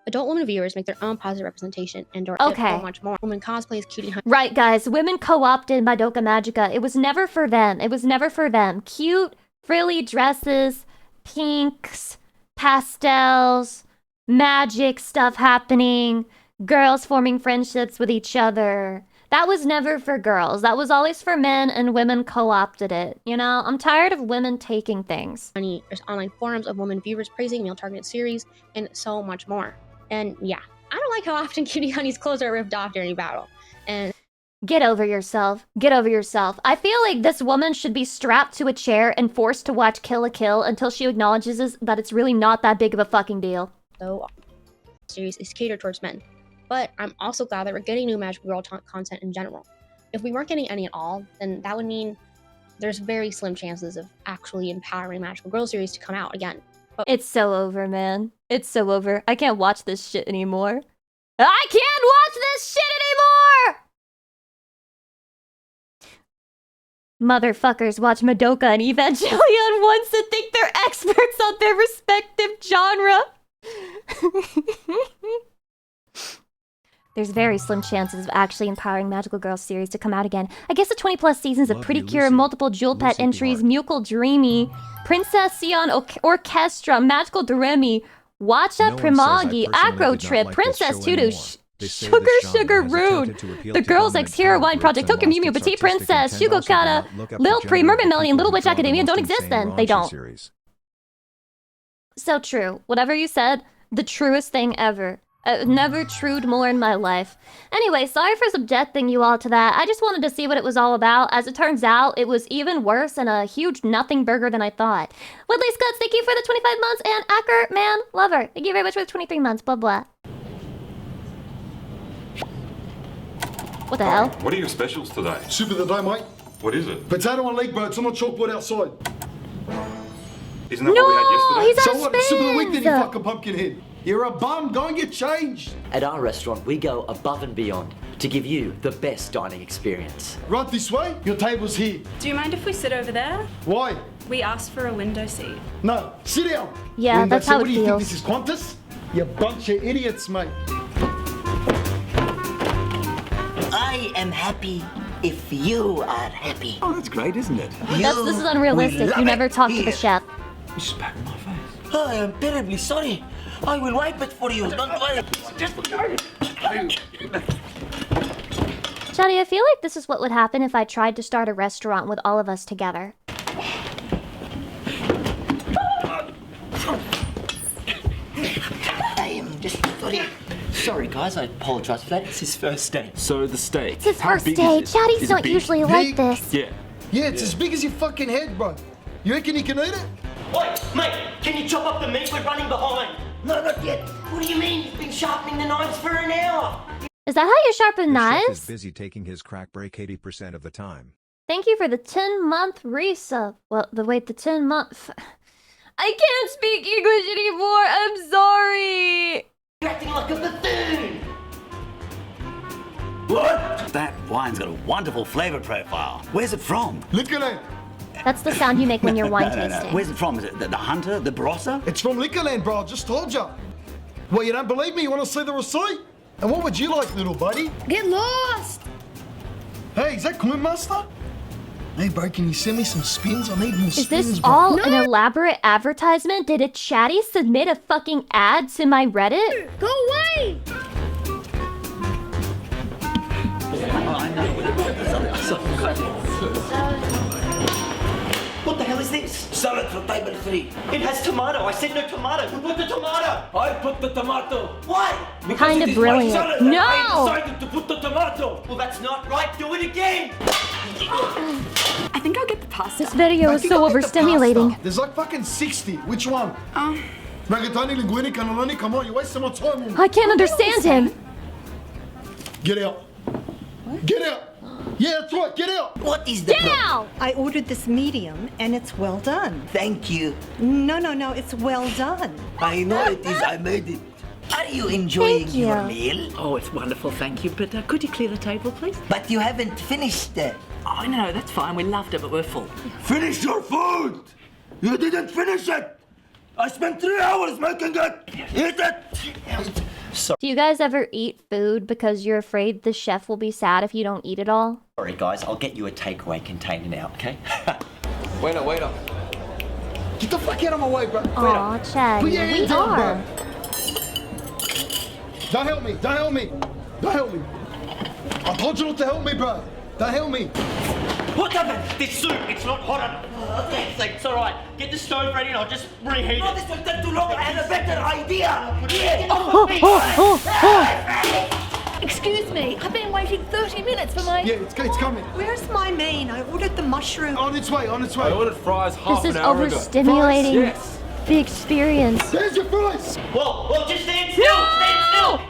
Adult women viewers make their own positive representation and or much more. Women cosplays, cutie hunt. Right, guys. Women co-opted Madoka Magica. It was never for them. It was never for them. Cute, frilly dresses, pinks, pastels, magic stuff happening, girls forming friendships with each other. That was never for girls. That was always for men, and women co-opted it. You know, I'm tired of women taking things. There's online forums of women viewers praising male-targeted series, and so much more. And yeah, I don't like how often Cutie Honey's clothes are ripped off during battle. And get over yourself. Get over yourself. I feel like this woman should be strapped to a chair and forced to watch Kill la Kill until she acknowledges that it's really not that big of a fucking deal. So, the series is catered towards men. But I'm also glad that we're getting new magical girl content in general. If we weren't getting any at all, then that would mean there's very slim chances of actually empowering magical girl series to come out again. But it's so over, man. It's so over. I can't watch this shit anymore. I can't watch this shit anymore! Motherfuckers watch Madoka and Evangelion once and think they're experts on their respective genre. There's very slim chances of actually empowering Magical Girl series to come out again. I guess the 20+ seasons of Pretty Cure, multiple Jewel Pet entries, Mukul Dreamy, Princess Sion Orchestra, Magical Doremi, Watcha Primagi, Acro Trip, Princess Tutu, Sugar Rude, The Girls X Hero Wine Project, Tokyo Mew Mew, Petite Princess, Shugo Kata, Lil Pre, Mermaid Melody, and Little Witch Academia don't exist then. They don't. So true. Whatever you said, the truest thing ever. Never trued more in my life. Anyway, sorry for subjecting you all to that. I just wanted to see what it was all about. As it turns out, it was even worse and a huge nothing burger than I thought. Woodley Scuts, thank you for the 25 months, and Acker Man Lover, thank you very much for the 23 months, blah blah. What the hell? What are your specials today? Soup of the day, mate. What is it? Potato and leg birds on a chalkboard outside. Isn't that what we had yesterday? He's so what? Soup of the week then, you fucking pumpkin head. You're a bum. Go and get changed. At our restaurant, we go above and beyond to give you the best dining experience. Right this way. Your table's here. Do you mind if we sit over there? Why? We asked for a window seat. No, sit down. Yeah, window that's how it What do you think feels. this is, Qantas? You bunch of idiots, mate. I am happy if you are happy. Oh, that's great, isn't it? This is unrealistic. You never talk to the chef. You spat in my face. I am terribly sorry. I will wipe it for you. Don't worry. Just Johnny, I feel like this is what would happen if I tried to start a restaurant with all of us together. I am just sorry. Sorry, guys. I apologize for that. It's his first day. So the steak. It's his first day. Chatty's not usually like this. Yeah, it's as big as your fucking head, bro. You reckon you can eat it? Wait, mate. Can you chop up the meat? We're running behind. No, not yet. What do you mean? You've been sharpening the knives for an hour. Is that how you sharpen The chef knives? is busy taking his crack break 80% of the time. Thank you for the 10-month resub. Well, wait, the 10-month... I can't speak English anymore. I'm sorry. You're acting like a buffoon. What? That wine's got a wonderful flavor profile. Where's it from? Liquorland. That's the sound you make when you're wine No. tasting. Where's it from? Is it the Hunter? The Barossa? It's from Liquorland, bro. I just told you. Well, you don't believe me? You want to see the receipt? And what would you like, little buddy? Get lost. Hey, is that Coin Master? Hey, bro, can you send me some spins? I need more Is spins, this bro. all an elaborate advertisement? Did a chatty submit a fucking ad to my Reddit? Go away. What the hell is this? Salad for table 3. It has tomato. I said no tomato. Who put the tomato? I put the tomato. Why? Kind of brilliant. No! I decided to put the tomato. Well, that's not right. Do it again. I think I'll get the pasta. This video is so overstimulating. There's like fucking 60. Which one? Rigatoni, linguine, cannelloni. Come on, you're wasting my time. Woman. I can't understand him. Get out. What? Get out. Yeah, that's right. Get out. What is the Get out! I ordered this medium, and it's well done. Thank you. No, it's well done. I know it is. I made it. Are you enjoying Thank you. your meal? Oh, it's wonderful, thank you. But could you clear the table, please? But you haven't finished it. Oh, no, that's fine. We loved it, but we're full. Finish your food! You didn't finish it! I spent 3 hours making it! Eat it! Do you guys ever eat food because you're afraid the chef will be sad if you don't eat it all? Sorry, guys, I'll get you a takeaway container now, okay? Wait up. Get the fuck out of my way, bro. Aw, Chad, Put your we hands up, are. bro. Don't help me. Don't help me. Don't help me. I told you not to help me, bro. Don't help me. What happened? This soup, it's not hot enough. It's all right. Get the stove ready and I'll just reheat it. No, this will take too long. I had a better idea. Excuse me. I've been waiting 30 minutes for my... Yeah, it's coming. Where's my main? I ordered the mushroom. On its way, on its way. I ordered fries half This is an hour ago. overstimulating Yes. the experience. There's your fries. Whoa, just stand still. No! Stand still.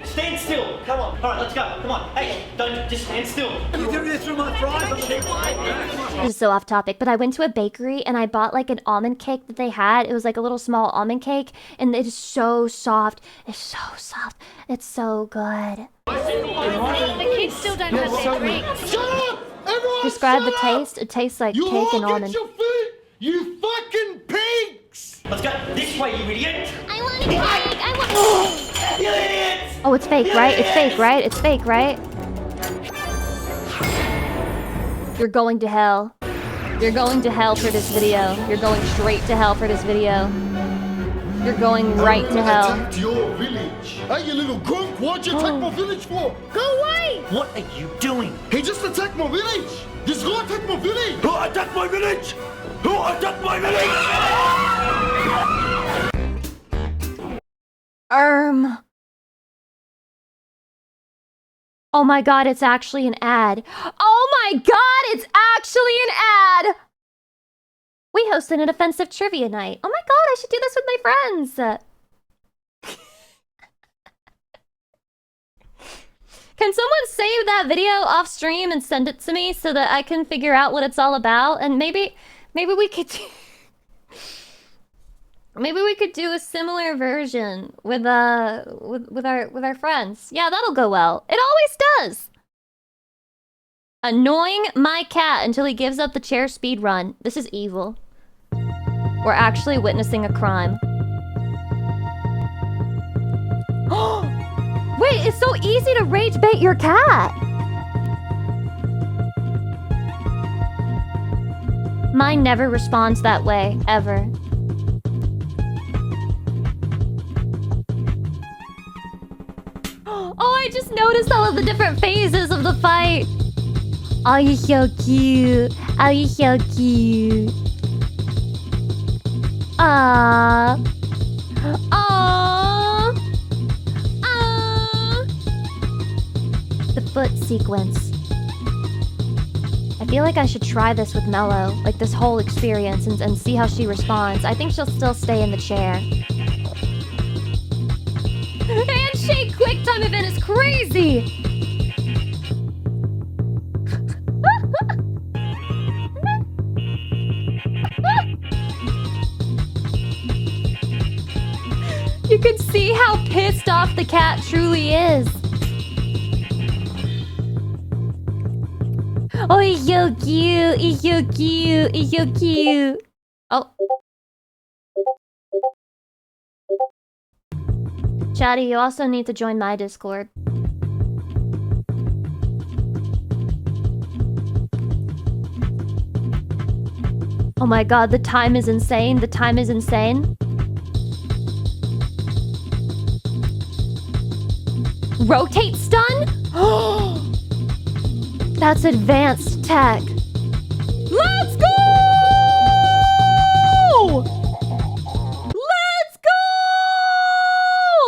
Stand still. Come on. All right, let's go. Come on. Hey, don't just stand still. You do this through my fries. This is so off topic, but I went to a bakery and I bought like an almond cake that they had. It was like a little small almond cake and it is so soft. It's so soft. It's so good. The kids still don't have their drinks. Shut up! Everyone Describe the shut up! taste. It tastes like You cake all and get almond. your food, you fucking pigs! Let's go this way, you idiot. I want a cake. I want... You idiots. Oh, it's fake, right? It's fake, right? It's fake, right? You're going to hell. You're going to hell for this video. You're going straight to hell for this video. You're going right to hell. Attacked your village. Hey, you little grunk, what'd you attack my village for? Go away. What are you doing? He just attacked my village. This guy attacked my village. Who attacked my village? Who attacked my village? Oh my god, it's actually an ad. Oh my god, it's actually an ad! We hosted an offensive trivia night. Oh my god, I should do this with my friends. Can someone save that video off stream and send it to me so that I can figure out what it's all about? And maybe we could maybe we could do a similar version with our friends. Yeah, that'll go well. It always does. Annoying my cat until he gives up the chair speed run. This is evil. We're actually witnessing a crime. Wait, it's so easy to rage bait your cat. Mine never responds that way, ever. Oh, I just noticed all of the different phases of the fight. Oh, you're so cute. Oh, you're so cute. Aww. Aww. Aww. The foot sequence. I feel like I should try this with Mello, like this whole experience, and see how she responds. I think she'll still stay in the chair. Handshake quick time event is crazy! could see how pissed off the cat truly is. Oh, he's so cute. He's so cute. He's so cute. Oh. Chatty, you also need to join my Discord. Oh my god, the time is insane. The time is insane. Rotate stun? That's advanced tech. Let's go! Let's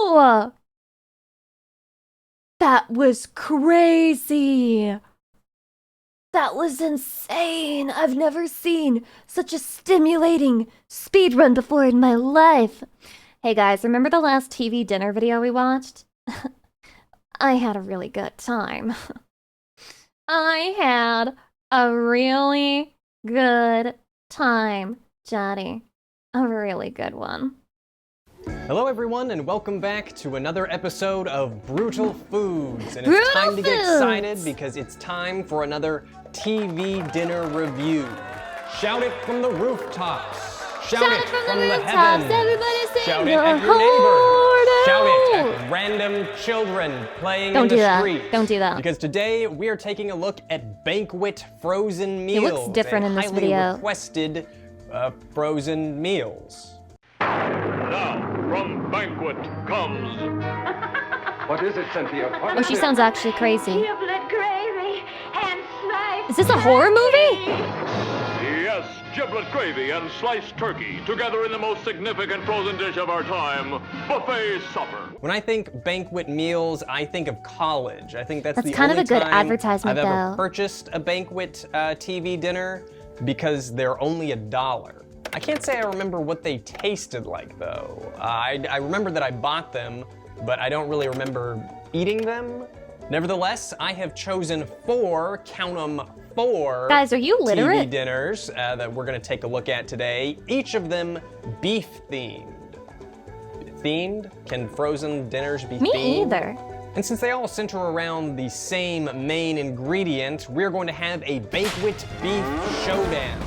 go! That was crazy. That was insane. I've never seen such a stimulating speedrun before in my life. Hey guys, remember the last TV dinner video we watched? I had a really good time. I had a really good time, Johnny. A really good one. Hello everyone and welcome back to another episode of Brutal Foods. And it's time to get excited because it's time for another TV dinner review. Shout it from the rooftops. Shout it from the heavens. Everybody sing. Shout it at your neighbors. Shout it at random children playing in the street. Don't do that. Because today we are taking a look at Banquet frozen meals. It looks different in this video. Highly requested frozen meals. Now, from Banquet comes... What is it, Cynthia? Oh, she sounds actually crazy. Is this a horror movie? Yes, giblet gravy and sliced turkey, together in the most significant frozen dish of our time, buffet supper. When I think banquet meals, I think of college. I think that's the kind of only a good time advertisement, I've ever though. purchased a banquet TV dinner because they're only $1. I can't say I remember what they tasted like, though. I remember that I bought them, but I don't really remember eating them. Nevertheless, I have chosen 4, count 'em, 4 Guys, are you literate? TV dinners that we're gonna take a look at today. Each of them beef themed. Themed? Can frozen dinners be themed? Me either. And since they all center around the same main ingredient, we're going to have a banquet beef showdown.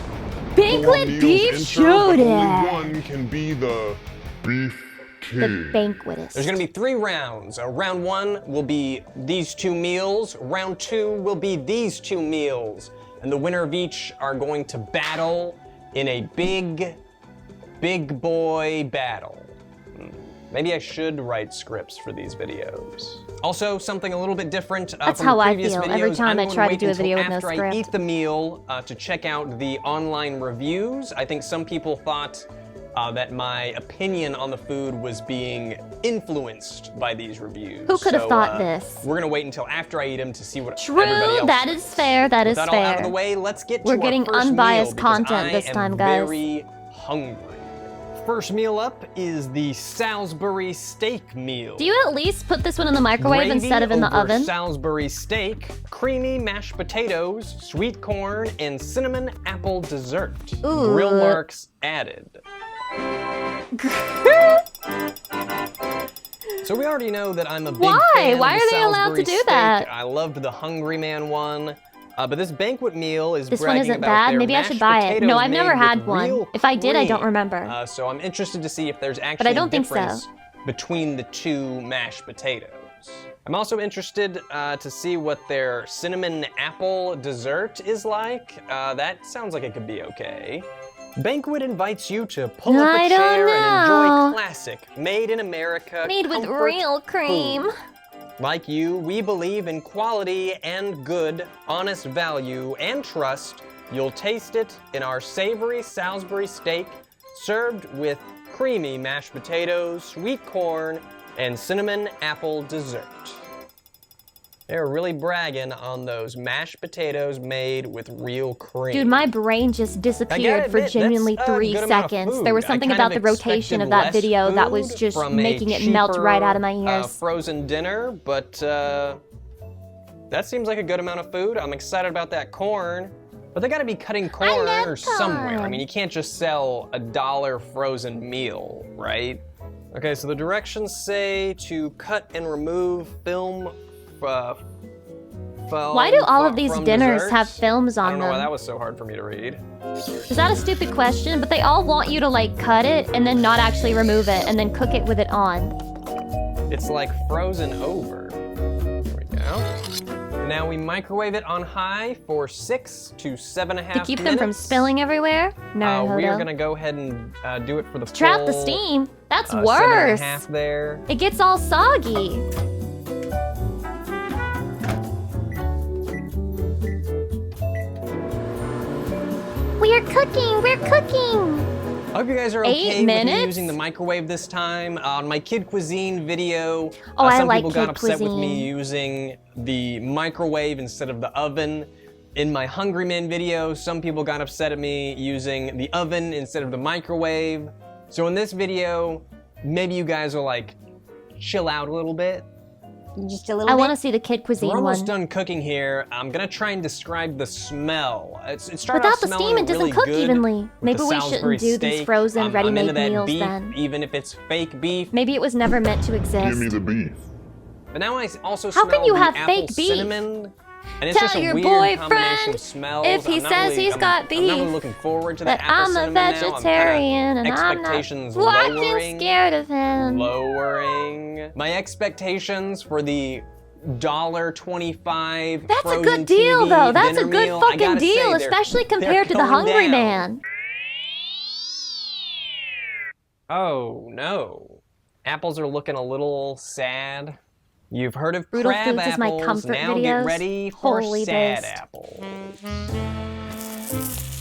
Banquet beef showdown. One can be the beef king. The banquetist. There's gonna be 3 rounds. Round 1 will be these 2 meals. Round 2 will be these 2 meals. And the winner of each are going to battle in a big boy battle. Maybe I should write scripts for these videos. Also, something a little bit different That's from how the I previous feel videos. every time I I'm try going to do a wait video with until no after script. I eat the meal to check out the online reviews. I think some people thought that my opinion on the food was being influenced by these reviews. Who could have thought this? We're gonna wait until after I eat them to see what True, everybody else that thinks. is fair, that is With that all out of fair. the way, let's get to We're our getting first unbiased meal because content this I am time, guys. very hungry. First meal up is the Salisbury steak meal. Do you at least put this one in the microwave Gravy instead of in the over oven? Salisbury steak, creamy mashed potatoes, sweet corn, and cinnamon apple dessert. Ooh. Grill marks added. So we already know that I'm a big fan Why of are the they allowed to Salisbury do steak. that? I loved the Hungry Man one. But this banquet meal is This one bragging isn't about bad. their Maybe I should mashed buy it. potatoes No, I've never made had with one. real If I did, I don't cream. remember. So I'm interested to see if there's actually But I don't a think so. difference between the 2 mashed potatoes. I'm also interested to see what their cinnamon apple dessert is like. That sounds like it could be okay. Banquet invites you to pull up I a don't chair and know. enjoy classic, made in America, Made with comfort real cream. food. Like you, we believe in quality and good, honest value and trust. You'll taste it in our savory Salisbury steak, served with creamy mashed potatoes, sweet corn, and cinnamon apple dessert. They're really bragging on those mashed potatoes made with real cream. Dude, my brain just disappeared for admit, genuinely that's a 3 good amount of seconds. There was food. I something kind about of the rotation expected of that less video that was food just from a making it melt right out of my cheaper, ears. frozen dinner, but that seems like a good amount of food. I'm excited about that corn. But they gotta be cutting corn somewhere. I mean, you can't just sell $1 frozen meal, right? Okay, so the directions say to cut and remove film. Why do all of these dinners have films I on don't know why them? that was so hard for me to read. Is that a stupid question? But they all want you to like cut it and then not actually remove it and then cook it with it on. It's like frozen over. There we go. Now we microwave it on high for 6 to 7.5 minutes. To keep them from spilling everywhere? No, we are gonna go ahead and do it for the trap the full, steam. That's 7.5 worse. there. It gets all soggy. We're cooking. We're cooking. I hope you guys are 8 okay with me minutes? using the microwave this time. On my Kid Cuisine video, Oh, I some like people got Kid upset with Cuisine. me using the microwave instead of the oven. In my Hungry Man video, some people got upset at me using the oven instead of the microwave. So in this video, maybe you guys will like chill out a little bit. Just a little I bit. want to see the Kid Cuisine We're almost one. done cooking here. I'm gonna try and describe the smell. It started Without off the steam, smelling it doesn't really cook good evenly. with Maybe the we Salisbury shouldn't do these steak. frozen, I'm ready-made into that meals beef, then. even if it's fake beef. Maybe it was never meant to exist. the beef. But now I also How smell can you the have apple fake beef? cinnamon. And it's Tell just a your weird combination boyfriend of smells. if he I'm not says really- he's got I'm not really beef looking forward to that the apple I'm a cinnamon now. vegetarian and I'm not expectations fucking lowering. scared of him. Lowering. My expectations for the $1.25 That's a frozen good deal, TV though. That's a dinner good meal, I fucking gotta say, deal, they're- especially they're compared to the going Hungry down. Man. Oh no. Apples are looking a little sad. You've heard of Brutal crab Foods is my apples. comfort Now videos. get ready for Holy sad based. apples.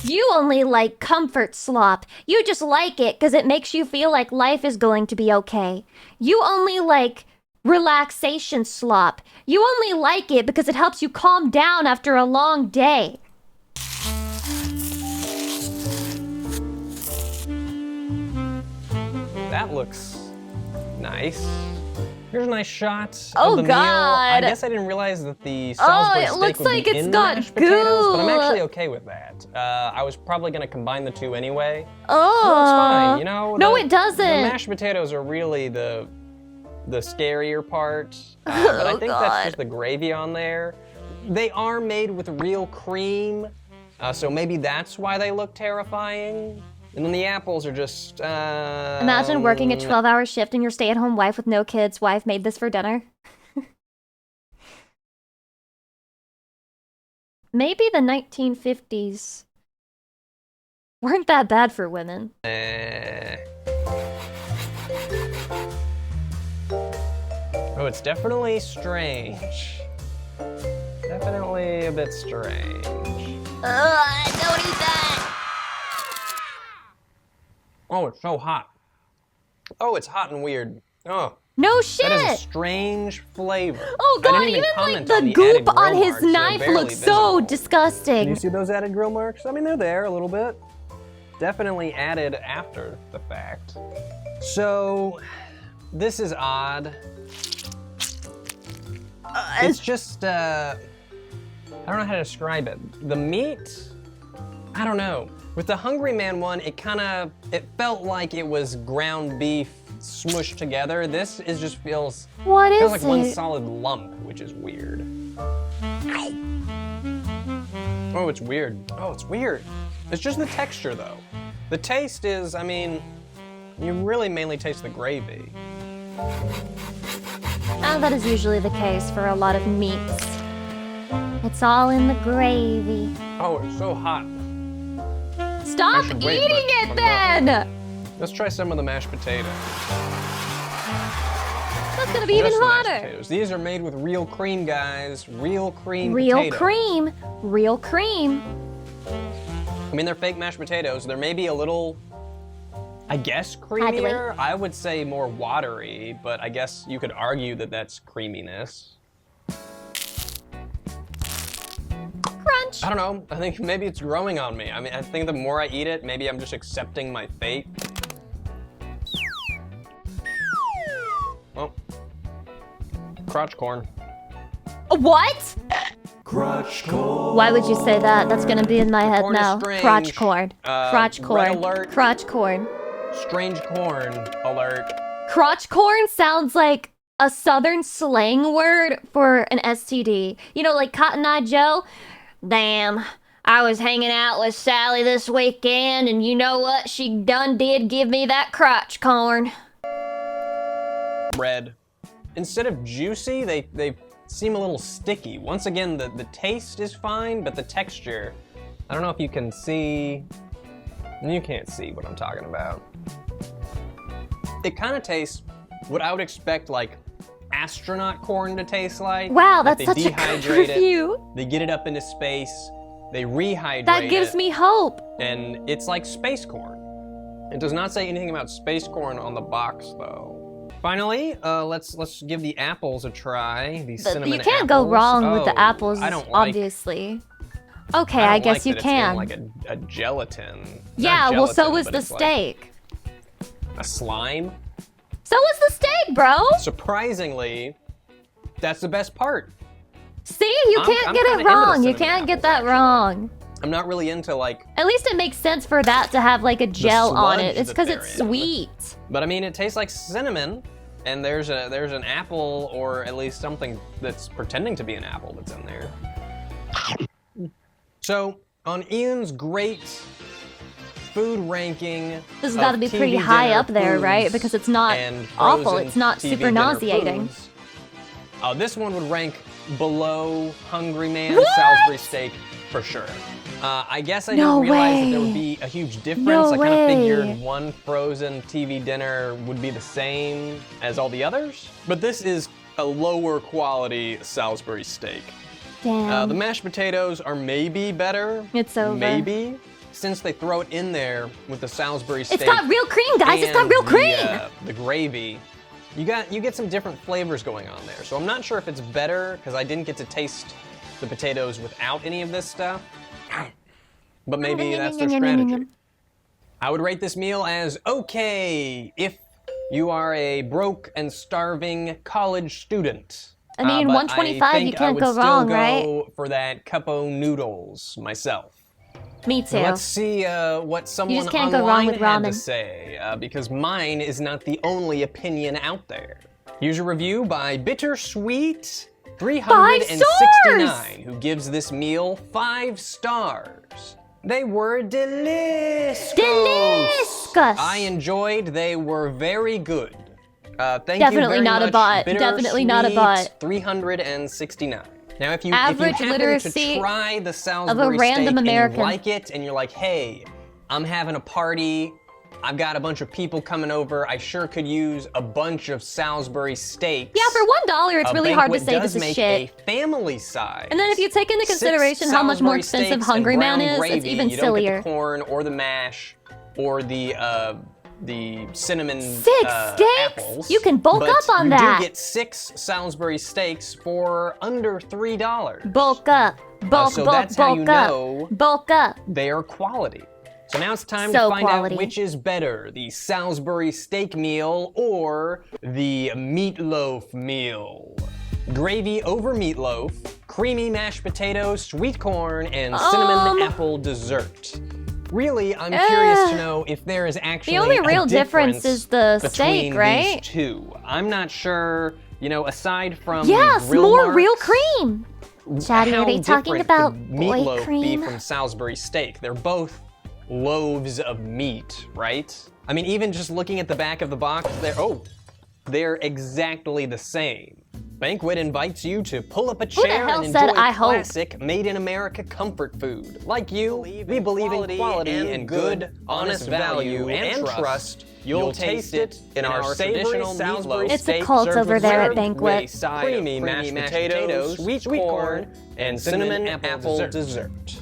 You only like comfort slop. You just like it because it makes you feel like life is going to be okay. You only like relaxation slop. You only like it because it helps you calm down after a long day. That looks nice. Here's a nice shot Oh, of the meal. I God. guess I didn't realize that the Oh, Salisbury it steak looks would like be it's in got the mashed potatoes, but I'm goo. actually okay with that. I was probably gonna combine the two anyway. Oh. No, it's fine. You know. No, the- it doesn't. The mashed potatoes are really the scarier part. But I think God. that's just the gravy on there. They are made with real cream, so maybe that's why they look terrifying. And then the apples are just. Imagine working a 12-hour shift and your stay-at-home wife with no kids. Wife made this for dinner. Maybe the 1950s weren't that bad for women. Oh, it's definitely strange. Definitely a bit strange. Don't eat that. Oh, it's so hot. Oh, it's hot and weird. Oh. No shit. That is a strange flavor. Oh I god, didn't even like comment the on goop added on grill his marks. They're knife barely looks so disgusting. Can you see those added grill marks? I mean, they're there a little bit. Definitely added after the fact. So, this is odd. It's just, I don't know how to describe it. The meat, I don't know. With the Hungry Man one, it felt like it was ground beef smushed together. This is just feels What feels is like one it? solid lump, which is weird. Oh, it's weird. Oh, it's weird. It's just the texture though. The taste is, I mean, you really mainly taste the gravy. That is usually the case for a lot of meats. It's all in the gravy. Oh, it's so hot. Stop I should eating wait, but it I'm then! not. Let's try some of the mashed potatoes. That's gonna be even Just the mashed hotter. potatoes. These are made with real cream, guys. Real cream Real potato. cream. Real cream. I mean, they're fake mashed potatoes. They're maybe a little, I guess, creamier. I would say more watery, but I guess you could argue that that's creaminess. Crunch. I don't know. I think maybe it's growing on me. I mean, I think the more I eat it, maybe I'm just accepting my fate. Oh. Crotch corn. What? Crotch corn. Why would you say that? That's gonna be in my head corn is now. strange. Crotch corn. Crotch Red corn. alert. Crotch corn. Strange corn alert. Crotch corn sounds like a southern slang word for an STD. You know, like Cotton Eye Joe? Damn, I was hanging out with Sally this weekend, and you know what? She done did give me that crotch corn. Bread. Instead of juicy, they seem a little sticky. Once again, the taste is fine, but the texture, I don't know if you can see. You can't see what I'm talking about. It kind of tastes what I would expect like astronaut corn to taste like. Wow, Like, that's they such a good dehydrate review. it, they get it up into space, they rehydrate That gives it, me hope. and it's like space corn. It does not say anything about space corn on the box though. Finally, let's give the apples a try. The cinnamon You can't go apples. wrong with Oh, the apples, I don't like, obviously. Okay, I I don't guess like you that it's in, can. like a gelatin. Yeah, Not well, so gelatin, was but the it's like steak. a slime. So was the steak, bro. Surprisingly, that's the best part. See, you I'm can't get kinda it into the wrong. You cinnamon can't get that wrong. I'm not really into like, At least it makes sense for that to have like a gel on it. sludge It's that because they're it's in. sweet. but I mean, it tastes like cinnamon, and there's an apple, or at least something that's pretending to be an apple that's in there. So on Ian's great food ranking, This has got to be pretty high up there, right? Because it's not awful. It's not super nauseating. This one would rank below Hungry Man What? Salisbury steak for sure. I guess I No didn't realize that there way. would be a huge difference. No I kind of way. figured one frozen TV dinner would be the same as all the others. But this is a lower quality Salisbury steak. Damn. The mashed potatoes are maybe better. It's over. Maybe. Since they throw it in there with the Salisbury steak. It's got real cream, guys. It's got and real cream. The gravy. You get some different flavors going on there. So I'm not sure if it's better because I didn't get to taste the potatoes without any of this stuff. But maybe that's their strategy. I would rate this meal as okay if you are a broke and starving college student. I mean, But 125, I you think can't I would go still wrong, go right? for that cupo noodles myself. Me too. So let's see what someone just can't go wrong online with had to ramen. say, because mine is not the only opinion out there. Here's a review by Bittersweet 369, who gives this meal 5 stars. They were delicious. I enjoyed. They were very good. Thank you Definitely very not a much, bot. Definitely not a bot. 369. Now, if you Average happen literacy to try the of Salisbury a random steak American. and you like it, and you're like, hey, I'm having a party, I've got a bunch of people coming over, I sure could use a bunch of Salisbury steaks. Yeah, for $1, it's A really hard to banquet say does this is make shit. a family size. And then if you take into 6 consideration how much more Salisbury expensive steaks and Hungry Man brown is, gravy. it's even You don't get sillier. the corn or the mash or the cinnamon 6 steaks? apples. You can bulk but up on you that. do get 6 Salisbury steaks for under $3. Bulk up. Bulk, so bulk, that's how bulk you up. know Bulk up. they are quality. So now it's time So to find quality. out which is better, the Salisbury steak meal or the meatloaf meal. Gravy over meatloaf, creamy mashed potatoes, sweet corn, and cinnamon apple dessert. Really, I'm curious to know if there is actually only a real difference is the steak, between right? these two. I'm not sure, you know, aside from Yes, the grill more marks, real cream. Chatty, how are they talking different about could boy meatloaf cream? be from Salisbury steak? They're both loaves of meat, right? I mean, even just looking at the back of the box, they're exactly the same. Banquet invites you to pull up a the chair hell and said enjoy I hope? classic made-in-America comfort food. Like you, we believe in quality and good, honest value and trust. You'll taste it in our savory Salisbury It's a steak cult served over with there at served Banquet. with a side of creamy mashed potatoes, sweet corn, and cinnamon apple dessert.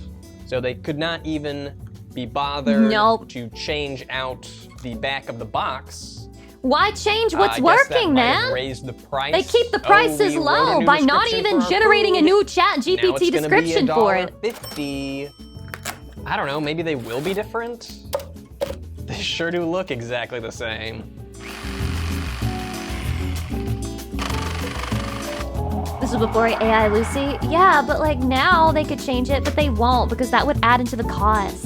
So they could not even be bothered Nope. to change out the back of the box. Why change what's I guess that working, might have man? raised the price. They keep the prices we wrote a low new by not description even for our generating a food. new chat Now it's GPT gonna description be for it. $1.50. I don't know, maybe they will be different? They sure do look exactly the same. This is before AI Lucy. Yeah, but like now they could change it, but they won't because that would add into the cost.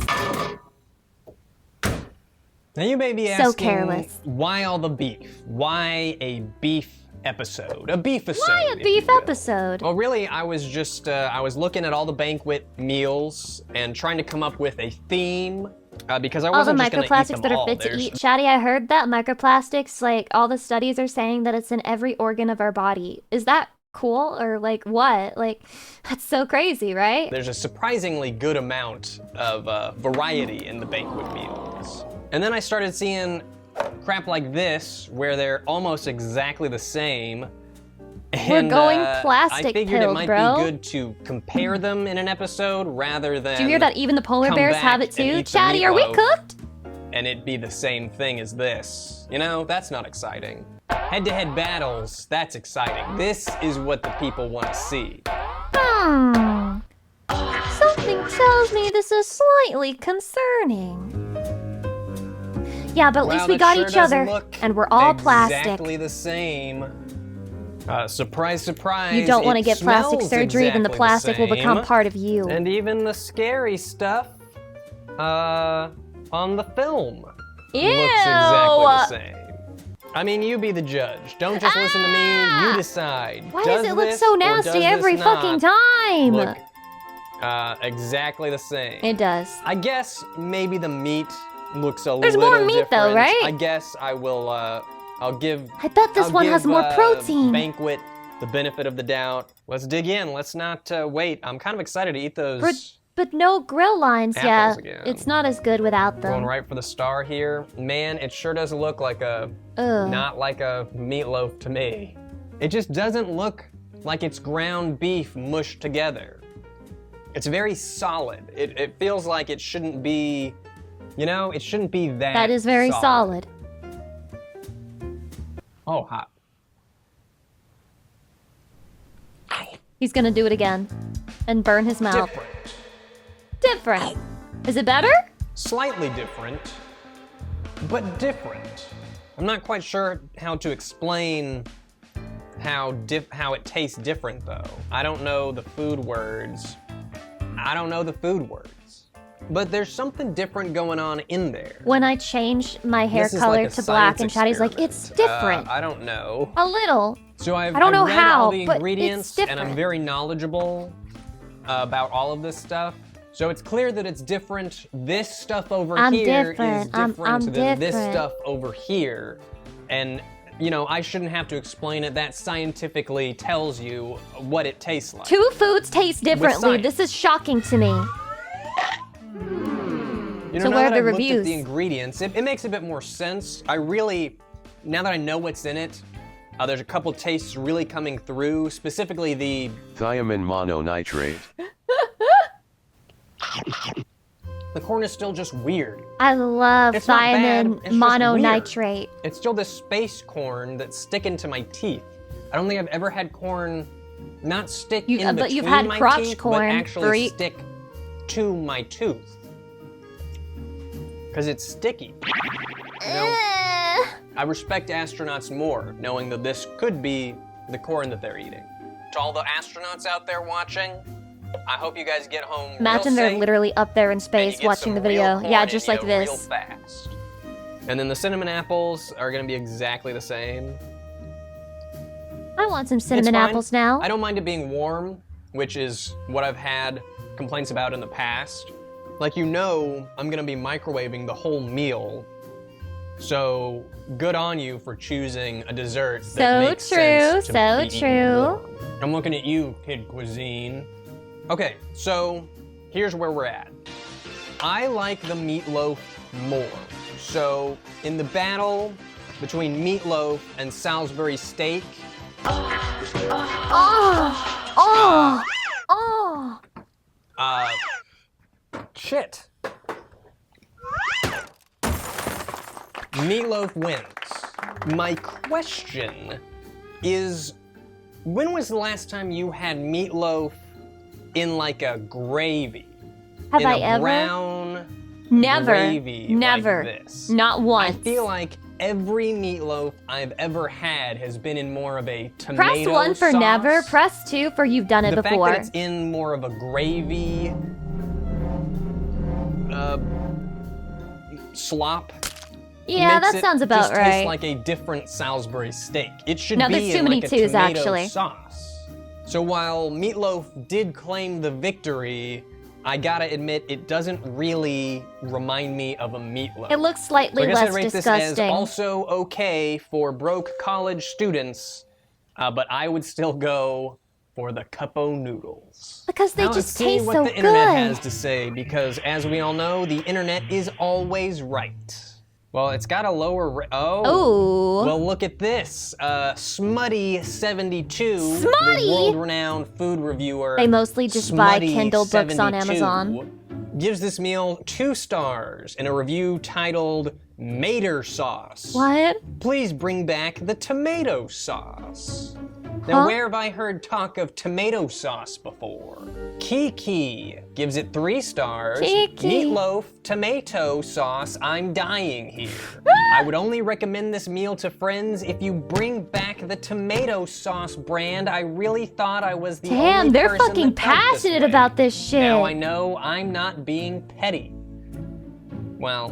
Now you may be So asking, careless. why all the beef? Why a beef episode? A beefisode. Why a if beef you will. episode? Well, really, I was just, I was looking at all the banquet meals and trying to come up with a theme because I All the wasn't just gonna eat microplastics them that are all. fit to There's- eat. Shaddy, I heard that microplastics, like all the studies are saying that it's in every organ of our body. Is that cool or like what? Like, that's so crazy, right? There's a surprisingly good amount of variety in the banquet meals. And then I started seeing crap like this, where they're almost exactly the same. And, going I plastic figured it pilled, might bro. be good to compare them in an episode rather than. Do you hear that even the polar come bears back have it and too? eat the Shaddy, are we meatloaf cooked? And it'd be the same thing as this. You know, that's not exciting. Head-to-head battles, that's exciting. This is what the people want to see. Something tells me this is slightly concerning. Yeah, but at least we that got sure each does other, look and we're all plastic. Exactly the same. Surprise, surprise. You don't want to it get plastic smells surgery, then the exactly plastic will become same. part of you. And even the scary stuff on the film Ew! looks exactly the same. I mean, you be the judge. Don't just listen to me. You decide. Why does does it look this so or nasty does every this fucking not time? Look exactly the same. It does. I guess maybe the meat looks a There's little more meat, though, different. right? I guess I will. I'll give. I bet this I'll one has give, more protein. Banquet the benefit of the doubt. Let's dig in. Let's not wait. I'm kind of excited to eat those. But no grill lines, yeah. Apples again. It's not as good without Going them. right for the star here. Man, it sure does look like a, Ugh. not like a meatloaf to me. It just doesn't look like it's ground beef mushed together. It's very solid. It feels like it shouldn't be, you know, it shouldn't be that That is very solid. Oh, hot. He's gonna do it again. And burn his mouth. Different. Is it better? Slightly different, but different. I'm not quite sure how to explain how it tastes different though. I don't know the food words. But there's something different going on in there. When I changed my hair This is color like a to black, and science Chatty's like, it's different. I don't know. A little. So I don't know read how, all the but it's ingredients, and I'm different. very knowledgeable about all of this stuff. So it's clear that it's different. This stuff over I'm here different. is different I'm than this different. stuff over here. And, you know, I shouldn't have to explain it. That scientifically tells you what it tastes like. Two foods taste differently. science. This is shocking to me. You know, So now where are that the I've looked at reviews? the ingredients, it makes a bit more sense. I really, now that I know what's in it, there's a couple tastes really coming through, specifically the Thiamine mononitrate. The corn is still just weird. I love It's not bad, thiamine it's just mononitrate. It's still this space corn that's sticking to my teeth. I don't think I've ever had corn not stick in between but you've had my crotch teeth, corn but actually for e- stick to my tooth. Because it's sticky. You know, I respect astronauts more, knowing that this could be the corn that they're eating. To all the astronauts out there watching, I hope you guys get home Imagine real they're safe. literally up there in space get watching the some real video. Yeah, corn just in like you real this. fast. And then the cinnamon apples are gonna be exactly the same. I want some It's cinnamon fine. apples now. I don't mind it being warm, which is what I've had complaints about in the past. Like, you know, I'm gonna be microwaving the whole meal. So good on you for choosing a dessert that So makes true, sense to so be eaten true. warm. I'm looking at you, Kid Cuisine. Okay, so here's where we're at. I like the meatloaf more. So in the battle between meatloaf and Salisbury steak, shit. Meatloaf wins. My question is, when was the last time you had meatloaf in like a gravy? Have in I a ever? brown Never. gravy Never. like this? Not once. I feel like every meatloaf I've ever had has been in more of a tomato Press 1 for sauce. never. Press 2 for you've done it The before. fact that it's in more of a gravy slop Yeah, makes that it sounds about just right. taste like a different Salisbury steak. It should No, be there's too in many like a twos, tomato actually. sauce. So while Meatloaf did claim the victory, I gotta admit it doesn't really remind me of a meatloaf. It looks slightly So I guess less I'd rate disgusting. this as also okay for broke college students, but I would still go for the Cupo noodles. Because they Now let's just see taste what so the internet good. has to say, because as we all know, the internet is always right. Well, it's got a lower Ooh. Well, look at this. Smutty72, Smutty? the world-renowned food reviewer. They mostly just buy Kindle books on Smutty72 Amazon. Gives this meal 2 stars in a review titled Mater Sauce. What? Please bring back the tomato sauce. Huh? Now, where have I heard talk of tomato sauce before? Kiki gives it 3 stars. Kiki. Meatloaf, tomato sauce, I'm dying here. I would only recommend this meal to friends if you bring back the tomato sauce brand. I really thought I was the only Damn, they're person fucking that felt this passionate way. about this shit. Now I know I'm not being petty. Well,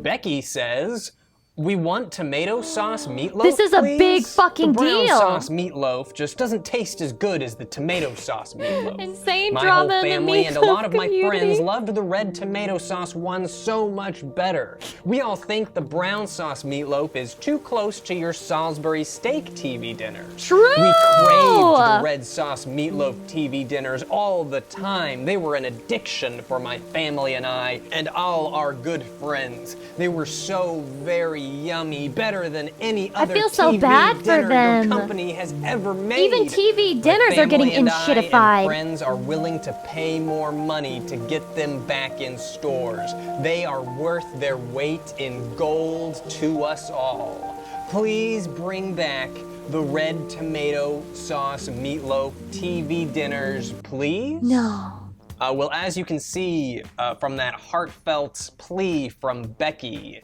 Becky says, we want tomato sauce meatloaf, This is a please? big fucking the brown deal. sauce meatloaf just doesn't taste as good as the tomato sauce meatloaf. Insane My drama whole in the family and a lot of my meatloaf friends community. loved the red tomato sauce one so much better. We all think the brown sauce meatloaf is too close to your Salisbury steak TV dinners. True! We craved the red sauce meatloaf TV dinners all the time. They were an addiction for my family and I, and all our good friends. They were so very yummy, better than any other feel so TV bad for dinner them. your company has ever made. Even TV My dinners are getting family and I and inshittified. friends are willing to pay more money to get them back in stores. They are worth their weight in gold to us all. Please bring back the red tomato sauce meatloaf TV dinners, please? No. Well, as you can see from that heartfelt plea from Becky,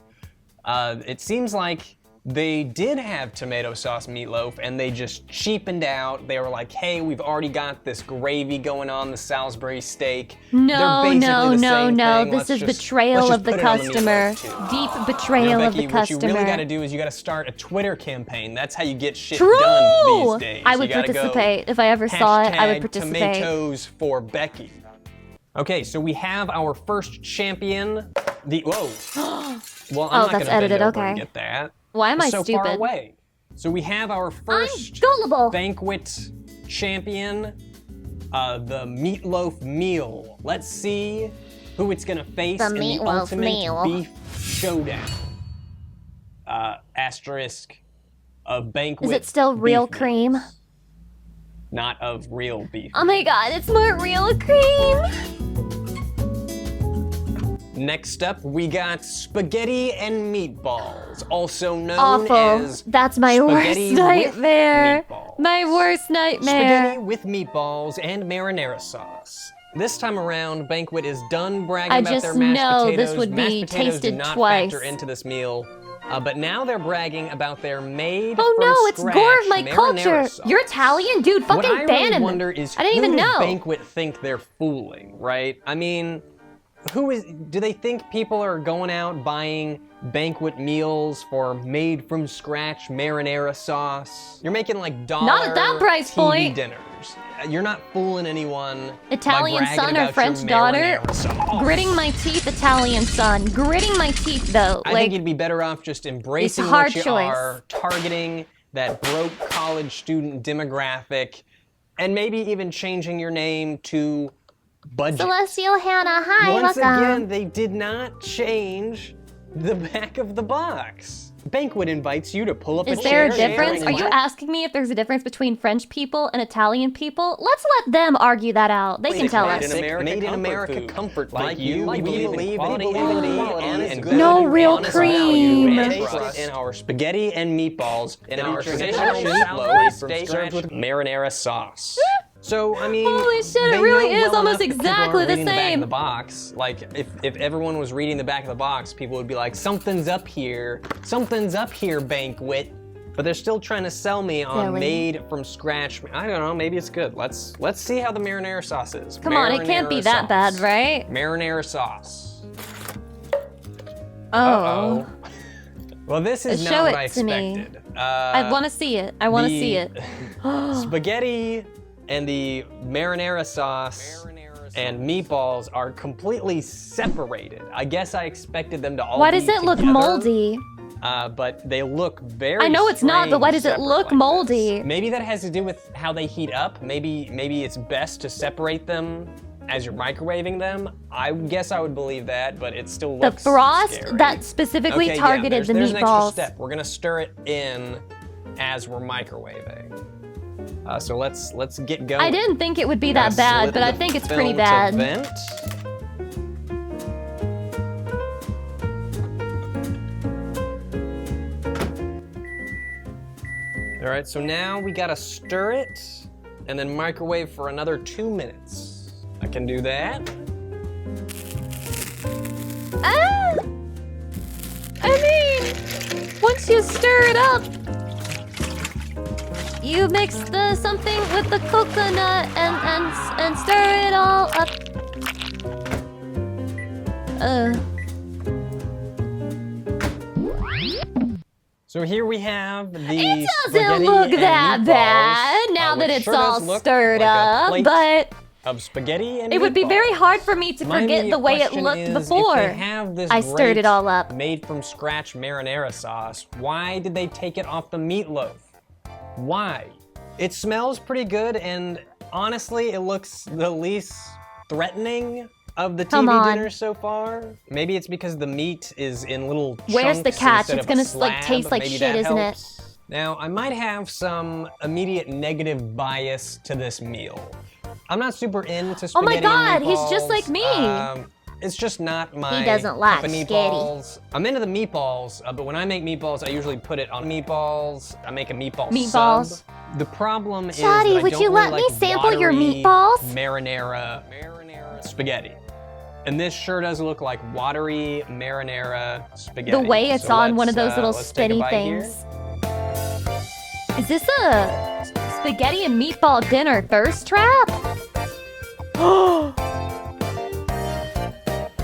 it seems like they did have tomato sauce meatloaf and they just cheapened out. They were like, hey, we've already got this gravy going on, the Salisbury steak. No, They're basically no, the no, same no. thing. This is Let's betrayal just of the put it on customer. meatloaf, too. Deep You know, betrayal of Becky, the what you really customer. gotta do is you gotta start a Twitter campaign. That's how you get shit True! done these days. I would You gotta go, participate. If I ever saw it, I would hashtag participate. Tomatoes for Becky. Okay, so we have our first champion. Whoa. Well, I'm Oh, not that's gonna bend edited, over okay. and get that. Why am It's I so far stupid? away. So we have our first gullible. banquet champion, the meatloaf meal. Let's see who it's gonna face The in the meatloaf ultimate meal. beef showdown. Asterisk of banquet. Is it still real beef cream? meals, not of real beef. Oh my god, it's more real cream. Next up, we got spaghetti and meatballs, also known Awful. as That's my spaghetti worst with nightmare. meatballs. My worst nightmare. Spaghetti with meatballs and marinara sauce. This time around, Banquet is done bragging I about just their mashed know potatoes. this would Mashed be potatoes tasted do not twice. factor into this meal, but now they're bragging about their made Oh from no, it's scratch gore of my marinara culture. sauce. You're Italian? Dude, What fucking I ban really him. wonder is I didn't who even does know. Banquet think they're fooling, right? I mean, do they think people are going out buying Banquet meals for made from scratch marinara sauce? You're making like dollar Not at that price TV point. dinners. You're not fooling anyone. Italian by bragging son or about French your daughter? marinara sauce. Gritting my teeth, Italian son. Gritting my teeth though. I like, think you'd be better off just embracing hard what you choice. are, targeting that broke college student demographic, and maybe even changing your name to Budget. Celestial Hannah, hi, Once welcome. again, they did not change the back of the box. Banquet invites you to pull up is a there chair. a difference? Are you asking me if there's a difference between French people and Italian people? Let's let them argue that out. They can tell us. Made in America comfort like you. We believe in equality and good No real honest cream. value and trust in our spaghetti and meatballs in our traditional meatloaf served with marinara sauce. So, I mean, Holy shit, it they really know is well almost enough that people exactly aren't the reading the back same. of the box. Like, if everyone was reading the back of the box, people would be like, something's up here, Banquet. But they're still trying to sell me on Really? made from scratch. I don't know, maybe it's good. Let's see how the marinara sauce is. Come on, it can't be Marinara that sauce. bad, right? Marinara sauce. Oh. Well, this is Show not what it I to me. expected. I want to see it. I want to see it. Spaghetti and the marinara sauce and meatballs are completely separated. I guess I expected them to all Why be does it look together, moldy? but they look very I know it's not, but why does it strange look separate like moldy? this. Maybe that has to do with how they heat up. Maybe it's best to separate them as you're microwaving them. I guess I would believe that, but it still The looks frost scary. that specifically Okay, targeted yeah, the there's an extra meatballs. step. We're gonna stir it in as we're microwaving. So let's get going. I didn't think it would be Gotta that bad, slit but I the think it's pretty film to bad. vent. All right, so now we gotta stir it and then microwave for another 2 minutes. I can do that. Ah! I mean, once you stir it up, you mix the something with the coconut and stir it all up. So here we have the It doesn't spaghetti look and that meatballs, bad now that which it's sure all does look stirred like a up, plate but of spaghetti and it would be meatballs. very hard for me to My forget immediate the way it question looked is, before if they have this I stirred it great all up. made from scratch marinara sauce, why did they take it off the meatloaf? Why? It smells pretty good, and honestly, it looks the least threatening of the Come TV on. dinners so far. Maybe it's because the meat is in little Where's the chunks catch? instead It's of a gonna like slab. taste like Maybe shit, that isn't it? helps. Now, I might have some immediate negative bias to this meal. I'm not super into Oh my spaghetti God, and he's just meatballs. like me. It's just not my He doesn't like cup of spaghetti. meatballs. I'm into the meatballs, but when I make meatballs, I usually put it on meatballs. I make a meatball Meatballs. sub. The problem is Shawty, that I would don't you really let me like sample your watery meatballs? Marinara spaghetti. And this sure does look like watery marinara spaghetti. The way it's So on one of let's, those little let's take a spinny bite here. things. Is this a spaghetti and meatball dinner thirst trap?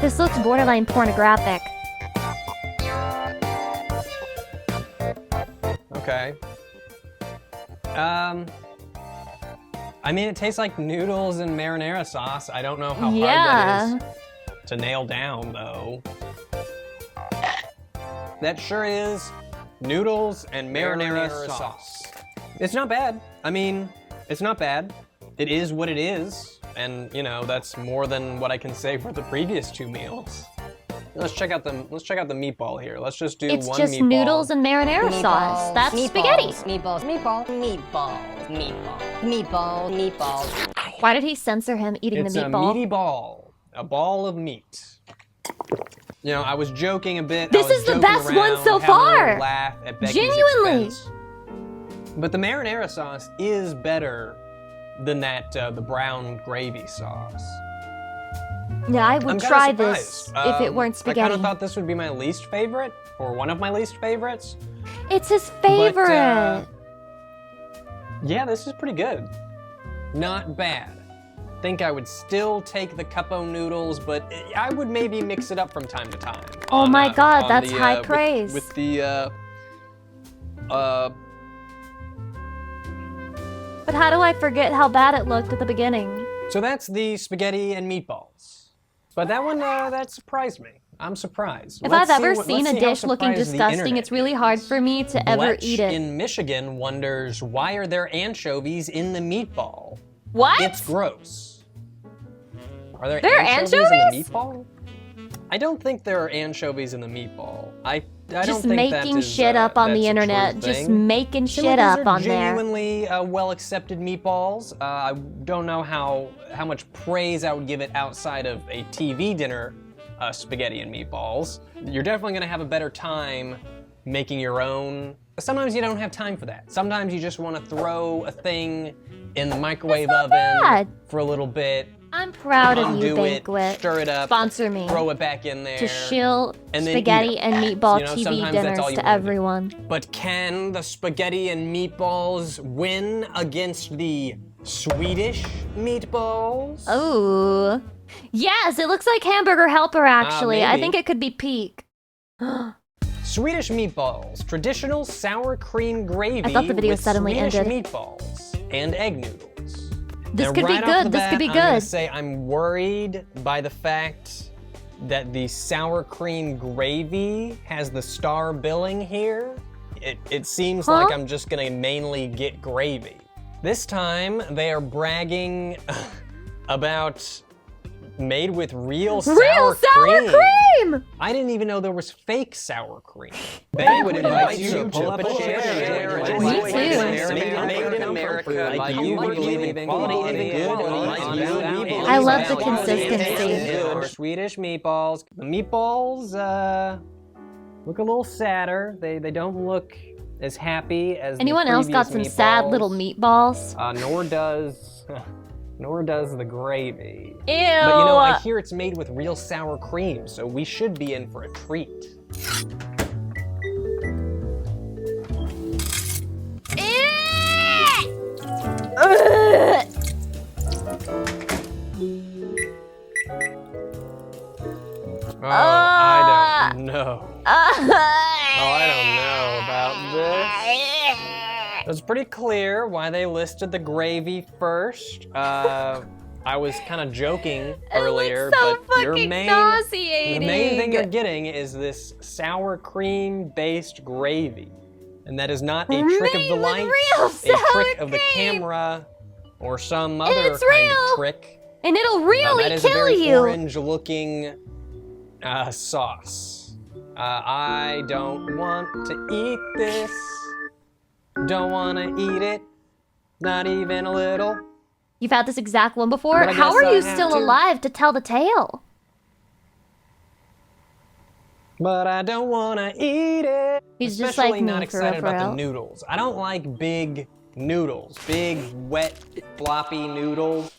This looks borderline pornographic. Okay. I mean, it tastes like noodles and marinara sauce. I don't know how hard that is to nail down, though. That sure is noodles and marinara sauce. It's not bad. I mean, it's not bad. It is what it is. And, you know, that's more than what I can say for the previous 2 meals. Let's check out the meatball here. Let's just do It's one just meatball. noodles and marinara sauce. That's spaghetti. Meatballs, meatballs. Why did he censor him eating It's the a meatball? meaty ball. A ball of meat. You know, I was joking a bit. This I was is the joking best one around, so having a little far. Laugh at Becky's Genuinely. expense. But the marinara sauce is better than that the brown gravy sauce. Yeah, I I'm would kinda try surprised. this if it weren't I spaghetti. kind of thought this would be my least favorite, or one of my least favorites. It's his favorite. Yeah, this is pretty good. Not bad. Think I would still take the cup-o noodles, but I would maybe mix it up from time to time. Oh my God, on that's the, high praise. With the But how do I forget how bad it looked at the beginning? So that's the spaghetti and meatballs. But that one, that surprised me. I'm surprised. If Let's I've see ever what- seen let's a see how dish looking surprised the disgusting, internet it's really hard for me to ever Bletch eat it. in Michigan wonders, why are there anchovies in the meatball? What? It's gross. Are there, There are anchovies in anchovies? the meatball? I don't think there are anchovies in the meatball. I don't Just think that making is, shit up on that's the a true internet. Just thing. making Seem shit like these up are on there. genuinely well-accepted meatballs. I don't know how much praise I would give it outside of a TV dinner, spaghetti and meatballs. You're definitely gonna have a better time making your own. Sometimes you don't have time for that. Sometimes you just want to throw a thing in the microwave oven bad. for a little bit. I'm proud of you, undo it, Banquet. stir it up, Sponsor me. throw it back in there. To shill and then spaghetti eat it. and meatball You know, TV sometimes that's dinners all you to wanna do. everyone. But can the spaghetti and meatballs win against the Swedish meatballs? Oh. Yes, it looks like Hamburger Helper actually. I maybe. think it could be peak. Swedish meatballs, traditional sour cream gravy I thought the video with suddenly Swedish ended. meatballs and egg noodles. This Now, could be right off good. the This bat, could be I'm gonna good. say I'm worried by the fact that the sour cream gravy has the star billing here. It seems like I'm just gonna mainly get gravy. This time they are bragging about made with real sour cream. I didn't even know there was fake sour cream. They would invite you to pull up a chair. Made in America, like you believe in quality and good. I love the consistency. Swedish meatballs. The meatballs look a little sadder. They don't look as happy as Anyone the else got some previous sad meatballs. little meatballs? Nor does the gravy. Ew. But you know, I hear it's made with real sour cream, so we should be in for a treat. Oh, I don't know. I don't know about this. It's pretty clear why they listed the gravy first. I was kind of joking earlier, so but the fucking main thing you're getting is this sour cream based gravy. And that is not a trick of the light, a trick of the camera, or some other kind of trick. And it'll really that is kill a very you. orange looking sauce. I don't want to eat this. Don't want to eat it. Not even a little. You've had this exact one before? But I How guess are I you have still to. alive to tell the tale? But I don't want to eat it. He's just Especially like me, not for real, excited for about the real. noodles. I don't like big noodles. Big, wet, floppy noodles.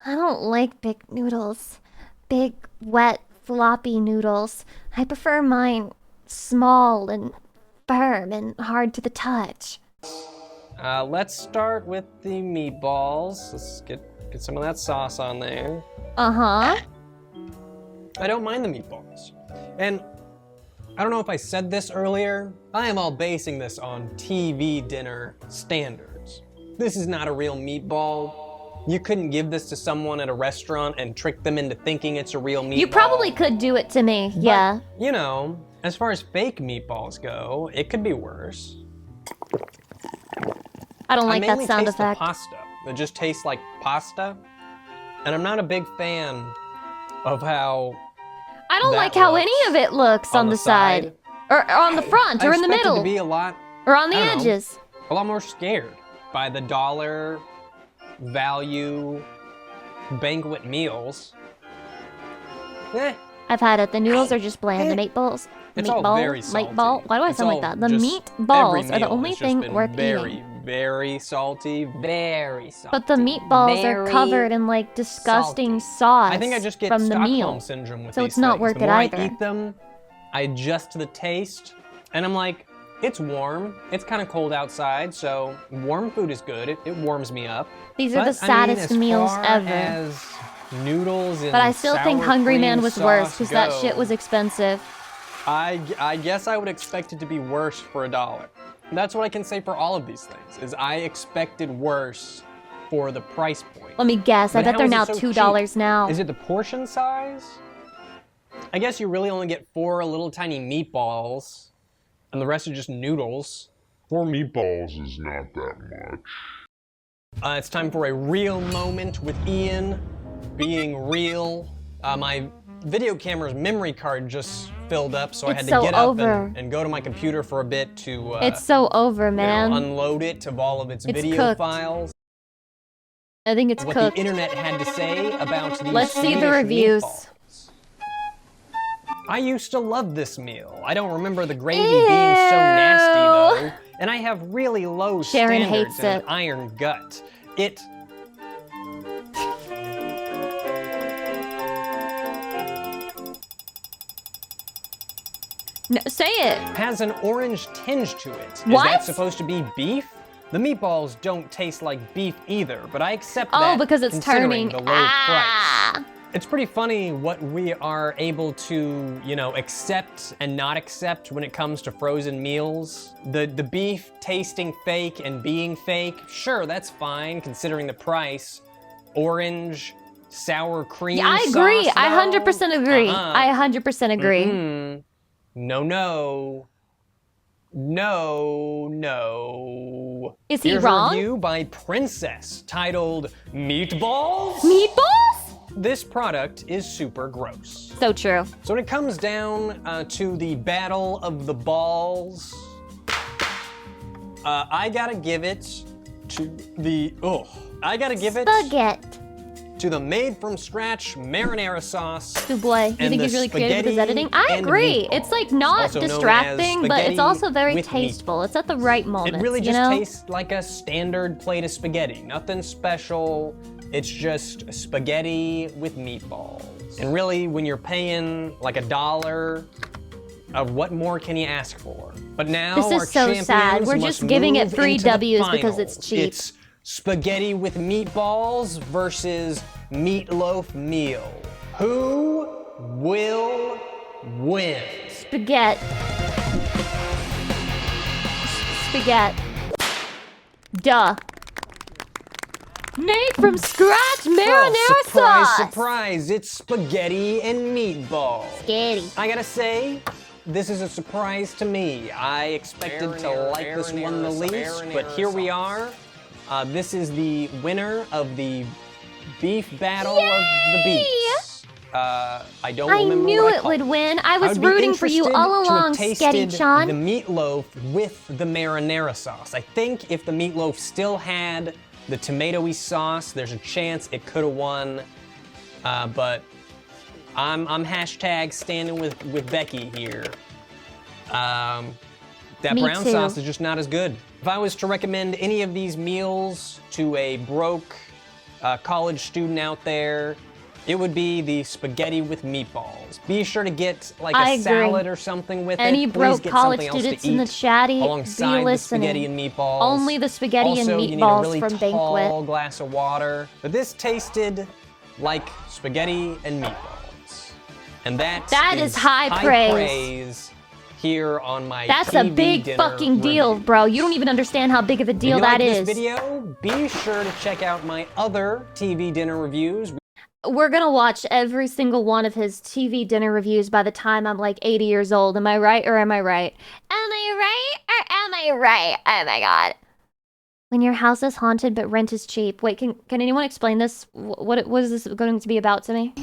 I don't like big noodles. Big, wet, floppy noodles. I prefer mine small and firm and hard to the touch. Let's start with the meatballs. Let's get some of that sauce on there. Uh-huh. I don't mind the meatballs. And I don't know if I said this earlier, I am all basing this on TV dinner standards. This is not a real meatball. You couldn't give this to someone at a restaurant and trick them into thinking it's a real meatball. You probably could do it to me, yeah. You know, as far as fake meatballs go, it could be worse. I don't like that mainly sound taste effect. The pasta. It just tastes like pasta. And I'm not a big fan of how I don't that like how looks any of it looks on the side. Or on the front, or in the I expected middle. to be a lot, Or on the I don't know, edges. a lot more scared by the dollar value banquet meals. I've had it. The noodles are just bland. The meatballs. It's all very salty. Meatball. Why do I It's sound like all that? The just- meatballs every are the meal only has just thing been worth very, eating. very salty. Very salty. But the meatballs are Very covered in like disgusting sauce I think I just get from the Stockholm meal. syndrome with So these it's not things. worth The it more either. I eat them, I adjust to the taste, and I'm like, it's warm. It's kind of cold outside, so warm food is good. It warms me up. These are the But, I mean, saddest as meals far ever. As noodles and But I still think sour Hungry Man cream was worse sauce because that go, shit was expensive. I guess I would expect it to be worse for $1. That's what I can say for all of these things, is I expected worse for the price point. Let me guess. I But bet how they're is it now so $2 cheap? now. Is it the portion size? I guess you really only get 4 little tiny meatballs, and the rest are just noodles. 4 meatballs is not that much. It's time for a real moment with Ian being real. My video camera's memory card just filled up, so I It's had to so get up over. and go to my computer for a bit to It's so over, you know, man. unload it of all of its It's video cooked. files. I think it's What cooked. the internet had to say about these Let's see the Swedish reviews. meatballs. I used to love this meal. I don't remember the gravy being so nasty though, and I have really low Sharon standards hates and it. an iron gut. It No, say it. has an orange tinge to it. What? Is that supposed to be beef? The meatballs don't taste like beef either, but I accept Oh, that because it's considering turning. the low price. It's pretty funny what we are able to, you know, accept and not accept when it comes to frozen meals. The beef tasting fake and being fake, sure, that's fine considering the price. Orange, sour cream Yeah, I agree. sauce, I 100% agree. Uh-uh. I 100% agree. Mm-mm. No. Is he Here's wrong? a review by Princess titled Meatballs? Meatballs? This product is super gross. So true. So when it comes down to the battle of the balls, I gotta give it to the, Spaghetti. to the made-from-scratch marinara sauce. Good boy. You and think the he's really creative with his spaghetti editing? I and agree. It's like not also known as distracting, but it's spaghetti also very with tasteful. It's at the right moment. It really you just know? tastes like a standard plate of spaghetti. Nothing special. It's just spaghetti with meatballs. And really, when you're paying like $1, what more can you ask for? But now This is our so champions sad. We're must just giving it move 3 into the W's because it's finals. cheap. It's spaghetti with meatballs versus meatloaf meal. Who will win? Spaghetti. Spaghetti. Duh. Made from scratch marinara surprise, sauce. surprise, it's spaghetti and meatballs. Spaghetti. I gotta say, this is a surprise to me. I expected to like this one the least, but here we are. This is the winner of the beef battle of the beefs. I don't I remember knew what I it called would win. I I was would be rooting for you interested all to have along, tasted Sketty Sean. the meatloaf with the marinara sauce. I think if the meatloaf still had the tomatoey sauce, there's a chance it could have won. But I'm hashtag standing with Becky here. That Me brown too. sauce is just not as good. If I was to recommend any of these meals to a broke college student out there, it would be the spaghetti with meatballs. Be sure to get like I a agree. salad or something with Any it. Please broke get college something else students to in the eat chatty, alongside be the listening. spaghetti and meatballs. Only the spaghetti and Also, you need a meatballs really from tall Banquet. glass of water. But this tasted like spaghetti and meatballs. And that is high praise. praise here on my That's TV a big dinner fucking deal, review. bro. You don't even understand how big of a If deal you that like is. this video, be sure to check out my other TV dinner reviews. We're gonna watch every single one of his TV dinner reviews by the time I'm like 80 years old. Am I right or am I right? Am I right or am I right? Oh my god. When your house is haunted but rent is cheap. Wait, can anyone explain this? What is this going to be about to me?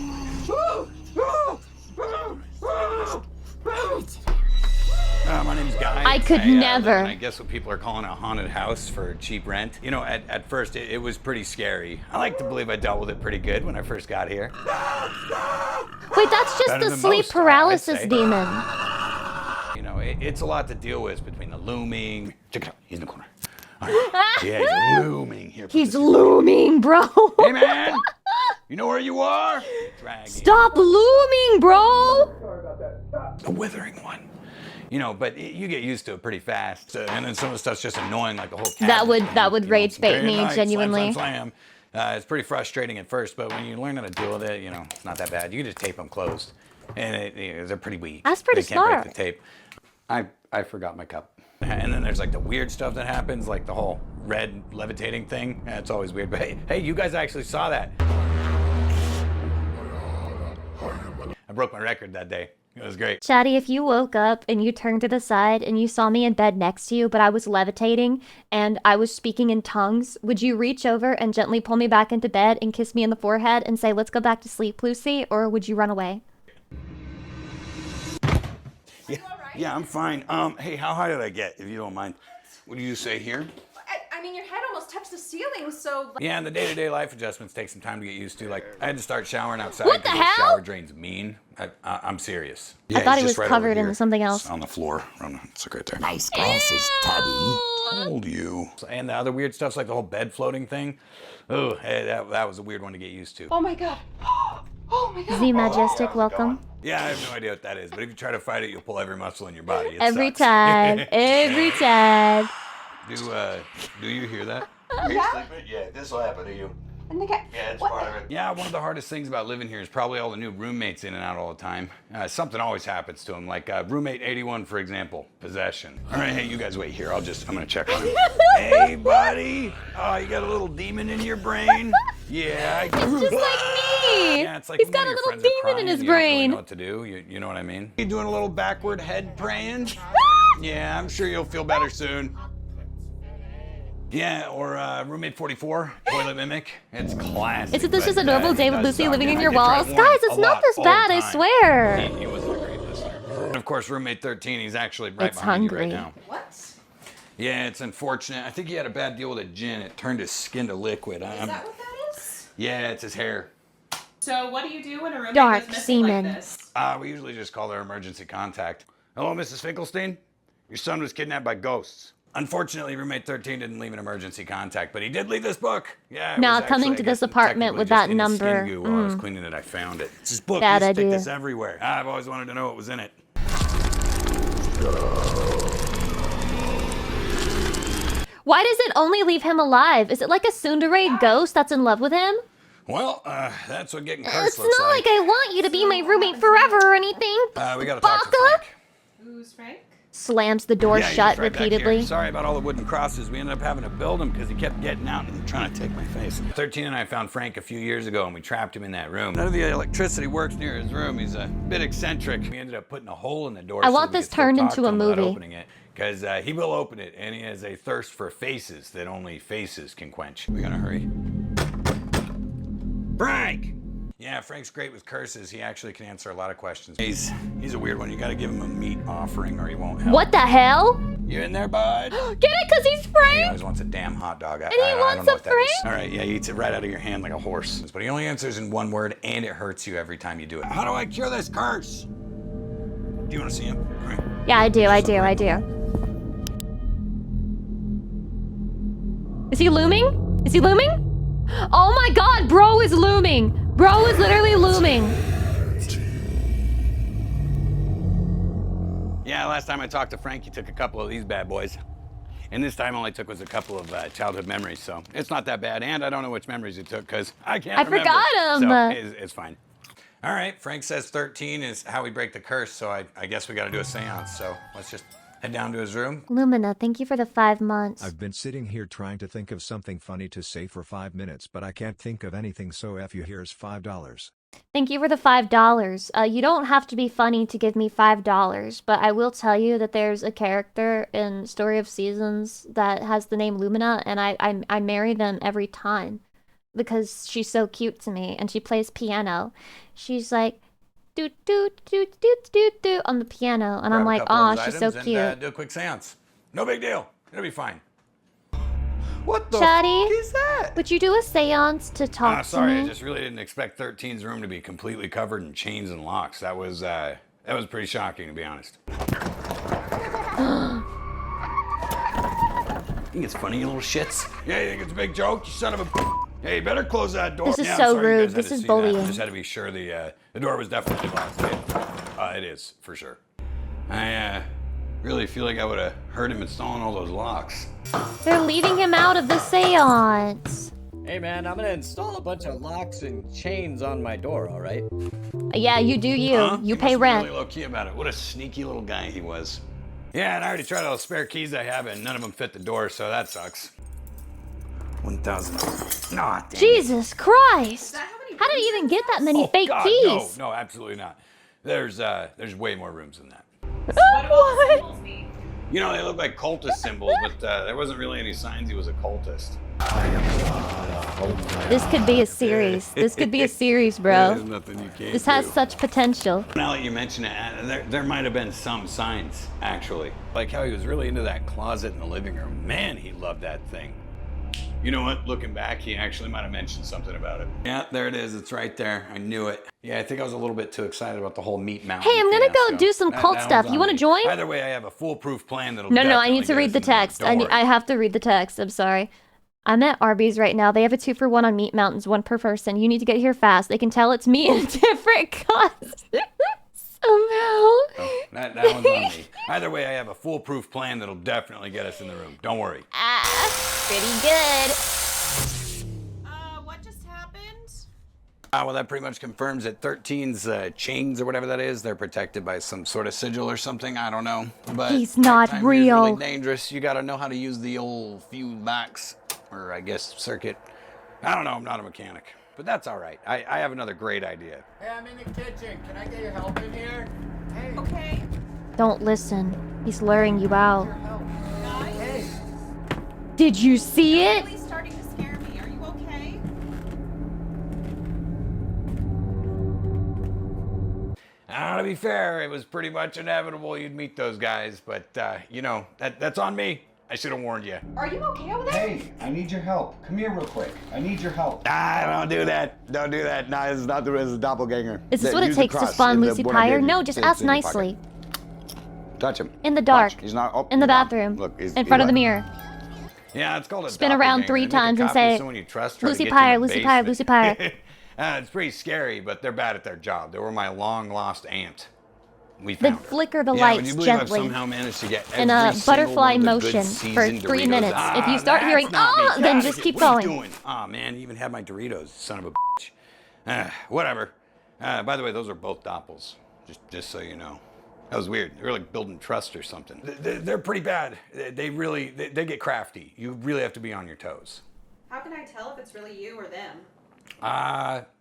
My name's Guy. I could never. live in, I guess what people are calling a haunted house for cheap rent. You know, at first it was pretty scary. I like to believe I dealt with it pretty good when I first got here. Wait, that's just Better the than sleep most, I'd paralysis say. demon. You know, it's a lot to deal with between the looming. Check it out. He's in the corner. All right. Yeah, he's looming here. He's looming, bro. Hey, man. You know where you are? Drag Stop looming, bro. the withering one. You know, but you get used to it pretty fast. And then some of the stuff's just annoying, like the whole cabinet. That would rage bait Very me nice, genuinely. Slam, slam, slam. It's pretty frustrating at first, but when you learn how to deal with it, you know, it's not that bad. You can just tape them closed, and they're pretty weak. That's pretty they can't smart. break the tape. I forgot my cup. And then there's like the weird stuff that happens, like the whole red levitating thing. It's always weird. But hey, you guys actually saw that. I broke my record that day. It was great. Chatty, if you woke up and you turned to the side and you saw me in bed next to you, but I was levitating and I was speaking in tongues, would you reach over and gently pull me back into bed and kiss me in the forehead and say, "Let's go back to sleep, Lucy," or would you run away? Yeah, I'm fine. Hey, how high did I get, if you don't mind? What do you say here? I mean, your head almost touched the ceiling, so... Yeah, and the day-to-day life adjustments take some time to get used to. Like, I had to start showering outside What the because hell? shower drain's mean. I'm serious. I thought he he's was just right covered over in here. something else. It's on the floor. It's like right there. Nice glasses, Teddy. Told you. And the other weird stuff's like the whole bed floating thing. Oh, hey, that was a weird one to get used to. Oh my god. Oh my god. Z Majestic, welcome. Yeah, I have no idea what that is, but if you try to fight it, you'll pull every muscle in your body. It Every sucks. time. Every time. Do you hear that? Yeah. Yeah, this will happen to you. And they get. Yeah, it's part of it. Yeah, one of the hardest things about living here is probably all the new roommates in and out all the time. Something always happens to them, like roommate 81, for example, possession. All right, hey, you guys wait here. I'm gonna check on him. Hey, buddy. Oh, you got a little demon in your brain? Yeah. It's just like me. Yeah, it's like he's got a little demon in his you don't really brain. know what to do. You know what I mean? You doing a little backward head praying? Yeah, I'm sure you'll feel better soon. Yeah, or roommate 44, toilet mimic. It's classic. Isn't this just a but, normal day with it does Lucy suck. living Yeah, in I your did try walls? one Guys, it's a not lot, this all the bad, I time. swear. He wasn't a great listener. And of course, roommate 13, he's actually right It's behind hungry. you right now. What? Yeah, it's unfortunate. I think he had a bad deal with a gin. It turned his skin to liquid. Is that what that is? Yeah, it's his hair. So what do you do when a roommate Dark goes missing semen. like this? We usually just call their emergency contact. Hello, Mrs. Finkelstein? Your son was kidnapped by ghosts. Unfortunately, roommate 13 didn't leave an emergency contact, but he did leave this book. Yeah. Now, it was coming actually, to I guess, this apartment technically with just that in his skin number. goo while I was cleaning it, I found it. It's his book. Bad You stick idea. this everywhere. I've always wanted to know what was in it. Why does it only leave him alive? Is it like a tsundere ghost that's in love with him? Well, that's what getting cursed It's looks not like I want you to be my roommate forever or anything. We gotta talk to Baka Frank. Who's Frank? slams the door Yeah, he shut was right back here. repeatedly. Sorry about all the wooden crosses. We ended up having to build them because he kept getting out and trying to take my face. 13 and I found Frank a few years ago and we trapped him in that room. None of the electricity works near his room. He's a bit eccentric. We ended up putting a hole in the door. I so want that we this could still turned talk into to a him without movie. opening it. Because he will open it and he has a thirst for faces that only faces can quench. We gotta hurry. Frank! Yeah, Frank's great with curses. He actually can answer a lot of questions. He's a weird one. You gotta give him a meat offering or he won't help. What the hell? You in there, bud? Get it? Because he's He Frank? always wants a damn hot dog. And he I wants don't know a what that is. Frank? All right, yeah, he eats it right out of your hand like a horse. But he only answers in one word, and it hurts you every time you do it. How do I cure this curse? Do you want to see him? All right. Yeah, I do. Is he looming? Is he looming? Oh my god, bro is looming. Bro is literally looming. Yeah, last time I talked to Frank, he took a couple of these bad boys. And this time all I took was a couple of childhood memories, so it's not that bad. And I don't know which memories he took because I can't remember. forgot 'em. So it's fine. All right, Frank says 13 is how we break the curse, so I guess we got to do a seance. So let's just head down to his room. Lumina, thank you for the 5 months. I've been sitting here trying to think of something funny to say for 5 minutes, but I can't think of anything, so F you, here's $5. Thank you for the $5. You don't have to be funny to give me $5, but I will tell you that there's a character in Story of Seasons that has the name Lumina, and I marry them every time because she's so cute to me, and she plays piano. She's like, do do do do do do on the piano, and I'm Grab a like, couple of aw, those she's so items cute. And, do a quick seance. No big deal. It'll be fine. What the Shadi, f is that? would you do a seance to talk to Sorry, me? I just really didn't expect 13's room to be completely covered in chains and locks. That was pretty shocking, to be honest. You think it's funny, you little shits? Yeah, you think it's a big joke, you son of a... Hey, you better close that door. This is Yeah, I'm so sorry you rude. guys had This to is see that. bullying. I just had to be sure the door was definitely locked. It is, for sure. I really feel like I would have heard him installing all those locks. They're leaving him out of the seance. Hey man, I'm gonna install a bunch of locks and chains on my door, alright? Yeah, you do you. Huh? You He pay must be rent. really low key about it. What a sneaky little guy he was. Yeah, and I already tried all the spare keys I have, and none of them fit the door, so that sucks. 1,000. Nah, damn. Jesus Christ! How did he even get that many fake God, keys? No, absolutely not. There's way more rooms than that. What? You know, they look like cultist symbols, but there wasn't really any signs he was a cultist. This could be a series. This could be a series, bro. There's nothing you can't This has do. such potential. Now that you mention it, there might have been some signs, actually. Like how he was really into that closet in the living room. Man, he loved that thing. You know what? Looking back, he actually might have mentioned something about it. Yeah, there it is. It's right there. I knew it. Yeah, I think I was a little bit too excited about the whole meat mountain. Hey, I'm gonna go fiasco. do some cult That stuff. was You on want to me. join? Either way, I have a foolproof plan that'll No, I definitely need to get read us the in the room. text. Don't worry. I have to read the text. I'm sorry. I'm at Arby's right now. They have a 2-for-1 on meat mountains, 1 per person. You need to get here fast. They can tell it's me in different cuts. Somehow. That one's on me. Either way, I have a foolproof plan that'll definitely get us in the room. Don't worry. Pretty good. What just Well, that pretty much confirms that 13's chains or whatever that is, they're protected by some sort of sigil or something. I don't know. But he's not nighttime real. is really dangerous. You got to know how to use the old fuse box, or I guess circuit. I don't know. I'm not a mechanic, but that's all right. I have another great idea. Hey, I'm in the kitchen. Can I get your help in here? Hey. Okay. Don't listen. He's luring you out. Hey. Did you see You're it? really starting to scare me. Are you okay? To be fair, it was pretty much inevitable you'd meet those guys, but you know, that's on me. I should have warned you. Are you okay over there? Hey, I need your help. Come here real quick. I need your help. Don't do that. Don't do that. No, this is not the doppelganger. Is this what it takes to spawn Lucy Pyre? No, just ask nicely. Touch him. In the dark. Watch. He's not. Oh, in the bathroom. Look, in front of the mirror. Yeah, it's called a Spin around 3 times and say, Lucy Pyre, Lucy Pyre, Lucy Pyre. It's pretty scary, but they're bad at their job. They were my long-lost aunt. We Then found her. flicker the Would lights you believe I've gently somehow managed to get in a every single butterfly one of the good motion for seasoned 3 Doritos? minutes. If you start hearing, that's not me. then Get just out of keep here. What are going. you doing? Oh man, you even had my Doritos, son of a bitch. Whatever. By the way, those are both doppels. Just so you know. That was weird. They were like building trust or something. They're pretty bad. They really get crafty. You really have to be on your toes. How can I tell if it's really you or them?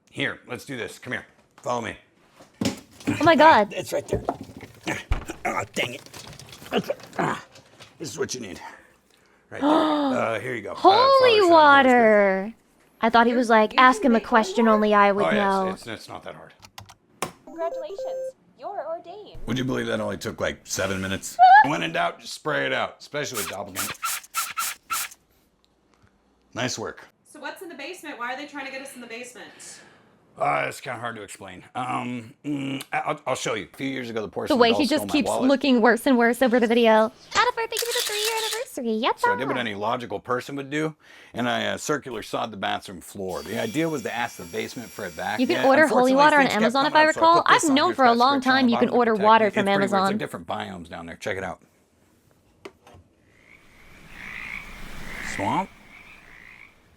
Here, let's do this. Come here. Follow me. Oh my god. It's right there. Oh, dang it. This is what you need. Right there. Here you go. Holy water. I thought he was like, ask him a question only I would know. It's not that hard. Congratulations. You're ordained. Would you believe that only took like 7 minutes? When in doubt, just spray it out, especially doppelganger. Nice work. So what's in the basement? Why are they trying to get us in the basement? It's kind of hard to explain. I'll show you. A few years ago, the porcelain The way doll he stole just my keeps wallet. looking worse and worse over the video. Adafar, thank you for the 3-year anniversary. Yep. So I did what any logical person would do, and I circular sawed the bathroom floor. The idea was to ask the basement for it back. You can Yeah, order holy unfortunately, water on things kept Amazon if coming I up, so recall. put this I've on known here for a that long description on time the you can bottom to order protect water me. from It's pretty weird. It's Amazon. like different biomes down there. Check it out. Swamp,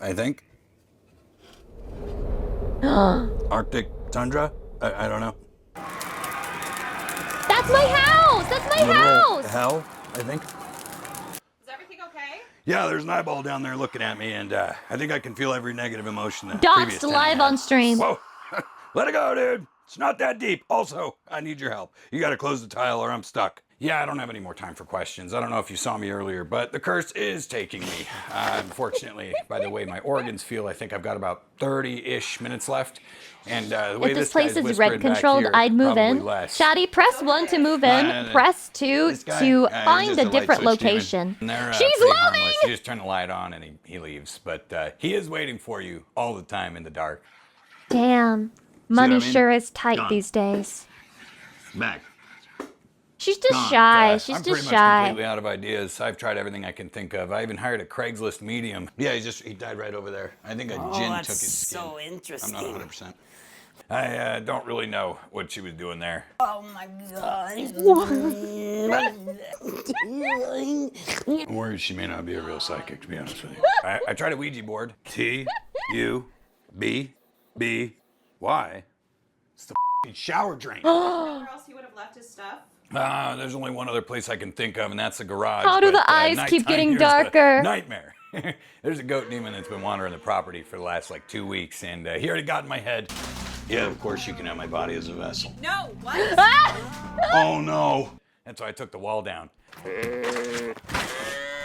I think. Arctic tundra? I don't know. That's my house! That's my house! Hell, I think. Is everything okay? Yeah, there's an eyeball down there looking at me, and I think I can feel every negative emotion. The Doxed previous tenant live had. on stream. Whoa, let it go, dude. It's not that deep. Also, I need your help. You got to close the tile or I'm stuck. Yeah, I don't have any more time for questions. I don't know if you saw me earlier, but the curse is taking me. Unfortunately, by the way my organs feel, I think I've got about 30-ish minutes left. And the way If this place guy's is whispering red back controlled, here, I'd move probably in. less. Shadi, press 1 to move in. Press 2 This guy, to he's find just a light different switch demon. location. And they're, She's pretty loading! harmless. You just turn the light on and he leaves. But he is waiting for you all the time in the dark. Damn. Money what I mean? sure is tight Gone. these days. Back. She's just Gone. shy. She's I'm just pretty shy. much completely out of ideas. I've tried everything I can think of. I even hired a Craigslist medium. Yeah, he died right over there. I think a gin took his skin. so interesting. I'm not 100%. I don't really know what she was doing there. Oh my god. I'm worried she may not be a real psychic, to be honest with you. I tried a Ouija board. T-U-B-B-Y. It's the f***ing shower drain. Where else he would have left his stuff? There's only one other place I can think of, and that's the garage. How do but, the eyes keep nighttime, getting here's the darker? Nightmare. There's a goat demon that's been wandering the property for the last like 2 weeks, and he already got in my head. Yeah, of course you can have my body as a vessel. No, what? Oh no! That's why I took the wall down.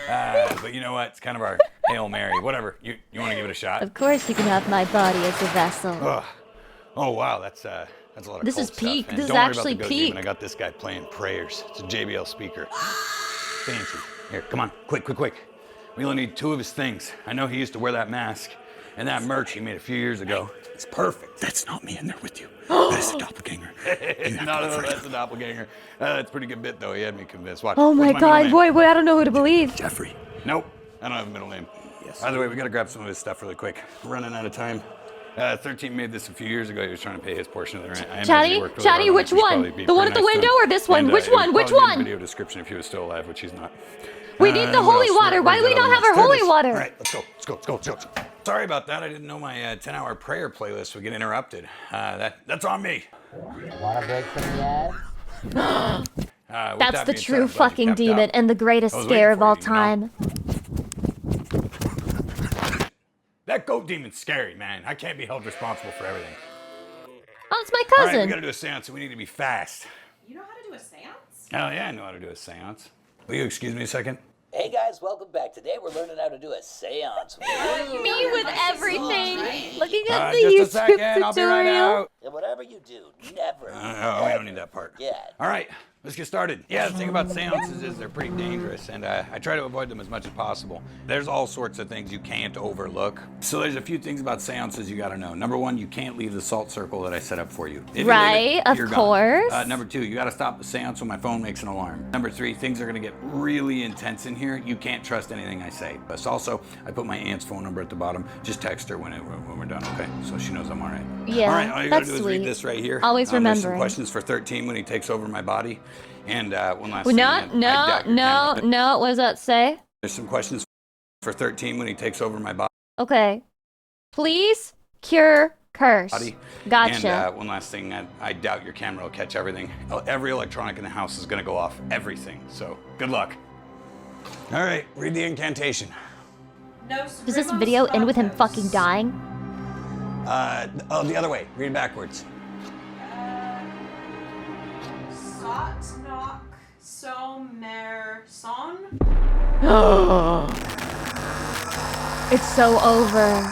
But you know what? It's kind of our Hail Mary. Whatever. You want to give it a shot? Of course you can have my body as a vessel. Ugh. Oh wow, that's a lot of This cult is peak. stuff. And This is don't worry actually about the goat peak. demon. I got this guy playing prayers. It's a JBL speaker. Fancy. Here, come on, quick. We only need 2 of his things. I know he used to wear that mask and that merch he made a few years ago. It's perfect. That's not me in there with you. That's a doppelganger. No, that's a doppelganger. That's a pretty good bit though. He had me convinced. Watch. Oh my What's my middle god, name? boy, I don't know who to believe. Jeffrey. Nope. I don't have a middle name. Yes. By the way, we gotta grab some of his stuff really quick. We're running out of time. 13 made this a few years ago. He was trying to pay his portion of the rent. I imagine he worked really hard Chatty, on it. which We should one? probably be The one pretty at the nice to window him. or this one? And, Which it would one? Which probably be in the one? video description if he was still alive, which he's not. We need the what holy else? water. Why do we Where's not have our There it holy is. water? All right, let's go. Sorry about that. I didn't know my 10-hour prayer playlist would get interrupted. That's on me. Wanna break some ass? That's the true fucking demon and the greatest scare of all time. That goat demon's scary, man. I can't be held responsible for everything. Oh, it's my All right, cousin. we gotta do a seance, so we need to be fast. You know how to do a seance? Hell yeah, I know how to do a seance. Will you excuse me a second? Hey guys, welcome back. Today we're learning how to do a seance. Me with everything. Looking at the just a YouTube second, I'll be right tutorial. out. And whatever you do, never. Oh, we don't need that part. Yeah. All right, let's get started. Yeah, the thing about seances is they're pretty dangerous, and I try to avoid them as much as possible. There's all sorts of things you can't overlook. So there's a few things about seances you gotta know. Number one, you can't leave the salt circle that I set up for you. If you leave Right, it, of you're course. gone. Number two, you gotta stop the seance when my phone makes an alarm. Number three, things are gonna get really intense in here. You can't trust anything I say. But also, I put my aunt's phone number at the bottom. Just text her when we're done, okay? So she knows I'm all right. Yeah, all right, all you gotta that's do is sweet. read this right here. Always There's some remembering. questions for 13 when he takes over my body. And one last Well, thing. no. What does that say? There's some questions for 13 when he takes over my Okay. Please cure curse. body. Gotcha. And one last thing, I doubt your camera will catch everything. Every electronic in the house is gonna go off. Everything. So good luck. All right, read the incantation. No. Does this video end with him fucking dying? Oh, the other way. Read it backwards. Sot knock somer son. It's so over.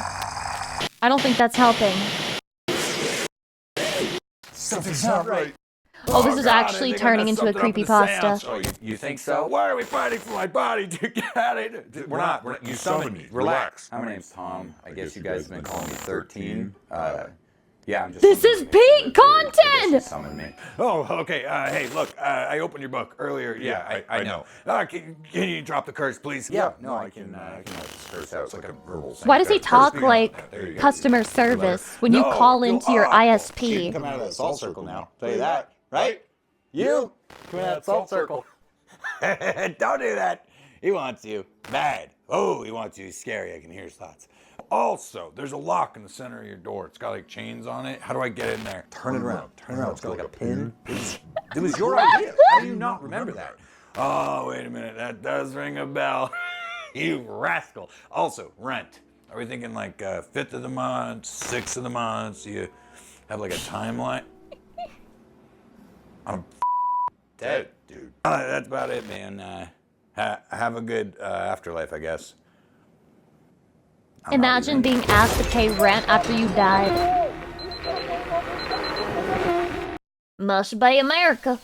I don't think that's helping. Something's not right. Oh, this is God, actually I think I turning messed into a something up in the creepypasta. seance. Oh, you think so? Why are we fighting for my body to get it? We're not. You summoned me. Relax. Hi, my name's Tom. I guess you guys have been calling me 13. Yeah, I'm just. This is peak content! Summon me. Oh, okay. Hey, look, I opened your book earlier. Yeah, I know. Can you drop the curse, please? Yeah, no, I can let this curse out. It's like a verbal thing. Why does he talk First, like customer service when you call into your You can ISP? come out of that salt circle now. Tell you that, right? You come out of that salt circle. Don't do that. He wants you bad. Oh, he wants you. He's scary. I can hear his thoughts. Also, there's a lock in the center of your door. It's got like chains on it. How do I get in there? Turn it around. Turn it around. It's got like a pin. It was your idea. How do you not remember that? Oh, wait a minute. That does ring a bell. You rascal. Also, rent. Are we thinking like 5th of the month, 6th of the month? Do you have like a timeline? I'm dead, dude. That's about it, man. Have a good afterlife, I guess. Imagine being asked to pay rent after you died. Must be America.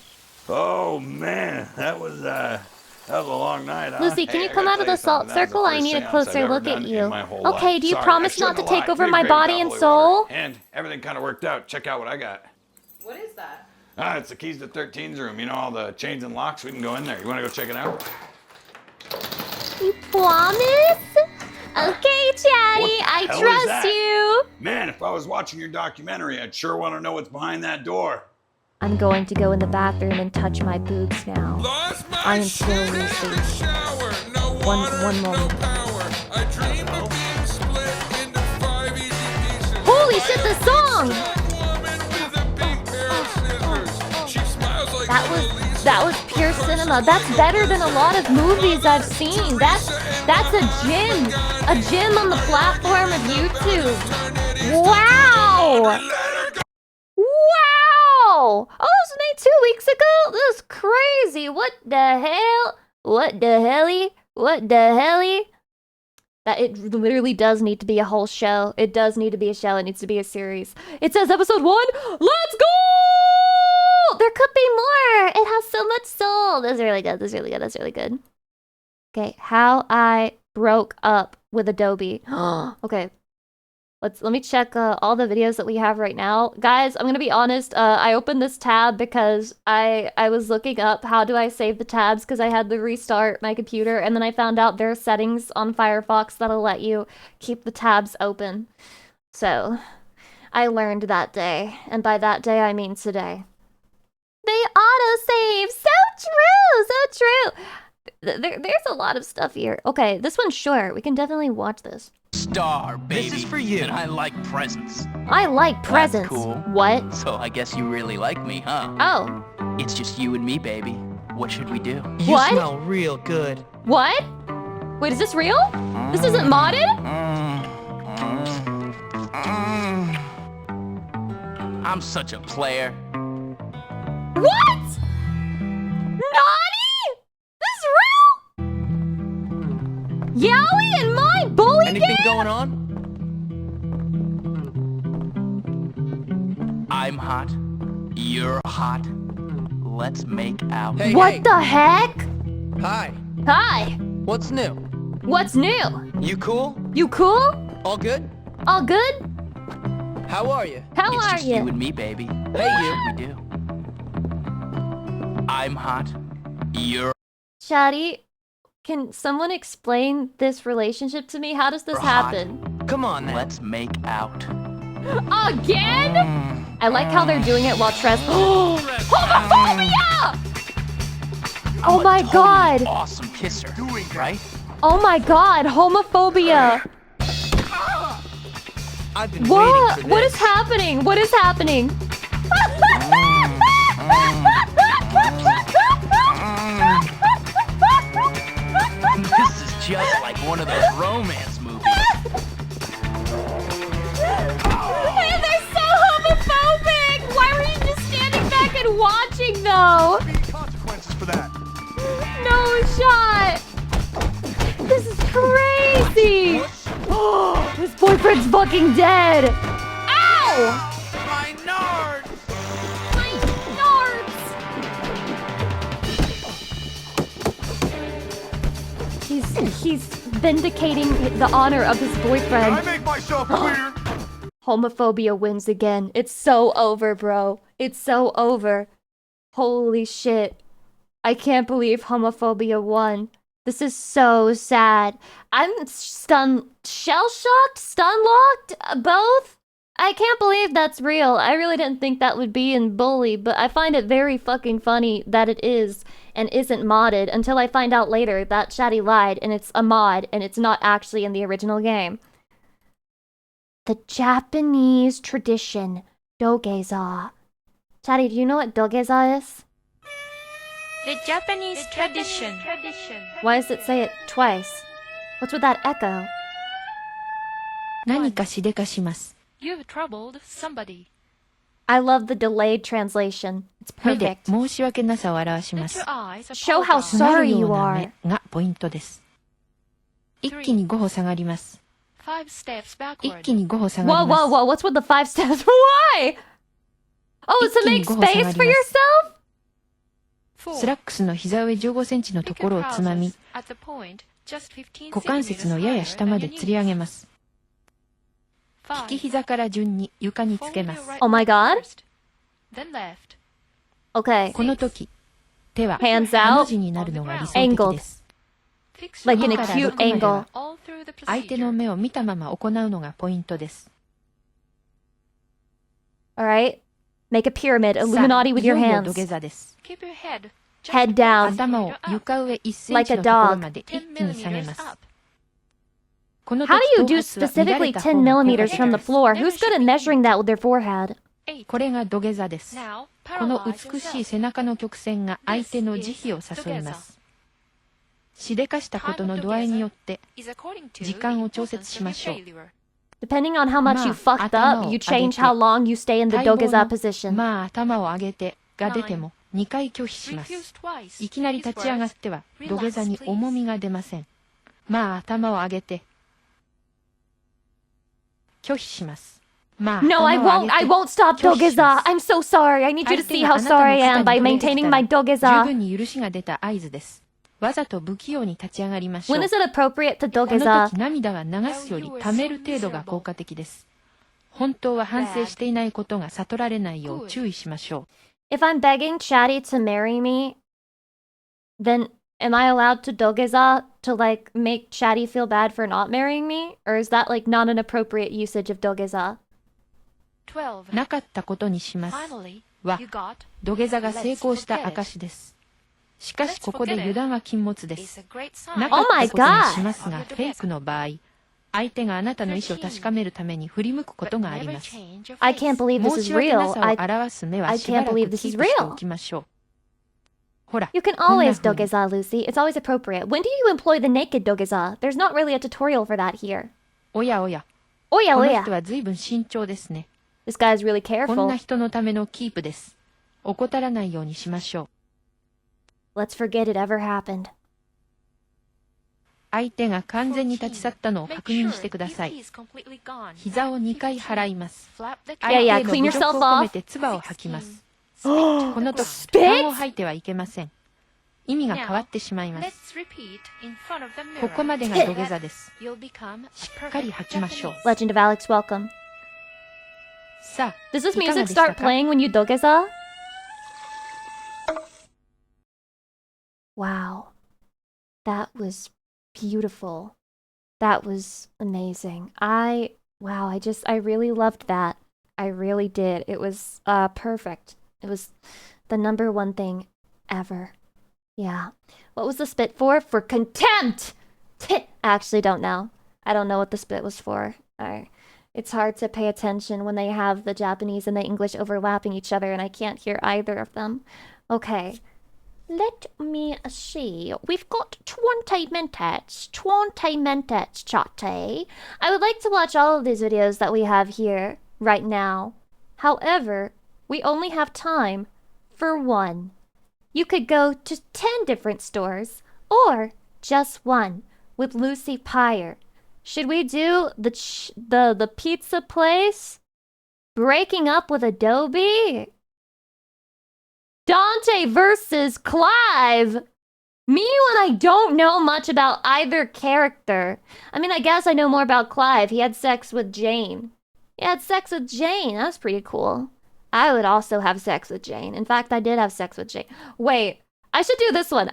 Oh man, that was a long night. Huh? Lucy, can you come out of the salt circle? I need a closer look at you. Okay, Okay, do you promise not to take over my body and soul? And everything kind of worked out. Check out what I got. What is that? It's the keys to 13's room. You know, all the chains and locks. We can go in there. You want to go check it out? You promise? Okay, Chatty, I hell is trust that? you. Man, if I was watching your documentary, I'd sure want to know what's behind that door. I'm going to go in the bathroom and touch my boobs now. I am still Lucy. One moment. Holy shit, the song! That was pure cinema. That's better than a lot of movies I've seen. That's a gym on the platform of YouTube. Wow! Wow! Oh, this was made 2 weeks ago? This is crazy. What the hell? What the helly? What the helly? That it literally does need to be a whole show. It does need to be a show. It needs to be a series. It says episode 1. Let's go! There could be more. It has so much soul. That's really good. That's really good. That's really good. Okay, how I broke up with Adobe. Okay. Let me check all the videos that we have right now. Guys, I'm gonna be honest, I opened this tab because I was looking up how do I save the tabs because I had to restart my computer, and then I found out there are settings on Firefox that'll let you keep the tabs open. So, I learned that day, and by that day I mean today. They autosave! So true! So true! There's a lot of stuff here. Okay, this one's short. We can definitely watch this. star, baby. This is for you. And I like presents. I like presents. That's cool. What? So I guess you really like me, huh? Oh. It's just you and me, baby. What should we do? You What? smell real good. What? Wait, is this real? This isn't modded? I'm such a player. What? Nani? This is real? Yowie and my bully Anything game? going on? I'm hot. You're hot. Let's make out. Hey, What hey. the heck? Hi. Hi. What's new? What's new? You cool? You cool? All good? All good? How are you? How It's are just you you? and me, baby. Hey, you. We do. I'm hot. You're Shadi, can someone explain this relationship to me? How does this hot. happen? Come on, then. Let's make out. Again? I like how they're doing it while Tress. Homophobia! Oh my god! Awesome kisser, right? Oh my god, homophobia! I've been What? waiting for What this. is happening? What is happening? This is just like one of those romance movies. Hey, they're so homophobic! Why were you just standing back and watching though? Consequences for that. No shot! This is crazy! Oh, his boyfriend's fucking dead! Ow! My nards! My nards! He's vindicating the honor of his boyfriend. I make myself clear. Homophobia wins again. It's so over, bro. It's so over. Holy shit. I can't believe homophobia won. This is so sad. I'm shell-shocked, stun-locked, both. I can't believe that's real. I really didn't think that would be in Bully, but I find it very fucking funny that it is and isn't modded until I find out later that Shadi lied and it's a mod and it's not actually in the original game. The Japanese tradition, dogeza. Shadi, do you know what dogeza is? The Japanese tradition. Why does it say it twice? What's with that echo? 何かしでかします. You've troubled somebody. I love the delayed translation. It's 目で perfect. 申し訳なさを表します。 Show how すが sorry るよ you うな are. 目がポイントです。一気に5歩下がります。 5 steps 一 backward. 気に5歩下が Whoa, りま whoa, す。 whoa, what's with the 5 steps? Why? Oh, it's to make 一気に5歩下がり space ます。 for yourself? スラックスの膝上15センチのところをつまみ、 At the point, just 15股関節のやや下まで吊り上げます。利き膝から順に床につけます。 Oh my god. Then left. Okay. この時、手は Hands ハの out. 字になるのが理想的 Angled. です。 Like an 2から acute 6まで angle. は All through the 相手の procedure. 目を見たまま行うのがポイントです。 Alright? Make a pyramid. Illuminati with your いよいよ hands. 土下座です。 Keep your head Head down. 頭を床上1セン Like チ a のところ dog. まで一 10 気に下げ millimeters ます。 up. この How 時 do you do 頭圧は乱 specifically れた方 10 が効果 millimeters 的 from the です。 floor? Who's good at measuring that with their forehead? これが土下座です。 Now, この paralyze 美しい yourself. 背中の曲線が相手の慈悲を誘います。しでかしたことの度合いによって Is according to 時間を調 the 節しましょう。 importance of your failure. Depending on how much you fucked up, you change how long you stay in the 待望 dogeza の position. まあ頭を上げてが出ても2回拒否します。 Refuse twice. いきなり立ち上がっては土下座に重みが出ません。まあ頭を上げて拒否します。まあ No, I 頭を上 won't. げ I て won't stop 拒否しま dogeza. す。 I'm so sorry. I need you to 相手 see が how あなたの sorry I 肩 am に by 土下座 maintaining した my ら十 dogeza. 分に許しが出た合図です。わざと不器用に立ち上がりましょう。 When is it appropriate to この dogeza? 時涙は流すより溜める程度が効果的です。本当は反省していないことが悟られないよう注意しましょう。 If I'm begging Chatty to marry me, then am I allowed to dogeza to like make Chatty feel bad for not marrying me? Or is that like not an appropriate usage of dogeza? 12. なかったことにします。 Finally, は you got 土下座が成功した証です。しかしここで油断は禁物です。 is a great sign. なか Oh った my ことに god. しますが、フェイクの場合、相手があなたの意思を確かめるために振り向くことがあります。 I can't believe this 申 is し訳な real. さを表す目は I しば can't らく believe キー this プ is してお real. きましょう。ほら、 You can こんな always 風に dogeza, Lucy. It's always appropriate. When do you employ the naked dogeza? There's not really a tutorial for that here. おやおや。おやおや。この人は随分慎重ですね。 This guy's really こんな careful. 人のためのキープです。怠らないようにしましょう。 Let's forget it ever happened. 相手が完全に立ち去ったのを確認してください。膝を2回払います。 Yeah, clean 相手の侮辱 yourself を込め off. て唾を吐きます。この時、痰を吐いてはいけません。意味が変わってしまいます。ここまでが土下座です。しっかり吐きましょう。 Legend of Alex, welcome. さあ、 Does this いかが music でした start か？ playing when you dogeza? Wow. That was beautiful. That was amazing. I really loved that. I really did. It was perfect. It was the number one thing ever. Yeah. What was the spit for? For contempt! I actually don't know. I don't know what the spit was for. It's hard to pay attention when they have the Japanese and the English overlapping each other and I can't hear either of them. Okay. Let me see. We've got 20 minutes. 20 minutes, chatty. I would like to watch all of these videos that we have here right now. However, we only have time for one. You could go to 10 different stores or just one with Lucy Pyre. Should we do the pizza place? Breaking up with Adobe? Dante versus Clive. Me when I don't know much about either character. I mean, I guess I know more about Clive. He had sex with Jane. He had sex with Jane. That was pretty cool. I would also have sex with Jane. In fact, I did have sex with Jane. Wait, I should do this one.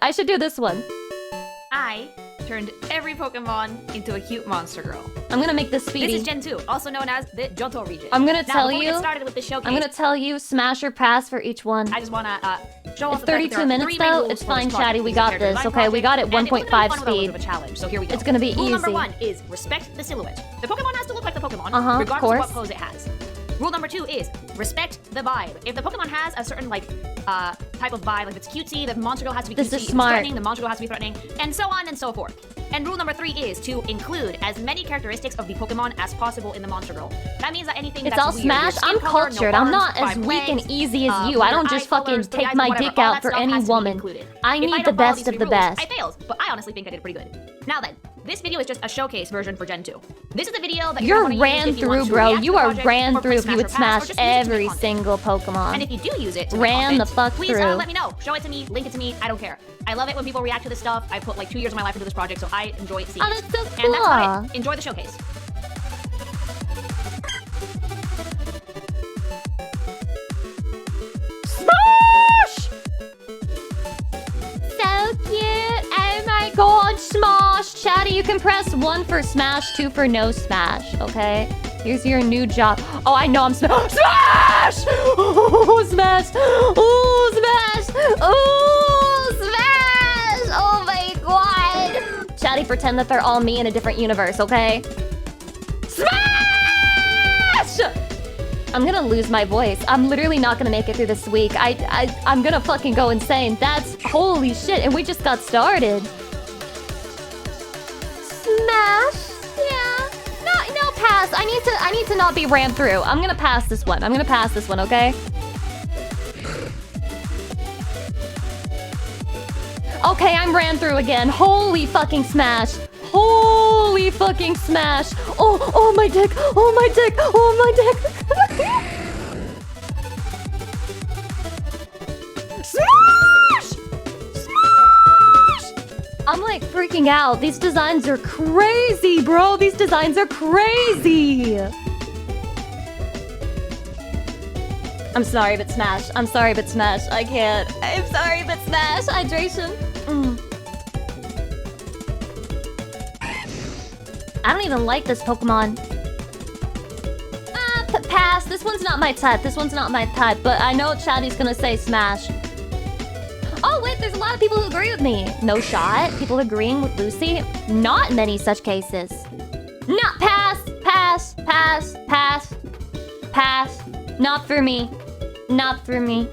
I turned every Pokemon into a cute monster girl. I'm gonna make this speedy. This is Gen 2, also known as the Johto region. I'm gonna now, tell before you. We get started with the showcase, I'm gonna tell you smash or pass for each one. I just wanna show off It's the fact that 32 there are minutes three main though. rules It's for fine, this chatty. project. We This is a got character this. design Okay, we got it. project, and it was 1.5 gonna be fun with a little speed. bit of a challenge. So here we go. It's gonna be Rule easy. number 1 is respect the silhouette. The Pokemon has to look like the Pokemon, regardless of of course. what pose it has. Rule number 2 is respect the vibe. If the Pokemon has a certain type of vibe, like if it's cutesy, the monster girl has to be cutesy. This is if it's smart. threatening, the monster girl has to be threatening, and so on and so forth. And rule number 3 is to include as many characteristics of the Pokemon as possible in the monster girl. That means that anything It's that's all weird, smash. your skin I'm color, cultured. no I'm arms, not as 5 weak and legs, easy as you. I don't your just eye fucking colors, 3 take eyes, my whatever. dick All out that for stuff any has to be woman. included. I If need don't the follow best these of 3 the rules, best. I failed, but I honestly think I did pretty good. Now then, this video is just a showcase version for Gen 2. This is the video that You're gonna ran use if you want through, to bro. react to You the are project, ran or through play if you would or pass, or smash just use it to make every content. single Pokemon. And if you do use it to Ran the comment, fuck please through. let me know. Show it to me, link it to me. I don't care. I love it when people react to this stuff. I put like 2 years of my life into this project, so I enjoy seeing it. That's so cool. And that's about it. Enjoy the showcase. Smash! So cute. Oh my god, smash. Chatty, you can press 1 for smash, 2 for no smash, okay? Here's your new job. Oh, I know I'm smash! Oh, smash! Oh, smash! Oh, smash! Oh my god! Chatty, pretend that they're all me in a different universe, okay? Smash! I'm gonna lose my voice. I'm literally not gonna make it through this week. I'm gonna fucking go insane. That's holy shit, and we just got started. Smash? Yeah. No, pass. I need to not be ran through. I'm gonna pass this one. Okay? Okay, I'm ran through again. Holy fucking smash. Holy fucking smash. Oh my dick. Oh my dick. Oh my dick. Smash! Smash! I'm like freaking out. These designs are crazy, bro. These designs are crazy. I'm sorry, but smash. I can't. I'm sorry, but smash. Hydration. I don't even like this Pokemon. Pass. This one's not my type. But I know Chatty's gonna say smash. Oh, wait, there's a lot of people who agree with me. No shot. People agreeing with Lucy. Not many such cases. Not pass, pass, pass, pass, pass. Not for me. Not for me.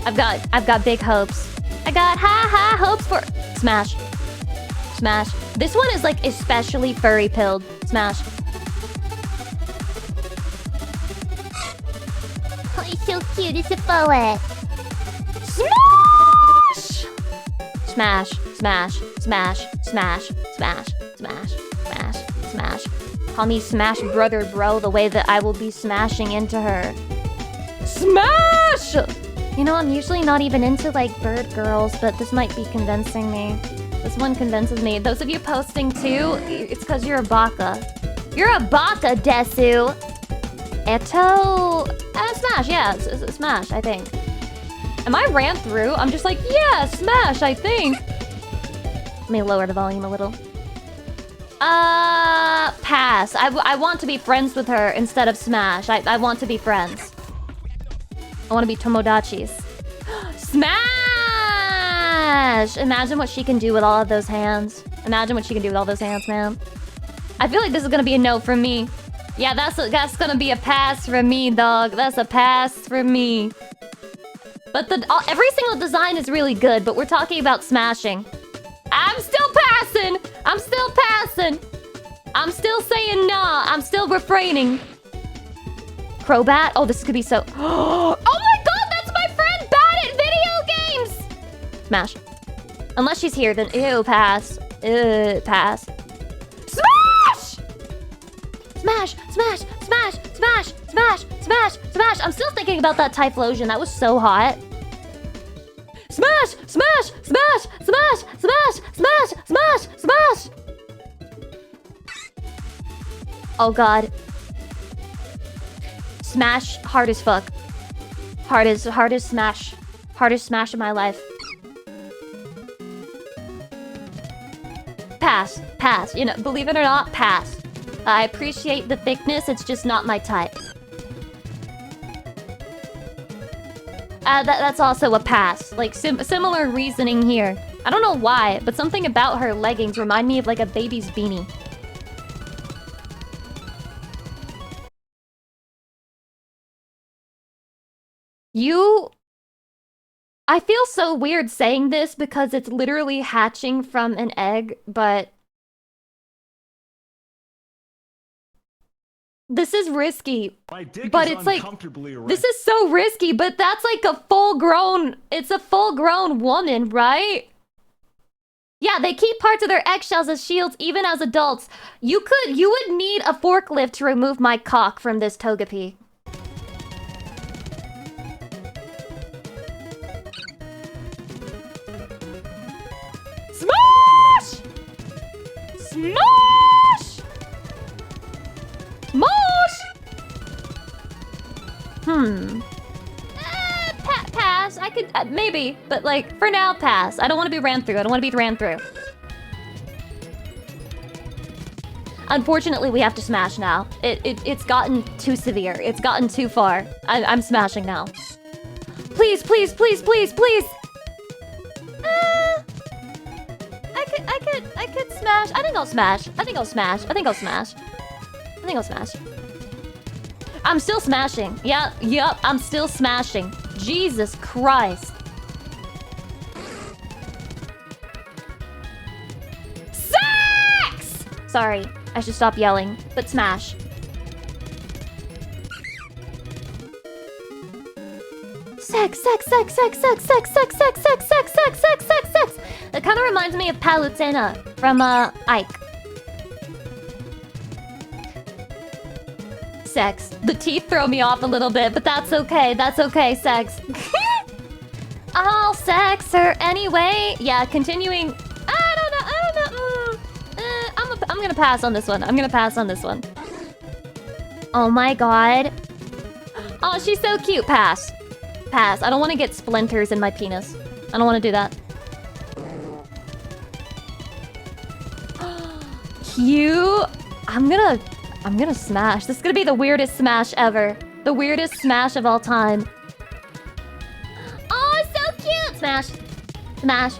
I've got big hopes. I got high hopes for smash. Smash. This one is like especially furry pilled. Smash. Oh, he's so cute. It's a poet. Smash! Smash, smash, smash, smash, smash, smash, smash, smash. Call me Smash Brother Bro the way that I will be smashing into her. Smash! You know, I'm usually not even into like bird girls, but this might be convincing me. This one convinces me. Those of you posting too, it's because you're a baka. You're a baka, Desu! Eto... smash, yeah, smash, I think. Am I ran through? I'm just like, yeah, smash, I think. Let me lower the volume a little. Pass. I want to be friends with her instead of smash. I want to be friends. I want to be tomodachis. Smash! Imagine what she can do with all of those hands. Imagine what she can do with all those hands, man. I feel like this is gonna be a no from me. Yeah, that's gonna be a pass from me, dog. That's a pass from me. But every single design is really good, but we're talking about smashing. I'm still passing! I'm still passing! I'm still saying nah. I'm still refraining. Crobat? Oh, this could be so... Oh my god, that's my friend bad at video games! Smash. Unless she's here, then ew, pass. Pass. Smash! Smash, smash, smash, smash, smash, smash, smash. I'm still thinking about that Typhlosion. That was so hot. Smash, smash, smash, smash, smash, smash, smash, smash. Oh god. Smash, hard as fuck. Hard as smash. Hardest smash of my life. Pass, pass. You know, believe it or not, pass. I appreciate the thickness, it's just not my type. That's also a pass. Like, similar reasoning here. I don't know why, but something about her leggings remind me of like a baby's beanie. I feel so weird saying this because it's literally hatching from an egg, but... This is risky. But it's like... This is so risky, but that's like a full-grown... It's a full-grown woman, right? Yeah, they keep parts of their eggshells as shields even as adults. You would need a forklift to remove my cock from this Togepi. Smash! Smash! Smash! Pass. I could... maybe. But, like, for now, pass. I don't want to be ran through. I don't want to be ran through. Unfortunately, we have to smash now. It's gotten too severe. It's gotten too far. I'm smashing now. Please, please, please, please, please! I could smash. I think I'll smash. I think I'll smash. I think I'll smash. I think I'll smash. I'm still smashing. Yep, I'm still smashing. Jesus Christ. Sex! Sorry, I should stop yelling, but smash. Sex, sex, sex, sex, sex, sex, sex, sex, sex, sex, sex, sex, sex, sex. That kind of reminds me of Palutena from Ike. Sex. The teeth throw me off a little bit, but that's okay. That's okay, sex. I'll sex her anyway. Yeah, continuing. I don't know. I'm gonna pass on this one. I'm gonna pass on this one. Oh my god. Oh, she's so cute. Pass. Pass. I don't want to get splinters in my penis. I don't want to do that. Cute. I'm gonna smash. This is gonna be the weirdest smash ever. The weirdest smash of all time. Oh, it's so cute! Smash. Smash.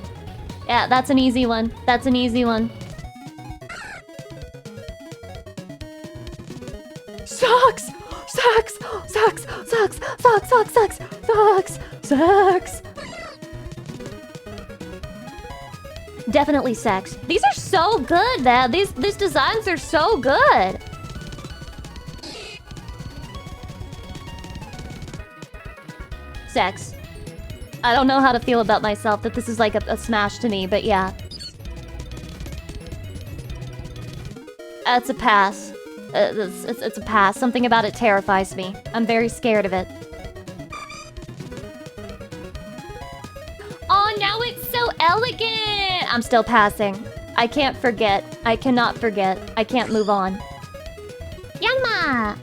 Yeah, that's an easy one. That's an easy one. Sex. Definitely sex. These are so good, man. These designs are so good. Sex. I don't know how to feel about myself that this is like a smash to me, but yeah. It's a pass. It's a pass. Something about it terrifies me. I'm very scared of it. Oh, now it's so elegant! I'm still passing. I can't forget. I cannot forget. I can't move on. Yanma!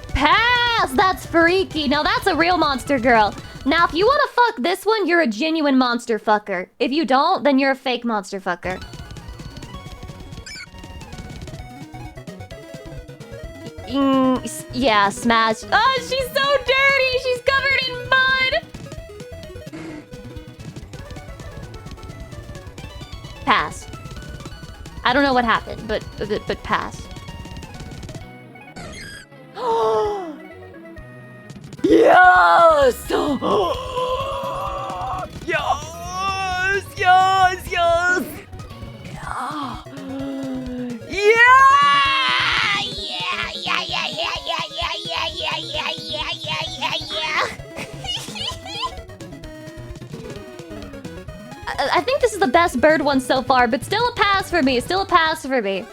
Pass! That's freaky. Now that's a real monster girl. Now, if you want to fuck this one, you're a genuine monster fucker. If you don't, then you're a fake monster fucker. Yeah, smash. Oh, she's so dirty! She's covered in mud! Pass. I don't know what happened, but pass. Yes! Yes! Yes! Yes! Yeah! I think this is the best bird one so far, but still a pass for me. Still a pass for me.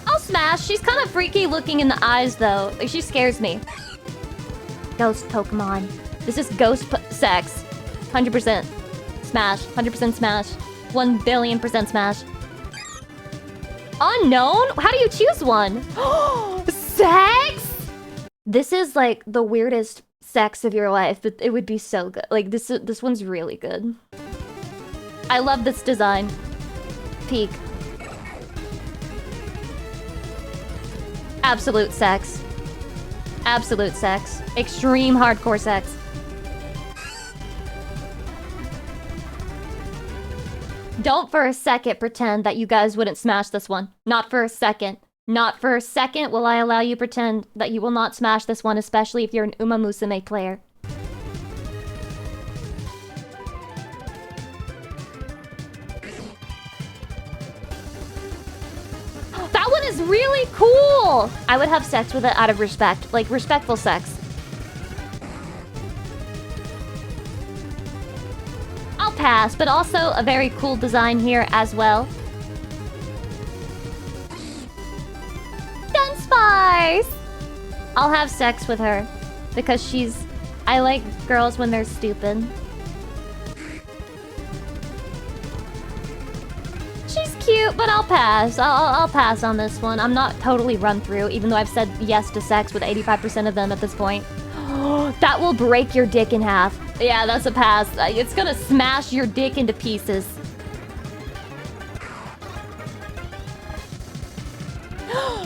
I'll smash. She's kind of freaky looking in the eyes, though. Like, she scares me. Ghost Pokemon. This is ghost sex. 100%. Smash. 100% smash. 1,000,000,000% smash. Unknown? How do you choose one? Sex? This is like the weirdest sex of your life, but it would be so good. Like this one's really good. I love this design. Peak. Absolute sex. Absolute sex. Extreme hardcore sex. Don't for a second pretend that you guys wouldn't smash this one. Not for a second. Not for a second will I allow you pretend that you will not smash this one, especially if you're an Uma Musume player. That one is really cool! I would have sex with it out of respect. Like, respectful sex. I'll pass, but also a very cool design here as well. Spice! I'll have sex with her because she's... I like girls when they're stupid. She's cute, but I'll pass. I'll pass on this one. I'm not totally run through, even though I've said yes to sex with 85% of them at this point. That will break your dick in half. Yeah, that's a pass. It's gonna smash your dick into pieces.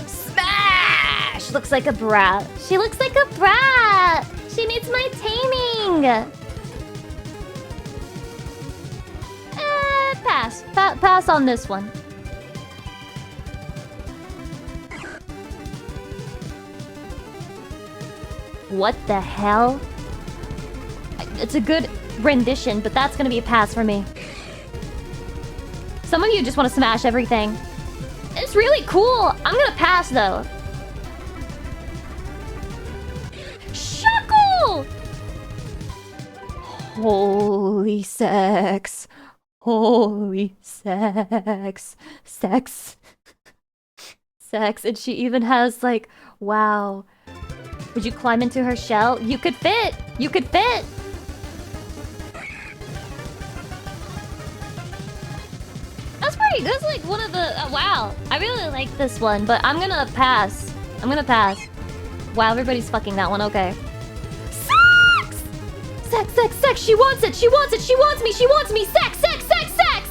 Smash! Looks like a brat. She looks like a brat! She needs my taming! Pass. Pass on this one. What the hell? It's a good rendition, but that's gonna be a pass for me. Some of you just want to smash everything. It's really cool. I'm gonna pass, though. Shuckle! Holy sex. Holy sex. Sex. Sex. And she even has, like, wow. Would you climb into her shell? You could fit! You could fit! That's pretty... That's like one of the... wow. I really like this one, but I'm gonna pass. I'm gonna pass. Wow, everybody's fucking that one. Okay. Sex! Sex, sex, sex! She wants it! She wants it! She wants me! She wants me! Sex, sex, sex, sex!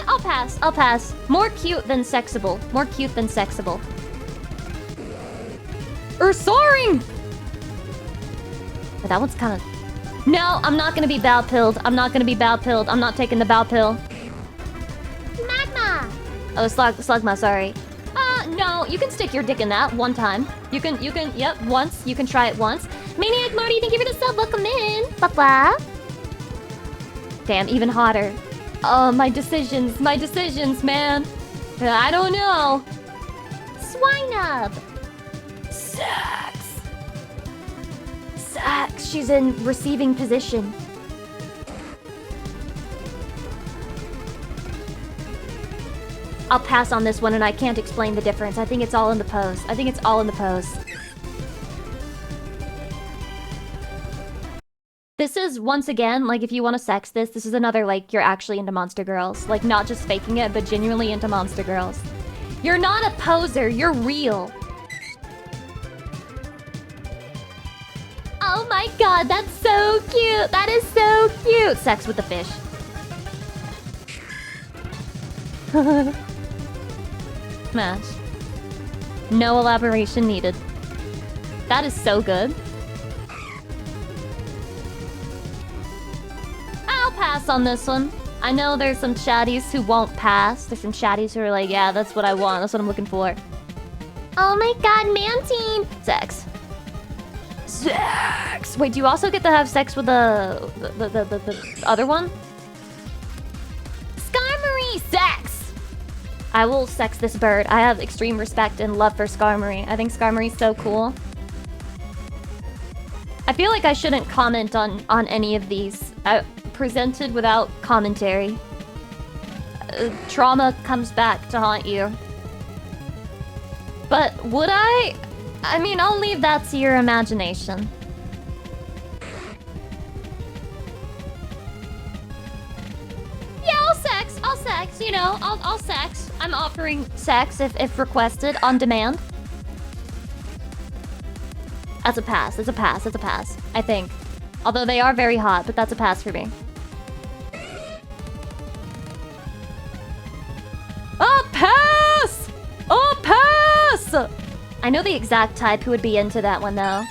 I'll pass. I'll pass. More cute than sexable. More cute than sexable. Soaring! But that one's kind of... No, I'm not gonna be bow pilled. I'm not gonna be bow pilled. I'm not taking the bow pill. Oh, Slugma, sorry. No, you can stick your dick in that one time. You can, yep, once. You can try it once. Maniac Marty, thank you for the sub. Welcome in. Papa. Damn, even hotter. Oh, my decisions, man. I don't know. Swinub. Sex. She's in receiving position. I'll pass on this one and I can't explain the difference. I think it's all in the pose. This is, once again, like, if you want to sex this is another, like, you're actually into Monster Girls. Like, not just faking it, but genuinely into Monster Girls. You're not a poser, you're real. Oh my god, that's so cute! That is so cute! Sex with the fish. Smash. No elaboration needed. That is so good. I'll pass on this one. I know there's some chatties who won't pass. There's some chatties who are like, yeah, that's what I want. That's what I'm looking for. Oh my god, Mantine! Sex. Sex! Wait, do you also get to have sex with the other one? Skarmory! Sex! I will sex this bird. I have extreme respect and love for Skarmory. I think Skarmory's so cool. I feel like I shouldn't comment on any of these. Presented without commentary. Trauma comes back to haunt you. But would I? I mean, I'll leave that to your imagination. Yeah, I'll sex, you know, I'll sex. I'm offering sex if requested, on demand. That's a pass, I think. Although they are very hot, but that's a pass for me. A pass! A pass! I know the exact type who would be into that one, though.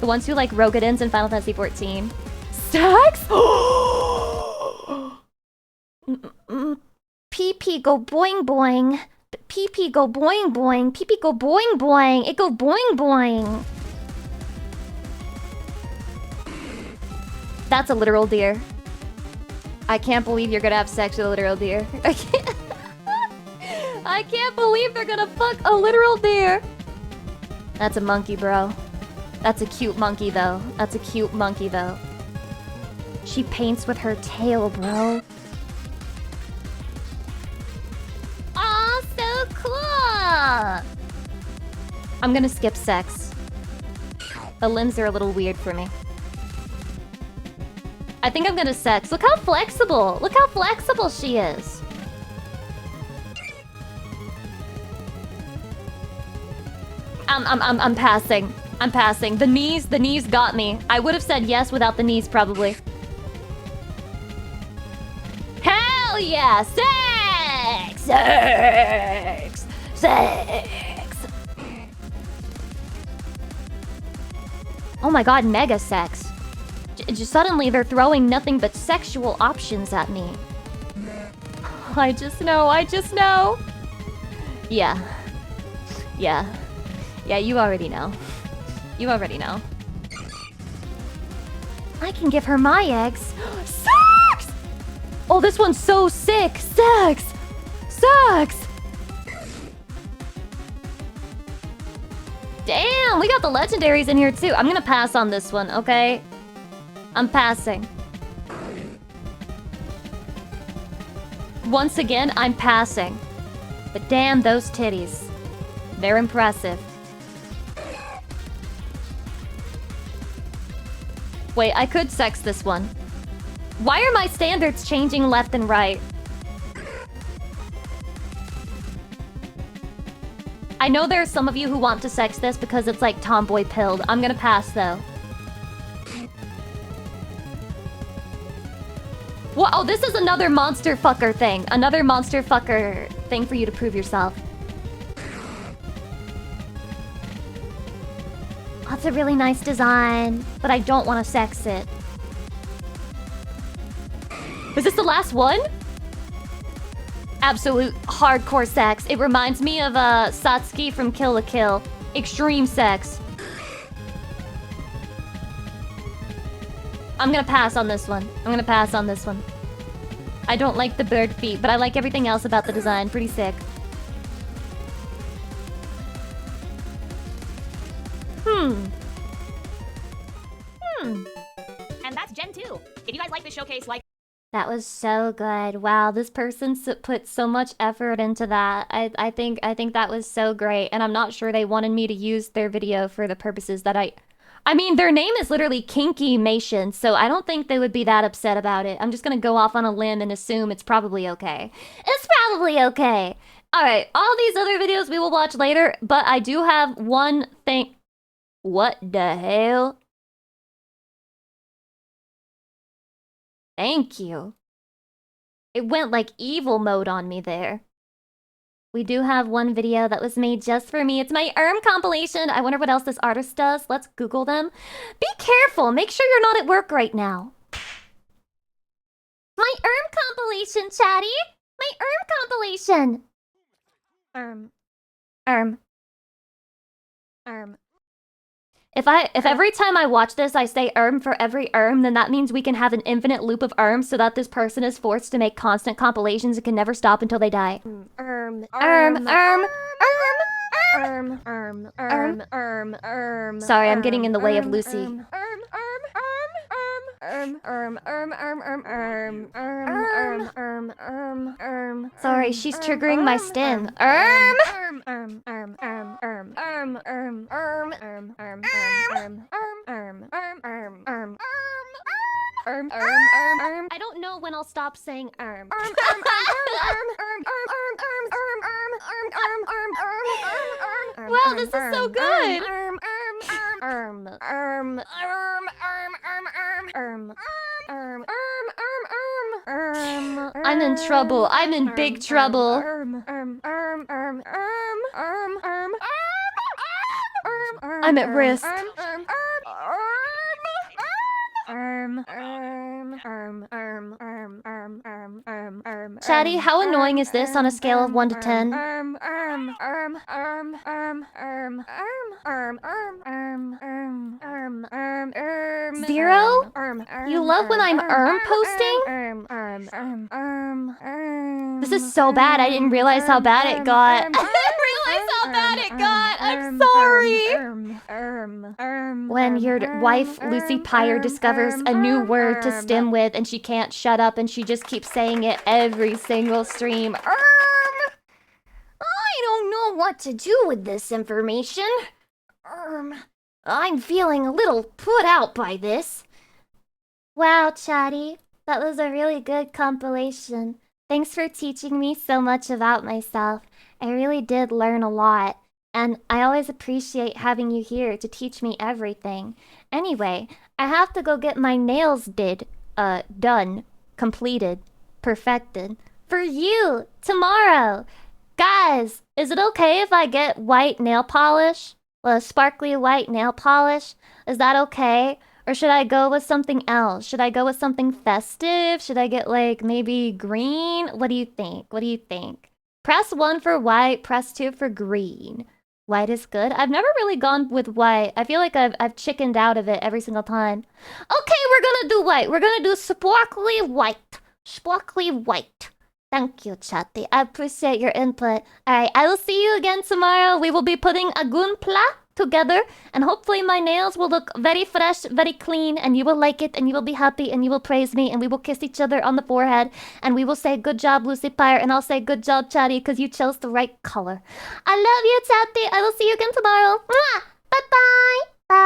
The ones who like Rogadins in Final Fantasy XIV. Sex? PP go boing boing. PP go boing boing. PP go boing boing. It go boing boing. That's a literal deer. I can't believe you're gonna have sex with a literal deer. I can't believe they're gonna fuck a literal deer. That's a monkey, bro. That's a cute monkey, though. She paints with her tail, bro. Aw, so cool! I'm gonna skip sex. The limbs are a little weird for me. I think I'm gonna sex. Look how flexible! Look how flexible she is! I'm passing. I'm passing. The knees got me. I would have said yes without the knees, probably. Hell yeah! Sex! Sex! Sex! Oh my god, mega sex. Just suddenly they're throwing nothing but sexual options at me. I just know. Yeah. Yeah, you already know. I can give her my eggs. Sex! Oh, this one's so sick. Sex! Damn, we got the legendaries in here too. I'm gonna pass on this one, okay? I'm passing. Once again, I'm passing. But damn, those titties. They're impressive. Wait, I could sex this one. Why are my standards changing left and right? I know there are some of you who want to sex this because it's like tomboy pilled. I'm gonna pass though. What? Oh, this is another monster fucker thing. Another monster fucker thing for you to prove yourself. That's a really nice design, but I don't want to sex it. Is this the last one? absolute hardcore sex. It reminds me of Satsuki from Kill la Kill. Extreme sex. I'm gonna pass on this one. I don't like the bird feet, but I like everything else about the design. Pretty sick. And that's Gen 2. If you guys like this showcase, like... That was so good. Wow, this person put so much effort into that. I think that was so great, and I'm not sure they wanted me to use their video for the purposes that I mean, their name is literally Kinky Mation, so I don't think they would be that upset about it. I'm just gonna go off on a limb and assume it's probably okay. It's probably okay. Alright, all these other videos we will watch later, but I do have one thing. What the hell? Thank you. It went like evil mode on me there. We do have one video that was made just for me. It's my compilation. I wonder what else this artist does. Let's Google them. Be careful. Make sure you're not at work right now. My compilation, chatty. My compilation. If every time I watch this I say for every then that means we can have an infinite loop of so that this person is forced to make constant compilations and can never stop until they die. Sorry, I'm getting in the way of Lucy. Sorry, she's triggering my stem. I don't know when I'll stop saying Wow, this is so good. I'm in trouble. I'm in big trouble. I'm at risk. Chatty, how annoying is this on a scale of 1 to 10? 0? You love when I'm posting? This is so bad. I didn't realize how bad it got. I didn't realize how bad it got. I'm sorry. When your wife, Lucy Pyre, discovers a new word to stem with and she can't shut up and she just keeps saying it every single stream. I don't know what to do with this information. I'm feeling a little put out by this. Wow, Chatty. That was a really good compilation. Thanks for teaching me so much about myself. I really did learn a lot. And I always appreciate having you here to teach me everything. Anyway, I have to go get my nails done, completed, perfected. For you, tomorrow. Guys, is it okay if I get white nail polish? Sparkly white nail polish? Is that okay? Or should I go with something else? Should I go with something festive? Should I get like maybe green? What do you think? What do you think? Press 1 for white, press 2 for green. White is good. I've never really gone with white. I feel like I've chickened out of it every single time. Okay, we're gonna do white. We're gonna do sparkly white. Sparkly white. Thank you, Chatty. I appreciate your input. Alright, I will see you again tomorrow. We will be putting a gunpla together, and hopefully my nails will look very fresh, very clean, and you will like it, and you will be happy, and you will praise me, and we will kiss each other on the forehead, and we will say, good job, Lucy Pyre, and I'll say, good job, Chatty, because you chose the right color. I love you, Chatty. I will see you again tomorrow. Mwah! Bye-bye. Bye.